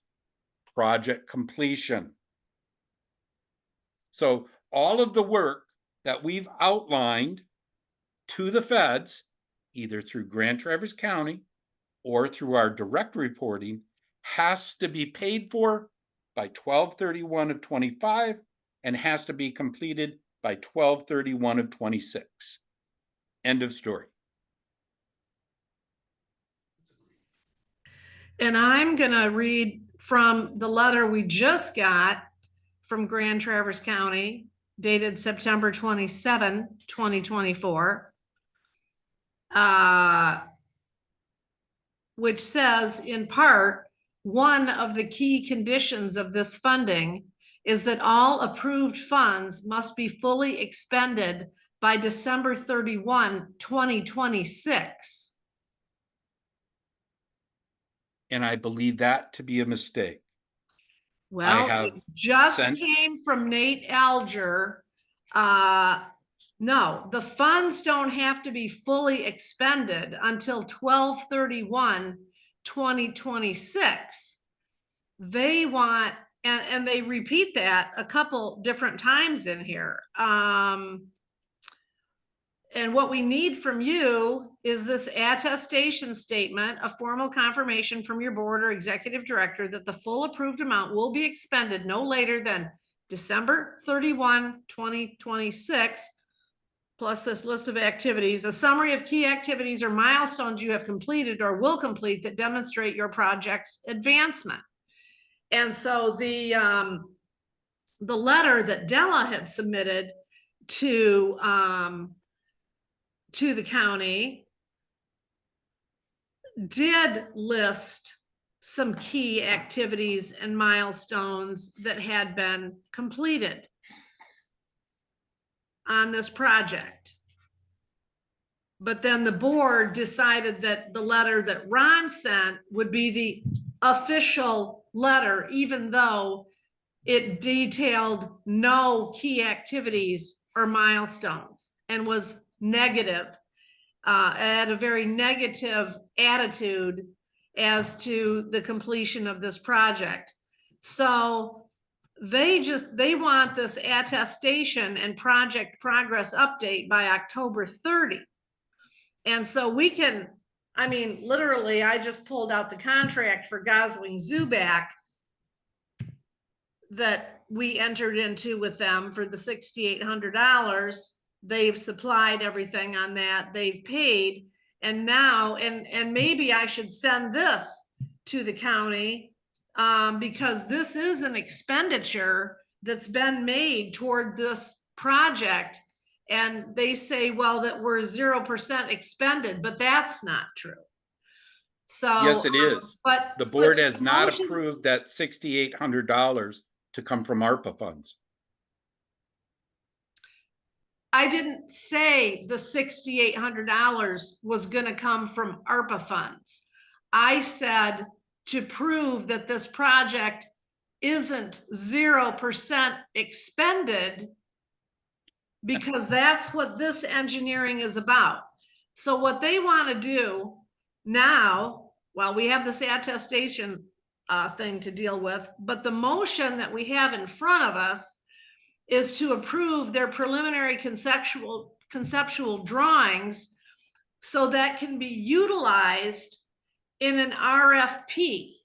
project completion. So all of the work that we've outlined to the feds, either through Grand Traverse County or through our direct reporting, has to be paid for by 12/31 of 25 and has to be completed by 12/31 of 26. End of story. And I'm gonna read from the letter we just got from Grand Traverse County, dated September 27, 2024. Which says, in part, one of the key conditions of this funding is that all approved funds must be fully expended by December 31, 2026. And I believe that to be a mistake. Well, have it just sent- came from Nate Alger. No, the funds don't have to be fully expended until 12/31/2026. They want, and they repeat that a couple different times in here. And what we need from you is this attestation statement, a formal confirmation from your board or executive director that the full approved amount will be expended no later than December 31, 2026, plus this list of activities, a summary of key activities or milestones you have completed or will complete that demonstrate your project's advancement. And so the letter that Della had submitted to the county did list some key activities and milestones that had been completed on this project. But then the board decided that the letter that Ron sent would be the official letter, even though it detailed no key activities or milestones and was negative, had a very negative attitude as to the completion of this project. So they want this attestation and project progress update by October 30. And so we can, I mean, literally, I just pulled out the contract for Gosling Zuback that we entered into with them for the $6,800. They've supplied everything on that. They've paid. And now, and maybe I should send this to the county, because this is an expenditure that's been made toward this project. And they say, well, that we're 0% expended, but that's not true. So Yes, it is. But The board but has not motion- approved that $6,800 to come from ARPA funds. I didn't say the $6,800 was gonna come from ARPA funds. I said to prove that this project isn't 0% expended, because that's what this engineering is about. So what they want to do now, while we have this attestation thing to deal with, but the motion that we have in front of us is to approve their preliminary conceptual drawings so that can be utilized in an RFP.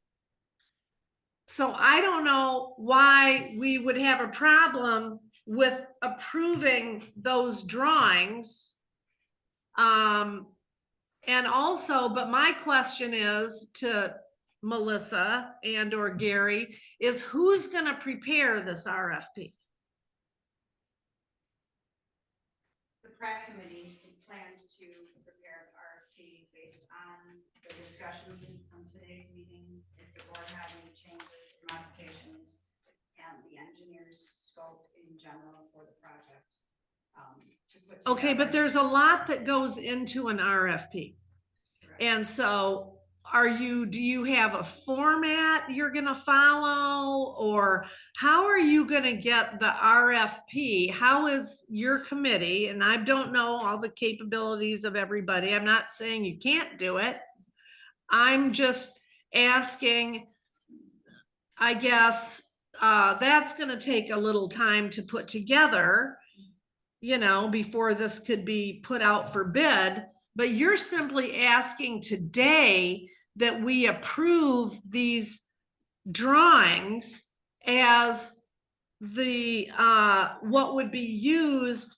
So I don't know why we would have a problem with approving those drawings. And also, but my question is to Melissa and or Gary, is who's going to prepare this RFP? The PrAC committee planned to prepare an RFP based on the discussions from today's meeting. If the board had any changes or modifications and the engineer's scope in general for the project. To put Okay, together. but there's a lot that goes into an RFP. Correct. And so do you have a format you're gonna follow, or how are you gonna get the RFP? How is your committee, and I don't know all the capabilities of everybody, I'm not saying you can't do it. I'm just asking, I guess, that's gonna take a little time to put together, you know, before this could be put out for bid. But you're simply asking today that we approve these drawings as the what would be used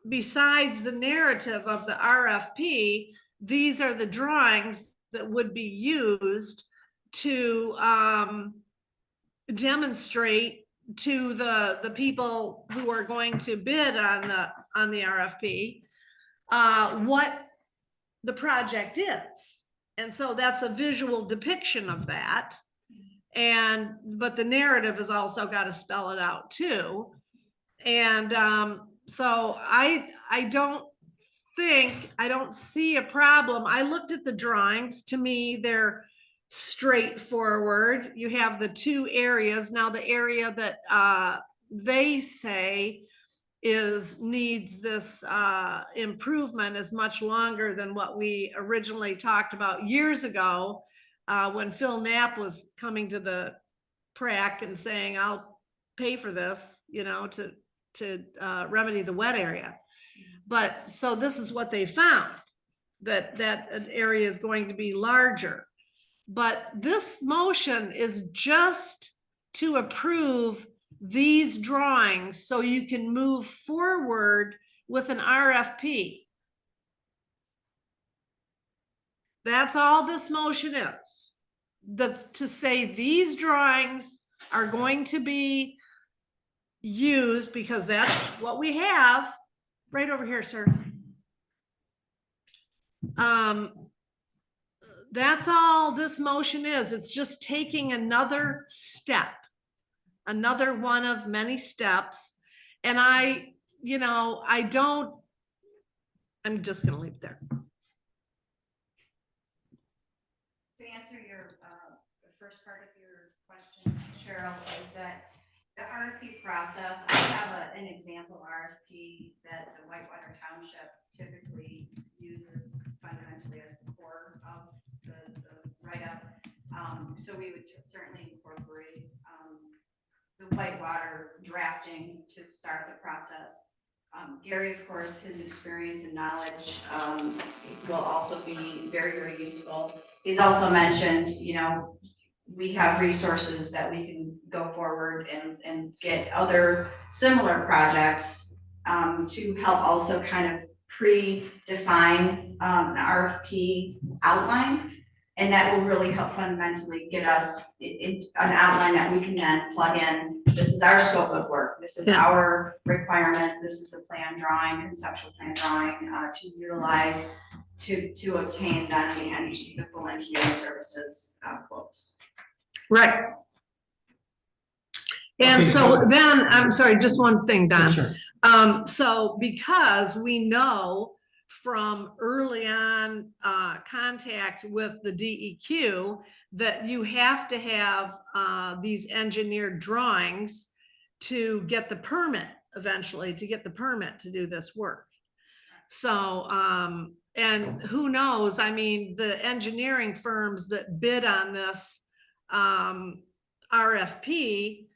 besides the narrative of the RFP. These are the drawings that would be used to demonstrate to the people who are going to bid on the RFP what the project is. And so that's a visual depiction of that. But the narrative has also got to spell it out too. And so I don't see a problem. I looked at the drawings. To me, they're straightforward. You have the two areas. Now the area that they say needs this improvement is much longer than what we originally talked about years ago, when Phil Knapp was coming to the PrAC and saying, I'll pay for this, you know, to remedy the wet area. But so this is what they found, that an area is going to be larger. But this motion is just to approve these drawings so you can move forward with an RFP. That's all this motion is. To say these drawings are going to be used, because that's what we have right over here, sir. That's all this motion is. It's just taking another step, another one of many steps. And I'm just gonna leave it there. To answer your the first part of your question, Cheryl, is that The RFP process, I have an example RFP that the Whitewater Township typically uses fundamentally as the core of the write-up. So we would certainly incorporate the Whitewater drafting to start the process. Gary, of course, his experience and knowledge will also be very, very useful. He's also mentioned, you know, we have resources that we can go forward and get other similar projects to help also kind of pre-define an RFP outline. And that will really help fundamentally get us an outline that we can then plug in. This is our scope of work. This is our requirements. This is the plan drawing, conceptual plan drawing to utilize to obtain then the full engineering services quotes. Right. And Okay, so then, I'm sorry, just one thing, Don. Sure. So because we know from early on contact with the DEQ that you have to have these engineered drawings to get the permit eventually, to get the permit to do this work. So, and who knows, I mean, the engineering firms that bid on this RFP,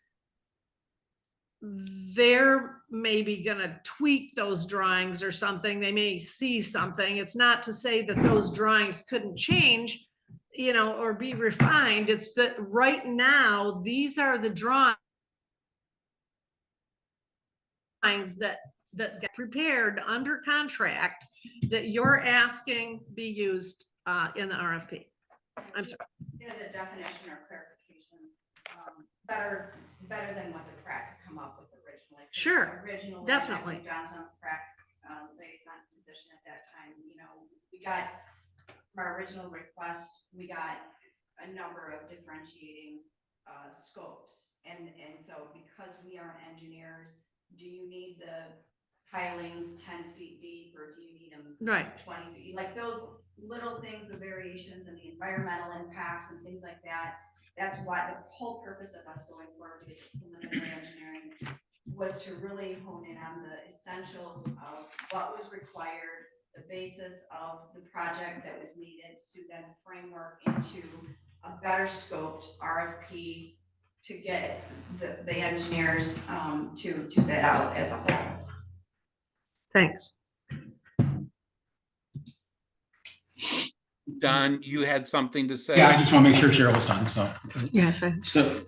they're maybe gonna tweak those drawings or something. They may see something. It's not to say that those drawings couldn't change, you know, or be refined. It's that right now, these are the drawings that get prepared under contract that you're asking be used in the RFP. I'm sorry. As a definition or clarification, better than what the crack come up with originally. Sure, Originally, definitely. John's on crack liaison position at that time. You know, we got our original request. We got a number of differentiating scopes, and so because we aren't engineers, do you need the pilings 10 feet deep, or do you need them 20 feet? Like those little things, the variations and the environmental impacts and things like that. That's why the whole purpose of us going forward with preliminary engineering was to really hone in on the essentials of what was required, the basis of the project that was needed to then framework into a better scoped RFP to get the engineers to bid out as a whole. Thanks. Don, you had something to say? Yeah, I just want to make sure Cheryl was done, so. Yes. So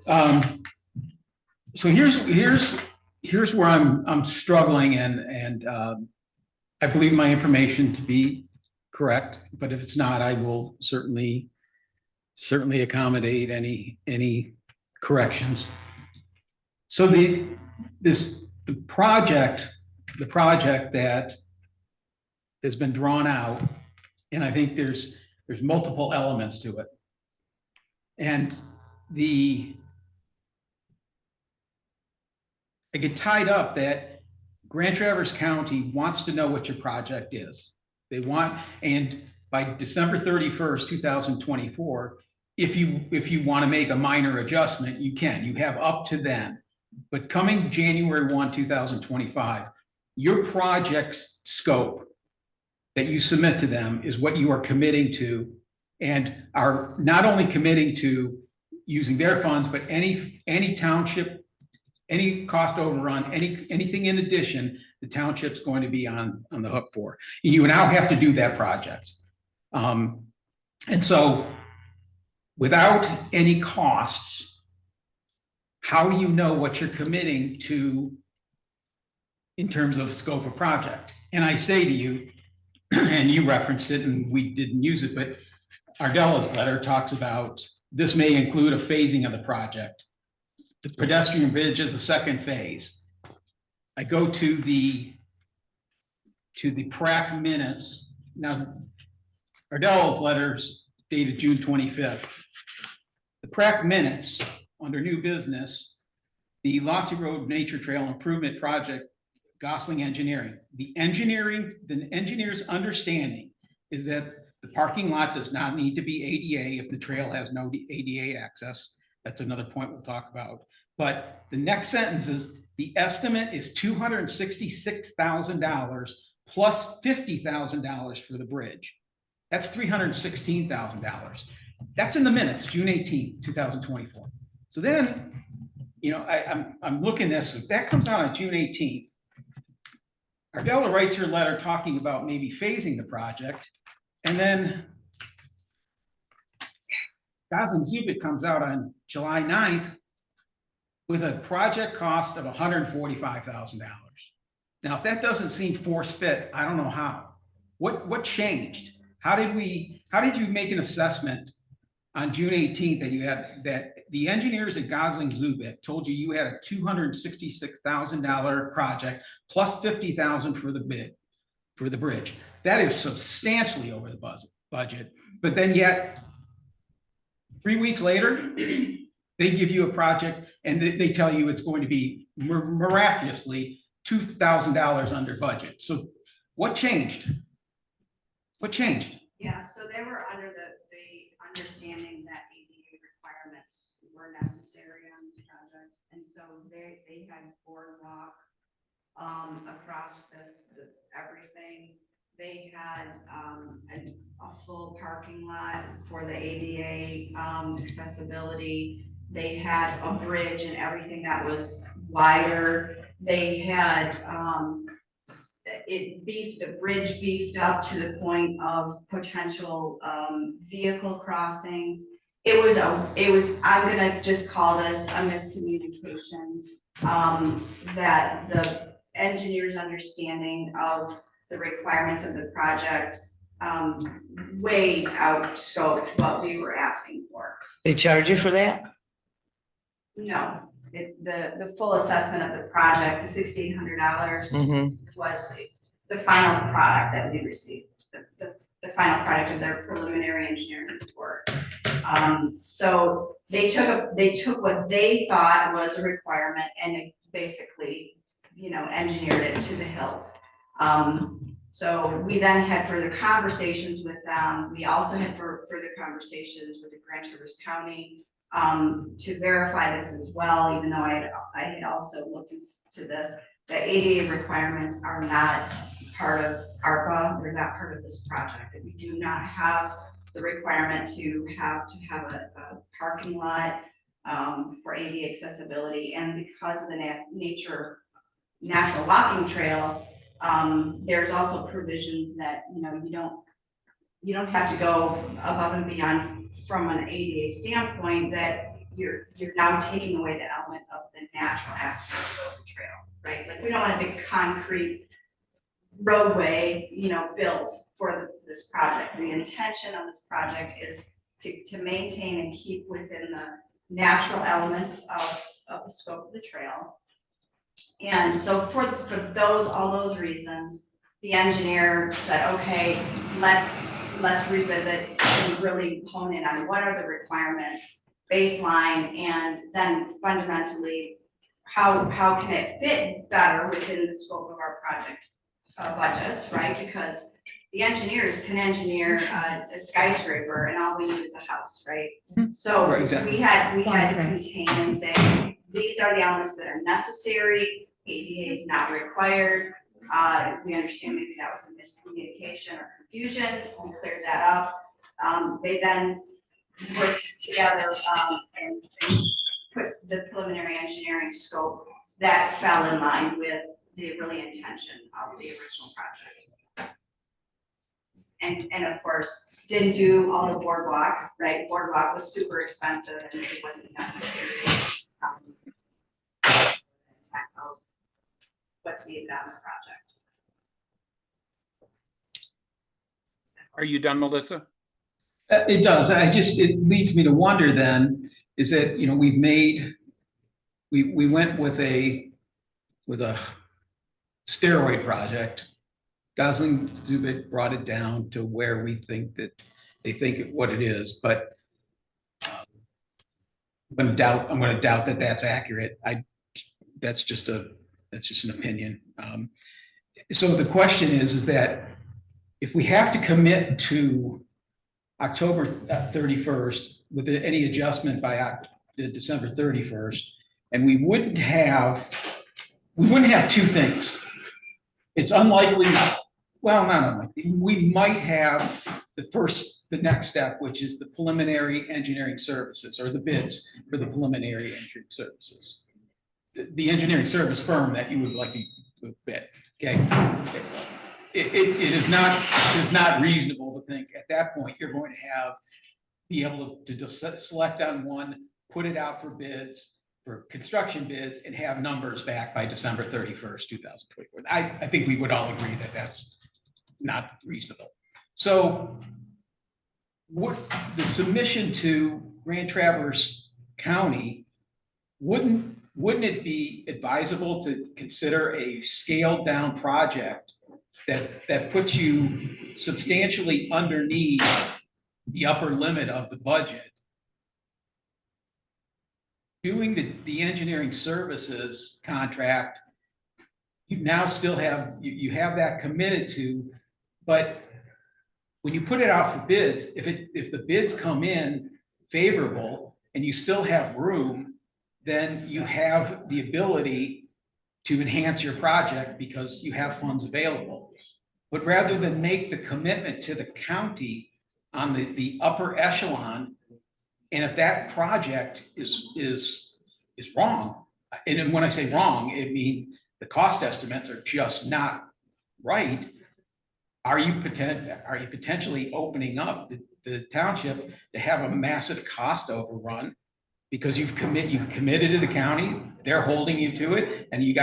here's where I'm struggling, and I believe my information to be correct, but if it's not, I will certainly accommodate any corrections. So the project that has been drawn out, and I think there's multiple elements to it. And I get tied up that Grand Traverse County wants to know what your project is. They want, and by December 31st, 2024, if you want to make a minor adjustment, you can. You have up to then. But coming January 1, 2025, your project's scope that you submit to them is what you are committing to, and are not only committing to using their funds, but any township, any cost overrun, anything in addition, the township's going to be on the hook for. You now have to do that project. And so without any costs, how do you know what you're committing to in terms of scope of project? And I say to you, and you referenced it and we didn't use it, but Ardella's letter talks about this may include a phasing of the project. The pedestrian bridge is a second phase. I go to the PRAC minutes. Now, Ardella's letters dated June 25th. The PRAC minutes under new business, the Lossy Road Nature Trail Improvement Project, Gosling Engineering. The engineer's understanding is that the parking lot does not need to be ADA if the trail has no ADA access. That's another point we'll talk about. But the next sentence is, the estimate is $266,000 plus $50,000 for the bridge. That's $316,000. That's in the minutes, June 18th, 2024. So then, you know, I'm looking at this, if that comes out on June 18th, Ardella writes her letter talking about maybe phasing the project, and then Goslin Zubik comes out on July 9th with a project cost of $145,000. Now, if that doesn't seem force fit, I don't know how. What changed? How did you make an assessment on June 18th that you had, that the engineers at Gosling Zubik told you had a $266,000 project plus $50,000 for the bridge? That is substantially over the budget. But then yet 3 weeks later, they give you a project and they tell you it's going to be miraculously $2,000 under budget. So what changed? What changed? Yeah, so they were under the understanding that ADA requirements were necessary on this project. And so they had boardwalk across everything. They had a full parking lot for the ADA accessibility. They had a bridge and everything that was wider. They had the bridge beefed up to the point of potential vehicle crossings. It was, I'm gonna just call this a miscommunication, that the engineer's understanding of the requirements of the project way outscoped what we were asking for. They charge you for that? No, the full assessment of the project, the $1,600 was the final product that we received, the final product of their preliminary engineering report. So they took what they thought was a requirement and it basically, you know, engineered it to the hilt. So we then had further conversations with them. We also had further conversations with the Grand Traverse County to verify this as well, even though I had also looked into this. The ADA requirements are not part of ARPA. They're not part of this project. We do not have the requirement to have a parking lot for ADA accessibility. And because of the natural walking trail, there's also provisions that, you know, you don't have to go above and beyond from an ADA standpoint, that you're now taking away the element of the natural aspects of the trail, right? Like, we don't want a big concrete roadway, you know, built for this project. The intention of this project is to maintain and keep within the natural elements of the scope of the trail. And so for all those reasons, the engineer said, okay, let's revisit and really hone in on what are the requirements, baseline, and then fundamentally, how can it fit better within the scope of our project budgets, right? Because the engineers can engineer a skyscraper and all we need is a house, right? So Right, exactly. we had to contain and say, these are the elements that are necessary, ADA is not required. We understand maybe that was a miscommunication or confusion. We cleared that up. They then worked together and put the preliminary engineering scope that fell in line with the really intention of the original project. And of course, didn't do all the boardwalk, right? Boardwalk was super expensive and it wasn't necessary. What's needed on the project. Are you done, Melissa? It does. It leads me to wonder then, is that, you know, we went with a steroid project. Gosling Zubik brought it down to where we think that they think what it is, but I'm going to doubt that that's accurate. That's just an opinion. So the question is that if we have to commit to October 31st with any adjustment by to December 31st, and we wouldn't have two things. It's unlikely, well, not unlikely, we might have the next step, which is the preliminary engineering services, or the bids for the preliminary engineering services. The engineering service firm that you would like to bid, okay? It is not reasonable to think at that point you're going to be able to just select on one, put it out for bids, for construction bids, and have numbers back by December 31st, 2024. I think we would all agree that that's not reasonable. So what the submission to Grand Traverse County, wouldn't it be advisable to consider a scaled down project that puts you substantially underneath the upper limit of the budget? Doing the engineering services contract, you now still have, you have that committed to, but when you put it out for bids, if the bids come in favorable and you still have room, then you have the ability to enhance your project because you have funds available. But rather than make the commitment to the county on the upper echelon, and if that project is wrong, and when I say wrong, it means the cost estimates are just not right, are you potentially opening up the township to have a massive cost overrun because you've committed to the county, they're holding you to it, and you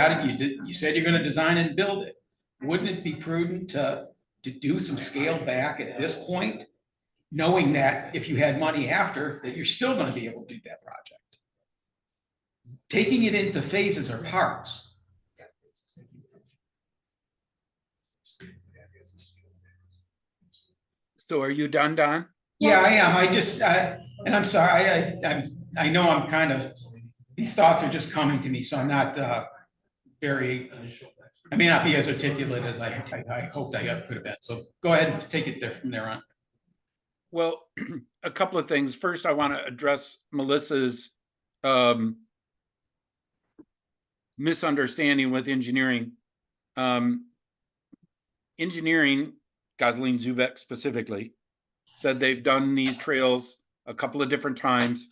said you're going to design and build it. Wouldn't it be prudent to do some scale back at this point, knowing that if you had money after, that you're still going to be able to do that project? Taking it into phases or parts. So are you done, Don? Yeah, I am. And I'm sorry, I know I'm kind of, these thoughts are just coming to me, so I'm not I may not be as articulate as I hoped I could have been. So go ahead and take it there from there on. Well, a couple of things. First, I want to address Melissa's misunderstanding with engineering. Engineering, Gosling Zubek specifically, said they've done these trails a couple of different times,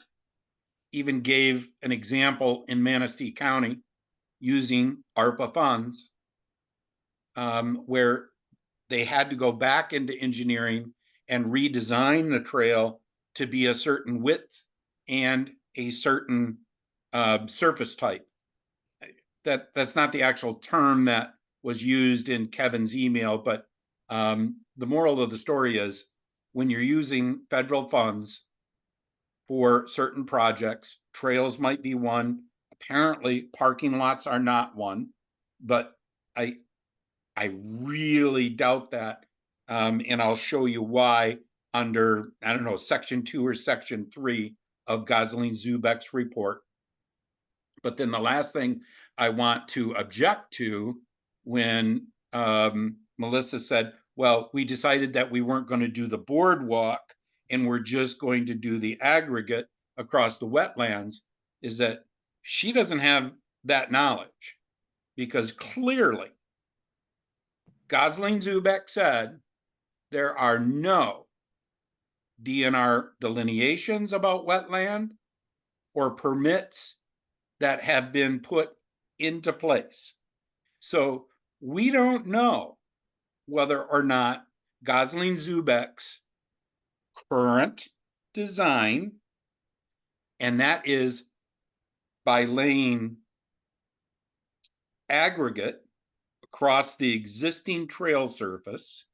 even gave an example in Manistee County using ARPA funds, where they had to go back into engineering and redesign the trail to be a certain width and a certain surface type. That's not the actual term that was used in Kevin's email, but the moral of the story is when you're using federal funds for certain projects, trails might be one. Apparently, parking lots are not one, but I really doubt that. And I'll show you why under, I don't know, section 2 or section 3 of Gosling Zubek's report. But then the last thing I want to object to when Melissa said, well, we decided that we weren't going to do the boardwalk and we're just going to do the aggregate across the wetlands, is that she doesn't have that knowledge, because clearly Gosling Zubek said there are no DNR delineations about wetland or permits that have been put into place. So we don't know whether or not Gosling Zubek's current design, and that is by laying aggregate across the existing trail surface,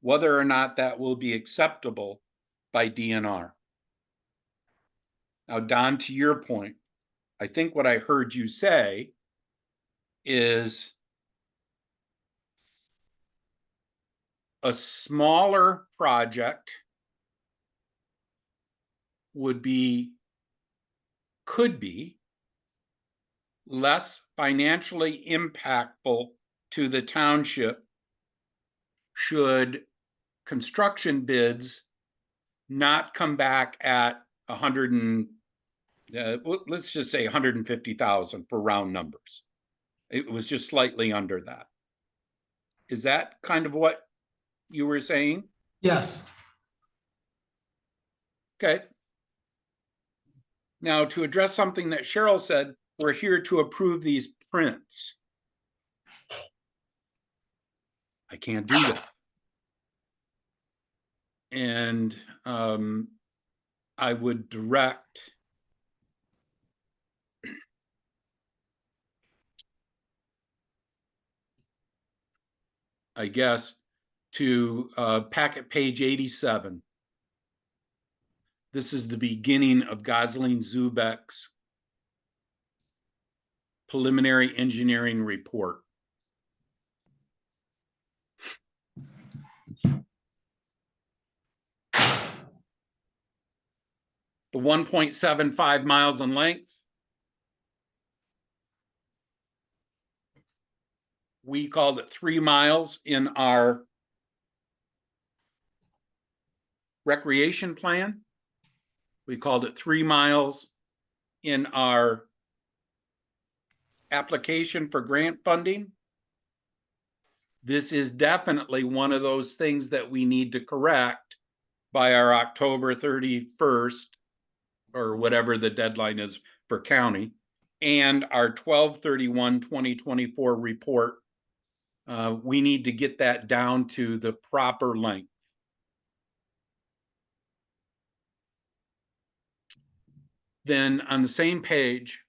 whether or not that will be acceptable by DNR. Now, Don, to your point, I think what I heard you say is a smaller project could be less financially impactful to the township should construction bids not come back at $120 let's just say 150,000 for round numbers. It was just slightly under that. Is that kind of what you were saying? Yes. Okay. Now, to address something that Cheryl said, we're here to approve these prints. I can't do that. And I would direct I guess, to packet page 87. This is the beginning of Gosling Zubek's preliminary engineering report. The 1.75 miles in length. We called it 3 miles in our recreation plan. We called it 3 miles in our application for grant funding. This is definitely one of those things that we need to correct by our October 31st, or whatever the deadline is for county, and our 12/31/2024 report. We need to get that down to the proper length. Then on the same page,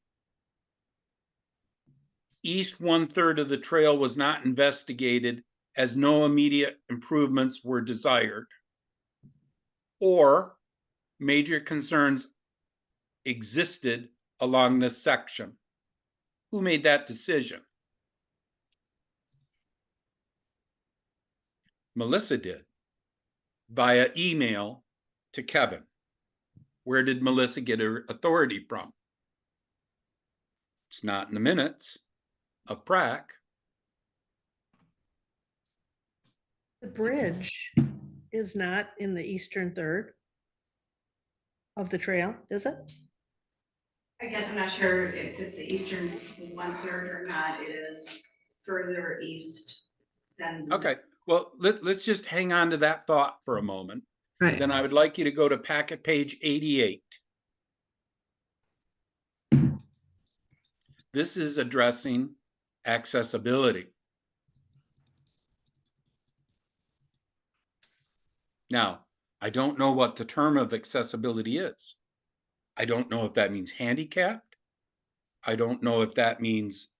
east 1/3 of the trail was not investigated as no immediate improvements were desired, or major concerns existed along this section. Who made that decision? Melissa did, via email to Kevin. Where did Melissa get her authority from? It's not in the minutes of PrAC. The bridge is not in the eastern third of the trail, is it? I guess I'm not sure if it's the eastern 1/3 or not. It is further east than. Okay, well, let's just hang on to that thought for a moment. Right. Then I would like you to go to packet page 88. This is addressing accessibility. Now, I don't know what the term of accessibility is. I don't know if that means handicapped. I don't know if that means,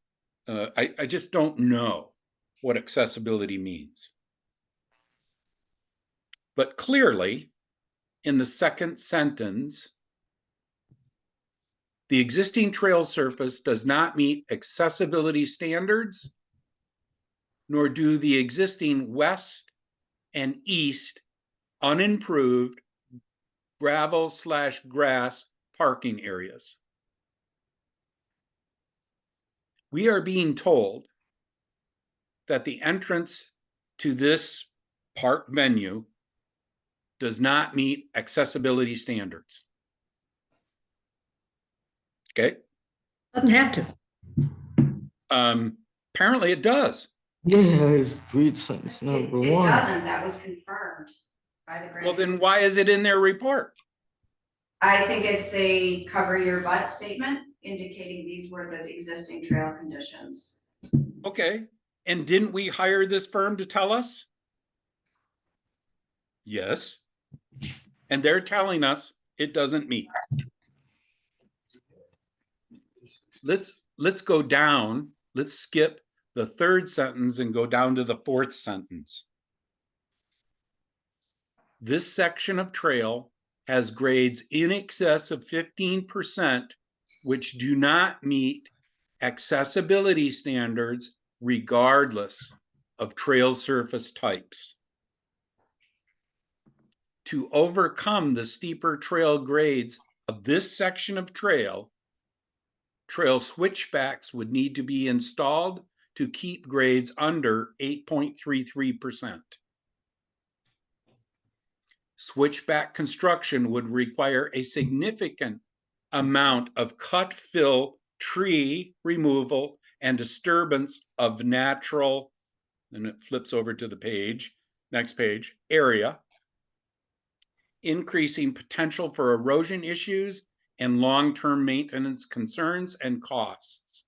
I just don't know what accessibility means. But clearly, in the second sentence, the existing trail surface does not meet accessibility standards, nor do the existing west and east unimproved gravel/grass parking areas. We are being told that the entrance to this park venue does not meet accessibility standards. Okay. Doesn't have to. Apparently it does. Yes, read sentence number It one. doesn't, that was confirmed by the grant. Well, then why is it in their report? I think it's a cover your butt statement indicating these were the existing trail conditions. Okay. And didn't we hire this firm to tell us? Yes. And they're telling us it doesn't meet. Let's go down. Let's skip the third sentence and go down to the fourth sentence. This section of trail has grades in excess of 15%, which do not meet accessibility standards regardless of trail surface types. To overcome the steeper trail grades of this section of trail switchbacks would need to be installed to keep grades under 8.33%. Switchback construction would require a significant amount of cut, fill, tree removal, and disturbance of natural, and it flips over to the page, next page, area, increasing potential for erosion issues and long-term maintenance concerns and costs.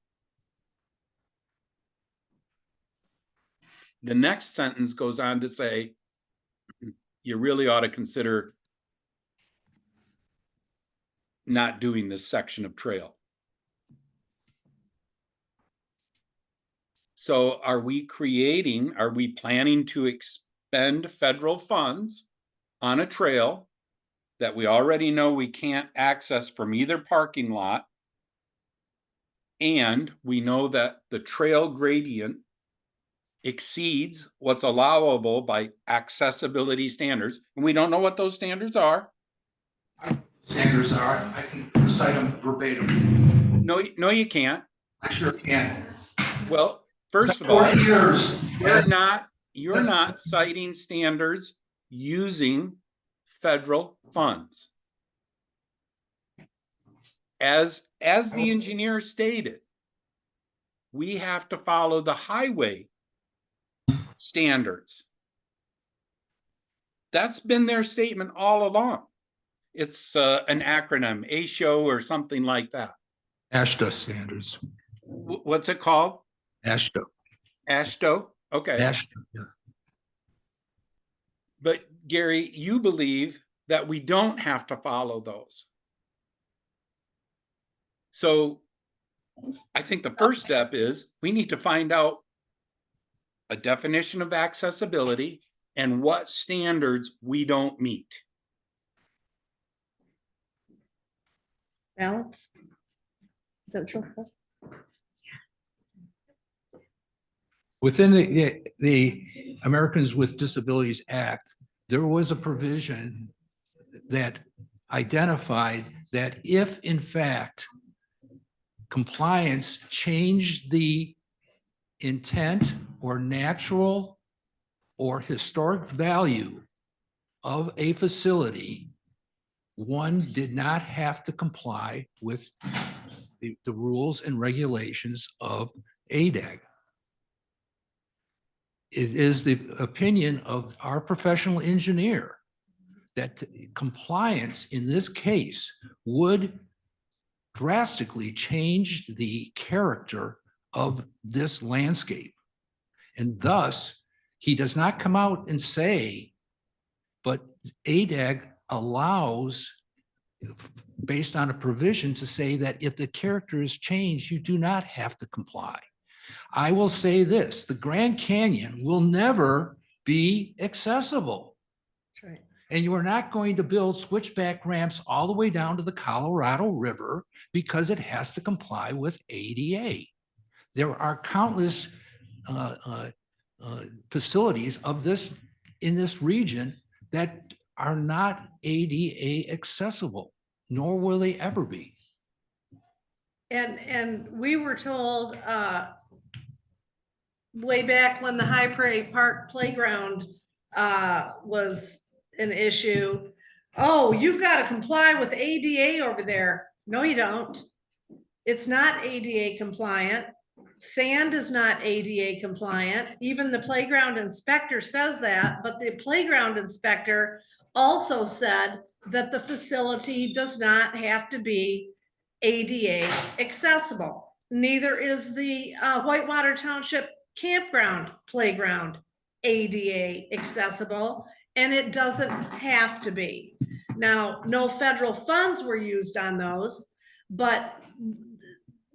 The next sentence goes on to say, you really ought to consider not doing this section of trail. So are we planning to expend federal funds on a trail that we already know we can't access from either parking lot? And we know that the trail gradient exceeds what's allowable by accessibility standards, and we don't know what those standards are. Standards are, I can recite them verbatim. No, you can't. I sure can. Well, first of all, 40 years. you're not citing standards using federal funds. As the engineer stated, we have to follow the highway standards. That's been their statement all along. It's an acronym, ASHO or something like that. ASHTO standards. What's it called? ASHTO. ASHTO? Okay. ASHTO, yeah. But Gary, you believe that we don't have to follow those. So I think the first step is we need to find out a definition of accessibility and what standards we don't meet. Balance? Is that true? Within the Americans with Disabilities Act, there was a provision that identified that if in fact compliance changed the intent or natural or historic value of a facility, one did not have to comply with the rules and regulations of ADAG. It is the opinion of our professional engineer that compliance in this case would drastically change the character of this landscape. And thus, he does not come out and say, but ADAG allows, based on a provision, to say that if the character is changed, you do not have to comply. I will say this, the Grand Canyon will never be accessible. That's right. And you are not going to build switchback ramps all the way down to the Colorado River because it has to comply with ADA. There are countless facilities of this in this region that are not ADA accessible, nor will they ever be. And we were told way back when the High Prairie Park playground was an issue. Oh, you've got to comply with ADA over there. No, you don't. It's not ADA compliant. Sand is not ADA compliant. Even the playground inspector says that, but the playground inspector also said that the facility does not have to be ADA accessible. Neither is the Whitewater Township campground playground ADA accessible, and it doesn't have to be. Now, no federal funds were used on those, but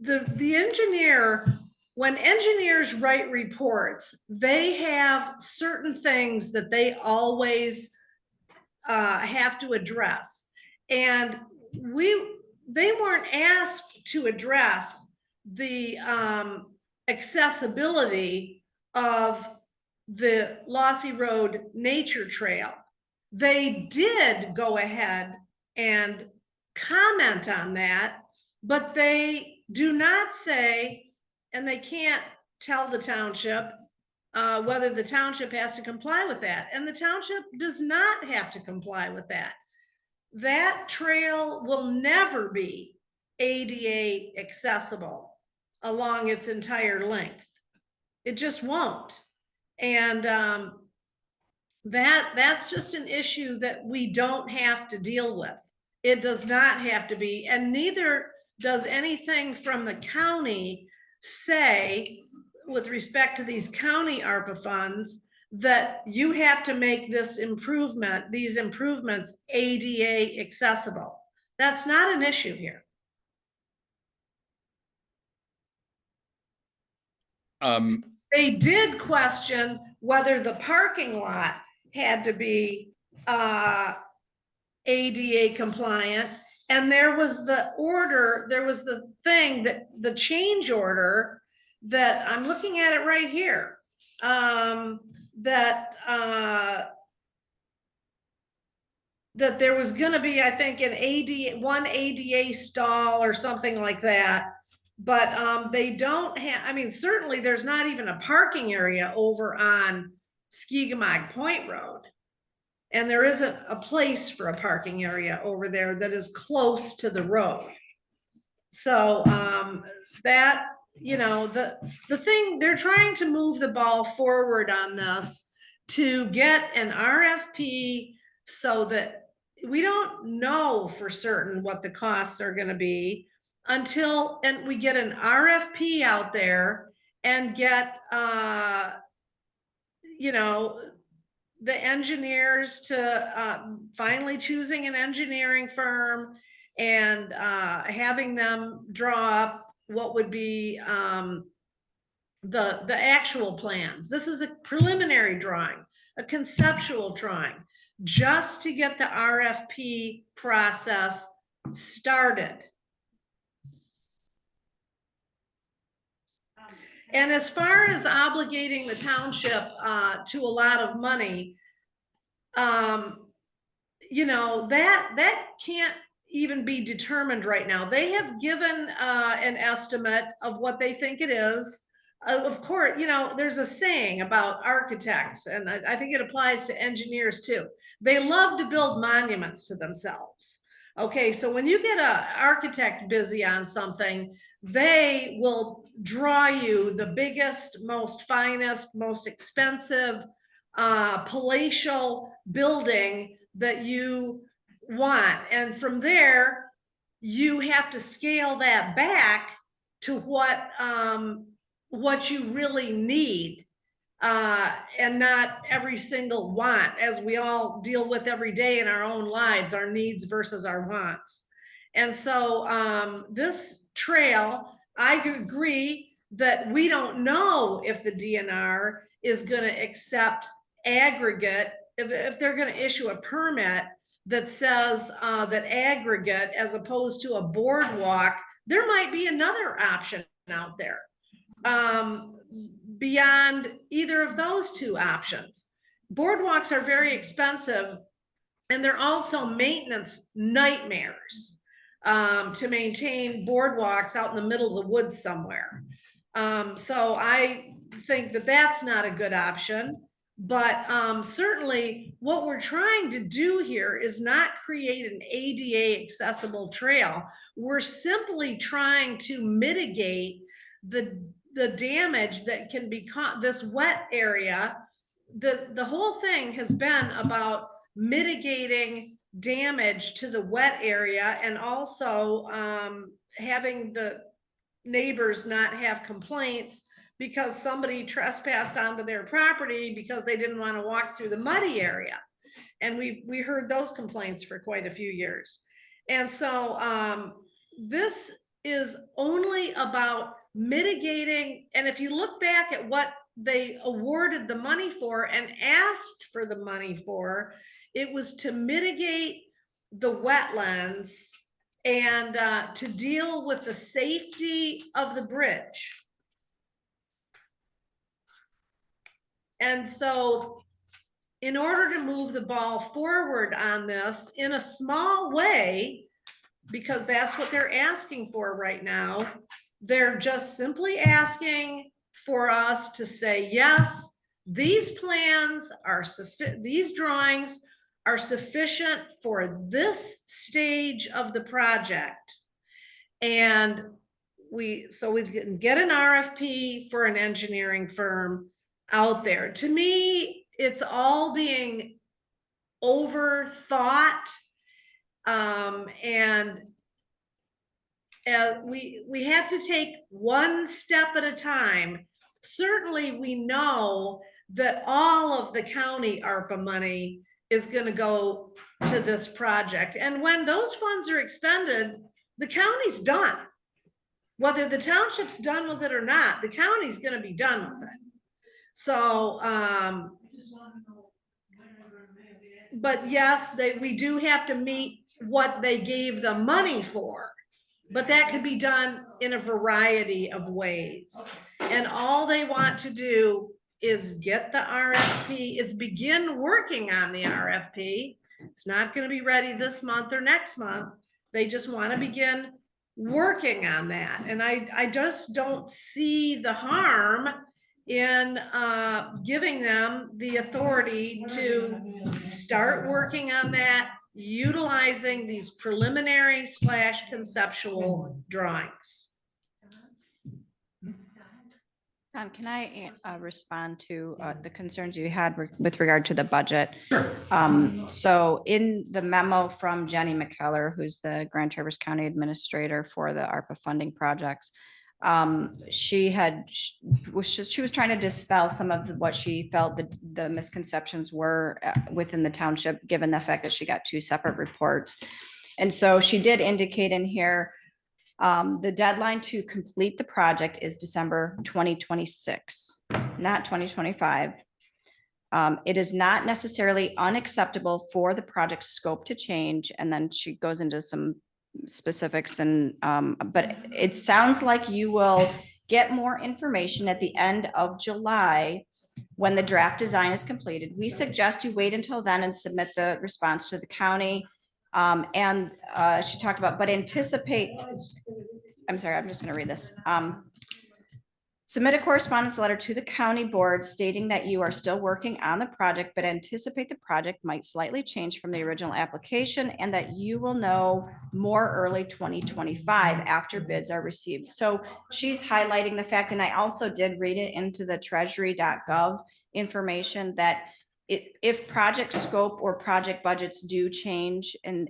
the engineer, when engineers write reports, they have certain things that they always have to address. And they weren't asked to address the accessibility of the Lossy Road Nature Trail. They did go ahead and comment on that, but they do not say, and they can't tell the township whether the township has to comply with that. And the township does not have to comply with that. That trail will never be ADA accessible along its entire length. It just won't. And that's just an issue that we don't have to deal with. It does not have to be, and neither does anything from the county say, with respect to these county ARPA funds, that you have to make these improvements ADA accessible. That's not an issue here. They did question whether the parking lot had to be ADA compliant. And there was the thing that the change order that I'm looking at it right here. That there was gonna be, I think, one ADA stall or something like that. But they don't have, I mean, certainly there's not even a parking area over on Skegamog Point Road. And there isn't a place for a parking area over there that is close to the road. So that, you know, the thing, they're trying to move the ball forward on this to get an RFP so that we don't know for certain what the costs are gonna be until, and we get an RFP out there and get, you know, the engineers to finally choosing an engineering firm and having them draw up what would be the actual plans. This is a preliminary drawing, a conceptual drawing, just to get the RFP process started. And as far as obligating the township to a lot of money, you know, that can't even be determined right now. They have given an estimate of what they think it is. Of course, you know, there's a saying about architects, and I think it applies to engineers too. They love to build monuments to themselves. Okay, so when you get an architect busy on something, they will draw you the biggest, most finest, most expensive palatial building that you want. And from there, you have to scale that back to what you really need. And not every single want, as we all deal with every day in our own lives, our needs versus our wants. And so this trail, I agree that we don't know if the DNR is going to accept aggregate, if they're going to issue a permit that says that aggregate as opposed to a boardwalk. There might be another option out there. Beyond either of those two options. Boardwalks are very expensive, and they're also maintenance nightmares to maintain boardwalks out in the middle of the woods somewhere. So I think that that's not a good option, but certainly what we're trying to do here is not create an ADA accessible trail. We're simply trying to mitigate the damage that can be this wet area. The whole thing has been about mitigating damage to the wet area, and also having the neighbors not have complaints because somebody trespassed onto their property because they didn't want to walk through the muddy area. And we heard those complaints for quite a few years. And so this is only about mitigating. And if you look back at what they awarded the money for and asked for the money for, it was to mitigate the wetlands and to deal with the safety of the bridge. And so in order to move the ball forward on this in a small way, because that's what they're asking for right now, they're just simply asking for us to say, yes, these plans are sufficient, these drawings are sufficient for this stage of the project. And so we can get an RFP for an engineering firm out there. To me, it's all being overthought. And we have to take one step at a time. Certainly, we know that all of the county ARPA money is going to go to this project. And when those funds are expended, the county's done. Whether the township's done with it or not, the county's going to be done with it. So, but yes, we do have to meet what they gave the money for. But that could be done in a variety of ways. And all they want to do is get the RFP, is begin working on the RFP. It's not going to be ready this month or next month. They just want to begin working on that. And I just don't see the harm in giving them the authority to start working on that, utilizing these preliminary / conceptual drawings. Don, can I respond to the concerns you had with regard to the budget? Sure. So in the memo from Jenny McKellar, who's the Grand Traverse County Administrator for the ARPA funding projects, she was trying to dispel some of what she felt the misconceptions were within the township, given the fact that she got 2 separate reports. And so she did indicate in here, the deadline to complete the project is December 2026, not 2025. It is not necessarily unacceptable for the project scope to change. And then she goes into some specifics but it sounds like you will get more information at the end of July when the draft design is completed. We suggest you wait until then and submit the response to the county. She talked about, but anticipate, I'm sorry, I'm just going to read this. Submit a correspondence letter to the county board stating that you are still working on the project, but anticipate the project might slightly change from the original application and that you will know more early 2025 after bids are received. So she's highlighting the fact, and I also did read it into the treasury.gov information, that if project scope or project budgets do change and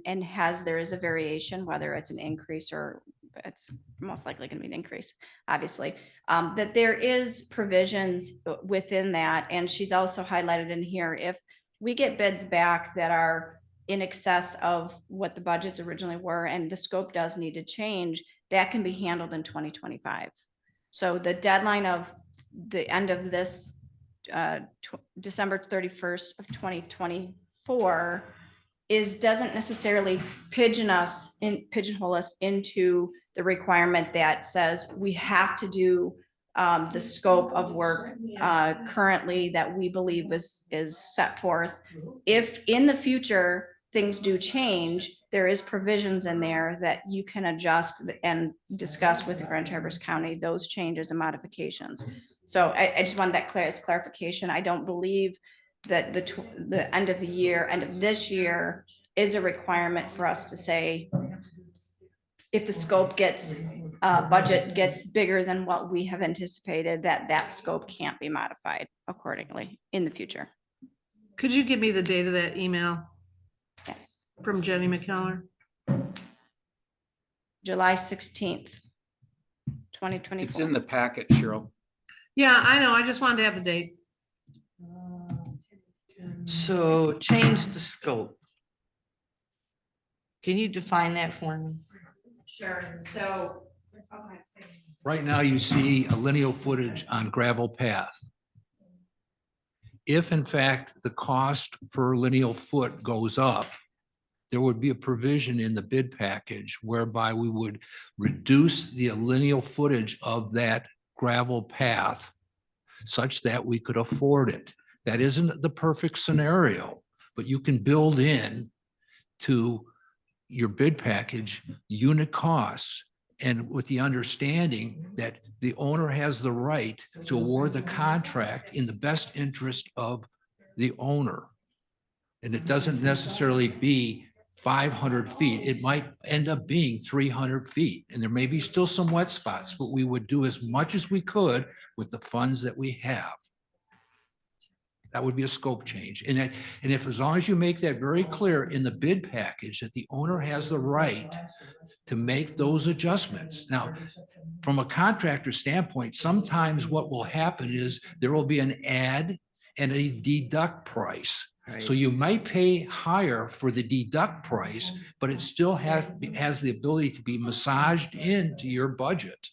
there is a variation, whether it's an increase or it's most likely going to be an increase, obviously, that there is provisions within that. And she's also highlighted in here, if we get bids back that are in excess of what the budgets originally were and the scope does need to change, that can be handled in 2025. So the deadline of the end of this December 31st of 2024 doesn't necessarily pigeonhole us into the requirement that says we have to do the scope of work currently that we believe is set forth. If in the future things do change, there is provisions in there that you can adjust and discuss with the Grand Traverse County those changes and modifications. So I just wanted that clarification. I don't believe that the end of this year is a requirement for us to say, if the scope budget gets bigger than what we have anticipated, that scope can't be modified accordingly in the future. Could you give me the date of that email? Yes. From Jenny McKellar? July 16th, 2024. It's in the packet, Cheryl. Yeah, I know. I just wanted to have the date. So change the scope. Can you define that for me? Sure. So Right now, you see a lineal footage on gravel path. If in fact the cost per lineal foot goes up, there would be a provision in the bid package whereby we would reduce the lineal footage of that gravel path such that we could afford it. That isn't the perfect scenario, but you can build in to your bid package unit costs, and with the understanding that the owner has the right to award the contract in the best interest of the owner. And it doesn't necessarily be 500 feet. It might end up being 300 feet. And there may be still some wet spots, but we would do as much as we could with the funds that we have. That would be a scope change. And if, as long as you make that very clear in the bid package, that the owner has the right to make those adjustments. Now, from a contractor standpoint, sometimes what will happen is there will be an add and a deduct price. So Right. you might pay higher for the deduct price, but it still has the ability to be massaged into your budget.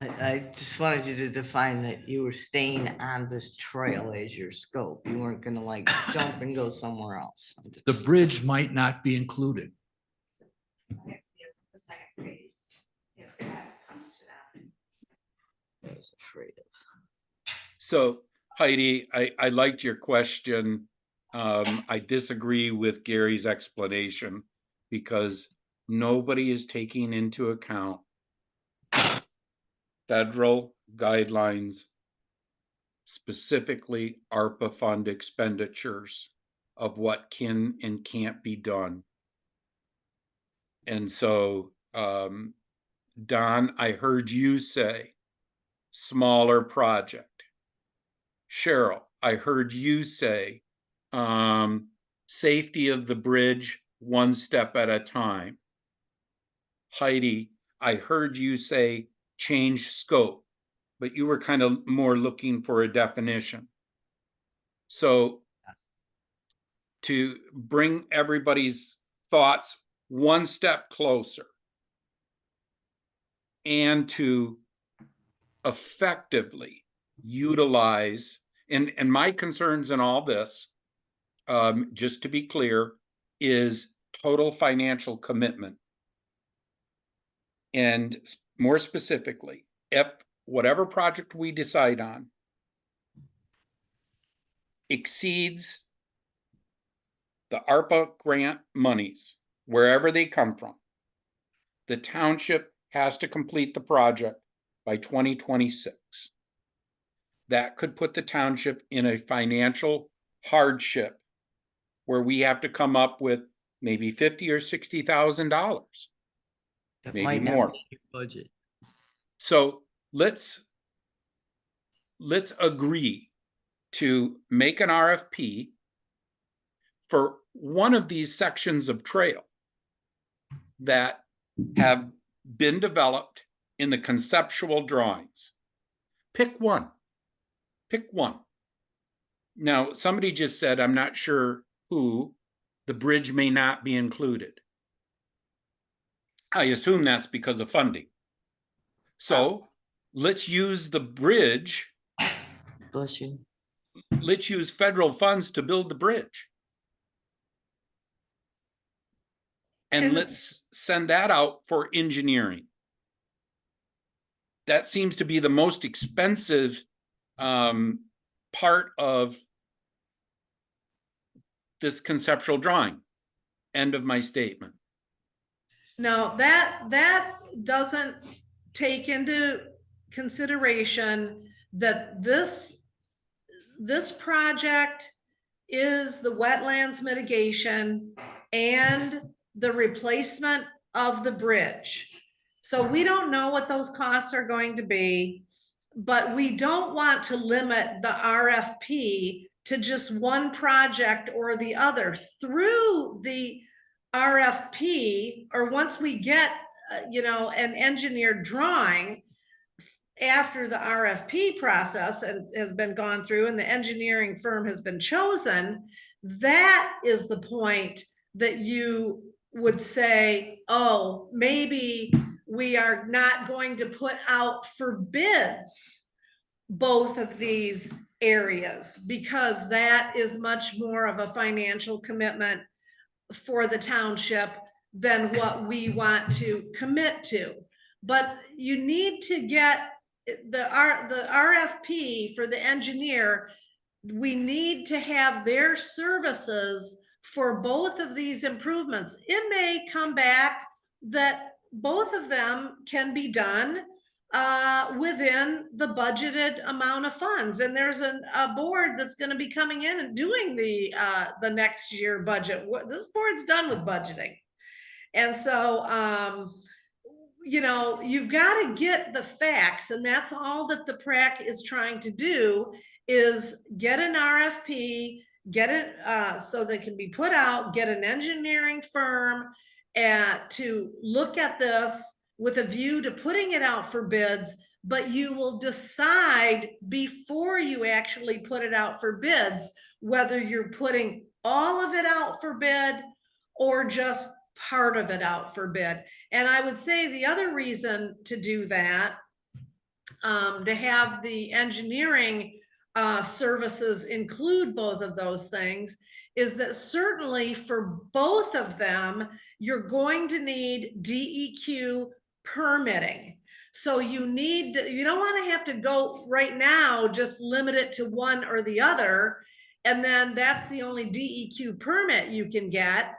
I just wanted you to define that you were staying on this trail as your scope. You weren't gonna like jump and go somewhere else. I'm The just- bridge might not be included. The second phase, if that comes to that. I was afraid of. So Heidi, I liked your question. I disagree with Gary's explanation because nobody is taking into account federal guidelines, specifically ARPA fund expenditures of what can and can't be done. And so, Don, I heard you say smaller project. Cheryl, I heard you say safety of the bridge one step at a time. Heidi, I heard you say change scope, but you were kind of more looking for a definition. So to bring everybody's thoughts one step closer and to effectively utilize, and my concerns in all this, just to be clear, is total financial commitment. And more specifically, if whatever project we decide on exceeds the ARPA grant monies, wherever they come from, the township has to complete the project by 2026. That could put the township in a financial hardship where we have to come up with maybe $50,000 or $60,000, That maybe might not more. be your budget. So let's agree to make an RFP for one of these sections of trail that have been developed in the conceptual drawings. Pick one. Pick one. Now, somebody just said, I'm not sure who, the bridge may not be included. I assume that's because of funding. So let's use the bridge. Bless you. Let's use federal funds to build the bridge. And let's send that out for engineering. That seems to be the most expensive part of this conceptual drawing. End of my statement. No, that doesn't take into consideration that this project is the wetlands mitigation and the replacement of the bridge. So we don't know what those costs are going to be, but we don't want to limit the RFP to just one project or the other. Through the RFP, or once we get, an engineered drawing after the RFP process and has been gone through and the engineering firm has been chosen, that is the point that you would say, oh, maybe we are not going to put out for bids both of these areas, because that is much more of a financial commitment for the township than what we want to commit to. But you need to get the RFP for the engineer. We need to have their services for both of these improvements. It may come back that both of them can be done within the budgeted amount of funds. And there's a board that's going to be coming in and doing the next year budget. This board's done with budgeting. And so, you know, you've got to get the facts, and that's all that the PrAC is trying to do, is get an RFP, get it so they can be put out, get an engineering firm to look at this with a view to putting it out for bids, but you will decide before you actually put it out for bids whether you're putting all of it out for bid or just part of it out for bid. And I would say the other reason to do that, to have the engineering services include both of those things, is that certainly for both of them, you're going to need DEQ permitting. So you don't want to have to go right now, just limit it to one or the other. And then that's the only DEQ permit you can get.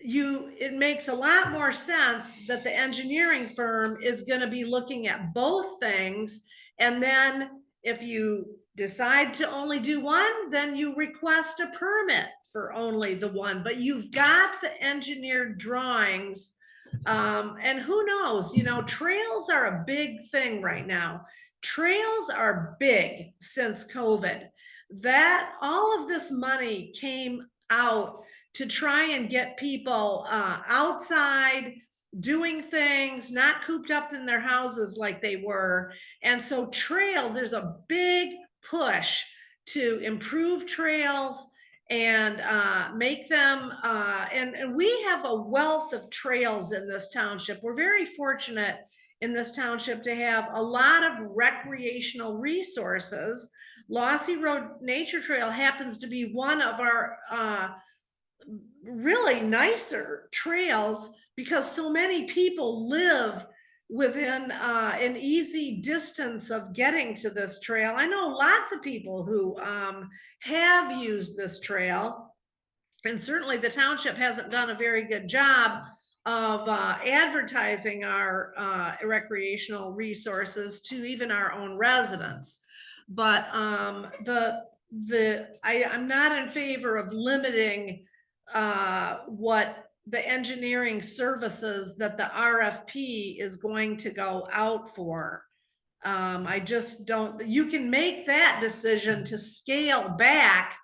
It makes a lot more sense that the engineering firm is going to be looking at both things. And then if you decide to only do one, then you request a permit for only the one, but you've got the engineered drawings. And who knows, you know, trails are a big thing right now. Trails are big since COVID. That all of this money came out to try and get people outside doing things, not cooped up in their houses like they were. And so trails, there's a big push to improve trails and make them, and we have a wealth of trails in this township. We're very fortunate in this township to have a lot of recreational resources. Lossy Road Nature Trail happens to be one of our really nicer trails because so many people live within an easy distance of getting to this trail. I know lots of people who have used this trail, and certainly the township hasn't done a very good job of advertising our recreational resources to even our own residents. But I'm not in favor of limiting what the engineering services that the RFP is going to go out for. I just don't, you can make that decision to scale back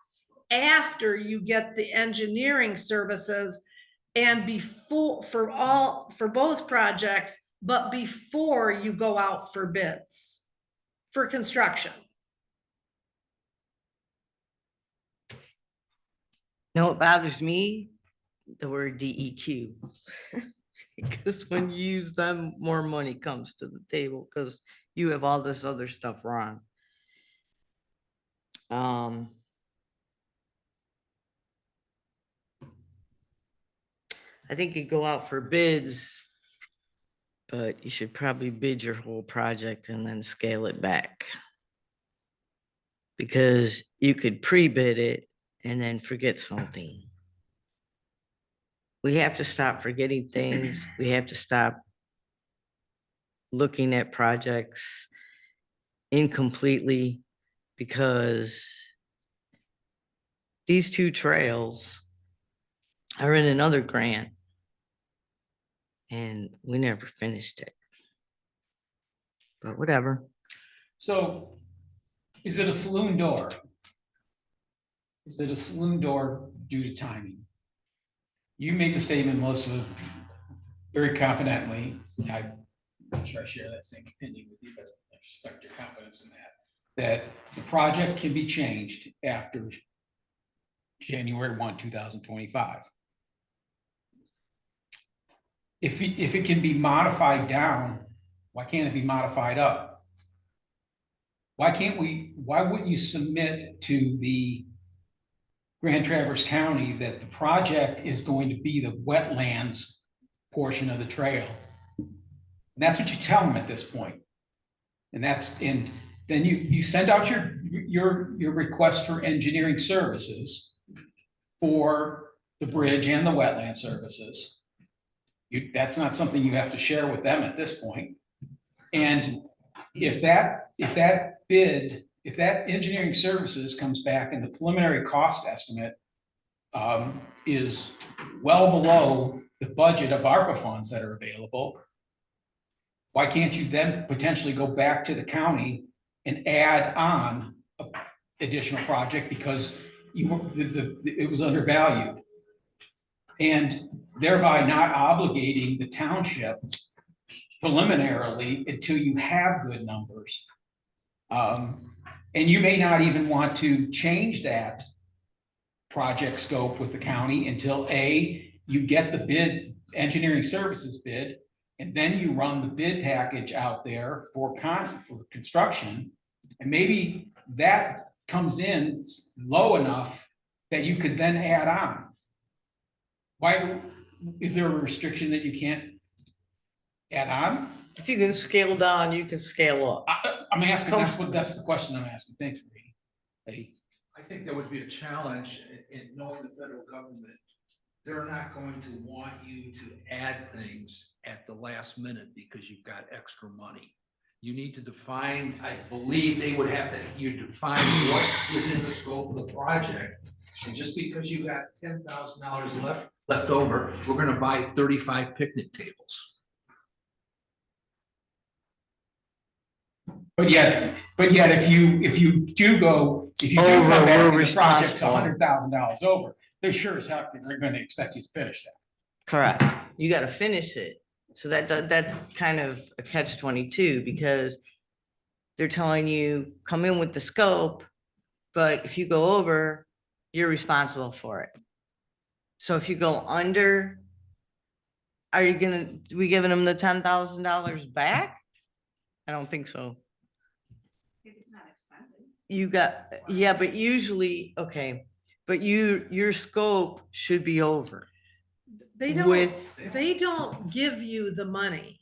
after you get the engineering services and before, for both projects, but before you go out for bids for construction. No, it bothers me, the word DEQ. Because when you use them, more money comes to the table because you have all this other stuff wrong. I think you go out for bids, but you should probably bid your whole project and then scale it back. Because you could pre-bid it and then forget something. We have to stop forgetting things. We have to stop looking at projects incompletely, because these two trails are in another grant and we never finished it. But whatever. So is it a saloon door? Is it a saloon door due to timing? You made the statement, Melissa, very confidently. I'm not sure I share that same opinion with you, but I respect your confidence in that the project can be changed after January 1, 2025. If it can be modified down, why can't it be modified up? Why wouldn't you submit to the Grand Traverse County that the project is going to be the wetlands portion of the trail? And that's what you tell them at this point. And then you send out your request for engineering services for the bridge and the wetland services. That's not something you have to share with them at this point. And if that bid, if that engineering services comes back and the preliminary cost estimate is well below the budget of ARPA funds that are available, why can't you then potentially go back to the county and add on a additional project because it was undervalued? And thereby not obligating the township preliminarily until you have good numbers. And you may not even want to change that project scope with the county until you get the bid, engineering services bid, and then you run the bid package out there for construction. And maybe that comes in low enough that you could then add on. Why, is there a restriction that you can't add on? If you can scale down, you can scale up. I'm asking, that's the question I'm asking. Thanks, Brady. I think that would be a challenge in knowing the federal government. They're not going to want you to add things at the last minute because you've got extra money. You need to define, I believe they would have to, you define what is in the scope of the project. And just because you got $10,000 left over, we're going to buy 35 picnic tables. But yet, if you do come back and the project's $100,000 over, they sure as heck they're going to expect you to finish that. Correct. You got to finish it. So that's kind of a catch-22 because they're telling you come in with the scope, but if you go over, you're responsible for it. So if you go under, are we giving them the $10,000 back? I don't think so. If it's not expended. You got, yeah, but usually, okay, but your scope should be over. They don't give you the money.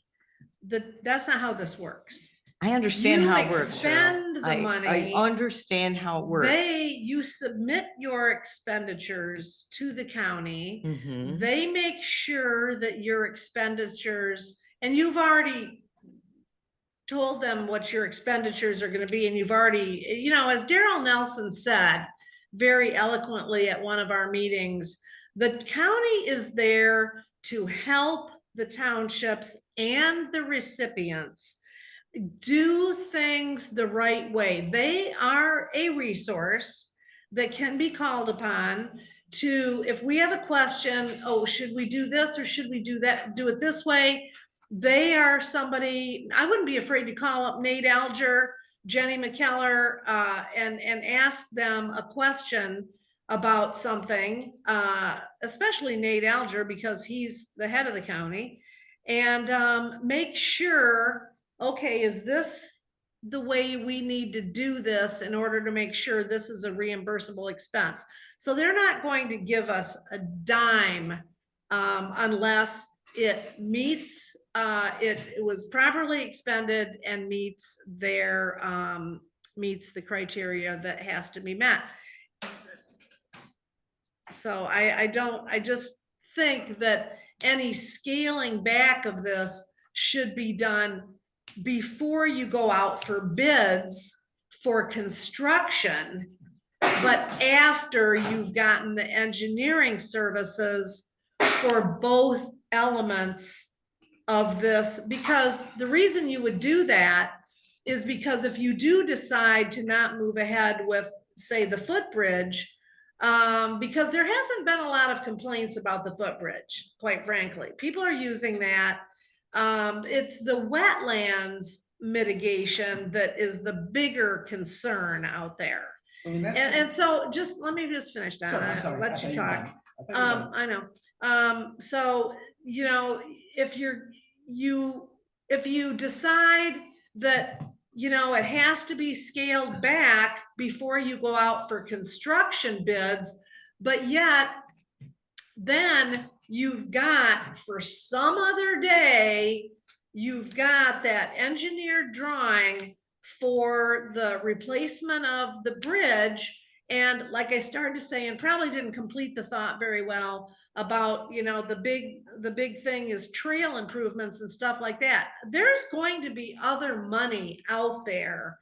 That's not how this works. I understand You how it works. Cheryl. expend the I money. understand how it works. You submit your expenditures to the county. Mhm. They make sure that your expenditures, and you've already told them what your expenditures are going to be, and you've already, as Daryl Nelson said very eloquently at one of our meetings, the county is there to help the townships and the recipients do things the right way. They are a resource that can be called upon to, if we have a question, oh, should we do this or should we do that, do it this way? They are somebody, I wouldn't be afraid to call up Nate Alger, Jenny McKellar, and ask them a question about something, especially Nate Alger, because he's the head of the county, and make sure, okay, is this the way we need to do this in order to make sure this is a reimbursable expense? So they're not going to give us a dime unless it meets, it was properly expended and meets the criteria that has to be met. So I just think that any scaling back of this should be done before you go out for bids for construction, but after you've gotten the engineering services for both elements of this. Because the reason you would do that is because if you do decide to not move ahead with, say, the footbridge, because there hasn't been a lot of complaints about the footbridge, quite frankly. People are using that. It's the wetlands mitigation that is the bigger concern out there. I mean, And so just, let me just finish that. Sorry, I'm sorry. Let you talk. I know. So, if you decide that, it has to be scaled back before you go out for construction bids, but yet then you've got, for some other day, you've got that engineered drawing for the replacement of the bridge, And like I started to say, and probably didn't complete the thought very well about, the big thing is trail improvements and stuff like that. There's going to be other money out there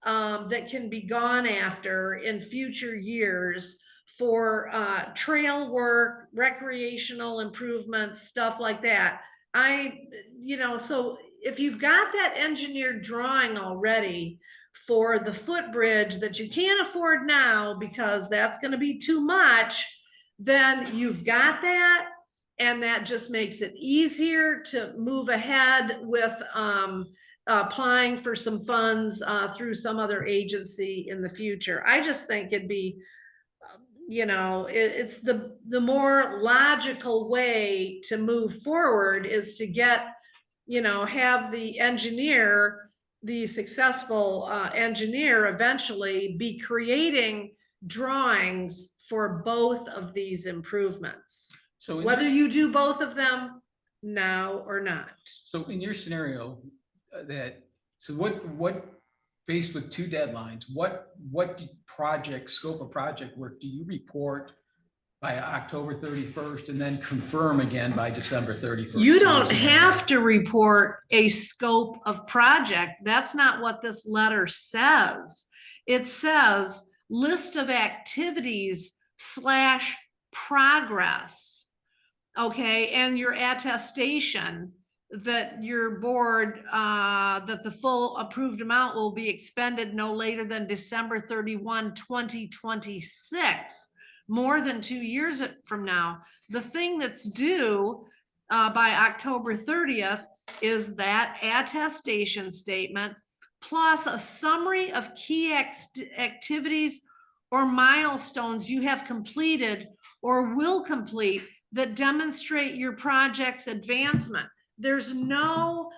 that can be gone after in future years for trail work, recreational improvements, stuff like that. So if you've got that engineered drawing already for the footbridge that you can't afford now because that's going to be too much, then you've got that, and that just makes it easier to move ahead with applying for some funds through some other agency in the future. I just think it'd be, it's the more logical way to move forward is to get, have the successful engineer eventually be creating drawings for both of these improvements. So in Whether you do both of them now or not. So in your scenario, what faced with two deadlines, what scope of project work do you report by October 31st and then confirm again by December 31st? You don't have to report a scope of project. That's not what this letter says. It says list of activities / progress. Okay, and your attestation that your board, that the full approved amount will be expended no later than December 31, 2026, more than 2 years from now. The thing that's due by October 30th is that attestation statement plus a summary of key activities or milestones you have completed or will complete that demonstrate your project's advancement. There is no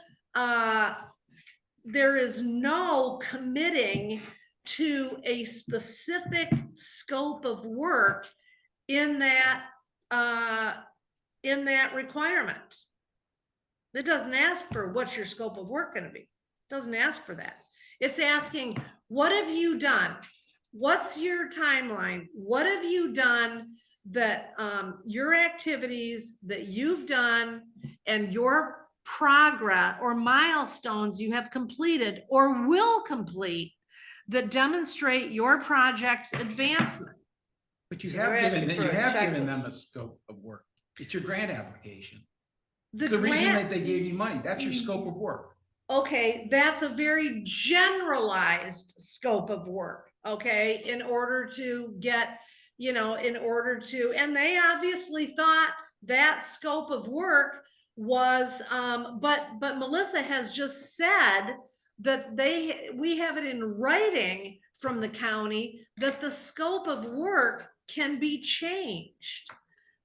committing to a specific scope of work in that requirement. It doesn't ask for what's your scope of work going to be. It doesn't ask for that. It's asking, what have you done? What's your timeline? What have you done that your activities that you've done and your progress or milestones you have completed or will complete that demonstrate your project's advancement? But you So have they're asking given, for you a have given them checklist. a scope of work. It's your grant application. The It's the reason grant- that they gave you money. That's your scope of work. Okay, that's a very generalized scope of work, okay, in order to get, and they obviously thought that scope of work was, but Melissa has just said that we have it in writing from the county that the scope of work can be changed.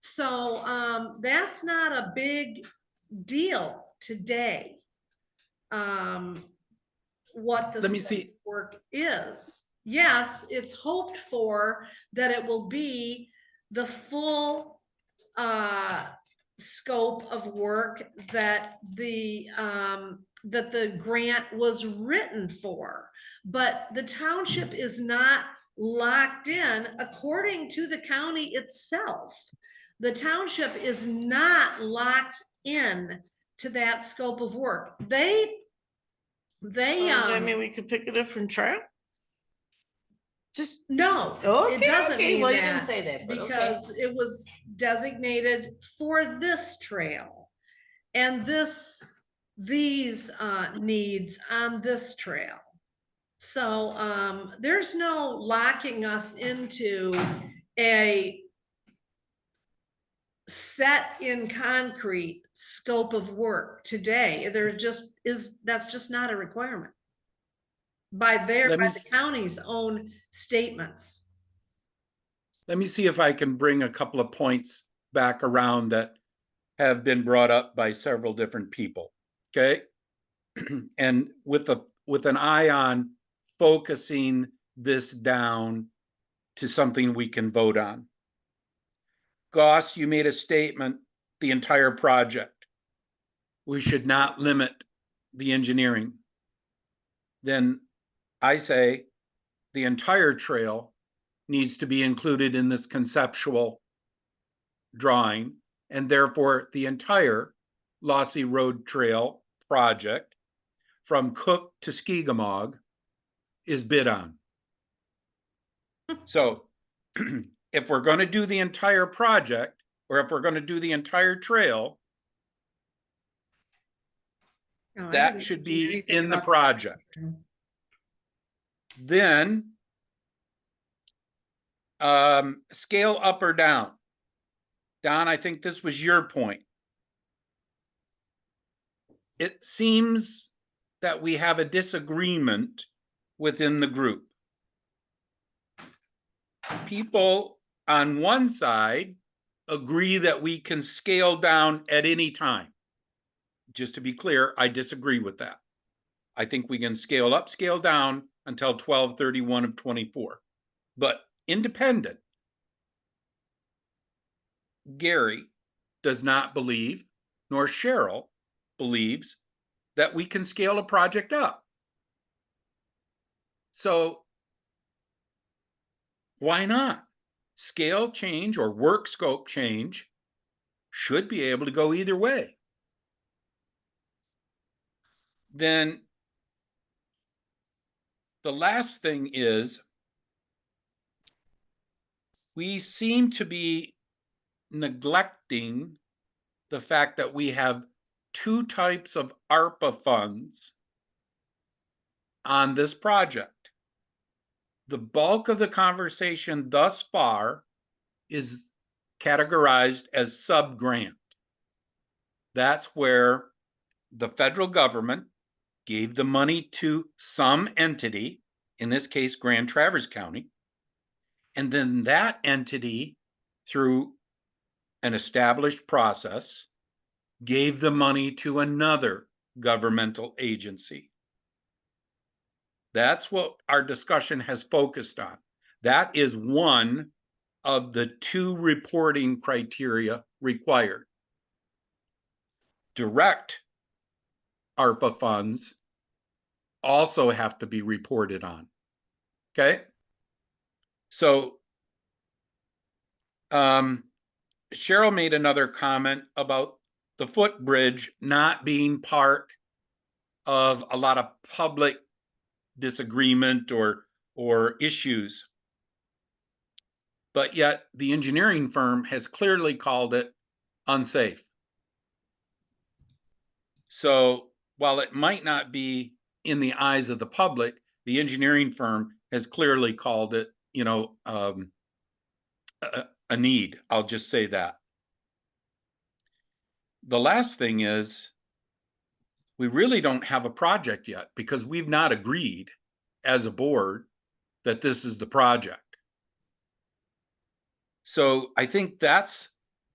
So that's not a big deal today. What the Let me scope see. of work is. Yes, it's hoped for that it will be the full scope of work that the grant was written for. But the township is not locked in according to the county itself. The township is not locked in to that scope of work. They So does that mean we could pick a different trail? Just, no, okay, it doesn't okay, mean well, you didn't that, say that, but okay. because it was designated for this trail and these needs on this trail. So there's no locking us into a set in concrete scope of work today. That's just not a requirement by the county's own statements. Let me see if I can bring a couple of points back around that have been brought up by several different people. Okay. And with an eye on focusing this down to something we can vote on. Goss, you made a statement, the entire project. We should not limit the engineering. Then I say the entire trail needs to be included in this conceptual drawing, and therefore the entire Lossy Road Trail project from Cook to Skegamog is bid on. So if we're going to do the entire project, or if we're going to do the entire trail, No, I that didn't should do be anything in the about that. project. Then scale up or down. Don, I think this was your point. It seems that we have a disagreement within the group. People on one side agree that we can scale down at any time. Just to be clear, I disagree with that. I think we can scale up, scale down until 12/31 of 24. But independent, Gary does not believe, nor Cheryl believes, that we can scale a project up. So why not? Scale change or work scope change should be able to go either way. Then the last thing is, we seem to be neglecting the fact that we have two types of ARPA funds on this project. The bulk of the conversation thus far is categorized as sub-grant. That's where the federal government gave the money to some entity, in this case, Grand Traverse County, and then that entity, through an established process, gave the money to another governmental agency. That's what our discussion has focused on. That is one of the two reporting criteria required. Direct ARPA funds also have to be reported on. Okay? So Cheryl made another comment about the footbridge not being part of a lot of public disagreement or issues. But yet the engineering firm has clearly called it unsafe. So while it might not be in the eyes of the public, the engineering firm has clearly called it, a need. I'll just say that. The last thing is, we really don't have a project yet because we've not agreed as a board that this is the project. So I think that's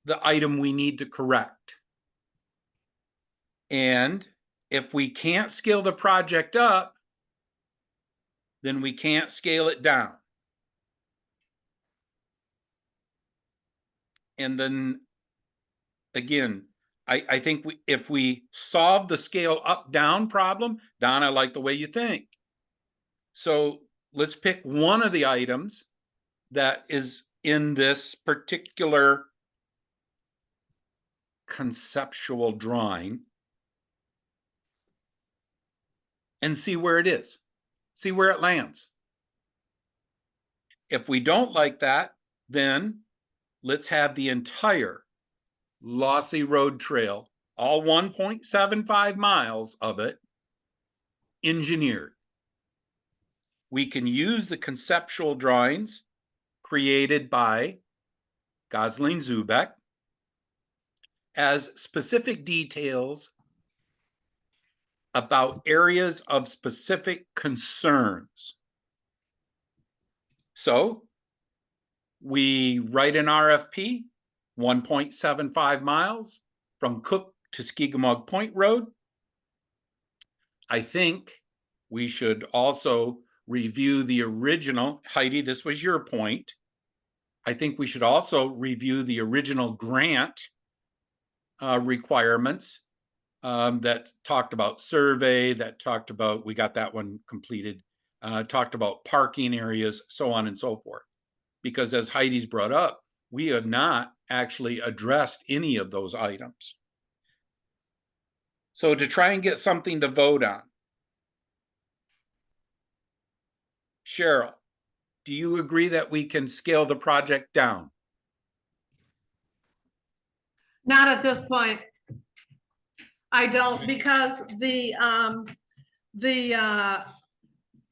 the item we need to correct. And if we can't scale the project up, then we can't scale it down. And then again, I think if we solve the scale up down problem, Don, I like the way you think. So let's pick one of the items that is in this particular conceptual drawing and see where it is, see where it lands. If we don't like that, then let's have the entire Lossy Road Trail, all 1.75 miles of it, engineered. We can use the conceptual drawings created by Gosling Zubek as specific details about areas of specific concerns. So we write an RFP, 1.75 miles from Cook to Skegamog Point Road. I think we should also review the original, Heidi, this was your point. I think we should also review the original grant requirements that talked about survey, that talked about, we got that one completed, talked about parking areas, so on and so forth. because as Heidi's brought up, we have not actually addressed any of those items. So to try and get something to vote on, Cheryl, do you agree that we can scale the project down? Not at this point. I don't, because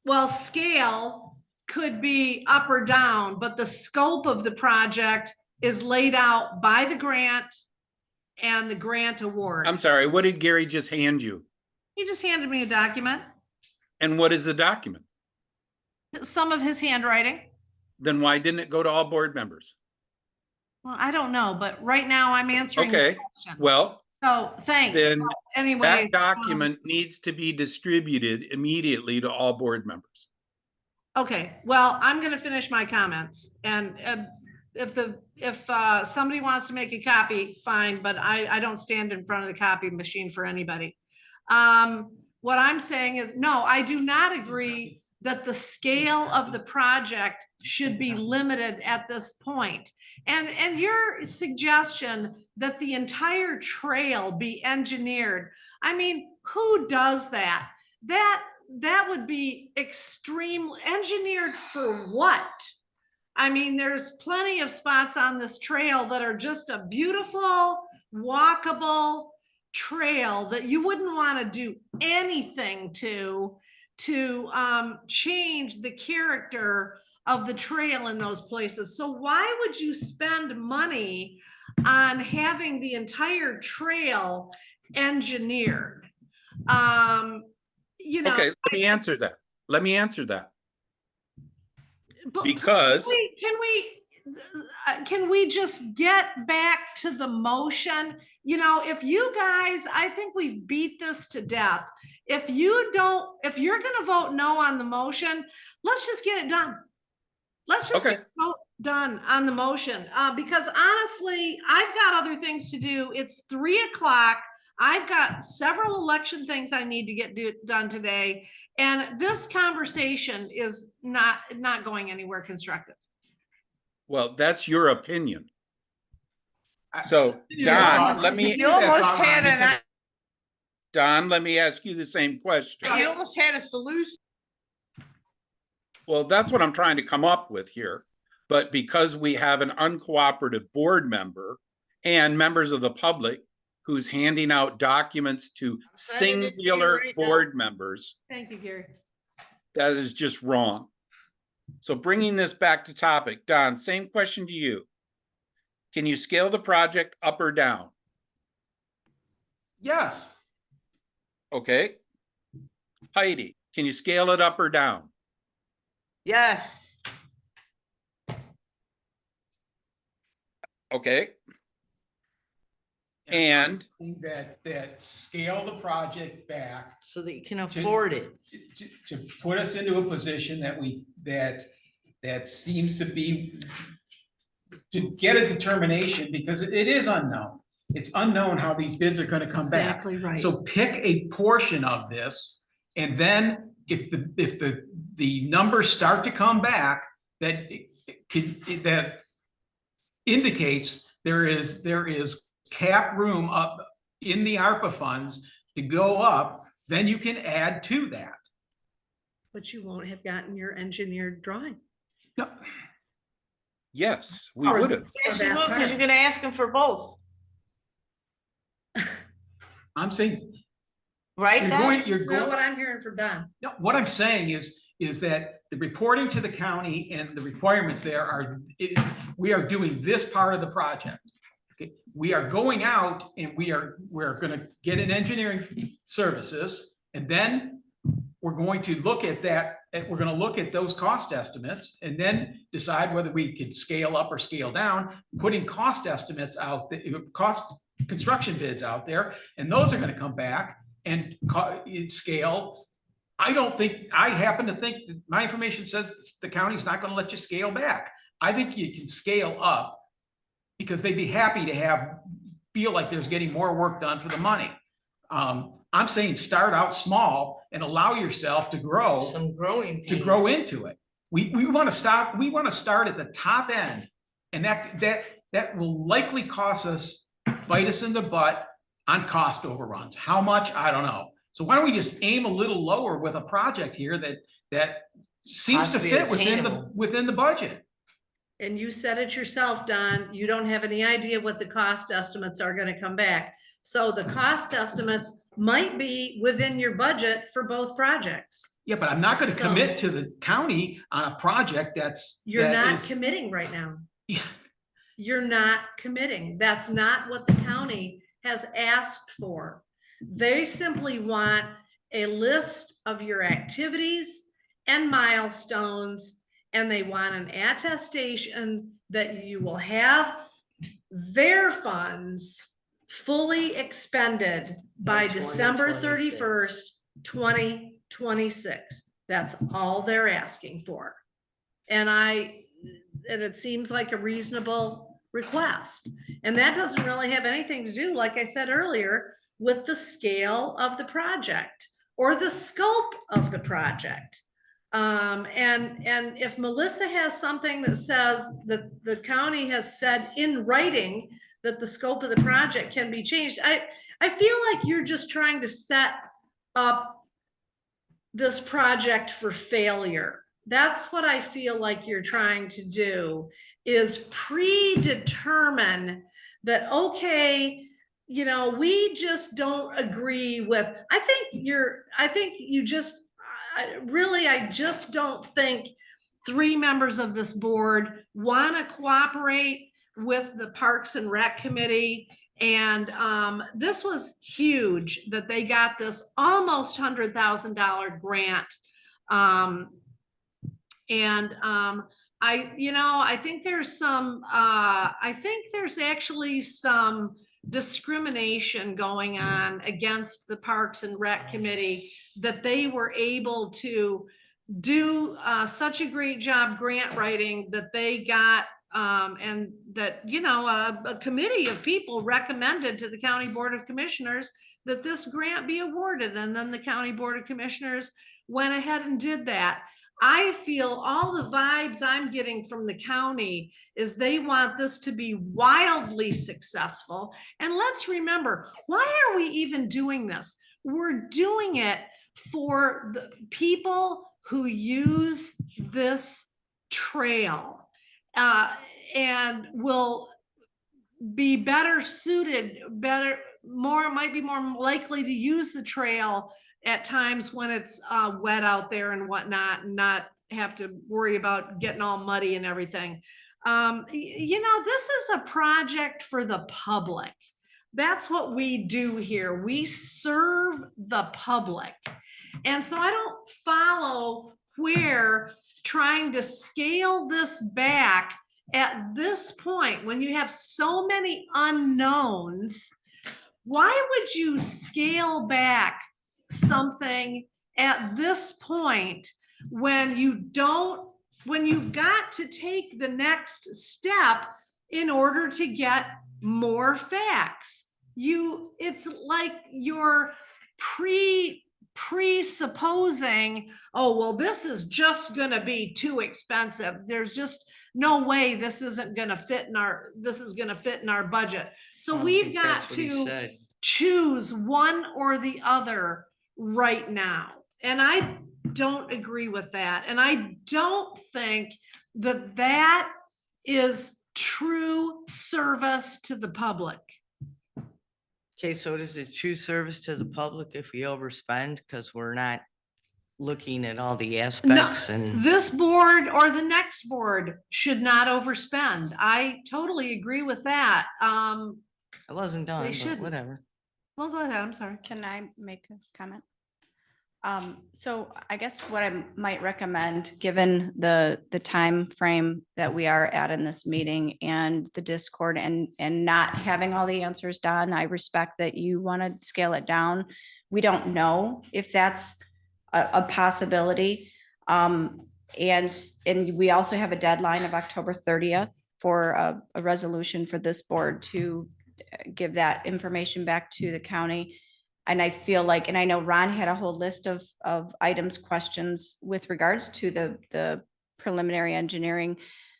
well, scale could be up or down, but the scope of the project is laid out by the grant and the grant award. I'm sorry, what did Gary just hand you? He just handed me a document, And what is the document? some of his handwriting. Then why didn't it go to all board members? Well, I don't know, but right now I'm answering the Okay, question. well, So thanks. then Anyway. that document needs to be distributed immediately to all board members. Okay, well, I'm gonna finish my comments and if somebody wants to make a copy, fine, but I don't stand in front of the copy machine for anybody. What I'm saying is, no, I do not agree that the scale of the project should be limited at this point. And your suggestion that the entire trail be engineered, I mean, who does that? That would be extreme. Engineered for what? I mean, there's plenty of spots on this trail that are just a beautiful, walkable trail that you wouldn't want to do anything to change the character of the trail in those places. So why would you spend money on having the entire trail engineered? You know, Okay, let me answer that. Let me answer that. but Because can we just get back to the motion? You know, if you guys, I think we've beat this to death. If you're gonna vote no on the motion, let's just get it done. Let's just Okay. get the vote done on the motion. Because honestly, I've got other things to do. It's 3:00. I've got several election things I need to get done today. And this conversation is not going anywhere constructive. well, that's your opinion. So Don, let me, You almost had Don, let me ask you the same question. you almost had a solution. Well, that's what I'm trying to come up with here. But because we have an uncooperative board member and members of the public who's handing out documents to signing it here singular right now. board members, Thank you, Gary. that is just wrong. So bringing this back to topic, Don, same question to you. Can you scale the project up or down? Yes. Okay. Heidi, can you scale it up or down? Yes. Okay. And that scale the project back So that you can afford it. to put us into a position that seems to be to get a determination, because it is unknown. It's unknown how these bids are going to come back. Exactly right. So pick a portion of this, and then if the numbers start to come back, that indicates there is cap room up in the ARPA funds to go up, then you can add to that. But you won't have gotten your engineered drawing. No, yes, we would have. Yes, you will, because you're gonna ask them for both, I'm saying right, Don? you're That's not going. what I'm hearing from Don. No, what I'm saying is that the reporting to the county and the requirements there we are doing this part of the project. Okay, we are going out and we're gonna get an engineering services, and then we're going to look at that, and we're gonna look at those cost estimates and then decide whether we could scale up or scale down, putting cost estimates out, construction bids out there, and those are gonna come back and scale. I happen to think that my information says the county's not gonna let you scale back. I think you can scale up because they'd be happy to feel like there's getting more work done for the money. I'm saying start out small and allow yourself to grow, Some growing to pains. grow into it. We want to stop, we want to start at the top end. And that will likely cost us, bite us in the butt on cost overruns. How much? I don't know. So why don't we just aim a little lower with a project here that seems to Possibly fit attainable. within the budget? And you said it yourself, Don, you don't have any idea what the cost estimates are gonna come back. So the cost estimates might be within your budget for both projects. Yeah, but I'm not going to So- commit to the county on a project You're that not is- committing right now. Yeah. You're not committing. That's not what the county has asked for. They simply want a list of your activities and milestones, and they want an attestation that you will have their funds fully expended by By December 2026. 31st, 2026. That's all they're asking for. And it seems like a reasonable request. And that doesn't really have anything to do, like I said earlier, with the scale of the project or the scope of the project. And if Melissa has something that says that the county has said in writing that the scope of the project can be changed, I feel like you're just trying to set up this project for failure. That's what I feel like you're trying to do, is predetermine that, okay, you know, we just don't agree with, I just don't think 3 members of this board want to cooperate with the Parks and Rec Committee. And this was huge that they got this almost $100,000 grant. I think there's actually some discrimination going on against the Parks and Rec Committee, that they were able to do such a great job grant writing that they got, and that, you know, a committee of people recommended to the County Board of Commissioners that this grant be awarded. And then the County Board of Commissioners went ahead and did that. I feel all the vibes I'm getting from the county is they want this to be wildly successful. And let's remember, why are we even doing this? We're doing it for the people who use this trail, and will be better suited, might be more likely to use the trail at times when it's wet out there and whatnot, and not have to worry about getting all muddy and everything. You know, this is a project for the public. That's what we do here. We serve the public. And so I don't follow where trying to scale this back at this point, when you have so many unknowns, why would you scale back something at this point when you've got to take the next step in order to get more facts? It's like you're presupposing, oh, well, this is just going to be too expensive. There's just no way this isn't going to fit in our budget. So we've got to choose one or the other right now. And I don't agree with that. And I don't think that that is true service to the public. Okay, so does it true service to the public if we overspend because we're not looking at all the aspects? And This board or the next board should not overspend. I totally agree with that. it wasn't done, but shouldn't. whatever. Well, go ahead. I'm sorry. Can I make a comment? So I guess what I might recommend, given the time frame that we are at in this meeting and the discord and not having all the answers done, I respect that you want to scale it down. We don't know if that's a possibility. And we also have a deadline of October 30th for a resolution for this board to give that information back to the county. And I feel like, and I know Ron had a whole list of items, questions with regards to the preliminary engineering.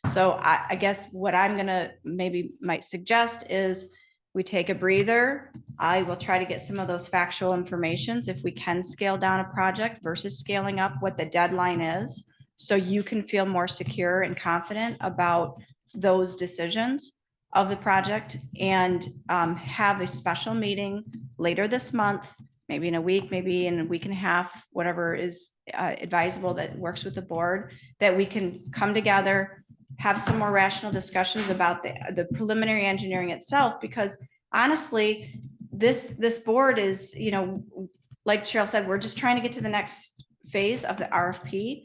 So I guess what I'm gonna might suggest is we take a breather. I will try to get some of those factual informations if we can scale down a project versus scaling up, what the deadline is. So you can feel more secure and confident about those decisions of the project, and have a special meeting later this month, maybe in a week, maybe in a week and a half, whatever is advisable that works with the board, that we can come together, have some more rational discussions about the preliminary engineering itself, because honestly, this board is, like Cheryl said, we're just trying to get to the next phase of the RFP.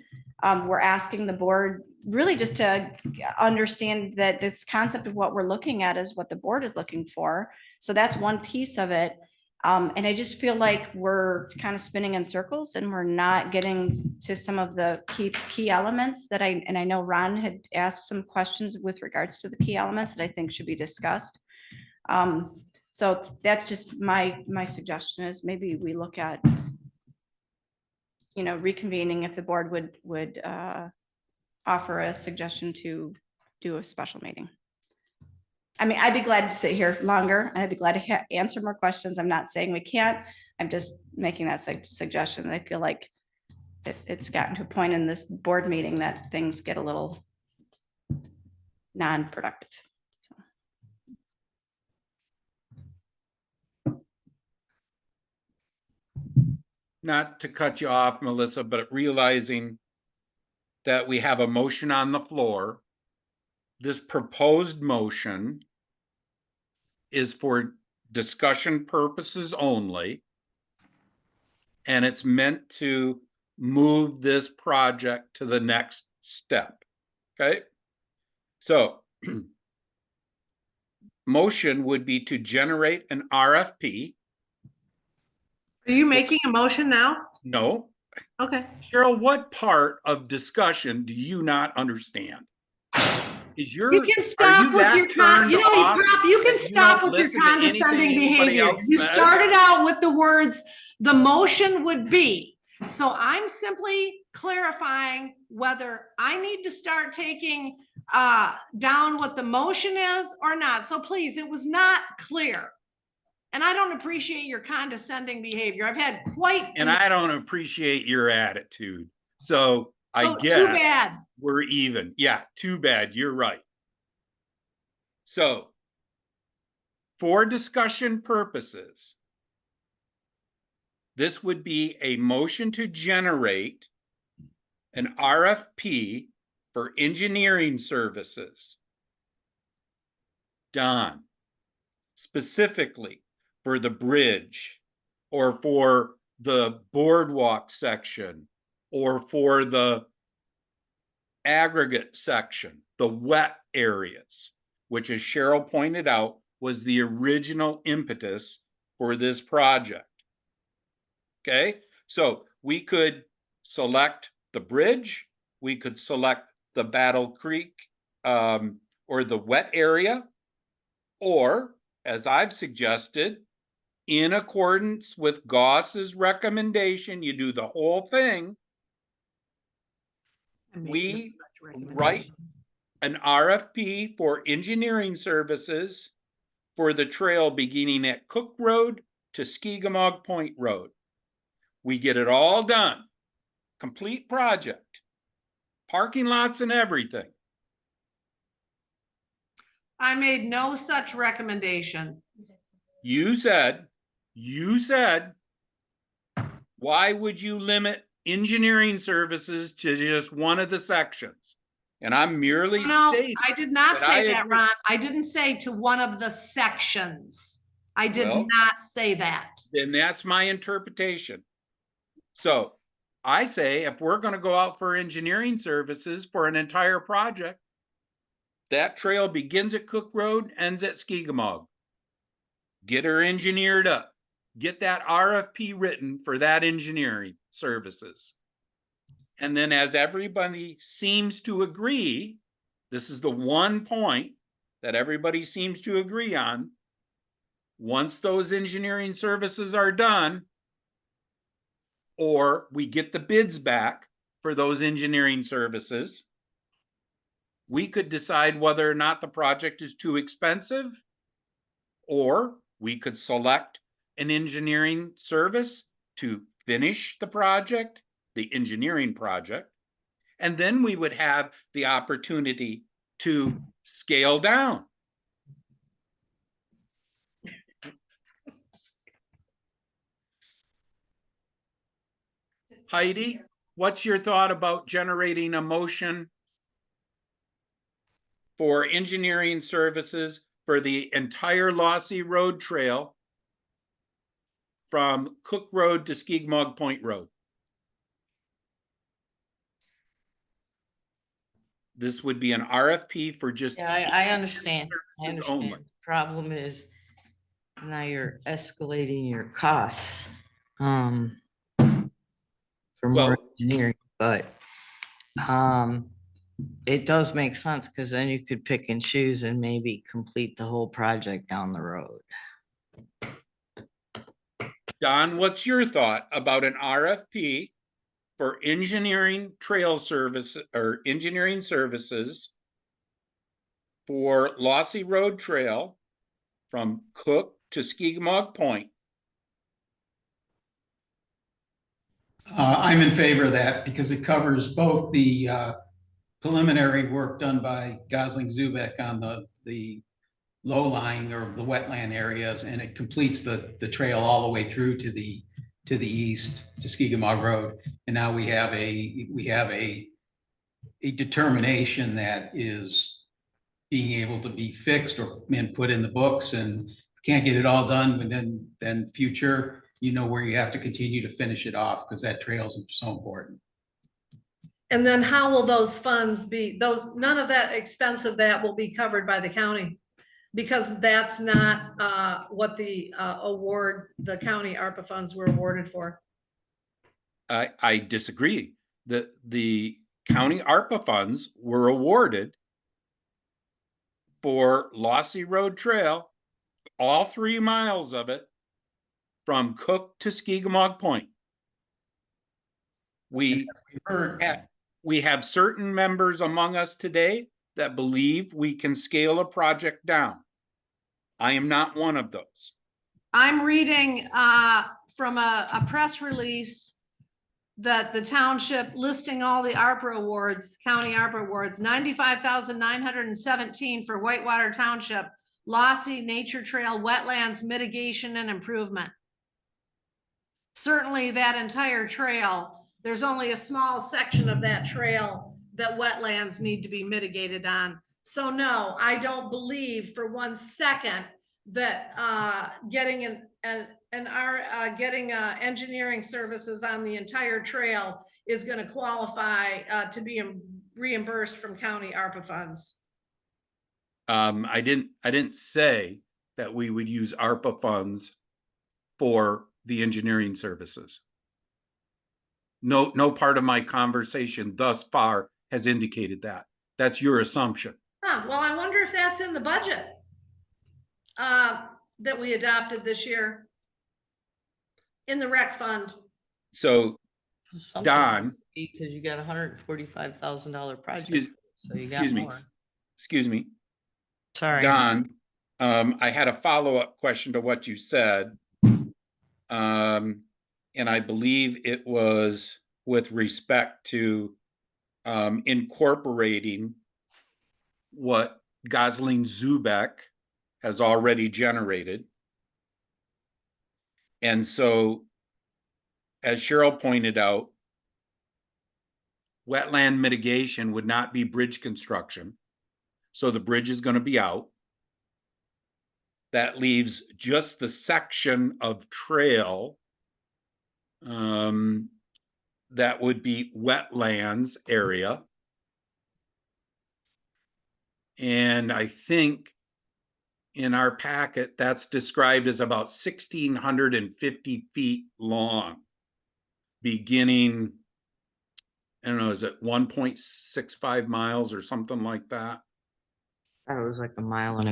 We're asking the board really just to understand that this concept of what we're looking at is what the board is looking for. So that's one piece of it. And I just feel like we're kind of spinning in circles and we're not getting to some of the key elements that I know Ron had asked some questions with regards to the key elements that I think should be discussed. So that's just my suggestion is maybe we look at, reconvening if the board would offer a suggestion to do a special meeting. I mean, I'd be glad to sit here longer and I'd be glad to answer more questions. I'm not saying we can't. I'm just making that suggestion. I feel like it's gotten to a point in this board meeting that things get a little non-productive. So. Not to cut you off, Melissa, but realizing that we have a motion on the floor. This proposed motion is for discussion purposes only. And it's meant to move this project to the next step. Okay. So motion would be to generate an RFP. Are you making a motion now? No. Okay. Cheryl, what part of discussion do you not understand? You can stop with your you can stop with your condescending behavior. You started out with the words, the motion would be. So I'm simply clarifying whether I need to start taking down what the motion is or not. So please, it was not clear. And I don't appreciate your condescending behavior. I've had quite. And I don't appreciate your attitude. So I guess too bad. We're even. Yeah, too bad. You're right. So for discussion purposes, this would be a motion to generate an RFP for engineering services. Done. Specifically for the bridge or for the boardwalk section or for the aggregate section, the wet areas, which as Cheryl pointed out, was the original impetus for this project. Okay, so we could select the bridge, we could select the Battle Creek or the wet area, or as I've suggested, in accordance with Goss's recommendation, you do the whole thing. We write an RFP for engineering services for the trail beginning at Cook Road to Skeegamog Point Road. We get it all done, complete project, parking lots and everything. I made no such recommendation. You said, why would you limit engineering services to just one of the sections? And I'm merely stating. I did not say that, Ron. I didn't say to one of the sections. I did not say that. Then that's my interpretation. So I say, if we're going to go out for engineering services for an entire project, that trail begins at Cook Road, ends at Skeegamog. Get her engineered up. Get that RFP written for that engineering services. And then as everybody seems to agree, this is the one point that everybody seems to agree on. Once those engineering services are done, or we get the bids back for those engineering services, we could decide whether or not the project is too expensive, or we could select an engineering service to finish the project, the engineering project, and then we would have the opportunity to scale down. Heidi, what's your thought about generating a motion for engineering services for the entire Lossy Road Trail from Cook Road to Skegmog Point Road? This would be an RFP for just. Yeah, I understand. I services understand. only. Problem is now you're escalating your costs for more Well- engineering, but it does make sense because then you could pick and choose and maybe complete the whole project down the road. Don, what's your thought about an RFP for engineering trail service or engineering services for Lossy Road Trail from Cook to Skegmog Point? I'm in favor of that because it covers both the preliminary work done by Gosling Zubek on the low-lying or the wetland areas, and it completes the trail all the way through to the east to Skegmog Road. And now we have a determination that is being able to be fixed or been put in the books, and can't get it all done, but then future, you know where you have to continue to finish it off because that trail is so important. And then how will those funds be, none of that expense of that will be covered by the county? Because that's not what the county ARPA funds were awarded for. I disagree. The county ARPA funds were awarded for Lossy Road Trail, all 3 miles of it, from Cook to Skegmog Point. We have certain members among us today that believe we can scale a project down. I am not one of those. I'm reading from a press release that the township listing all the ARPA awards, county ARPA awards, 95,917 for Whitewater Township, Lossy Nature Trail Wetlands Mitigation and Improvement. Certainly that entire trail, there's only a small section of that trail that wetlands need to be mitigated on. So no, I don't believe for 1 second that getting engineering services on the entire trail is going to qualify to be reimbursed from county ARPA funds. I didn't say that we would use ARPA funds for the engineering services. No part of my conversation thus far has indicated that. That's your assumption. Well, I wonder if that's in the budget that we adopted this year in the rec fund. So, Don, because you got $145,000 project. excuse me. Sorry. Don, I had a follow-up question to what you said. And I believe it was with respect to incorporating what Gosling Zubek has already generated. And so, as Cheryl pointed out, wetland mitigation would not be bridge construction. So the bridge is going to be out. That leaves just the section of trail that would be wetlands area. And I think in our packet, that's described as about 1,650 feet long, beginning, I don't know, is it 1.65 miles or something like that? I thought it was like 1.25 miles.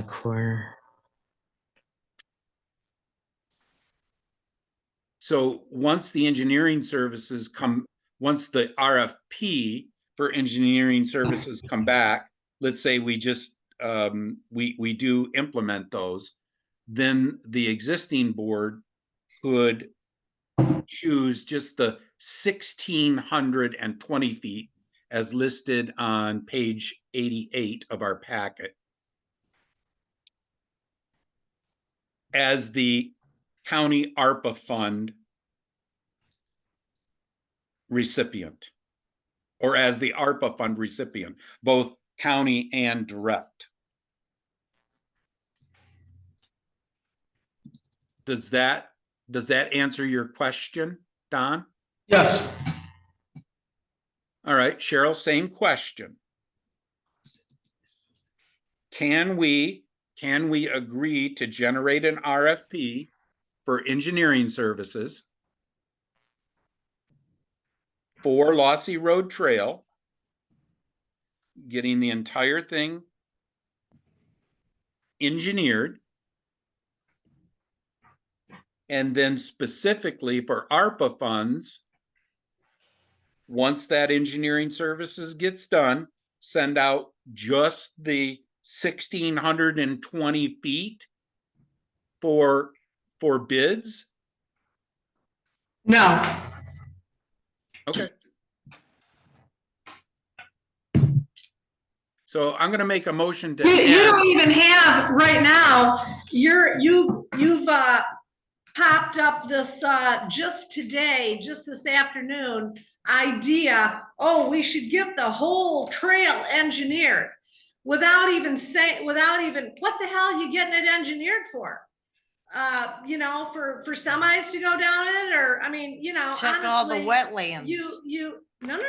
So once the engineering services once the RFP for engineering services come back, let's say we just, we do implement those, then the existing board could choose just the 1,620 feet as listed on page 88 of our packet as the county ARPA fund recipient, or as the ARPA fund recipient, both county and direct. Does that answer your question, Don? Yes. All right, Cheryl, same question. Can we agree to generate an RFP for engineering services for Lossy Road Trail, getting the entire thing engineered, and then specifically for ARPA funds, once that engineering services gets done, send out just the 1,620 feet for bids? No, Okay. So I'm gonna make a motion to you add, don't even have, right now, you've popped up this, just today, just this afternoon, idea, oh, we should get the whole trail engineered. Without even, what the hell are you getting it engineered for? You know, for semis to go down it, or, I mean, you know, Check all the honestly, wetlands. no.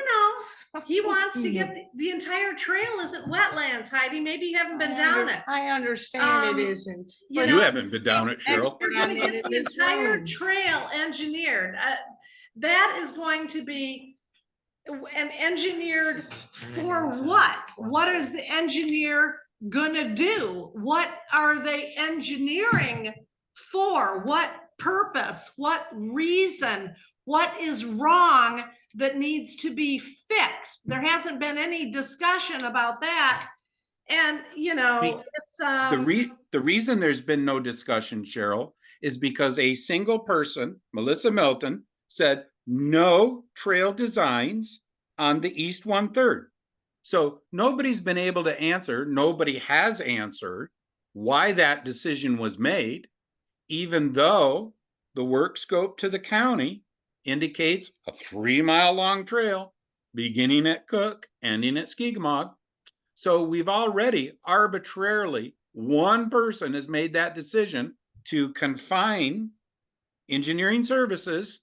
He wants to get, the entire trail isn't wetlands, Heidi, maybe you haven't been down it. I understand it Um, isn't. you but you know, haven't been down it, Cheryl. You're gonna in get the this entire room. trail engineered. That is going to be and engineered for what? What is the engineer gonna do? What are they engineering for? What purpose? What reason? What is wrong that needs to be fixed? There hasn't been any discussion about that. And, you know, it's, The reason there's been no discussion, Cheryl, is because a single person, Melissa Melton, said no trail designs on the East 1/3. So nobody's been able to answer, nobody has answered why that decision was made, even though the work scope to the county indicates a 3-mile long trail beginning at Cook, ending at Skigmog. So we've already arbitrarily, one person has made that decision to confine engineering services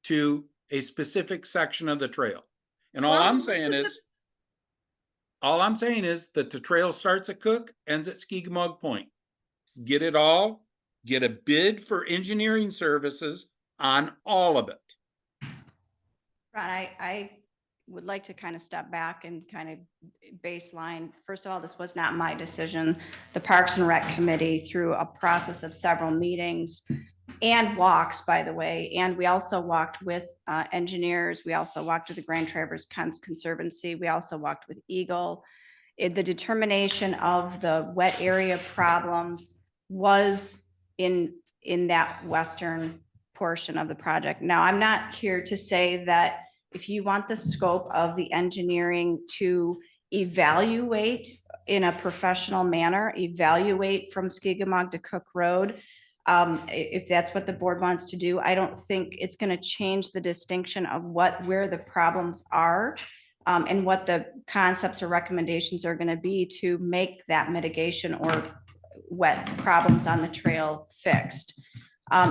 to a specific section of the trail. And all I'm saying is that the trail starts at Cook, ends at Skigmog Point. Get it all, get a bid for engineering services on all of it. Ron, I would like to kind of step back and kind of baseline. First of all, this was not my decision. The Parks and Rec Committee, through a process of several meetings and walks, by the way, and we also walked with engineers. We also walked with the Grand Traverse Conservancy. We also walked with Eagle. The determination of the wet area problems was in that western portion of the project. Now, I'm not here to say that if you want the scope of the engineering to evaluate in a professional manner, evaluate from Skigmog to Cook Road, if that's what the board wants to do, I don't think it's going to change the distinction of where the problems are, and what the concepts or recommendations are going to be to make that mitigation or wet problems on the trail fixed.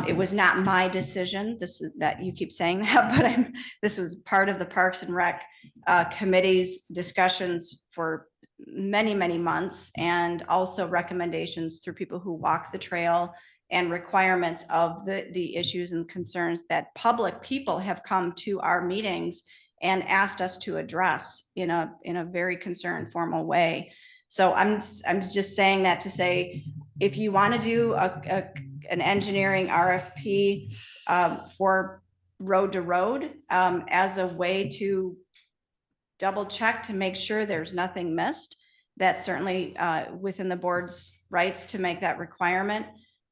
It was not my decision. This is that you keep saying that, but this was part of the Parks and Rec Committee's discussions for many, many months, and also recommendations through people who walk the trail and requirements of the issues and concerns that public people have come to our meetings and asked us to address in a very concerned, formal way. So I'm just saying that to say, if you want to do an engineering RFP for road to road as a way to double check to make sure there's nothing missed, that's certainly within the board's rights to make that requirement.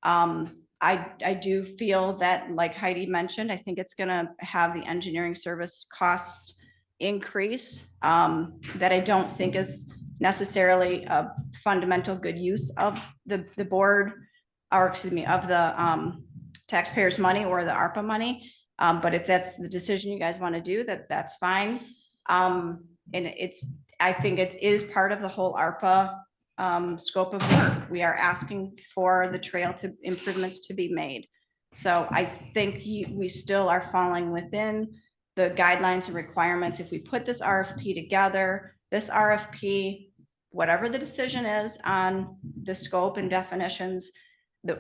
I do feel that, like Heidi mentioned, I think it's gonna have the engineering service costs increase, that I don't think is necessarily a fundamental good use of the board, or excuse me, of the taxpayers' money or the ARPA money. But if that's the decision you guys want to do, that's fine. And I think it is part of the whole ARPA scope of work. We are asking for the trail improvements to be made. So I think we still are falling within the guidelines and requirements. If we put this RFP together, this RFP, whatever the decision is on the scope and definitions,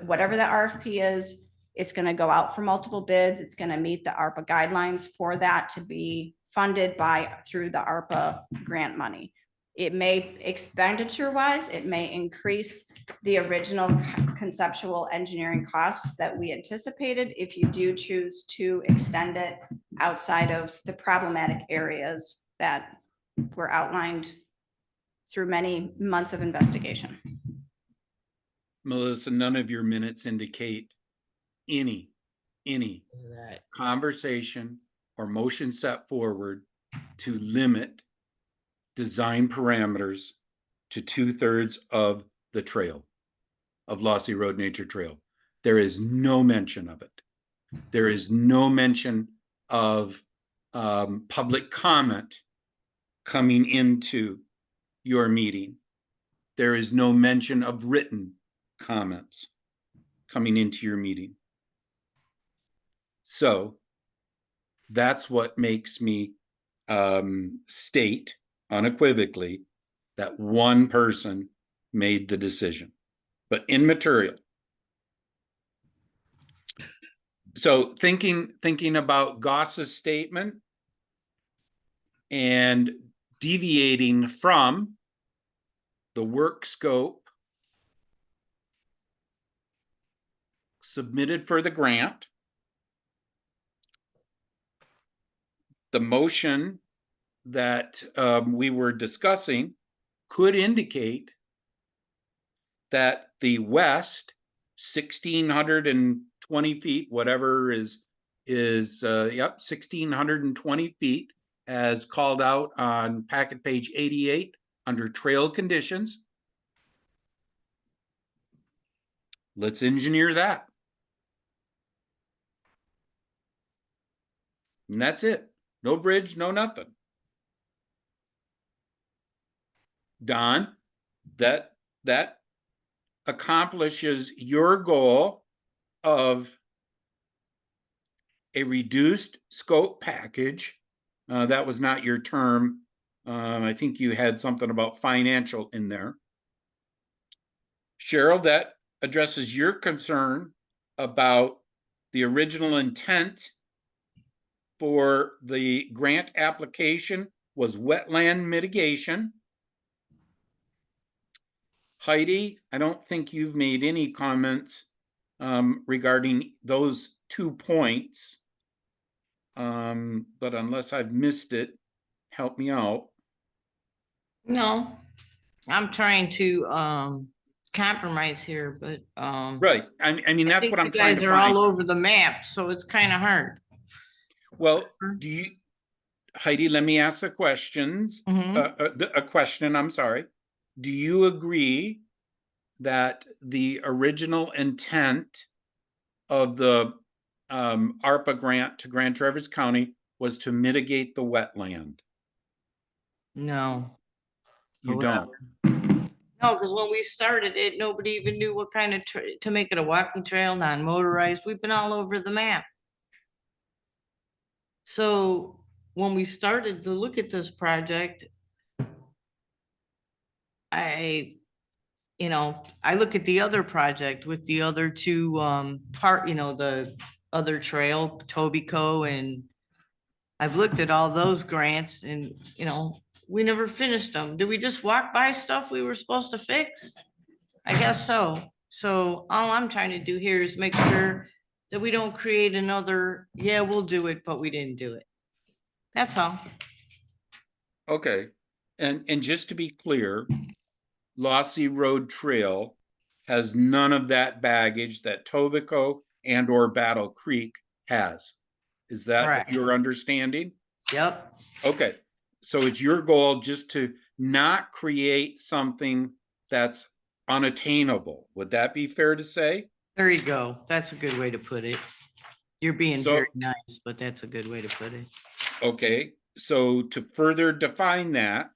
whatever the RFP is, it's going to go out for multiple bids. It's going to meet the ARPA guidelines for that to be funded through the ARPA grant money. It may, expenditure wise, it may increase the original conceptual engineering costs that we anticipated if you do choose to extend it outside of the problematic areas that were outlined through many months of investigation. Melissa, none of your minutes indicate any conversation or motion set forward to limit design parameters to 2/3 of the trail of Lossy Road Nature Trail. There is no mention of it. There is no mention of public comment coming into your meeting. There is no mention of written comments coming into your meeting. So that's what makes me state unequivocally that one person made the decision, but immaterial. So thinking about Goss's statement and deviating from the work scope submitted for the grant, the motion that we were discussing could indicate that the west 1,620 feet, whatever is 1,620 feet, as called out on packet page 88 under trail conditions. Let's engineer that. And that's it. No bridge, no nothing. Don, that accomplishes your goal of a reduced scope package. That was not your term. I think you had something about financial in there. Cheryl, that addresses your concern about the original intent for the grant application was wetland mitigation. Heidi, I don't think you've made any comments regarding those 2 points. But unless I've missed it, help me out. No, I'm trying to compromise here, but Right. I mean, that's what I'm trying to you guys are find. all over the map, so it's kind of hard. Well, Heidi, let me ask the questions. A question, I'm sorry. Do you agree that the original intent of the ARPA grant to Grand Traverse County was to mitigate the wetland? No. You don't? No, because when we started it, nobody even knew what kind of, to make it a walking trail, non-motorized. We've been all over the map. So when we started to look at this project, I look at the other project with the other two the other trail, Tobico, and I've looked at all those grants and, we never finished them. Did we just walk by stuff we were supposed to fix? I guess so. So all I'm trying to do here is make sure that we don't create another, yeah, we'll do it, but we didn't do it. That's all. Okay. And just to be clear, Lossy Road Trail has none of that baggage that Tobico and or Battle Creek has. Is that Correct. your understanding? Yep. Okay, so it's your goal just to not create something that's unattainable. Would that be fair to say? There you go. That's a good way to put it. You're being So- very nice, but that's a good way to put it. Okay, so to further define that,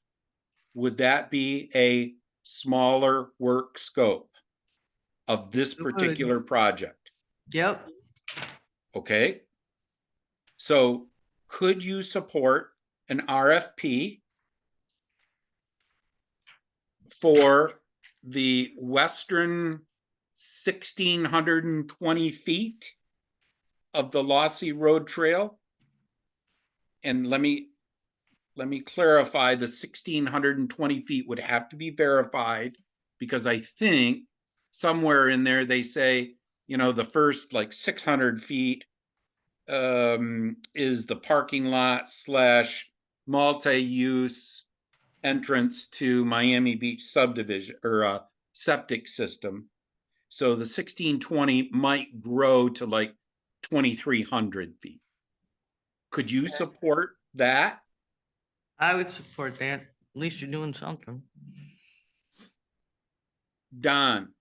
would that be a smaller work scope of this It would. particular project? Yep. Okay. So could you support an RFP for the western 1,620 feet of the Lossy Road Trail? And let me clarify, the 1,620 feet would have to be verified, because I think somewhere in there they say, you know, the first like 600 feet is the parking lot / multi-use entrance to Miami Beach subdivision or septic system. So the 1,620 might grow to like 2,300 feet. Could you support that? I would support that. At least you're doing something. Don,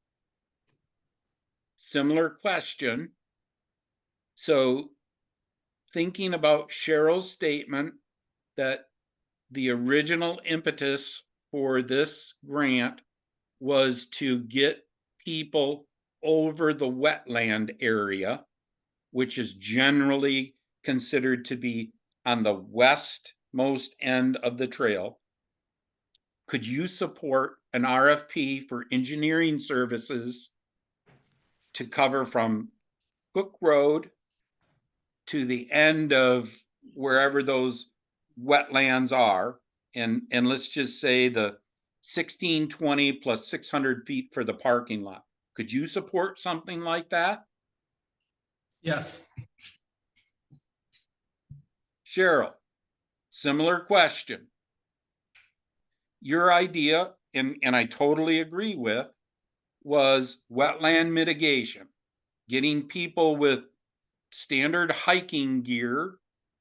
similar question. So thinking about Cheryl's statement that the original impetus for this grant was to get people over the wetland area, which is generally considered to be on the westmost end of the trail. Could you support an RFP for engineering services to cover from Cook Road to the end of wherever those wetlands are? And let's just say the 1,620 plus 600 feet for the parking lot. Could you support something like that? Yes. Cheryl, similar question. Your idea, and I totally agree with, was wetland mitigation, getting people with standard hiking gear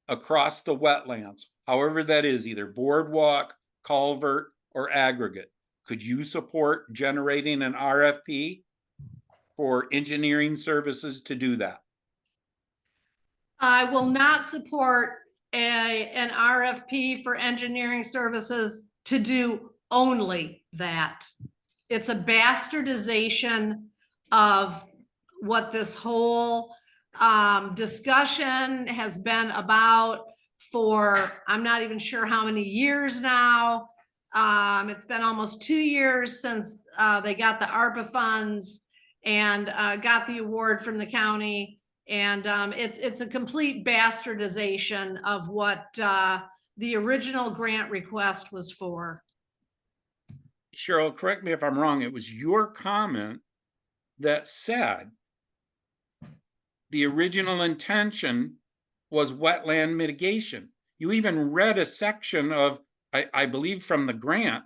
across the wetlands, however that is, either boardwalk, culvert, or aggregate. Could you support generating an RFP for engineering services to do that? I will not support an RFP for engineering services to do only that. It's a bastardization of what this whole discussion has been about for, I'm not even sure how many years now. It's been almost 2 years since they got the ARPA funds and got the award from the county. And it's a complete bastardization of what the original grant request was for. Cheryl, correct me if I'm wrong, it was your comment that said the original intention was wetland mitigation. You even read a section of, I believe, from the grant.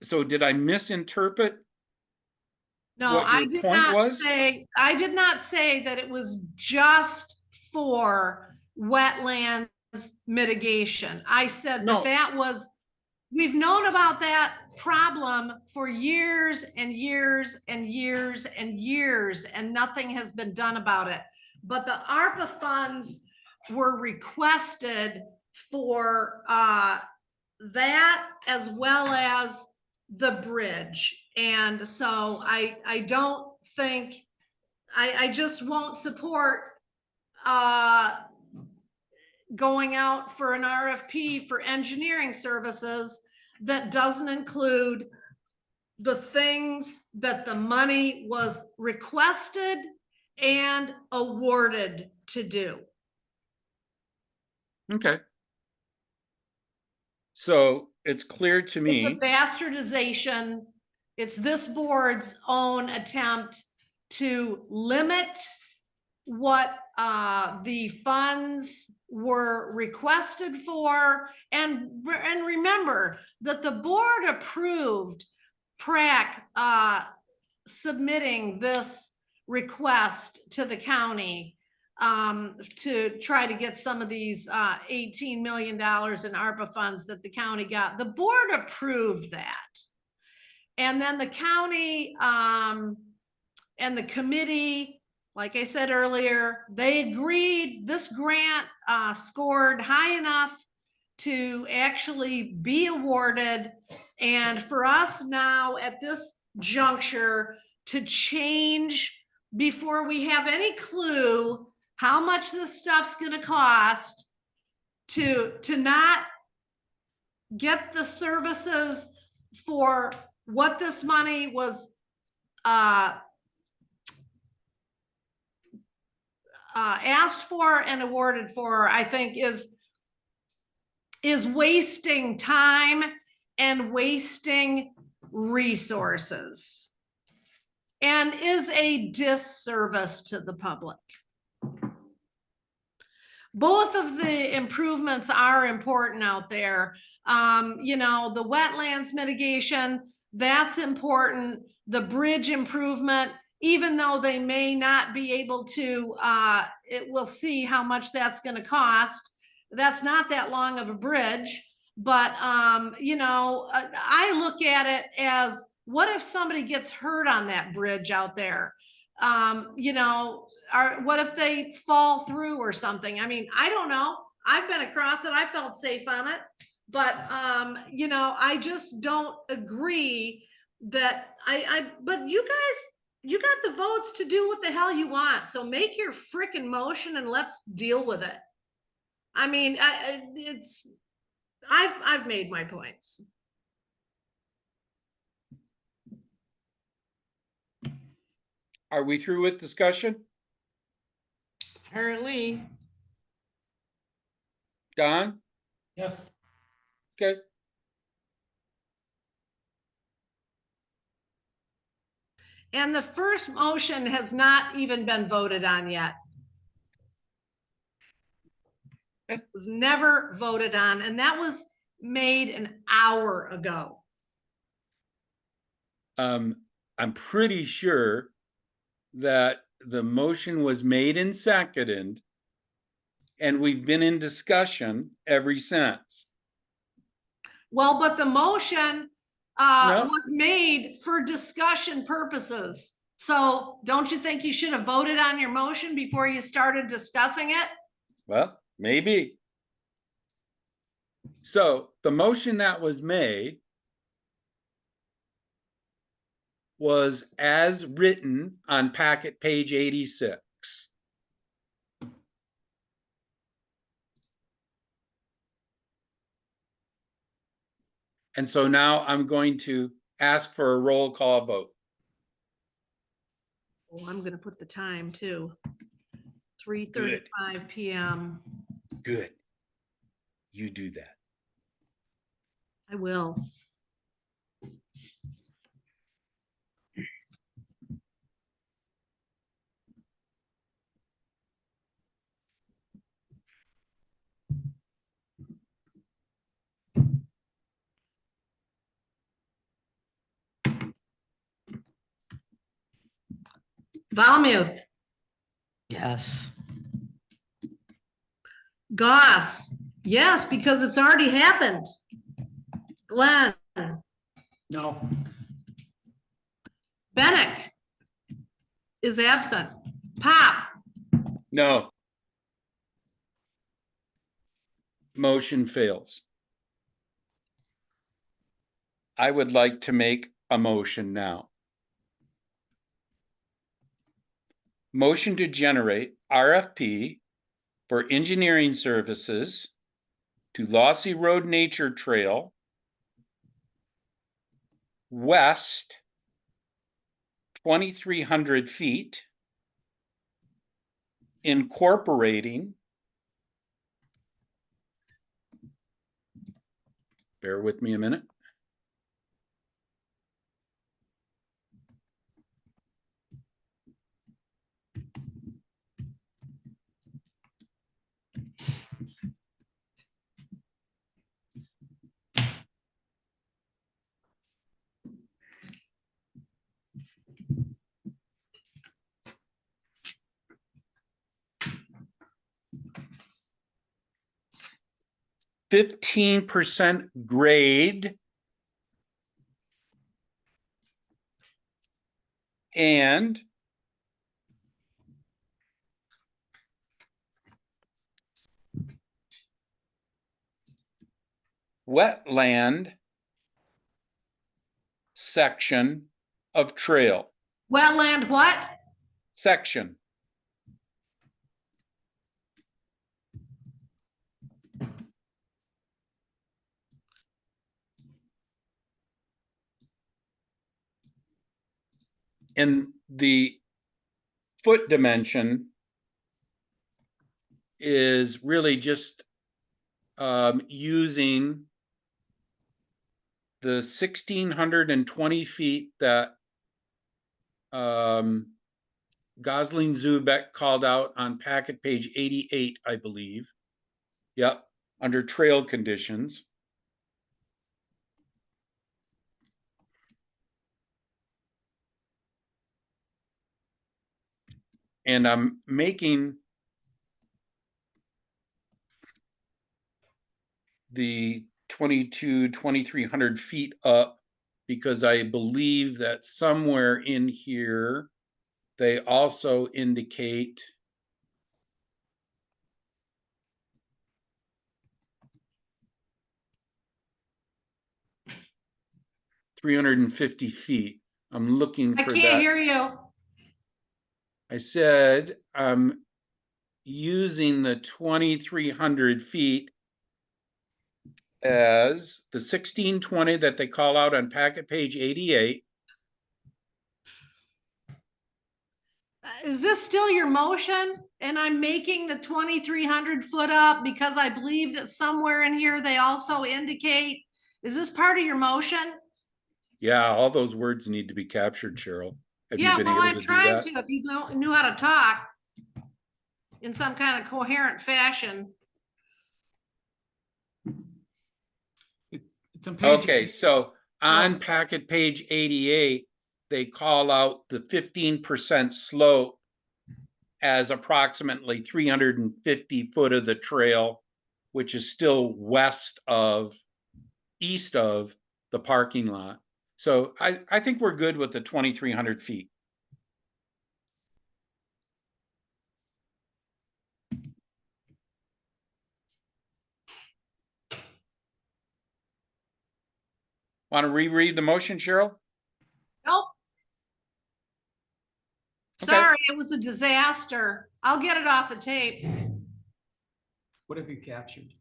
So did I misinterpret? No, what your I did point not was? say, I did not say that it was just for wetlands mitigation. I said No. that was, we've known about that problem for years and years and years and years, and nothing has been done about it. But the ARPA funds were requested for that as well as the bridge. And so I don't think, I just won't support going out for an RFP for engineering services that doesn't include the things that the money was requested and awarded to do. Okay. So it's clear to It's a me. bastardization. It's this board's own attempt to limit what the funds were requested for. And remember that the board approved PrAC submitting this request to the county to try to get some of these $18 million in ARPA funds that the county got. The board approved that. And then the county and the committee, like I said earlier, they agreed this grant scored high enough to actually be awarded. And for us now at this juncture to change before we have any clue how much this stuff's gonna cost to not get the services for what this money was asked for and awarded for, I think is wasting time and wasting resources and is a disservice to the public. Both of the improvements are important out there. You know, the wetlands mitigation, that's important. The bridge improvement, even though they may not be able to, we'll see how much that's gonna cost. That's not that long of a bridge, but you know, I look at it as, what if somebody gets hurt on that bridge out there? You know, what if they fall through or something? I mean, I don't know. I've been across it. I felt safe on it, but you know, I just don't agree that but you guys, you got the votes to do what the hell you want. So make your freaking motion and let's deal with it. I mean, I've made my points. Are we through with discussion? Apparently, Don? Yes. Okay. And the first motion has not even been voted on yet. It was never voted on, and that was made an hour ago. I'm pretty sure that the motion was made and seconded, and we've been in discussion ever since. Well, but the motion No. was made for discussion purposes. So don't you think you should have voted on your motion before you started discussing it? Well, maybe. So the motion that was made was as written on packet page 86. And so now I'm going to ask for a roll call vote. Well, I'm gonna put the time too. 3:35 p.m. Good. You do that. I will. Valmuth, yes. Goss, yes, because it's already happened. Glenn, No. Bennick is absent. Pop, No. Motion fails. I would like to make a motion now. Motion to generate RFP for engineering services to Lossy Road Nature Trail west 2,300 feet, incorporating, bear with me a minute. 15% grade and wetland section of trail. Wetland what? Section. And the foot dimension is really just using the 1,620 feet that Gosling Zubek called out on packet page 88, I believe. Yep, under trail conditions. And I'm making the 2,300 feet up because I believe that somewhere in here, they also indicate $350 feet. I'm looking I for can't that. hear you. I said I'm using the 2,300 feet as the 1620 that they call out on packet page 88. Is this still your motion? And I'm making the 2,300 foot up because I believe that somewhere in here they also indicate, is this part of your motion? Yeah, all those words need to be captured, Cheryl. Have you Yeah, been well, able I'm to do trying that? to, if you knew how to talk in some kind of coherent fashion. It's on page. Okay, so on packet page 88, they call out the 15% slope as approximately 350 foot of the trail, which is still east of the parking lot. So I think we're good with the 2,300 feet. Want to reread the motion, Cheryl? Nope. Okay. Sorry, it was a disaster. I'll get it off the tape. What have you captured?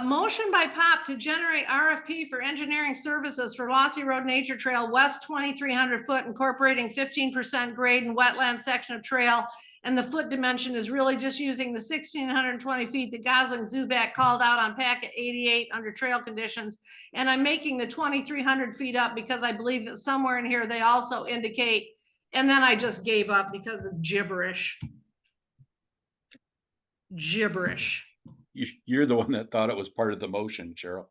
Motion by Pop to generate RFP for engineering services for Lossy Road Nature Trail West 2,300 foot, incorporating 15% grade and wetland section of trail. And the foot dimension is really just using the 1,620 feet that Gosling Zubak called out on packet 88 under trail conditions. And I'm making the 2,300 feet up because I believe that somewhere in here they also indicate, and then I just gave up because it's gibberish. Gibberish. You're the one that thought it was part of the motion, Cheryl.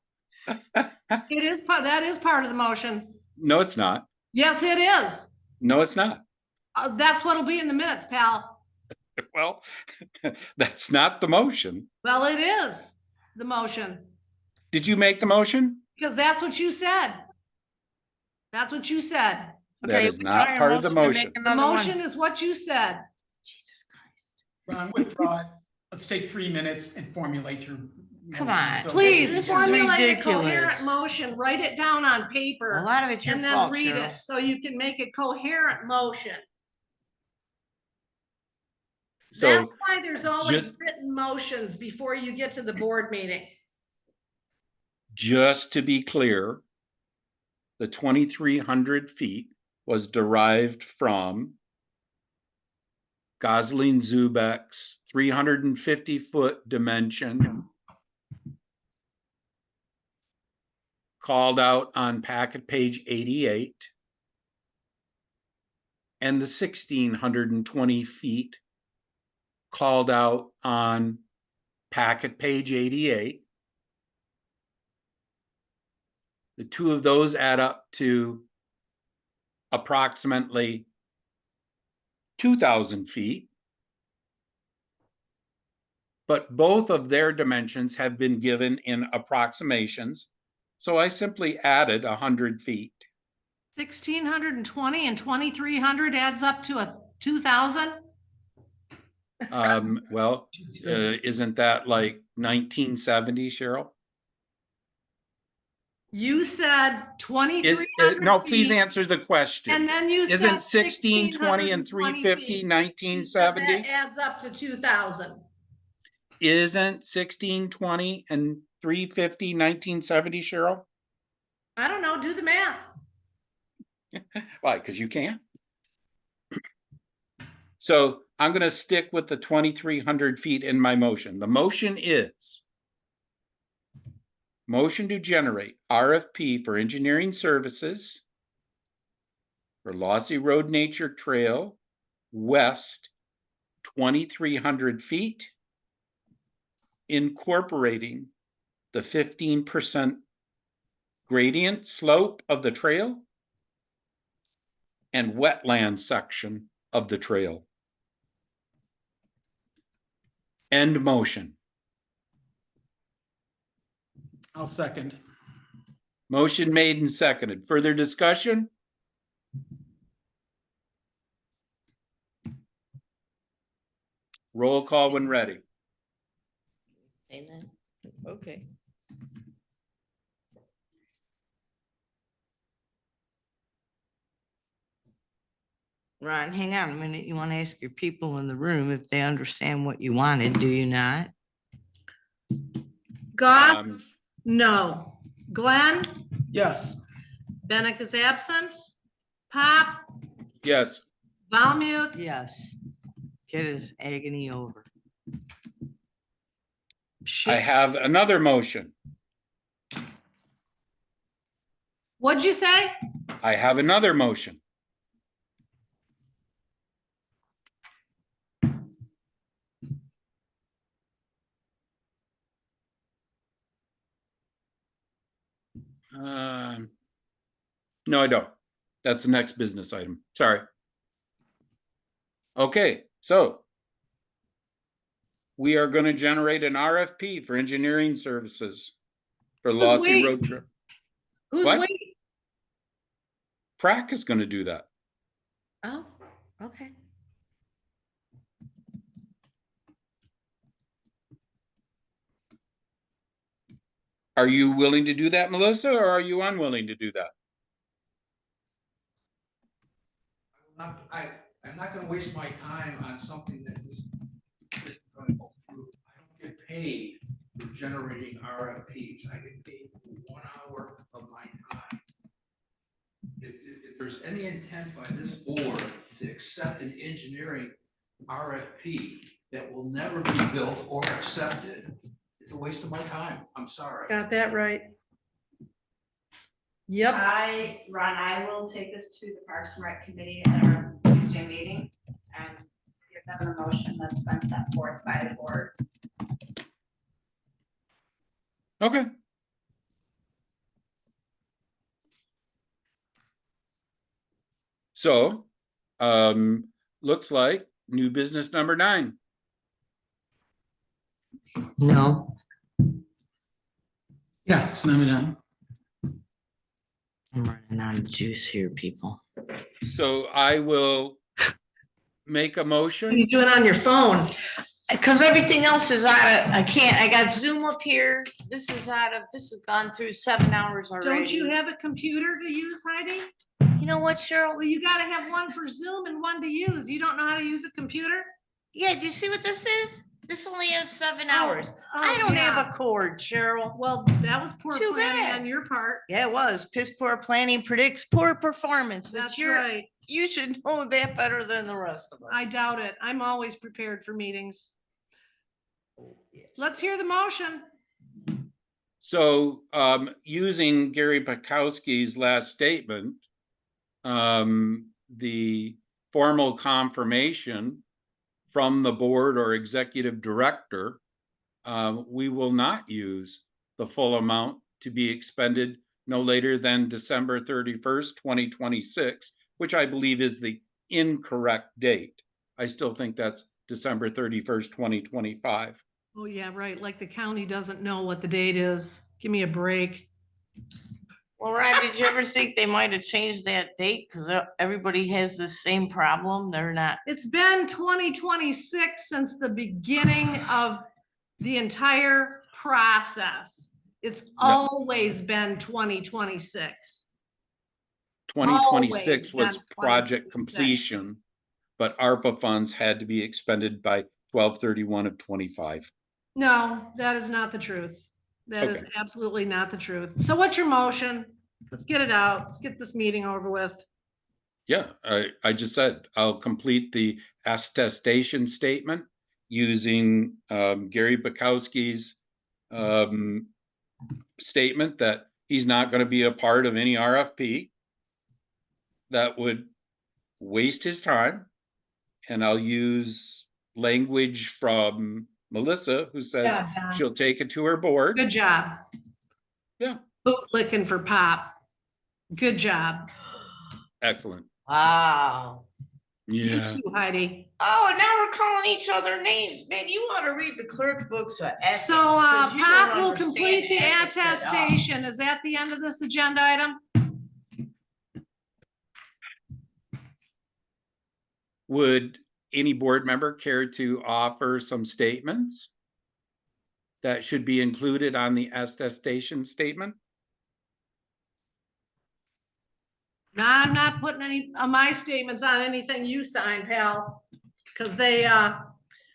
It is part, that is part of the motion. No, it's not. Yes, it is. No, it's not. That's what'll be in the minutes, pal. Well, that's not the motion. Well, it is the motion, Did you make the motion? because that's what you said. That's what you said. That is not part of the motion. The motion is what you said. Jesus Christ. Ron, withdraw it. Let's take 3 minutes and formulate your. Come motion. on, So- Please This is formulate a coherent ridiculous. motion, write it down on paper. A lot of it's your And then fault, read Cheryl. it so you can make a coherent motion. That's So why there's always just- written motions before you get to the board meeting. just to be clear, the 2,300 feet was derived from Gosling Zubek's 350 foot dimension called out on packet page 88 and the 1,620 feet called out on packet page 88. The two of those add up to approximately 2,000 feet. but both of their dimensions have been given in approximations. So I simply added 100 feet. 1,620 and 2,300 adds up to a 2,000? Well, isn't that like 1970, Cheryl? You said Is, 2,300 no, please feet, answer the question. and then you said Isn't 1620 and 1,620 350 feet. 1970? That adds up to 2,000. Isn't 1620 and 350 1970, Cheryl? I don't know, do the math. Why? Because you can. So I'm going to stick with the 2,300 feet in my motion. The motion is motion to generate RFP for engineering services for Lossy Road Nature Trail west 2,300 feet, incorporating the 15% gradient slope of the trail and wetland section of the trail. End motion. I'll second. Motion made and seconded. Further discussion? Roll call when ready. Okay. Ron, hang on a minute. You want to ask your people in the room if they understand what you wanted, do you not? Goss? No. Glenn? Yes. Bennett is absent. Pop? Yes. Valmute? Yes. Get his agony over. I have another motion. What'd you say? I have another motion. No, I don't. That's the next business item. Sorry. Okay, so we are going to generate an RFP for engineering services for Lossy we? Road Trip. Who's What? we? Prac is going to do that. Oh, okay. Are you willing to do that, Melissa, or are you unwilling to do that? I'm not gonna waste my time on something that is gonna go through. I don't get paid for generating RFPs. I get paid for 1 hour of my time. If there's any intent by this board to accept an engineering RFP that will never be built or accepted, it's a waste of my time. I'm sorry. Got that right. Yep. Ron, I will take this to the Parks and Rec Committee at our Tuesday meeting and give them the motion that's been set forth by the board. Okay. So, looks like new business number 9. No, Yeah, it's number 9. I'm running out of juice here, people. So I will make a What are motion. you doing on your phone? Because everything else is out of, I got Zoom up here. This has gone through 7 hours already. Don't you have a computer to use, Heidi? You know what, Cheryl? Well, you gotta have one for Zoom and one to use. You don't know how to use a computer? Yeah, do you see what this is? This only has 7 hours. Oh, I don't yeah. have a cord, Cheryl. Well, that was poor Too planning bad. on your part. Yeah, it was. Piss poor planning predicts poor performance, but That's right. you should know that better than the rest of us. I doubt it. I'm always prepared for meetings. Yes. Let's hear the motion. So, using Gary Pakowski's last statement, the formal confirmation from the board or executive director, we will not use the full amount to be expended no later than December 31st, 2026, which I believe is the incorrect date. I still think that's December 31st, 2025. Oh, yeah, right. Like the county doesn't know what the date is. Give me a break. Well, Rod, did you ever think they might have changed that date? Because everybody has the same problem. They're not. It's been 2026 since the beginning of the entire process. It's always been 2026. 2026 was Always been project 2026. completion, but ARPA funds had to be expended by 12/31 of 25. No, that is not the truth. That is Okay. absolutely not the truth. So what's your motion? Let's get it out. Let's get this meeting over with. Yeah, I just said I'll complete the attestation statement using Gary Bukowski's statement that he's not going to be a part of any RFP that would waste his time. And I'll use language from Melissa, who says Yeah, Don. she'll take it to her board. Good job. Yeah, Boot licking for Pop. Good job. excellent. Wow. You Yeah. too, Heidi. Oh, and now we're calling each other names. Man, you ought to read the clerk books of ethics. So 'cause you don't Pop will understand complete the ethics at all. attestation. Is that the end of this agenda item? Would any board member care to offer some statements that should be included on the attestation statement? No, I'm not putting any of my statements on anything you sign, pal. Cause they,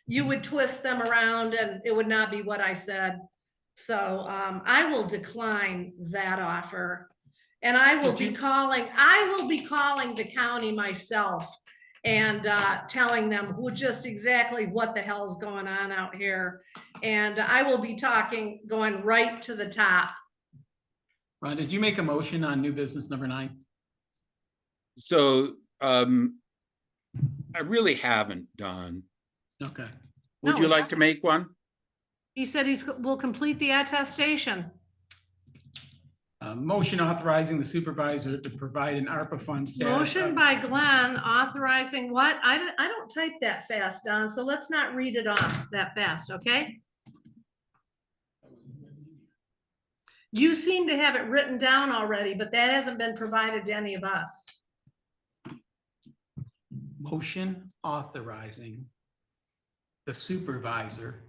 you would twist them around and it would not be what I said. So, I will decline that offer. And I will be calling the county myself and, telling them who just exactly what the hell's going on out here. And I will be going right to the top. Ron, did you make a motion on new business number 9? So I really haven't done. Okay. Would No, you we like to make one? He said will complete the attestation. Motion authorizing the supervisor to provide an ARPA fund status. Motion by Glenn authorizing what? I don't type that fast, Don, so let's not read it off that fast, okay? You seem to have it written down already, but that hasn't been provided to any of us. Motion authorizing the supervisor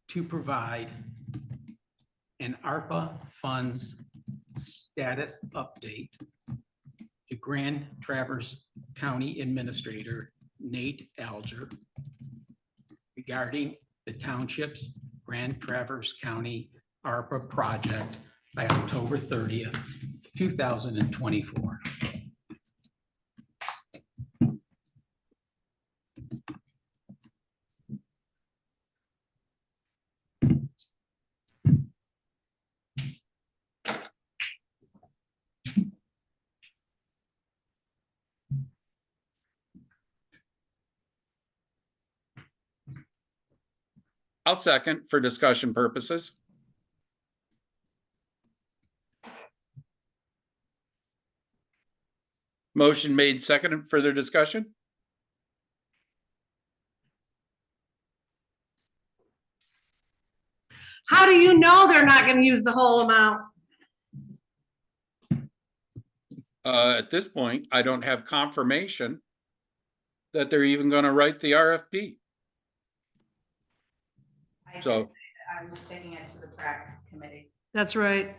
to provide an ARPA funds status update to Grand Traverse County Administrator Nate Alger regarding the township's Grand Traverse County ARPA project by October 30th, 2024. I'll second for discussion purposes. Motion made, second, further discussion? How do you know they're not gonna use the whole amount? At this point, I don't have confirmation that they're even going to write the RFP. So I'm sticking it to the PrAC committee. That's right.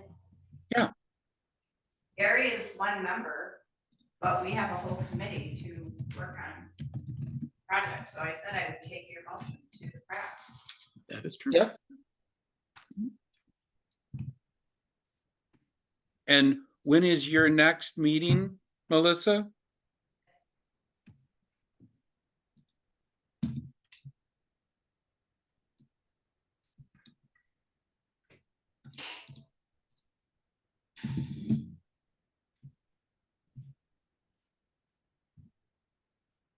Gary is one member, but we have a whole committee to work on projects. So I said I would take your motion to the PrAC. That is true. Yep. And when is your next meeting, Melissa?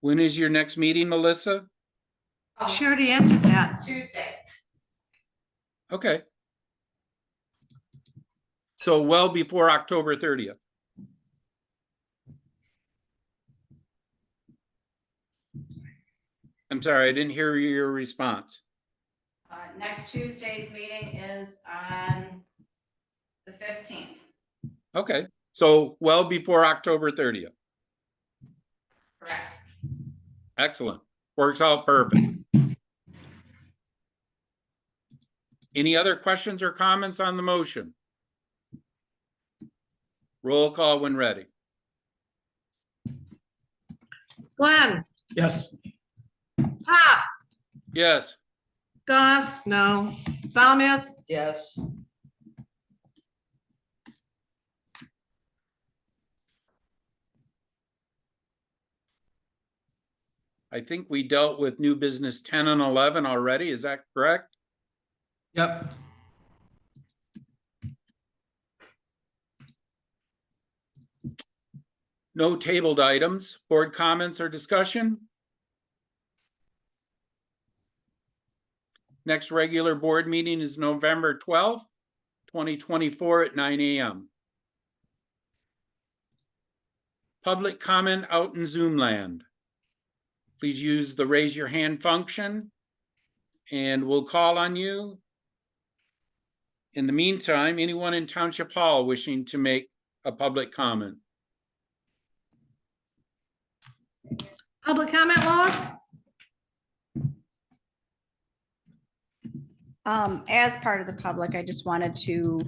When is your next meeting, Melissa? She already answered that. Tuesday. Okay. So well before October 30th. I'm sorry, I didn't hear your response. Next Tuesday's meeting is on the 15th. Okay, so well before October 30th. Correct. Excellent. Works out perfect. Any other questions or comments on the motion? Roll call when ready. Glenn, Yes. Pop, Yes. Goss, no, Falmouth, Yes. I think we dealt with new business 10 and 11 already. Is that correct? Yep. No tabled items. Board comments or discussion? Next regular board meeting is November 12th, 2024 at 9 a.m. Public comment out in Zoom land. Please use the raise your hand function and we'll call on you. In the meantime, anyone in Township Hall wishing to make a public comment? public comment laws? As part of the public, I just wanted to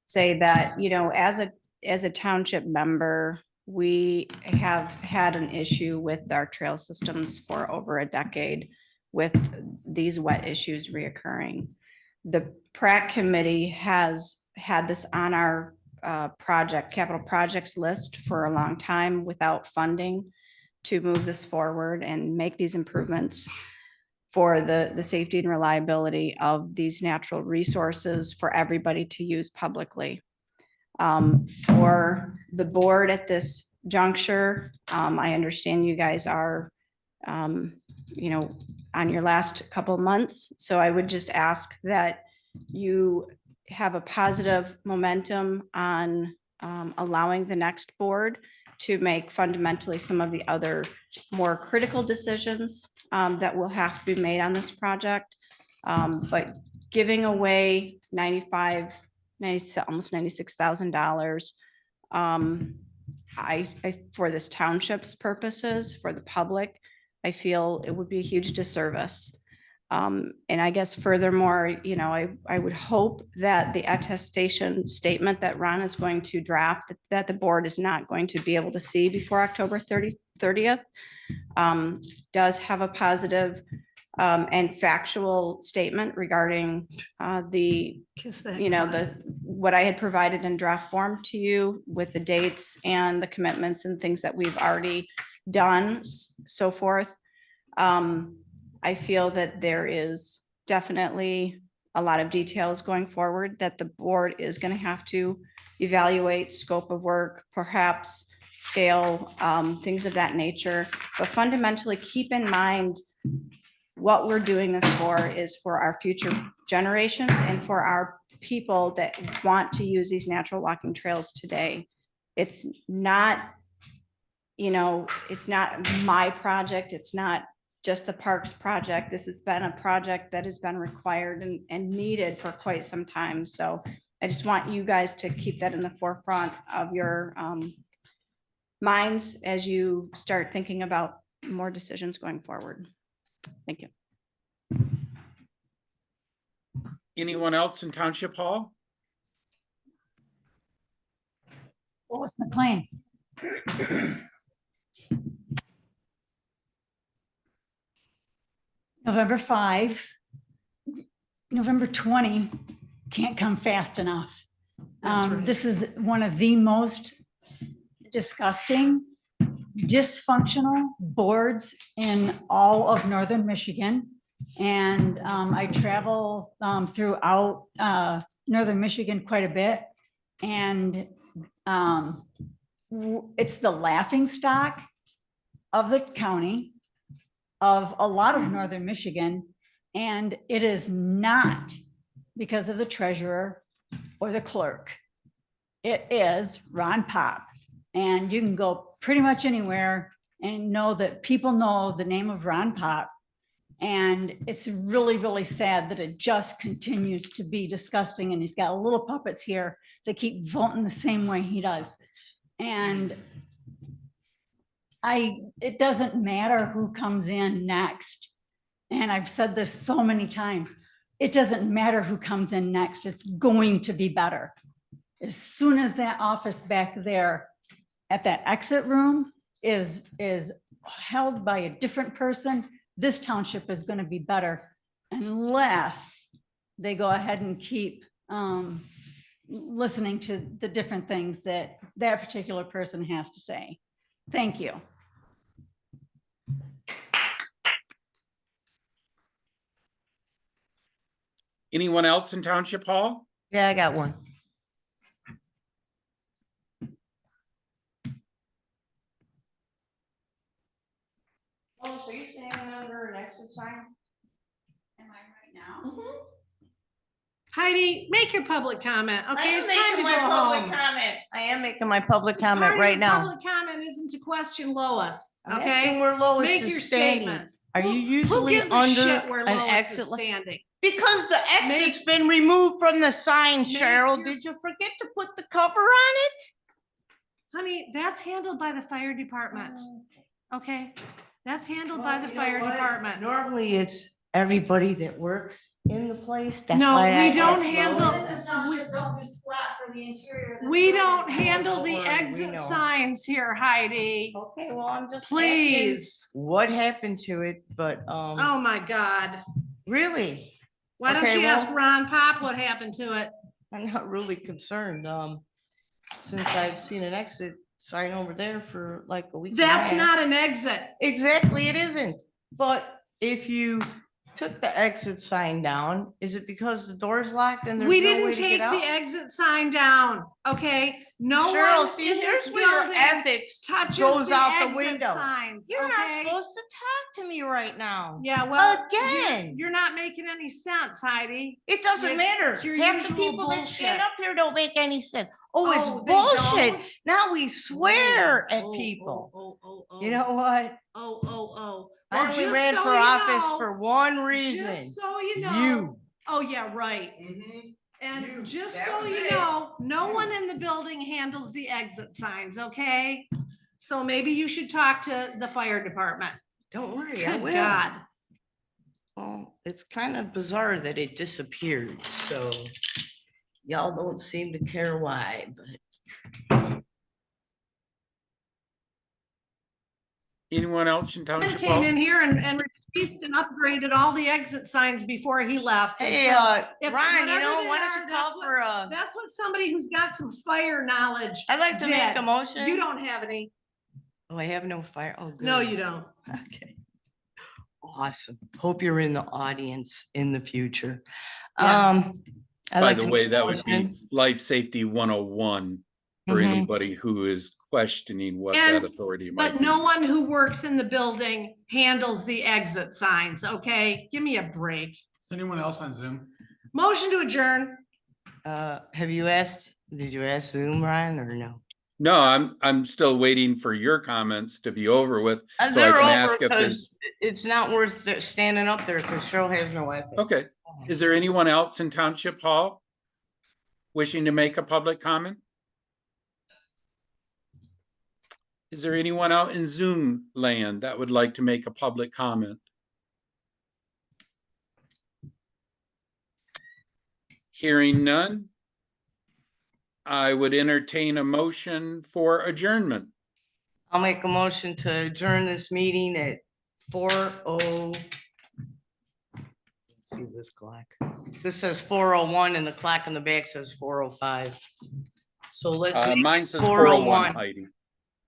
say that, you know, as a township member, we have had an issue with our trail systems for over a decade with these wet issues reoccurring. The PrAC committee has had this on our capital projects list for a long time without funding to move this forward and make these improvements for the safety and reliability of these natural resources for everybody to use publicly. For the board at this juncture, I understand you guys are, you know, on your last couple of months. So I would just ask that you have a positive momentum on allowing the next board to make fundamentally some of the other more critical decisions that will have to be made on this project. But giving away almost $96,000 for this township's purposes, for the public, I feel it would be a huge disservice. And I guess furthermore, you know, I would hope that the attestation statement that Ron is going to draft, that the board is not going to be able to see before October 30th, does have a positive and factual statement regarding what I had provided in draft form to you with the dates and the commitments and things that we've already done, so forth. I feel that there is definitely a lot of details going forward that the board is going to have to evaluate, scope of work, perhaps scale, things of that nature. But fundamentally, keep in mind what we're doing this for is for our future generations and for our people that want to use these natural walking trails today. It's not, you know, it's not my project. It's not just the parks project. This has been a project that has been required and needed for quite some time. So I just want you guys to keep that in the forefront of your minds as you start thinking about more decisions going forward. Thank you. Anyone else in Township Hall? Lois McLean. November 5, November 20 can't come fast enough. This is one of the most disgusting, dysfunctional boards in all of Northern Michigan. And I travel throughout Northern Michigan quite a bit. And it's the laughingstock of the county, of a lot of Northern Michigan. And it is not because of the treasurer or the clerk. It is Ron Pop. And you can go pretty much anywhere and know that people know the name of Ron Pop. And it's really, really sad that it just continues to be disgusting. And he's got little puppets here that keep voting the same way he does. And it doesn't matter who comes in next. And I've said this so many times. It doesn't matter who comes in next. It's going to be better. As soon as that office back there at that exit room is held by a different person, this township is going to be better unless they go ahead and keep listening to the different things that that particular person has to say. Thank you. Anyone else in Township Hall? Yeah, I got one. Oh, so you're standing under an exit sign? Am I right now? Heidi, make your public comment, I okay? am It's time to making go my public home. comment. I am making my public Part comment of right your now. Public comment isn't to question Lois, I'm asking okay? where Lois Make is your standing. statements. Are you Who usually gives a under shit where an Lois exit is standing? Because the exit's Make- been removed from the sign, Make Cheryl. your- Did you forget to put the cover on it? Honey, that's handled by the fire department, okay? That's handled by Well, the you know fire what? department. Normally, it's everybody that works in the place. That's No, why I we don't asked handle, Lois. we don't handle Don't the worry, we exit know. signs here, Heidi. Okay, well, I'm just asking Please. what happened to it, but, Oh, my God. really, Why don't Okay, you ask well- Ron Pop what happened to it? I'm not really concerned, since I've seen an exit sign over there for like a week and a That's half. not an exit. Exactly, it isn't. But if you took the exit sign down, is it because the door's locked and there's We no way didn't to take get the out? exit sign down, okay? No Cheryl, one see, in this here's where your building ethics touches goes the out the exit window. signs, You're not okay? supposed to talk to me right now. Yeah, well, Again. you're not making any sense, Heidi. It doesn't It's- matter. it's your Half the usual people that stand bullshit. up here don't make any sense. Oh, Oh, it's they bullshit. don't? Now we swear at Oh, people. Oh, You know what? Oh. I Well, only just ran so for you office know- for one reason. Just so you know. You. Oh, yeah, right. You, And just that so was you it. know, no You. one in the building handles the exit signs, okay? So maybe you should talk to the fire department. Don't worry, I Good will. God. Well, it's kind of bizarre that it disappeared, so y'all don't seem to care why, but Anyone else in Ken Township came Hall? in here and replaced and upgraded all the exit signs before he left. And hey, so if- Ryan, you whatever know, they why don't are, you that's call what- for a, That's what somebody who's got some fire knowledge. I'd like to make a did. motion. You don't have any. Oh, I have no fire. Oh, good. No, you don't. Okay. Awesome. Hope you're in the audience in the future. Yeah. I'd By like the to way, make a that would be motion. Life Safety 101 for Mhm. anybody who is questioning what And- that authority might But be. no one who works in the building handles the exit signs, okay? Give me a break. Is anyone else on Zoom? Motion to adjourn. Have you asked, did you ask Zoom, Ryan, or no? No, I'm still waiting for your comments to be over with. So I They're can over ask if there's, because it's not worth standing up there because Cheryl has no ethics. okay. Is there anyone else in Township Hall wishing to make a public comment? Is there anyone out in Zoom land that would like to make a public comment? Hearing none, I would entertain a motion for adjournment. I'll make a motion to adjourn this meeting at 4:00. Let's see this clock. This says 4:01 and the clock in the back says 4:05. So let's make Mine says 4:01. 401, Heidi.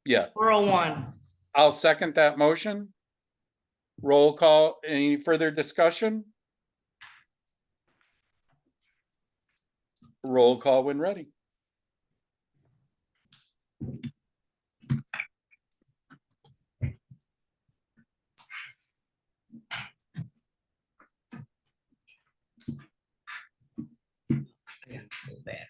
Yeah, 4:01. I'll second that motion. Roll call, any further discussion? Roll call when ready. Yeah, feel bad.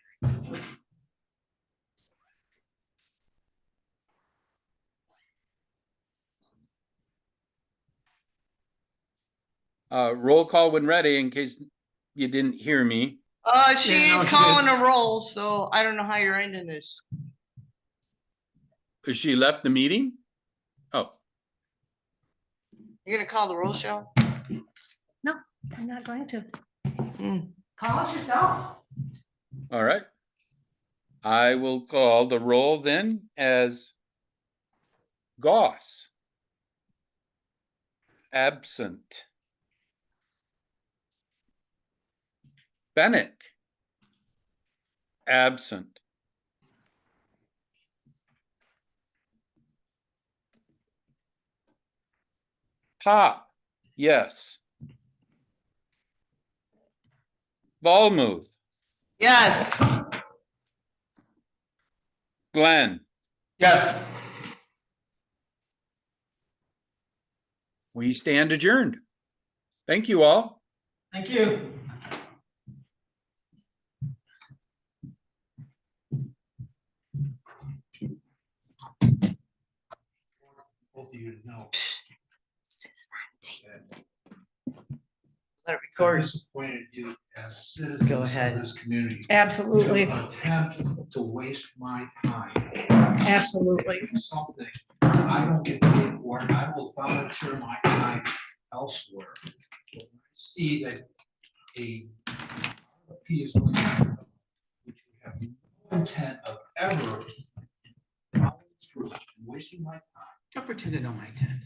Roll call when ready, in case you didn't hear me. She Yeah, no, ain't she calling did. a roll, so I don't know how you're ending this. She left the meeting? Oh, You gonna call the roll, Shell? I'm not going to. Call it yourself. all right. I will call the roll then as Goss. Absent. Bennett. Absent. Pop, yes. Volmuth, Yes. Glenn, Yes. we stand adjourned. Thank you all. Thank you. Both of you to know. Let it I'm record. disappointed you as citizens Go of ahead. this community. Absolutely, To attempt to waste my time. absolutely. Something I don't get paid for, and I will volunteer my time elsewhere. When I see that a RFP is going on, which we have no intent of ever following through, wasting my time. Don't pretend to know my intent.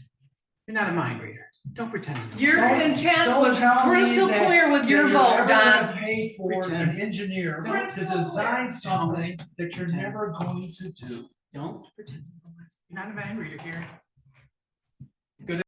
You're not a mind reader. Don't pretend to know. Your Don't- intent don't was tell me crystal that- clear with that your you're vote, ever gonna Don. Pay for Pretend. an engineer to Crystal design clear. something that you're Pretend. never going to do. Don't pretend to know my. You're not a mind reader here.